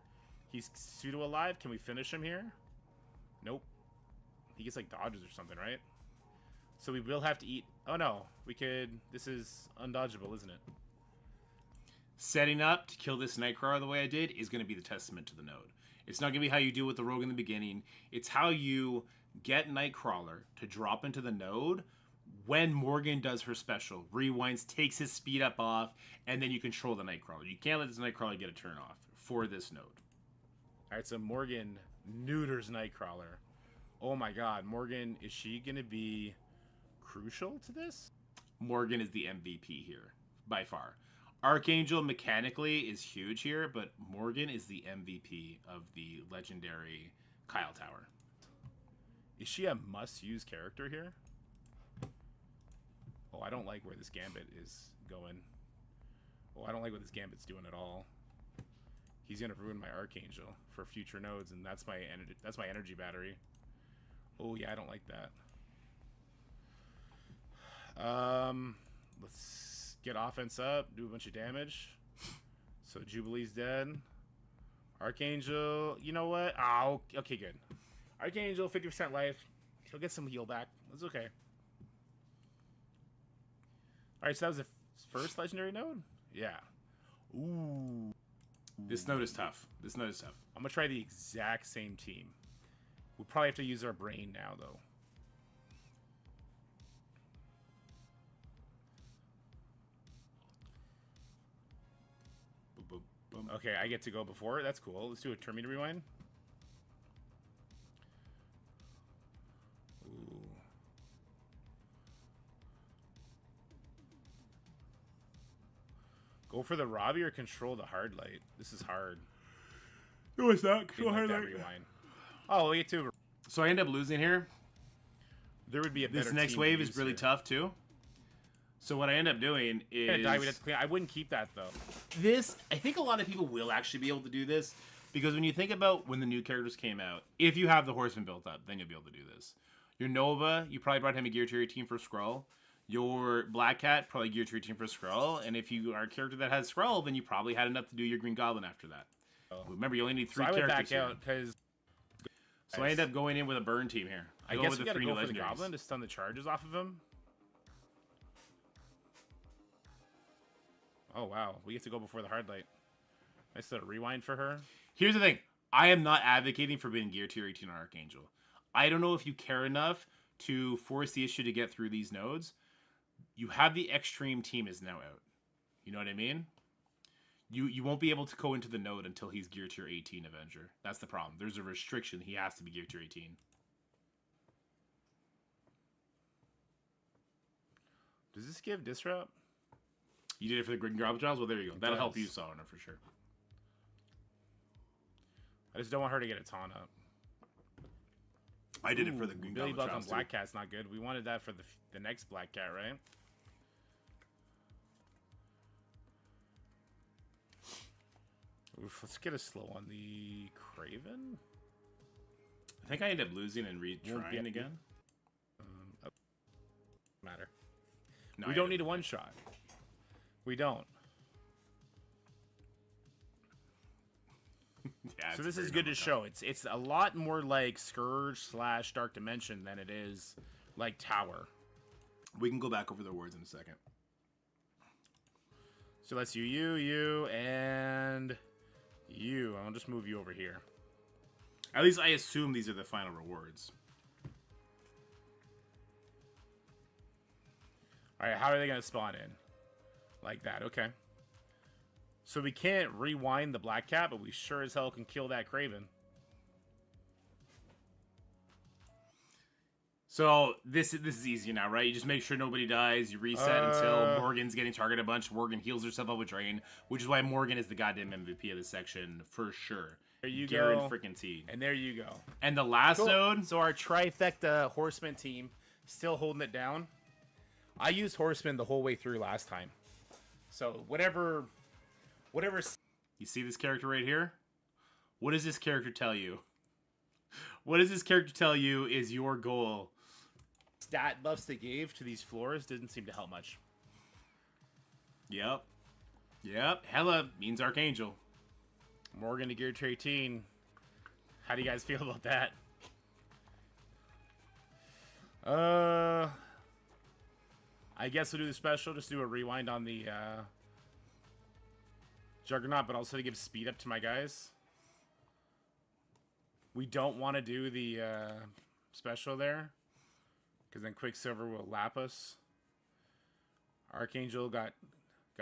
He's pseudo-alive. Can we finish him here? Nope. He gets like dodges or something, right? So we will have to eat... Oh no, we could... This is undodgeable, isn't it? Setting up to kill this Nightcrawler the way I did is going to be the testament to the node. It's not going to be how you deal with the rogue in the beginning. It's how you get Nightcrawler to drop into the node when Morgan does her special. Rewinds, takes his speed up off, and then you control the Nightcrawler. You can't let this Nightcrawler get a turn off for this node. Alright, so Morgan neuters Nightcrawler. Oh my god, Morgan, is she going to be crucial to this? Morgan is the MVP here, by far. Archangel mechanically is huge here, but Morgan is the MVP of the legendary Kyle Tower. Is she a must-use character here? Oh, I don't like where this Gambit is going. Oh, I don't like what this Gambit's doing at all. He's going to ruin my Archangel for future nodes, and that's my energy battery. Oh, yeah, I don't like that. Let's get offense up, do a bunch of damage. So Jubilee's dead. Archangel, you know what? Oh, okay, good. Archangel, 50% life. He'll get some heal back. That's okay. Alright, so that was the first legendary node? Yeah. Ooh. This node is tough. This node is tough. I'm going to try the exact same team. We'll probably have to use our brain now, though. Boom, boom, boom. Okay, I get to go before. That's cool. Let's do a turn meter rewind. Ooh. Go for the Robbie or control the hard light. This is hard. No, it's not. Didn't like that rewind. Oh, we get to. So I end up losing here. There would be a better This next team wave to is use really here. tough too. So what I end up doing is Die, we'd have to clean. I wouldn't keep that though. this. I think a lot of people will actually be able to do this because when you think about when the new characters came out, if you have the Horseman built up, then you'll be able to do this. Your Nova, you probably brought him a gear tier 18 for Skrull. Your Black Cat, probably gear tier 18 for Skrull. And if you are a character that has Skrull, then you probably had enough to do your Green Goblin after that. Remember, you only need 3 So I would characters back out because. So I end up going in with a burn team here. I go guess with we the gotta 3 go new for the legendaries. Goblin to stun the charges off of him. Oh wow, we get to go before the hard light. Nice little rewind for her. Here's the thing. I am not advocating for being gear tier 18 on Archangel. I don't know if you care enough to force the issue to get through these nodes. You have the Extreme team is now out. You know what I mean? You won't be able to go into the node until he's gear tier 18 Avenger. That's the problem. There's a restriction. He has to be gear tier 18. Does this give disrupt? You did it for the Green Goblin Trials? Well, there you go. That'll help does. you, Solana, for sure. I just don't want her to get a taunt up. I did it for the Green Billy Goblin Buck on Trials, Black too. Cat's not good. We wanted that for the next Black Cat, right? Oof, let's get a slow on the Craven. I think I ended up losing and Won't be retrying a- again. Matter. No, We I don't ended need a one shot. We don't. Yeah, So it's this very is good to normal show. It's a lot more like Scourge / Dark Dimension than it is like Tower. We can go back over the words in a second. So let's you, and you. I'll just move you over here. At least I assume these are the final rewards. Alright, how are they going to spawn in? Like that, okay. So we can't rewind the Black Cat, but we sure as hell can kill that Craven. So this is easy now, right? You just make sure nobody dies. You reset until Morgan's getting targeted a bunch. Morgan heals herself up with Drain, which is why Morgan is the goddamn MVP of this section for sure. There you go. Freaking T. And there you go. And the last node. So our trifecta Horseman team still holding it down. I used Horseman the whole way through last time. So whatever. You see this character right here? What does this character tell you? What does this character tell you is your goal? Stat buffs they gave to these floors didn't seem to help much. Yep. Hella means Archangel. Morgan to Gear 18. How do you guys feel about that? I guess we'll do the special. Just do a rewind on the Juggernaut, but also to give speed up to my guys. We don't want to do the special there, because then Quicksilver will lap us. Archangel got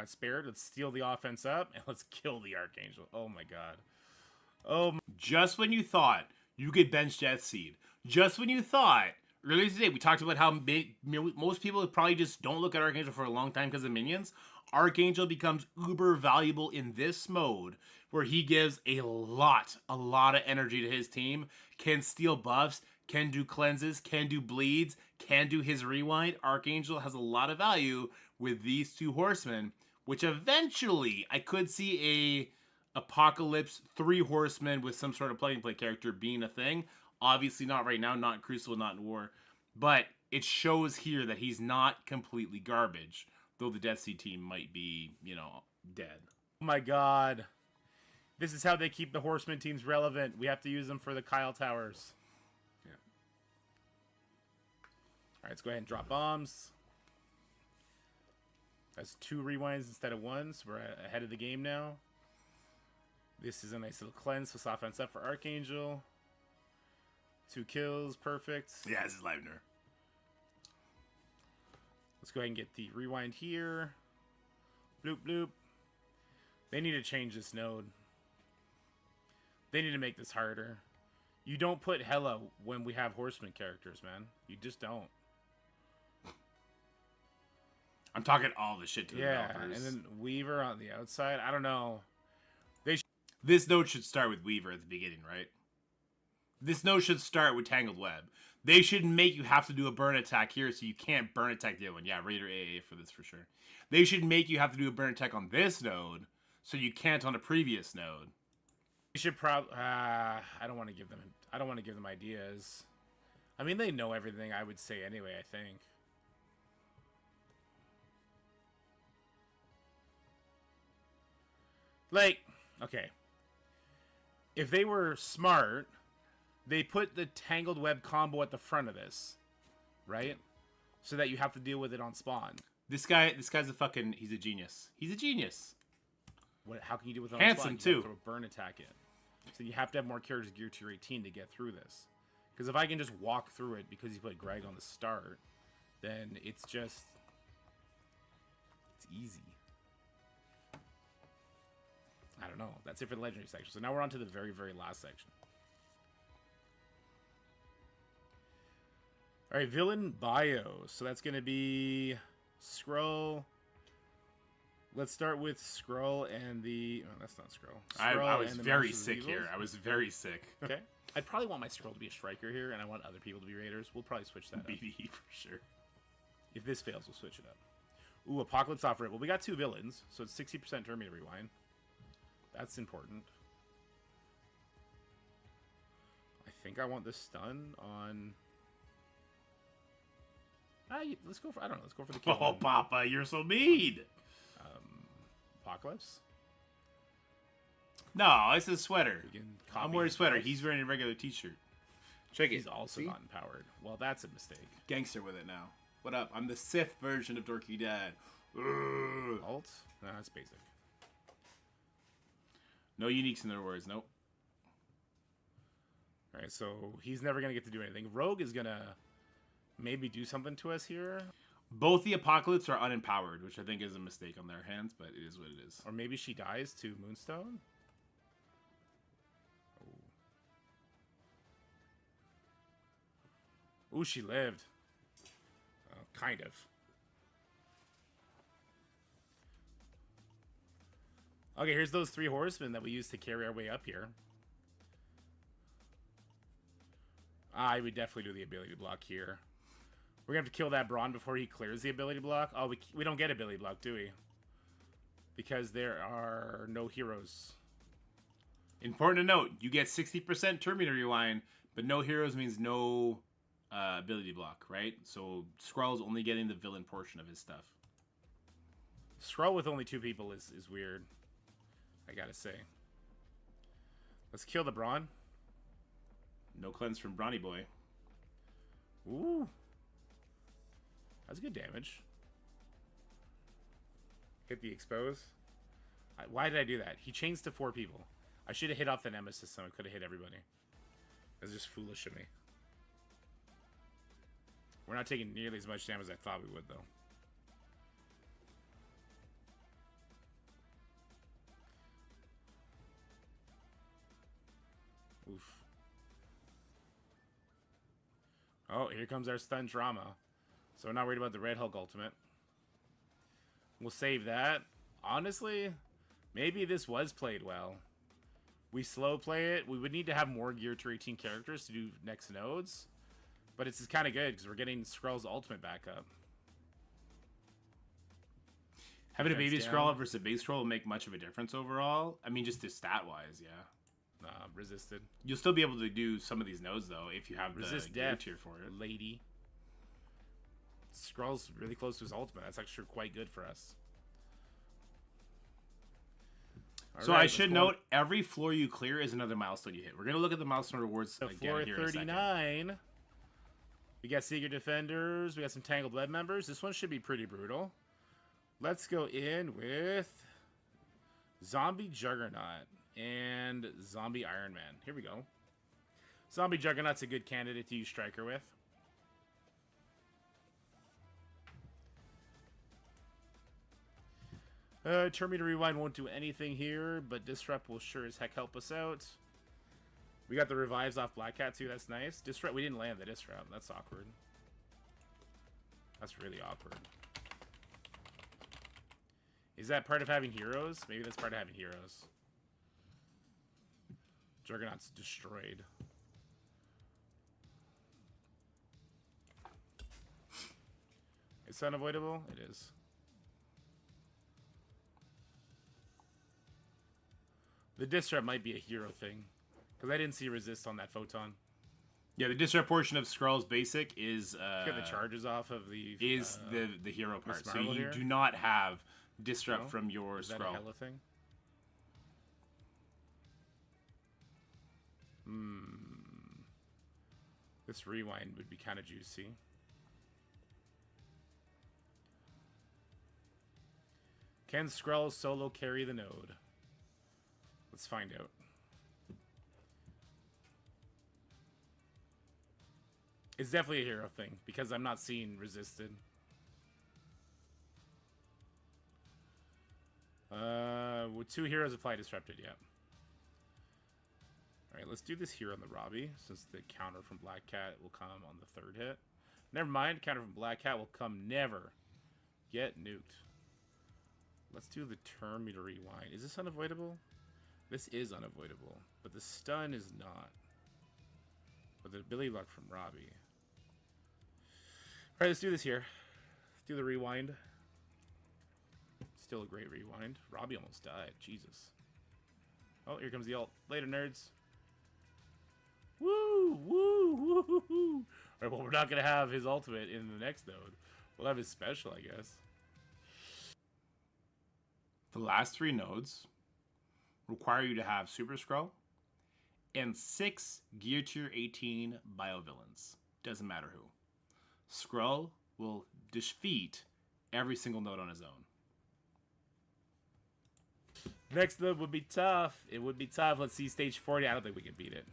spared. Let's steal the offense up, and let's kill the Archangel. Oh my god. Oh, just when you thought you could bench Death Seed, just when you thought, earlier today, we talked about how most people probably just don't look at Archangel for a long time because of minions. Archangel becomes uber valuable in this mode, where he gives a lot of energy to his team, can steal buffs, can do cleanses, can do bleeds, can do his rewind. Archangel has a lot of value with these two Horsemen, which eventually I could see a Apocalypse 3 Horsemen with some sort of plug-and-play character being a thing. Obviously not right now, not in Crucible, not in War. But it shows here that he's not completely garbage, though the Death Sea team might be, you know, dead. Oh my god. This is how they keep the Horseman teams relevant. We have to use them for the Kyle Towers. Yeah. Alright, let's go ahead and drop bombs. That's 2 rewinds instead of 1, so we're ahead of the game now. This is a nice little cleanse, so offense up for Archangel. 2 kills, perfect. Yeah, this is Leibner. Let's go ahead and get the rewind here. Bloop, bloop. They need to change this node. They need to make this harder. You don't put Hella when we have Horseman characters, man. You just don't. I'm talking all the shit to the developers. And then Weaver on the outside. I don't know. This node should start with Weaver at the beginning, right? This node should start with Tangled Web. They should make you have to do a burn attack here so you can't burn attack the other one. Yeah, Raider AA for this for sure. They should make you have to do a burn attack on this node so you can't on a previous node. You should probably I don't want to give them ideas. I mean, they know everything I would say anyway, I think. Like, okay. If they were smart, they put the Tangled Web combo at the front of this, right? So that you have to deal with it on spawn. This guy's a fucking, he's a genius. He's a genius. What? How can you deal with it on Handsome, spawn? You too. throw a burn attack in. So you have to have more characters geared to your 18 to get through this. Because if I can just walk through it because you put Greg on the start, then it's just, it's easy. I don't know. That's it for the legendary section. So now we're on to the very, very last section. All right, villain bio. So that's going to be Skrull. Let's start with Skrull and the... Oh, that's not Skrull. I was very sick here. I was very sick. Okay. I'd probably want my Skrull to be a striker here, and I want other people to be raiders. We'll probably switch that up. BBE for sure. If this fails, we'll switch it up. Ooh, Apocalypse off rip. Well, we got 2 villains, so it's 60% Terminator rewind. That's important. I think I want the stun on... let's go for... I don't know. Let's go for the kill. Oh, Papa, you're so mean! Apocalypse? No, it's a sweater. I'm wearing a sweater. He's wearing a regular t-shirt. Check it. He's also not empowered. Well, that's a mistake. Gangster with it now. What up? I'm the Sith version of Dorky Dad. Alt? Nah, that's basic. No uniques in their words. Nope. Alright, so he's never going to get to do anything. Rogue is going to maybe do something to us here. Both the Apocalypse are unempowered, which I think is a mistake on their hands, but it is what it is. Or maybe she dies to Moonstone. Oh. Ooh, she lived. Kind of. Okay, here's those 3 horsemen that we used to carry our way up here. I would definitely do the ability block here. We're going to have to kill that Brawn before he clears the ability block. Oh, we don't get ability block, do we? Because there are no heroes. Important to note, you get 60% Terminator Rewind, but no heroes means no ability block, right? So Skrull's only getting the villain portion of his stuff. Skrull with only 2 people is weird, I gotta say. Let's kill the Brawn. No cleanse from Brawny Boy. Ooh. That's good damage. Hit the expose. Why did I do that? He chains to 4 people. I should have hit off the Nemesis, so I could have hit everybody. That's just foolish of me. We're not taking nearly as much damage as I thought we would, though. Oof. Oh, here comes our stun drama. So we're not worried about the Red Hulk ultimate. We'll save that. Honestly, maybe this was played well. We slow play it. We would need to have more gear to 18 characters to do next nodes. But it's kind of good because we're getting Skrull's ultimate back up. Having a baby Skrull up versus a base Skrull will make much of a difference overall. I mean, just stat-wise, yeah. Resisted. You'll still be able to do some of these nodes, though, if you have Resist the gear death, tier for it. lady. Skrull's really close to his ultimate. That's actually quite good for us. So I should note, every floor you clear is another milestone you hit. We're going to look at the milestone rewards again floor here in a second. 39. We got Secret Defenders. We got some Tangled Web members. This one should be pretty brutal. Let's go in with Zombie Juggernaut and Zombie Iron Man. Here we go. Zombie Juggernaut's a good candidate to use Striker with. Terminator Rewind won't do anything here, but Disrupt will sure as heck help us out. We got the revives off Black Cat too, that's nice. Disrupt, we didn't land the Disrupt, that's awkward. That's really awkward. Is that part of having heroes? Maybe that's part of having heroes. Juggernaut's destroyed. Is that unavoidable? It is. The Disrupt might be a hero thing. Because I didn't see resist on that photon. Yeah, the disrupt portion of Skrull's basic is Get the charges off of the the hero part. So you here? do not have disrupt No? from your Is that a Skrull. hella thing? This rewind would be kind of juicy. Can Skrull solo carry the node? Let's find out. It's definitely a hero thing, because I'm not seeing resisted. Would 2 heroes apply disrupted yet? Alright, let's do this here on the Robbie, since the counter from Black Cat will come on the 3rd hit. Never mind, counter from Black Cat will come never. Get nuked. Let's do the Terminator Rewind. Is this unavoidable? This is unavoidable, but the stun is not. But the ability block from Robbie. Alright, let's do this here. Let's do the rewind. Still a great rewind. Robbie almost died. Jesus. Oh, here comes the ult. Later, nerds. Woo! Woo! Woo! Woo! Woo. Alright, well, we're not going to have his ultimate in the next node. We'll have his special, I guess. The last 3 nodes require you to have Super Skrull and 6 Gear Tier 18 biovillains. Doesn't matter who. Skrull will defeat every single node on his own. Next up would be tough. It would be tough. Let's see stage 40. I don't think we can beat it.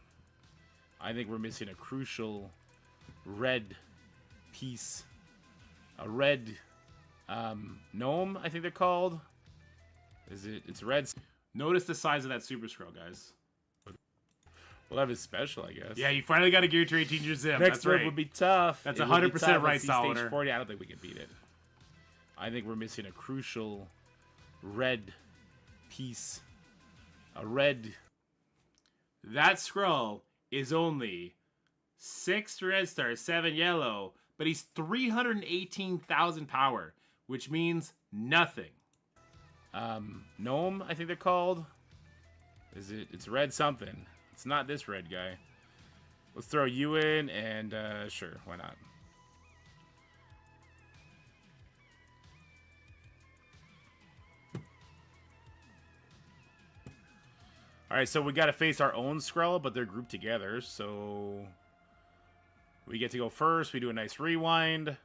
I think we're missing a crucial red piece. A red gnome, I think they're called. It's red. Notice the size of that Super Scroll, guys. We'll have his special, I guess. Yeah, you finally got a Gear to 18 your Zim. Next That's one right. would be tough. That's It would be 100% tough. right, Let's see stage Soliner. 40. I don't think we can beat it. I think we're missing a crucial red piece. A red. That scroll is only 6 red stars, 7 yellow, but he's 318,000 power, which means nothing. Gnome, I think they're called. It's red something. It's not this red guy. Let's throw you in, and sure, why not? All right, so we got to face our own Skrull, but they're grouped together, so we get to go first. We do a nice rewind.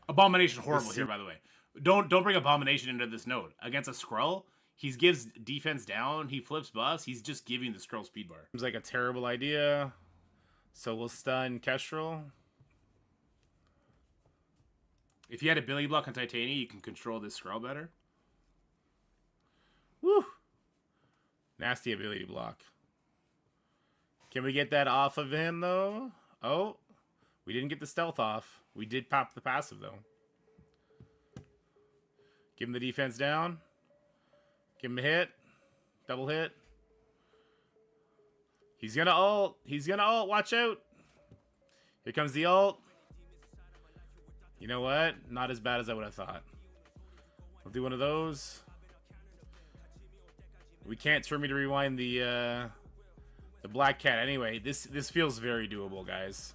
Abomination horrible here, by the way. Don't bring Abomination into this node. Against a Skrull, he gives defense down, he flips buffs, he's just giving the Skrull speed bar. Seems like a terrible idea. So we'll stun Kestrel. If you had a Billy block on Titania, you can control this Skrull better. Woo! Nasty ability block. Can we get that off of him, though? Oh, we didn't get the stealth off. We did pop the passive, though. Give him the defense down. Give him a hit. Double hit. He's gonna ult. He's gonna ult. Watch out. Here comes the ult. You know what? Not as bad as I would have thought. I'll do one of those. We can't turn me to rewind the Black Cat. Anyway, this feels very doable, guys.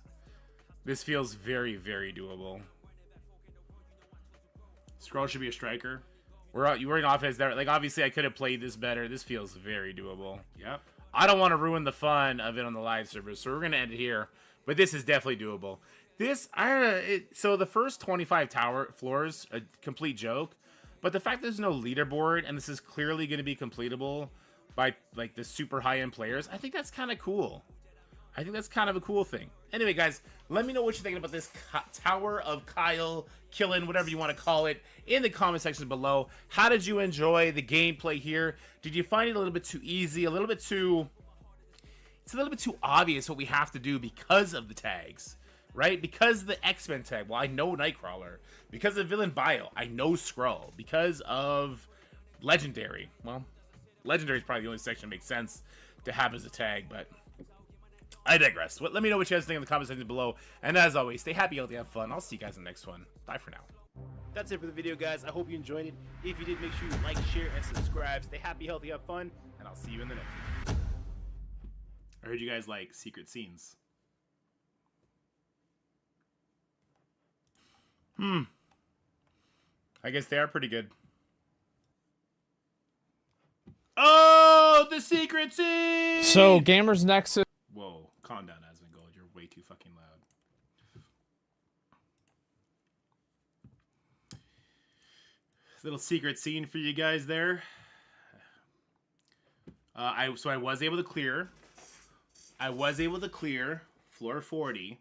This feels very, very doable. Skrull should be a striker. We're in offense there. Like, obviously, I could have played this better. This feels very doable. Yep. I don't want to ruin the fun of it on the live server, so we're going to end it here. But this is definitely doable. So the first 25 tower floors, a complete joke. But the fact there's no leaderboard, and this is clearly going to be completable by, like, the super high-end players, I think that's kind of cool. I think that's kind of a cool thing. Anyway, guys, let me know what you're thinking about this Tower of Kyle, Killing, whatever you want to call it, in the comment section below. How did you enjoy the gameplay here? Did you find it a little bit too easy? It's a little bit too obvious what we have to do because of the tags, right? Because of the X-Men tag, well, I know Nightcrawler. Because of Villain Bio, I know Skrull. Because of Legendary, well, Legendary is probably the only section that makes sense to have as a tag, but I digress. Let me know what you guys think in the comment section below. And as always, stay happy, healthy, have fun. I'll see you guys in the next one. Bye for now. That's it for the video, guys. I hope you enjoyed it. If you did, make sure you like, share, and subscribe. Stay happy, healthy, have fun, and I'll see you in the next one. I heard you guys like secret scenes. I guess they are pretty good. Oh, the secret scene! So, Gamers Nexus. Whoa, calm down, Asmongold. You're way too fucking loud. Little secret scene for you guys there. I was able to clear. Floor 40.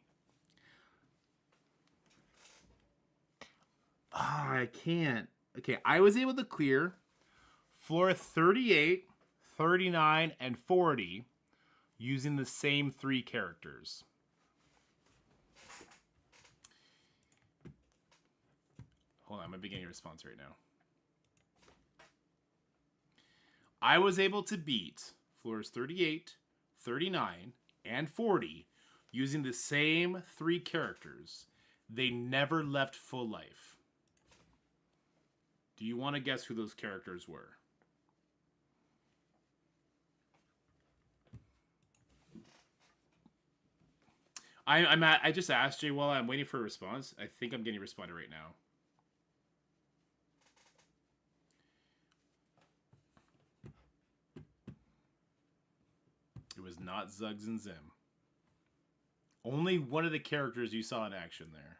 I can't. Okay, I was able to clear floor 38, 39, and 40 using the same 3 characters. Hold on, I'm beginning a response right now. I was able to beat floors 38, 39, and 40 using the same 3 characters. They never left full life. Do you want to guess who those characters were? I just asked Jay while I'm waiting for a response. I think I'm getting a response right now. It was not Zuggs and Zim. Only one of the characters you saw in action there.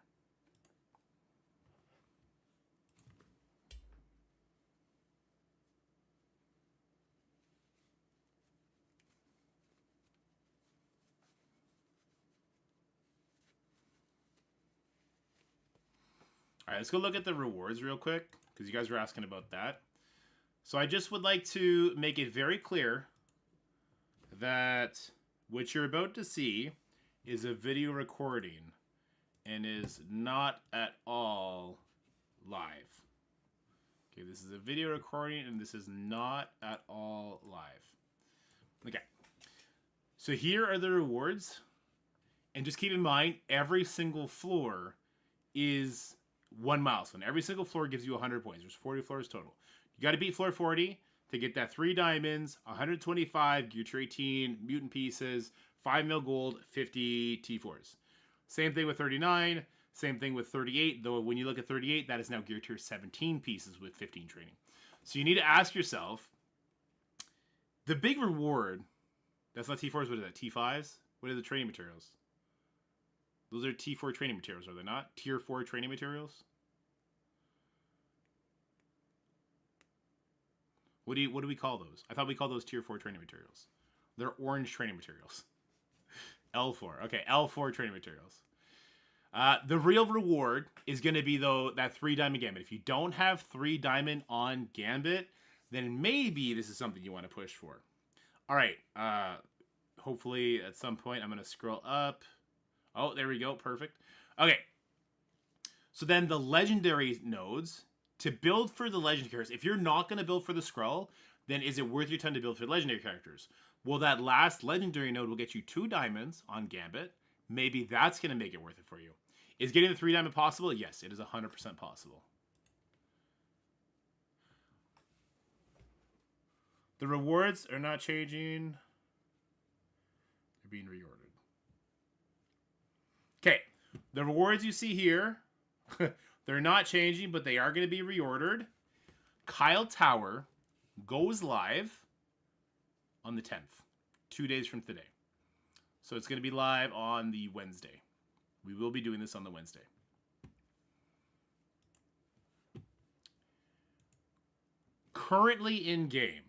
All right, let's go look at the rewards real quick, because you guys were asking about that. So I just would like to make it very clear that what you're about to see is a video recording and is not at all live. Okay, this is a video recording and this is not at all live. Okay. So here are the rewards. And just keep in mind, every single floor is one milestone. Every single floor gives you 100 points. There's 40 floors total. You got to beat floor 40 to get that 3 diamonds, 125 gear tier 18, mutant pieces, 5 mil gold, 50 T4s. Same thing with 39. Same thing with 38. Though when you look at 38, that is now gear tier 17 pieces with 15 training. So you need to ask yourself, the big reward, that's not T4s, what is that? T5s? What are the training materials? Those are T4 training materials, are they not? Tier 4 training materials? What do we call those? I thought we called those Tier 4 training materials. They're orange training materials. L4. Okay, L4 training materials. The real reward is going to be, though, that 3 diamond gambit. If you don't have 3 diamond on gambit, then maybe this is something you want to push for. All right. Hopefully, at some point, I'm going to scroll up. Oh, there we go. Perfect. Okay. So then the legendary nodes, to build for the legendary characters, if you're not going to build for the scroll, then is it worth your time to build for the legendary characters? Well, that last legendary node will get you 2 diamonds on gambit. Maybe that's going to make it worth it for you. Is getting the 3 diamond possible? Yes, it is 100% possible. The rewards are not changing. They're being reordered. Okay, the rewards you see here, they're not changing, but they are going to be reordered. Kyle Tower goes live on the 10th, 2 days from today. So it's going to be live on the Wednesday. We will be doing this on the Wednesday. Currently in game,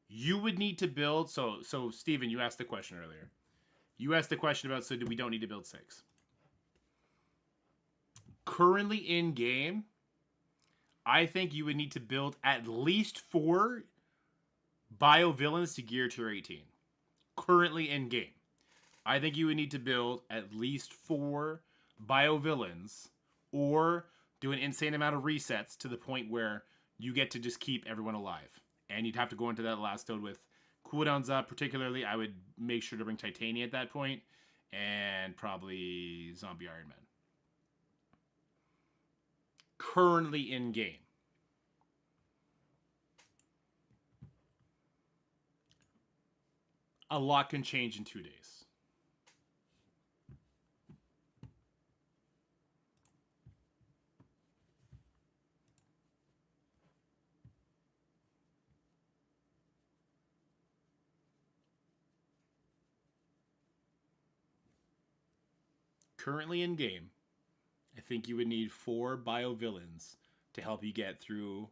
you would need to build. So Steven, you asked the question earlier. You asked the question about, so do we don't need to build 6? Currently in game, I think you would need to build at least 4 bio villains to gear tier 18. Currently in game, I think you would need to build at least 4 bio villains or do an insane amount of resets to the point where you get to just keep everyone alive. And you'd have to go into that last node with cooldowns up. Particularly, I would make sure to bring Titania at that point and probably Zombie Iron Man. Currently in game. A lot can change in 2 days. Currently in game, I think you would need 4 bio villains to help you get through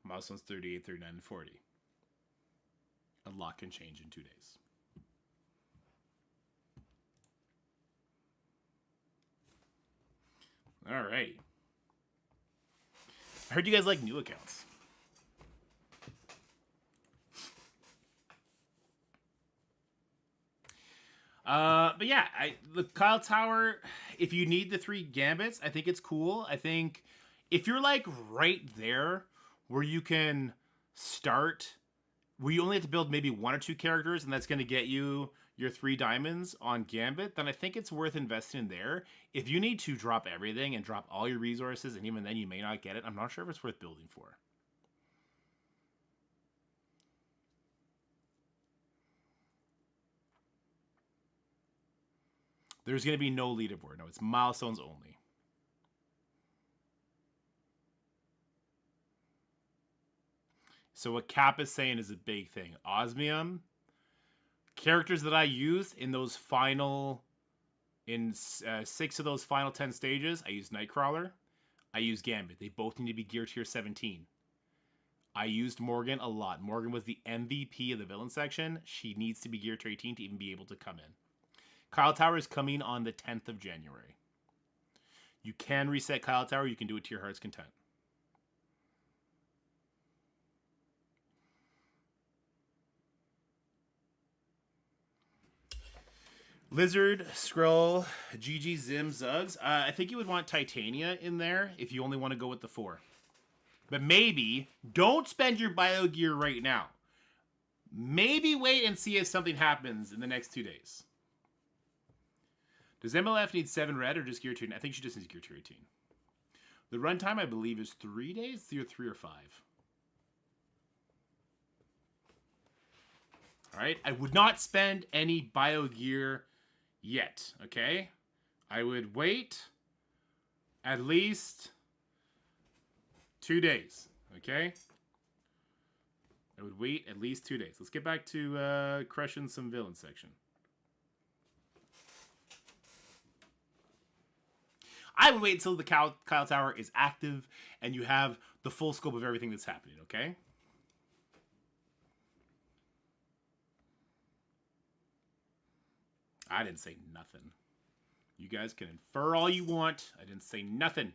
milestones 38, 39, and 40. A lot can change in 2 days. All right. I heard you guys like new accounts. But yeah, the Kyle Tower, if you need the 3 gambits, I think it's cool. I think if you're like right there where you can start, where you only have to build maybe 1 or 2 characters and that's going to get you your 3 diamonds on gambit, then I think it's worth investing in there. If you need to drop everything and drop all your resources and even then you may not get it, I'm not sure if it's worth building for. There's going to be no leaderboard. No, it's milestones only. So what Cap is saying is a big thing. Osmium, characters that I use in those final, in 6 of those final 10 stages, I use Nightcrawler. I use Gambit. They both need to be gear tier 17. I used Morgan a lot. Morgan was the MVP of the villain section. She needs to be gear tier 18 to even be able to come in. Kyle Tower is coming on the 10th of January. You can reset Kyle Tower. You can do it to your heart's content. Lizard, Skrull, GG, Zim, Zugs. I think you would want Titania in there if you only want to go with the 4. But maybe don't spend your bio gear right now. Maybe wait and see if something happens in the next 2 days. Does MLF need 7 red or just gear 2? I think she just needs gear 2 18. The runtime, I believe, is 3 days, 3 or 5. All right, I would not spend any bio gear yet, okay? I would wait at least 2 days, okay? I would wait at least 2 days. Let's get back to crushing some villain section. I would wait until the Kyle Tower is active and you have the full scope of everything that's happening, okay? I didn't say nothing. You guys can infer all you want. I didn't say nothing.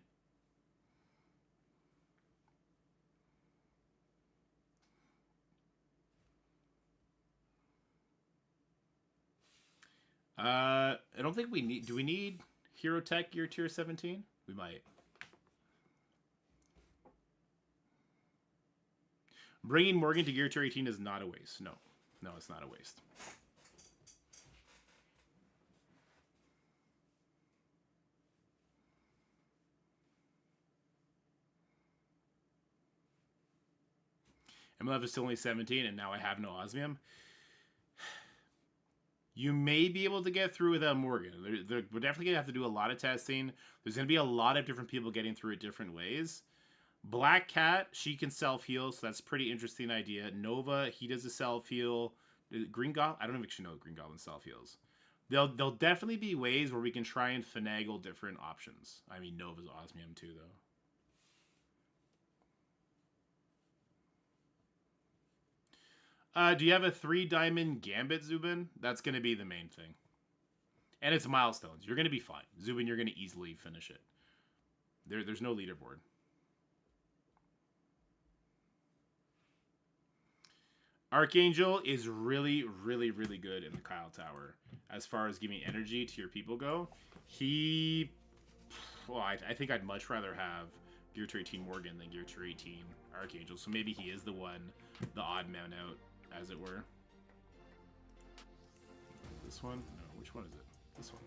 I don't think we need... Do we need Hero Tech Gear Tier 17? We might. Bringing Morgan to Gear Tier 18 is not a waste. No. No, it's not a waste. MLF is still only 17, and now I have no osmium. You may be able to get through without Morgan. We're definitely going to have to do a lot of testing. There's going to be a lot of different people getting through it different ways. Black Cat, she can self-heal, so that's a pretty interesting idea. Nova, he does a self-heal. Green Goblin, I don't actually know Green Goblin self-heals. There'll definitely be ways where we can try and finagle different options. I mean, Nova's osmium too, though. Do you have a 3-diamond Gambit, Zubin? That's going to be the main thing. And it's milestones. You're going to be fine. Zubin, you're going to easily finish it. There's no leaderboard. Archangel is really, really, really good in the Kyle Tower as far as giving energy to your people go. Well, I think I'd much rather have Gear Tier 18 Morgan than Gear Tier 18 Archangel. So maybe he is the odd man out, as it were. This one? No, which one is it? This one.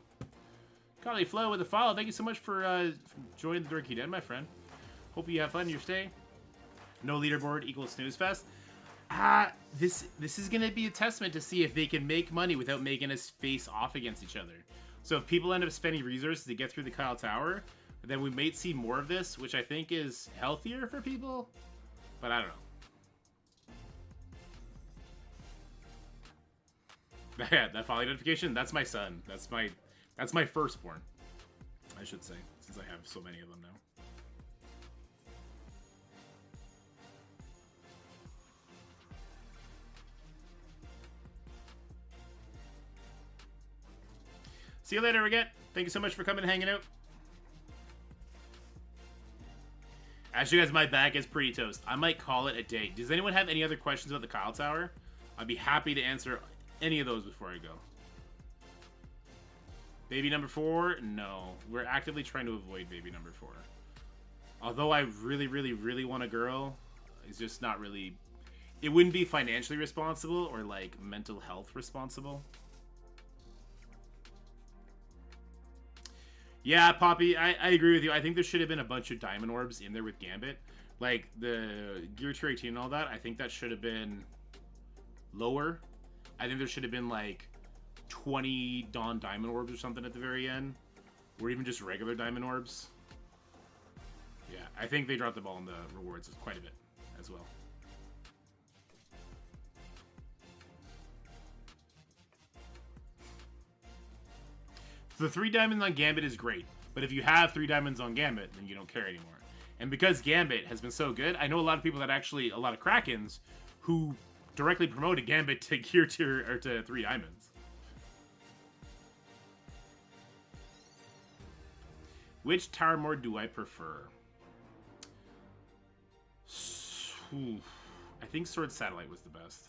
Carly Flo with a follow. Thank you so much for joining the Dork Out, my friend. Hope you have fun in your stay. No leaderboard equals snooze fest. This is going to be a testament to see if they can make money without making us face off against each other. So if people end up spending resources to get through the Kyle Tower, then we might see more of this, which I think is healthier for people. But I don't know. Yeah, that follow notification, that's my son. That's my firstborn, I should say, since I have so many of them now. See you later, Riget. Thank you so much for coming and hanging out. Actually, guys, my back is pretty toast. I might call it a day. Does anyone have any other questions about the Kyle Tower? I'd be happy to answer any of those before I go. Baby number 4? No. We're actively trying to avoid baby number 4. Although I really, really, really want a girl, it's just not really... It wouldn't be financially responsible or, like, mental health responsible. Yeah, Poppy, I agree with you. I think there should have been a bunch of diamond orbs in there with Gambit. Like, the Gear Tier 18 and all that, I think that should have been lower. I think there should have been, like, 20 Dawn diamond orbs or something at the very end. Or even just regular diamond orbs. Yeah, I think they dropped the ball on the rewards quite a bit as well. The 3 diamonds on Gambit is great, but if you have 3 diamonds on Gambit, then you don't care anymore. And because Gambit has been so good, I know a lot of people that actually, a lot of Krakens, who directly promoted Gambit to Gear Tier, or to 3 diamonds. Which tower mode do I prefer? I think Sword Satellite was the best.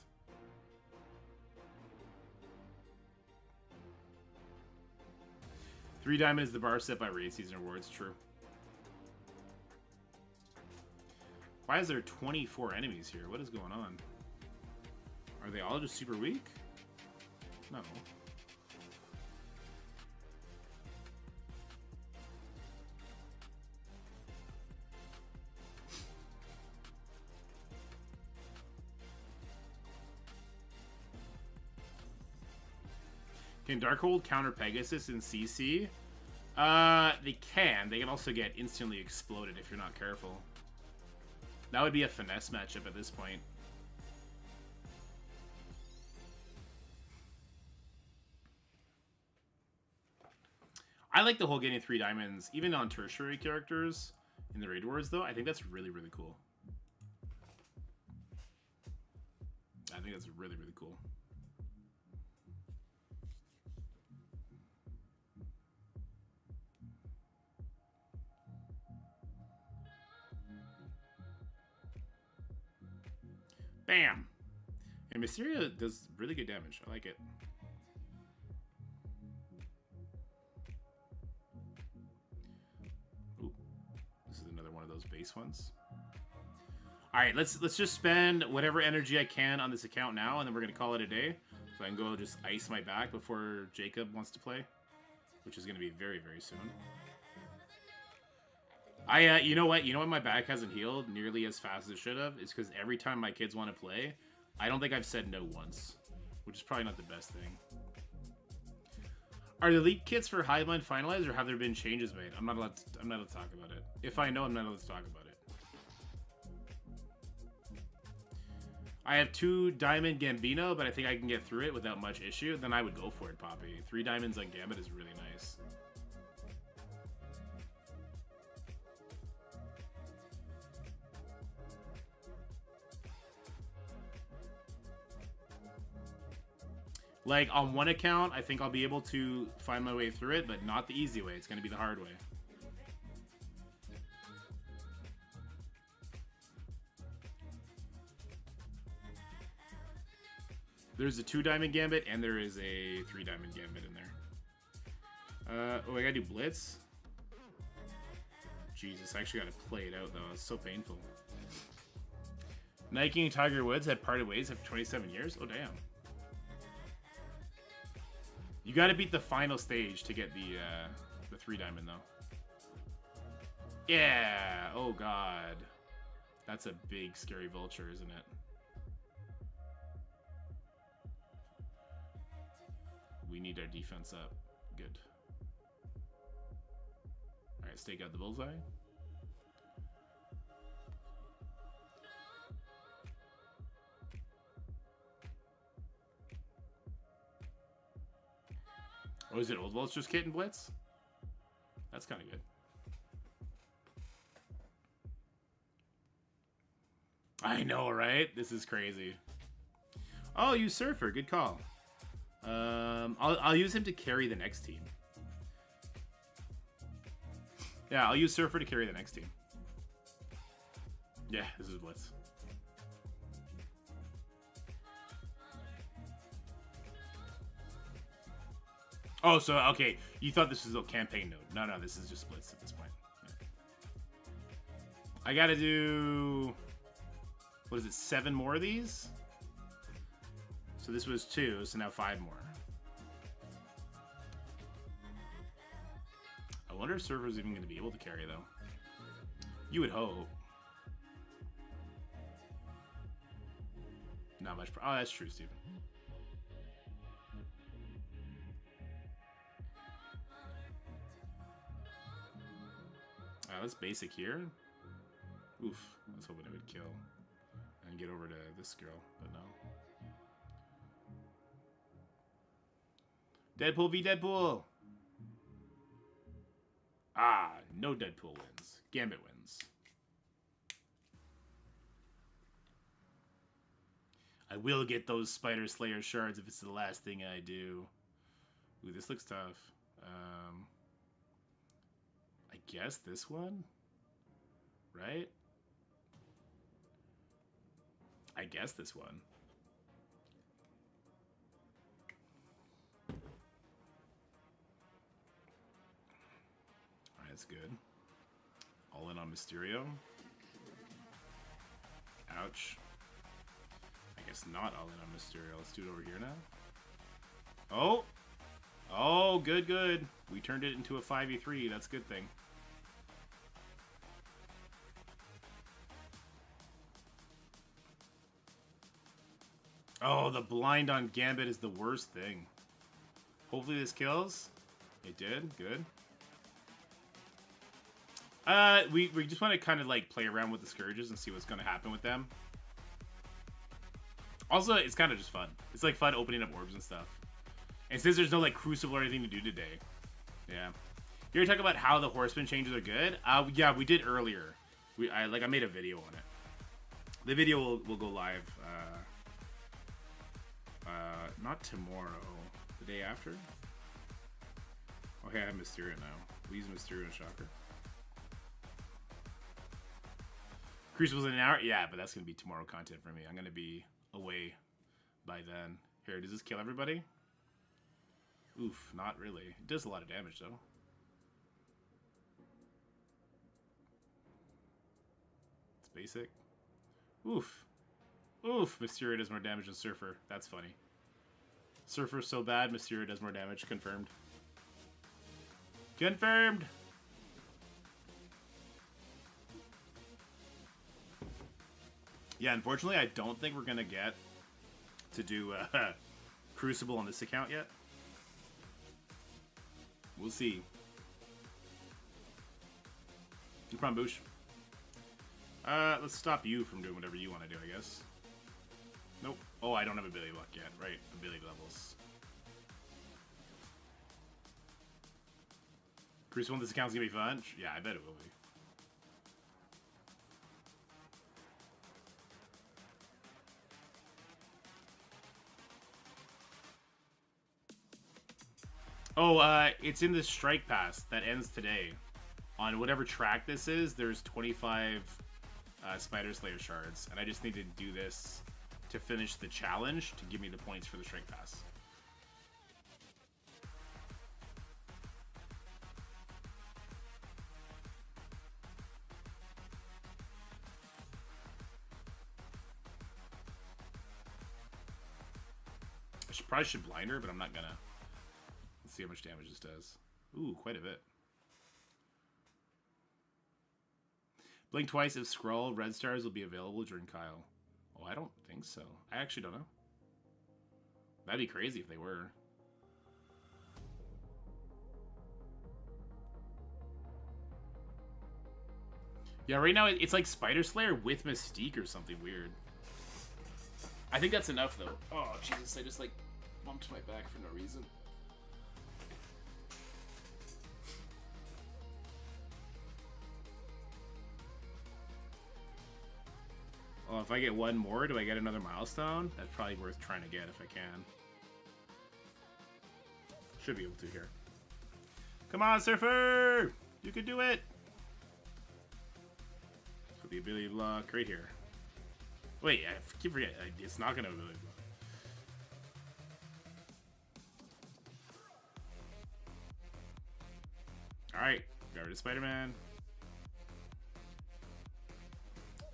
Three diamond is the bar set by raid season rewards. True. Why is there 24 enemies here? What is going on? Are they all just super weak? No. Can Darkhold counter Pegasus in CC? They can. They can also get instantly exploded if you're not careful. That would be a finesse matchup at this point. I like the whole getting 3 diamonds, even on tertiary characters in the raid wars, though. I think that's really, really cool. I think that's really, really cool. Bam! And Mysteria does really good damage. I like it. Ooh, this is another one of those base ones. All right, let's just spend whatever energy I can on this account now, and then we're gonna call it a day, so I can go just ice my back before Jacob wants to play, which is gonna be very, very soon. You know what? You know why my back hasn't healed nearly as fast as it should have? It's because every time my kids want to play, I don't think I've said no once, which is probably not the best thing. Are the leak kits for Highline finalized, or have there been changes made? I'm not allowed to talk about it. If I know, I'm not allowed to talk about it. I have 2 diamond Gambino, but I think I can get through it without much issue. Then I would go for it, Poppy. 3 diamonds on Gambit is really nice. Like, on one account, I think I'll be able to find my way through it, but not the easy way. It's going to be the hard way. There's a 2 diamond gambit, and there is a 3 diamond gambit in there. Oh, I gotta do Blitz? Jesus, I actually gotta play it out, though. It's so painful. Nike and Tiger Woods had parted ways after 27 years? Oh, damn. You gotta beat the final stage to get the 3 diamond, though. Yeah! Oh, God. That's a big, scary vulture, isn't it? We need our defense up. Good. Alright, stake out the bullseye. Oh, is it Old Vulture's Kit and Blitz? That's kind of good. I know, right? This is crazy. Oh, you Surfer. Good call. I'll use him to carry the next team. Yeah, I'll use Surfer to carry the next team. Yeah, this is Blitz. Oh, so, okay. You thought this was a campaign node. No, this is just Blitz at this point. Yeah. I gotta do... What is it, 7 more of these? So this was 2, so now 5 more. I wonder if Surfer's even going to be able to carry, though. You would hope. Not much. Oh, that's true, Steven. Let's basic here. Oof. I was hoping it would kill. And get over to this girl, but no. Deadpool v Deadpool! Ah, no Deadpool wins. Gambit wins. I will get those Spider Slayer shards if it's the last thing I do. Ooh, this looks tough. I guess this one? Right? I guess this one. Alright, that's good. All in on Mysterio. Ouch. I guess not all in on Mysterio. Let's do it over here now. Oh! Oh, good, good. We turned it into a 5v3. That's a good thing. Oh, the blind on Gambit is the worst thing. Hopefully this kills. It did. Good. We just want to kind of like play around with the Scourges and see what's going to happen with them. Also, it's kind of just fun. It's like fun opening up orbs and stuff. And since there's no like Crucible or anything to do today. Yeah. You ever talk about how the Horseman changes are good? Yeah, we did earlier. I made a video on it. The video will go live not tomorrow, the day after. Okay, I have Mysterio now. We use Mysterio and Shocker. Crucible's in an hour? Yeah, but that's going to be tomorrow content for me. I'm going to be away by then. Here, does this kill everybody? Oof, not really. It does a lot of damage, though. It's basic. Oof. Oof, Mysterio does more damage than Surfer. That's funny. Surfer's so bad, Mysterio does more damage. Confirmed. Confirmed! Yeah, unfortunately, I don't think we're going to get to do Crucible on this account yet. We'll see. No problem, Boosh. Let's stop you from doing whatever you want to do, I guess. Nope. Oh, I don't have ability luck yet. Right, ability levels. Crucible on this account's gonna be fun? Yeah, I bet it will be. Oh, it's in the Strike Pass that ends today. On whatever track this is, there's 25 Spider Slayer shards, and I just need to do this to finish the challenge to give me the points for the Strike Pass. I probably should blind her, but I'm not gonna. Let's see how much damage this does. Ooh, quite a bit. Blink twice if Skrull red stars will be available during Kyle. Oh, I don't think so. I actually don't know. That'd be crazy if they were. Yeah, right now it's like Spider Slayer with Mystique or something weird. I think that's enough though. Oh, Jesus, I just like bumped my back for no reason. Well, if I get one more, do I get another milestone? That's probably worth trying to get if I can. Should be able to here. Come on, Surfer! You can do it! So the ability of luck right here. Wait, I keep forgetting. It's not going to ability of luck. Alright, got rid of Spider-Man.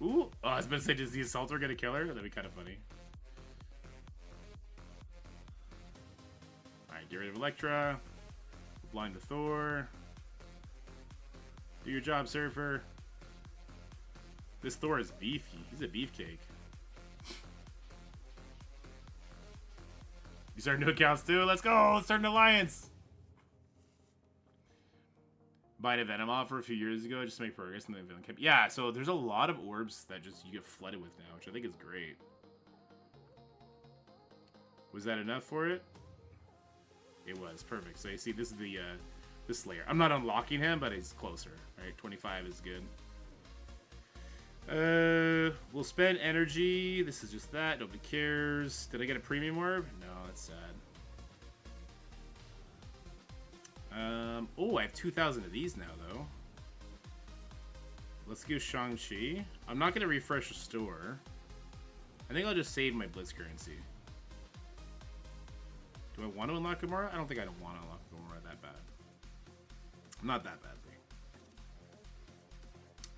Ooh! Oh, I was about to say, does the Assaulter get a killer? That'd be kind of funny. Alright, get rid of Elektra. Blind the Thor. Do your job, Surfer. This Thor is beefy. He's a beefcake. You start new accounts too? Let's go! Let's start an alliance! Buying a Venom offer a few years ago just to make progress in the villain camp. Yeah, so there's a lot of orbs that just you get flooded with now, which I think is great. Was that enough for it? It was. Perfect. So you see, this is the Slayer. I'm not unlocking him, but he's closer. Alright, 25 is good. We'll spend energy. This is just that. Nobody cares. Did I get a premium orb? No, that's sad. Oh, I have 2,000 of these now, though. let's go Shang-Chi. I'm not going to refresh the store. I think I'll just save my Blitz currency. Do I want to unlock Gamora? I don't think I don't want to unlock Gamora that bad. Not that badly.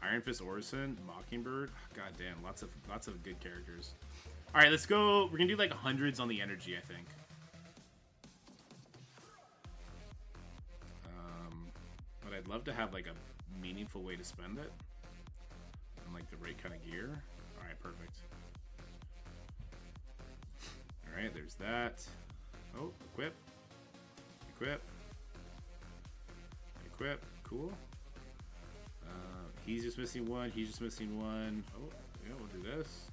Iron Fist Orson, Mockingbird. God damn, lots of good characters. All right, let's go. We're gonna do like hundreds on the energy, I think. But I'd love to have like a meaningful way to spend it, and like the right kind of gear. All right, perfect. All right, there's that. Oh, equip, equip, equip. Cool. He's just missing one. He's just missing one. Oh, yeah, we'll do this.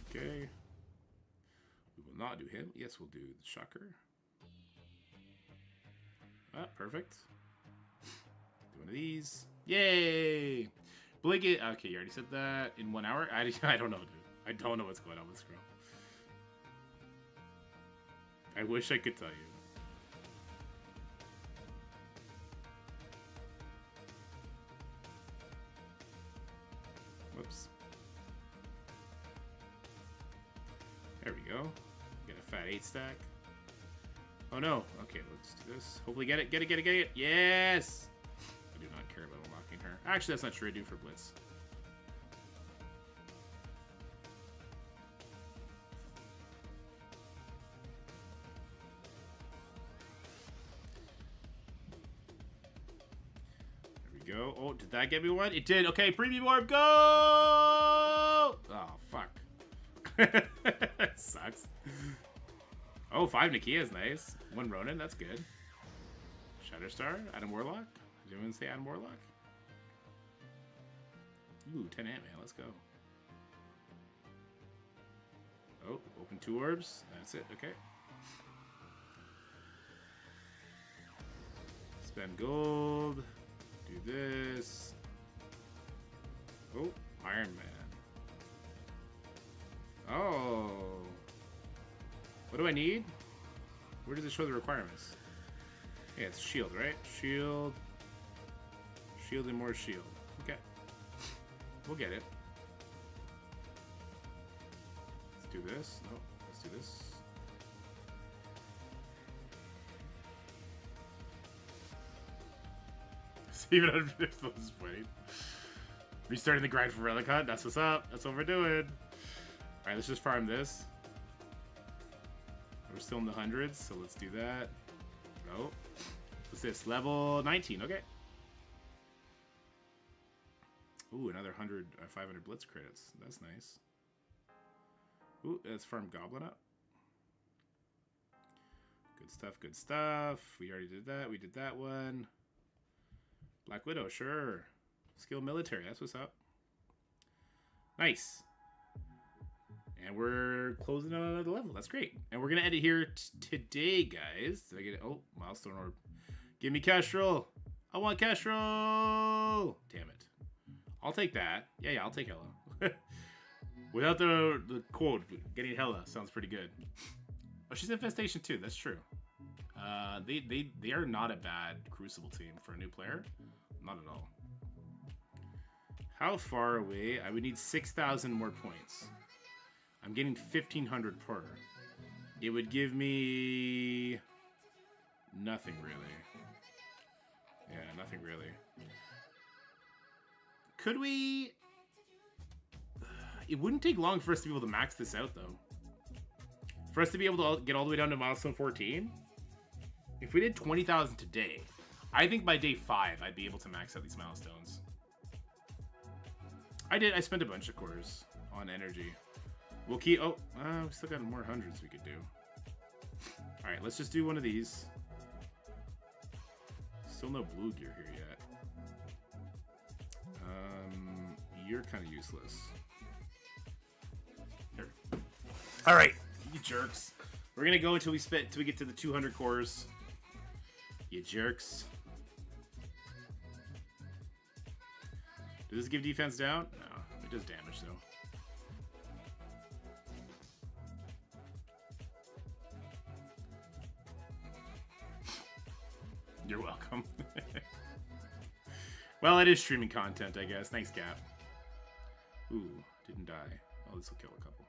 Okay. We will not do him. Yes, we'll do the Shocker. Ah, perfect. Do one of these. Yay! Blanket. Okay, you already said that. In 1 hour? I don't know, dude. I don't know what's going on with Scrum. I wish I could tell you. Whoops. There we go. Get a fat 8 stack. Oh no. Okay, let's do this. Hopefully get it, get it, get it, get it. Yes! I do not care about unlocking her. Actually, that's not true. I do for Blitz. Go. Oh, did that get me one? It did. Okay, premium orb, go! Oh, fuck. That sucks. Oh, 5 Nakia is nice. 1 Ronin, that's good. Shatterstar, Adam Warlock. Did anyone say Adam Warlock? Ooh, 10 Ant-Man, let's go. Oh, open 2 orbs. That's it, okay. Spend gold. Do this. Oh, Iron Man. Oh. What do I need? Where does it show the requirements? Yeah, it's shield, right? Shield. Shield and more shield. Okay. We'll get it. Let's do this. No, let's do this. Even under this is waiting. Restarting the grind for Relic Hunt. That's what's up. That's what we're doing. Alright, let's just farm this. We're still in the hundreds, so let's do that. Oh. What's this? Level 19. Okay. Ooh, another 500 Blitz credits. That's nice. Ooh, let's farm Goblin up. Good stuff, good stuff. We already did that. We did that one. Black Widow, sure. Skill military, that's what's up. Nice. And we're closing on another level. That's great. And we're going to end it here today, guys. Did I get it? Oh, milestone orb. Give me Kestrel. I want Kestrel. Damn it. I'll take that. Yeah, I'll take Hella. Without the quote, getting Hella sounds pretty good. Oh, she's Infestation too. That's true. They are not a bad Crucible team for a new player. Not at all. How far away? I would need 6,000 more points. I'm getting 1,500 per. It would give me nothing really. Yeah, nothing really. Could we? It wouldn't take long for us to be able to max this out though. For us to be able to get all the way down to milestone 14. If we did 20,000 today, I think by day 5, I'd be able to max out these milestones. I spent a bunch of quarters on energy. We'll keep, we still got more hundreds we could do. All right, let's just do one of these. Still no blue gear here yet. You're kind of useless. Here. All right, you jerks. We're gonna go until we get to the 200 cores. You jerks. Does this give defense down? No, it does damage though. You're welcome. Well, it is streaming content, I guess. Thanks, Cap. Ooh, didn't die. Oh, this will kill a couple.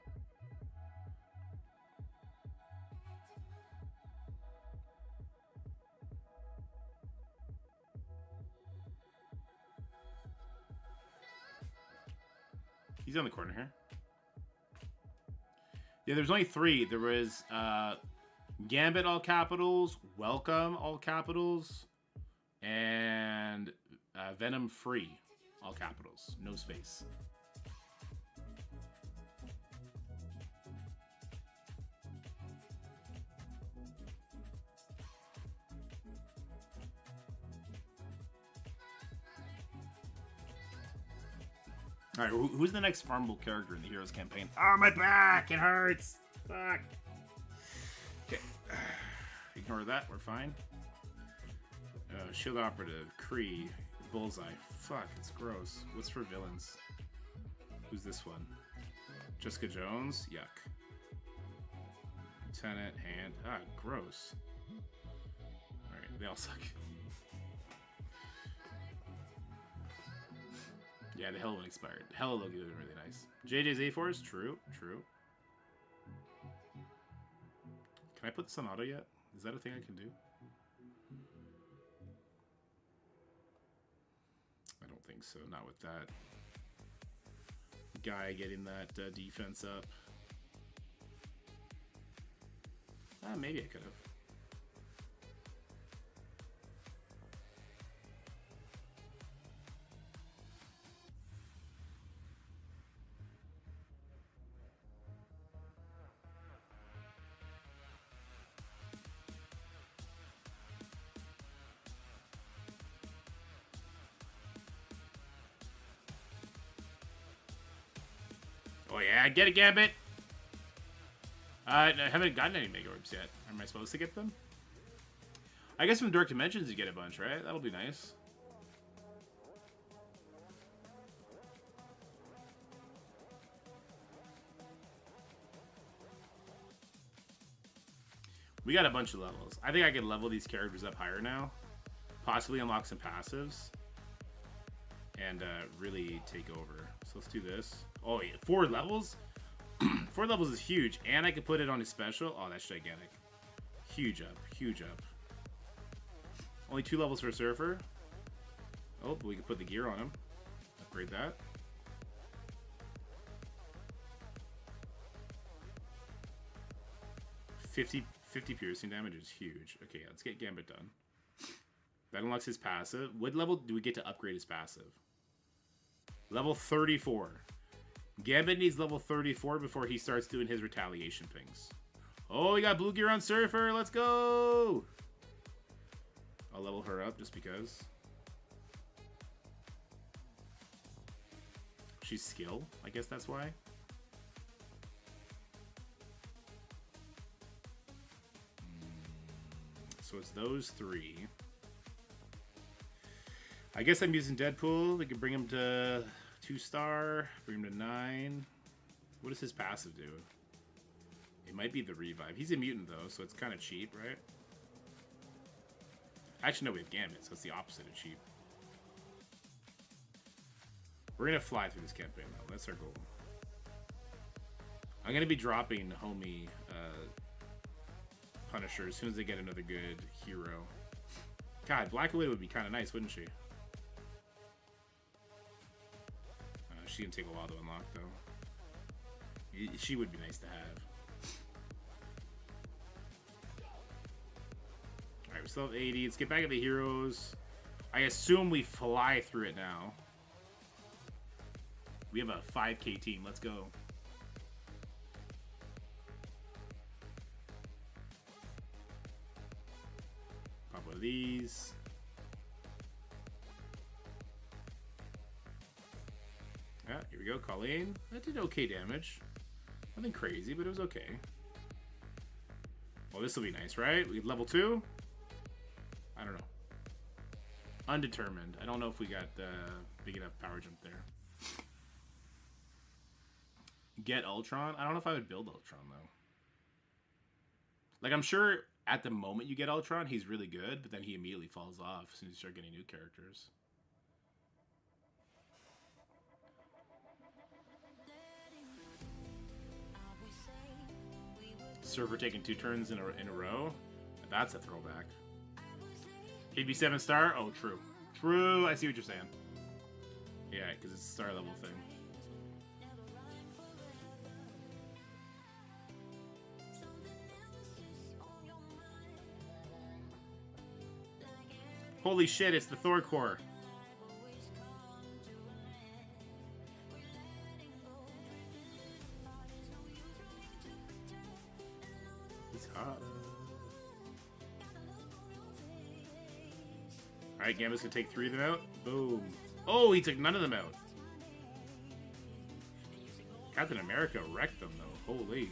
He's on the corner here. Yeah, there's only 3. There was Gambit all capitals, Welcome all capitals, and Venom Free all capitals, no space. All right, who's the next farmable character in the Heroes campaign? Oh, my back! It hurts! Fuck! Okay. Ignore that, we're fine. Shield Operative, Kree, Bullseye. Fuck, it's gross. What's for villains? Who's this one? Jessica Jones? Yuck. Lieutenant, Hand. Ah, gross. Alright, they all suck. Yeah, the Hello one expired. Hello logo is really nice. JJ's A-Force? True, true. Can I put this on auto yet? Is that a thing I can do? I don't think so. Not with that guy getting that defense up. Maybe I could have. Oh yeah, get a Gambit! I haven't gotten any Mega Orbs yet. Am I supposed to get them? I guess from Dark Dimensions you get a bunch, right? That'll be nice. We got a bunch of levels. I think I can level these characters up higher now. Possibly unlock some passives. And really take over. So let's do this. Oh, yeah, 4 levels? 4 levels is huge. And I can put it on his special. Oh, that's gigantic. Huge up. Huge up. Only 2 levels for Surfer. Oh, but we can put the gear on him. Upgrade that. $50 piercing damage is huge. Okay, let's get Gambit done. That unlocks his passive. What level do we get to upgrade his passive? Level 34. Gambit needs level 34 before he starts doing his retaliation pings. Oh, we got blue gear on Surfer. Let's go! I'll level her up just because. She's skill. I guess that's why. So it's those 3. I guess I'm using Deadpool. We could bring him to 2-star, bring him to 9. What does his passive do? It might be the revive. He's a mutant though, so it's kind of cheap, right? Actually, no, we have Gambit, so it's the opposite of cheap. We're gonna fly through this campaign though. That's our goal. I'm gonna be dropping homie Punisher as soon as they get another good hero. God, Black Widow would be kind of nice, wouldn't she? She can take a while to unlock, though. She would be nice to have. Alright, we still have 80. Let's get back at the heroes. I assume we fly through it now. We have a 5k team. Let's go. Pop one of these. Yeah, here we go, Colleen. That did okay damage. Nothing crazy, but it was okay. Well, this will be nice, right? We get level 2? I don't know. Undetermined. I don't know if we got big enough power jump there. Get Ultron? I don't know if I would build Ultron, though. Like, I'm sure at the moment you get Ultron, he's really good, but then he immediately falls off as soon as you start getting new characters. Server taking 2 turns in a row. That's a throwback. He'd be 7-star? Oh, true. True, I see what you're saying. Yeah, because it's a star level thing. Holy shit, it's the Thor core. He's hot. Alright, Gambit's gonna take 3 of them out. Boom. Oh, he took none of them out. Captain America wrecked them, though. Holy.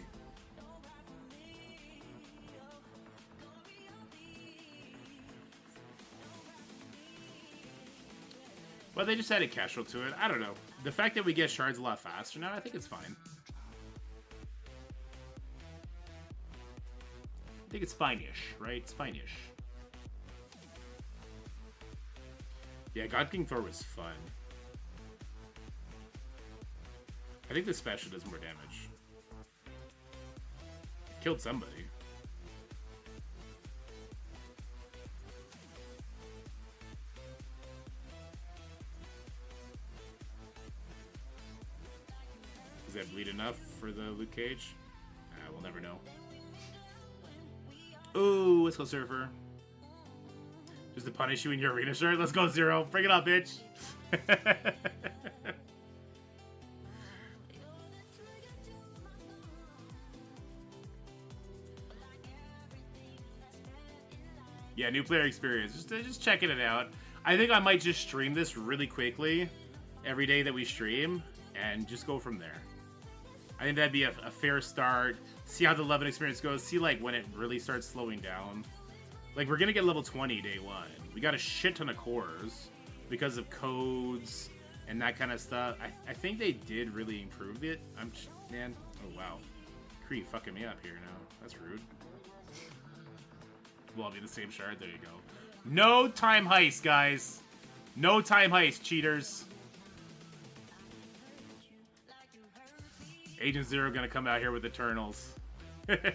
Well, they just added casual to it. I don't know. The fact that we get shards a lot faster now, I think it's fine. I think it's fine-ish, right? It's fine-ish. Yeah, God King Thor was fun. I think the special does more damage. Killed somebody. Does that bleed enough for the Luke Cage? We'll never know. Ooh, let's go Surfer. Just to punish you in your arena shirt. Let's go, Zero. Bring it up, bitch. Yeah, new player experience. Just checking it out. I think I might just stream this really quickly every day that we stream and just go from there. I think that'd be a fair start. See how the Levin experience goes. See, like, when it really starts slowing down. Like, we're going to get level 20 day 1. We got a shit ton of cores because of codes and that kind of stuff. I think they did really improve it. Man. Oh, wow. Kree fucking me up here now. That's rude. We'll all be the same shard. There you go. No time heist, guys. No time heist, cheaters. Agent Zero gonna come out here with Eternals. Alright,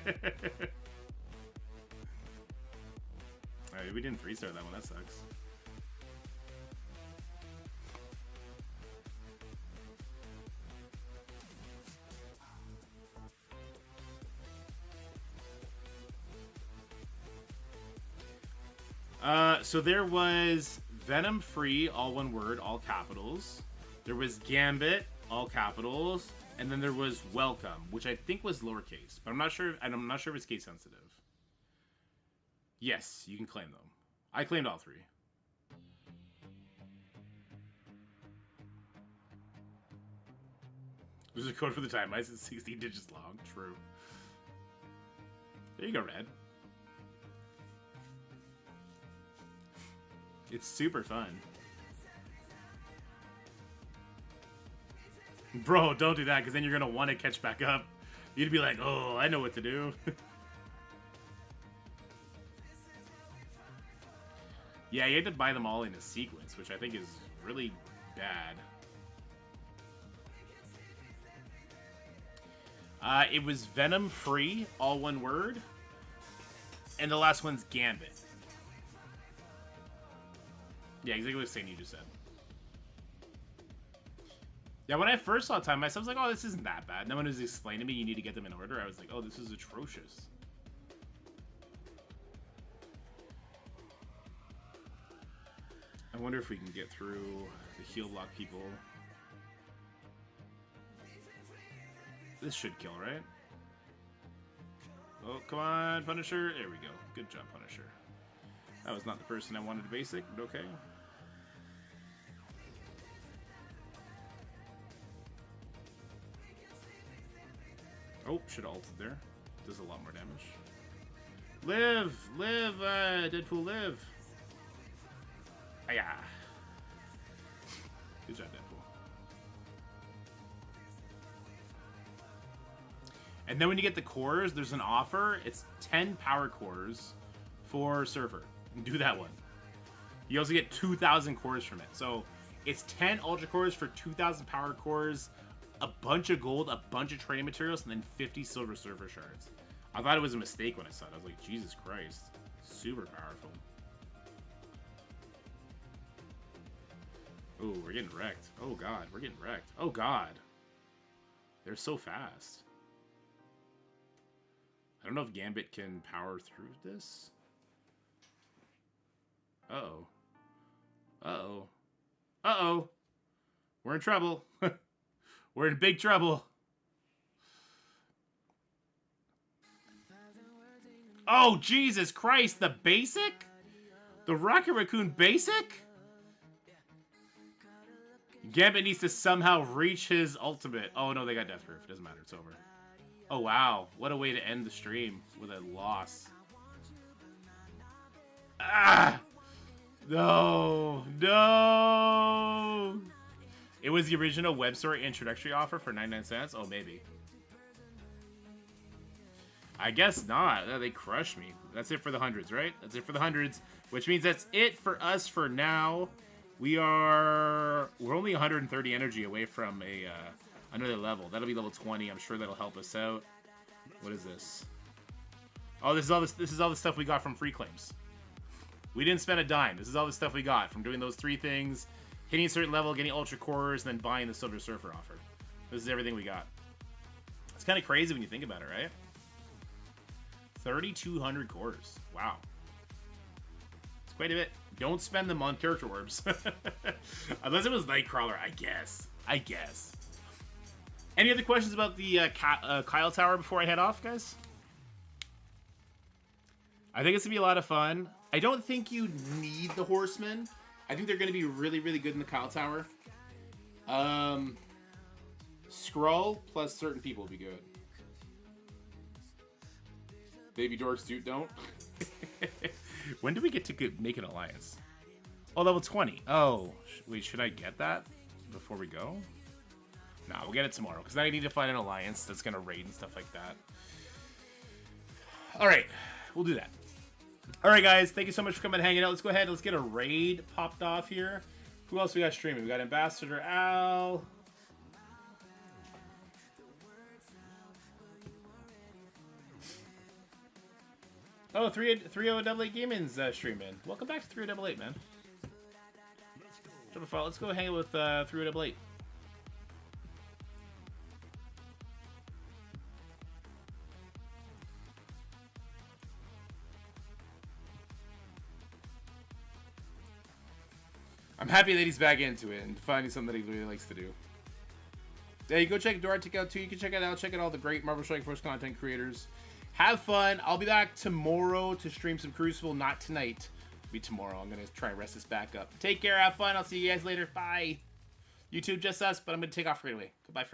we didn't 3-star that one. That sucks. So there was Venom Free, all one word, all capitals. There was Gambit, all capitals. And then there was Welcome, which I think was lowercase, but I'm not sure. And I'm not sure if it's case sensitive. Yes, you can claim them. I claimed all 3. There's a code for the time heist. It's 16 digits long. True. There you go, Red. It's super fun. Bro, don't do that, because then you're going to want to catch back up. You'd be like, oh, I know what to do. Yeah, you had to buy them all in a sequence, which I think is really bad. It was Venom Free, all one word. And the last one's Gambit. Yeah, exactly the same you just said. Yeah, when I first saw Time Heist, I was like, oh, this isn't that bad. No one was explaining to me you need to get them in order. I was like, oh, this is atrocious. I wonder if we can get through the heal lock people. This should kill, right? Oh, come on, Punisher. There we go. Good job, Punisher. That was not the person I wanted to basic, but okay. Oh, should have ulted there. Does a lot more damage. Live! Live! Deadpool, live! Hiya! Good job, Deadpool. And then when you get the cores, there's an offer. It's 10 power cores for Surfer. Do that one. You also get 2,000 cores from it. So it's 10 ultra cores for 2,000 power cores, a bunch of gold, a bunch of training materials, and then 50 silver Surfer shards. I thought it was a mistake when I saw it. I was like, Jesus Christ. Super powerful. Ooh, we're getting wrecked. Oh, God. We're getting wrecked. Oh, God. They're so fast. I don't know if Gambit can power through this. Uh-oh. Uh-oh. Uh-oh. We're in trouble. We're in big trouble. Oh, Jesus Christ. The basic? The Rocket Raccoon basic? Gambit needs to somehow reach his ultimate. Oh, no, they got Death Proof. It doesn't matter. It's over. Oh, wow. What a way to end the stream with a loss. Ah! No. No! It was the original web story introductory offer for 99 cents? Oh, maybe. I guess not. They crushed me. That's it for the hundreds, right? That's it for the hundreds, which means that's it for us for now. We're only 130 energy away from a another level. That'll be level 20. I'm sure that'll help us out. What is this? Oh, this is all the stuff we got from free claims. We didn't spend a dime. This is all the stuff we got from doing those 3 things, hitting a certain level, getting ultra cores, and then buying the Silver Surfer offer. This is everything we got. It's kind of crazy when you think about it, right? 3,200 cores. Wow. It's quite a bit. Don't spend them on character orbs. Unless it was Nightcrawler, I guess. I guess. Any other questions about the Kyle Tower before I head off, guys? I think it's going to be a lot of fun. I don't think you need the Horsemen. I think they're going to be really, really good in the Kyle Tower. Skrull plus certain people will be good. Baby Dorks don't. When do we get to make an alliance? Oh, level 20. Oh, wait, should I get that before we go? Nah, we'll get it tomorrow, because I need to find an alliance that's going to raid and stuff like that. Alright, we'll do that. Alright, guys, thank you so much for coming and hanging out. Let's go ahead and let's get a raid popped off here. Who else we got streaming? We got Ambassador Al. Oh, 3088 Gaming's streaming. Welcome back to 3088, man. Let's go hang out with 3088. I'm happy that he's back into it and finding something that he really likes to do. Hey, go check Dork Out too. You can check it out. Check out all the great Marvel Strike Force content creators. Have fun. I'll be back tomorrow to stream some Crucible. Not tonight. It'll be tomorrow. I'm going to try and rest this back up. Take care. Have fun. I'll see you guys later. Bye. YouTube, just us, but I'm going to take off right away. Goodbye for now.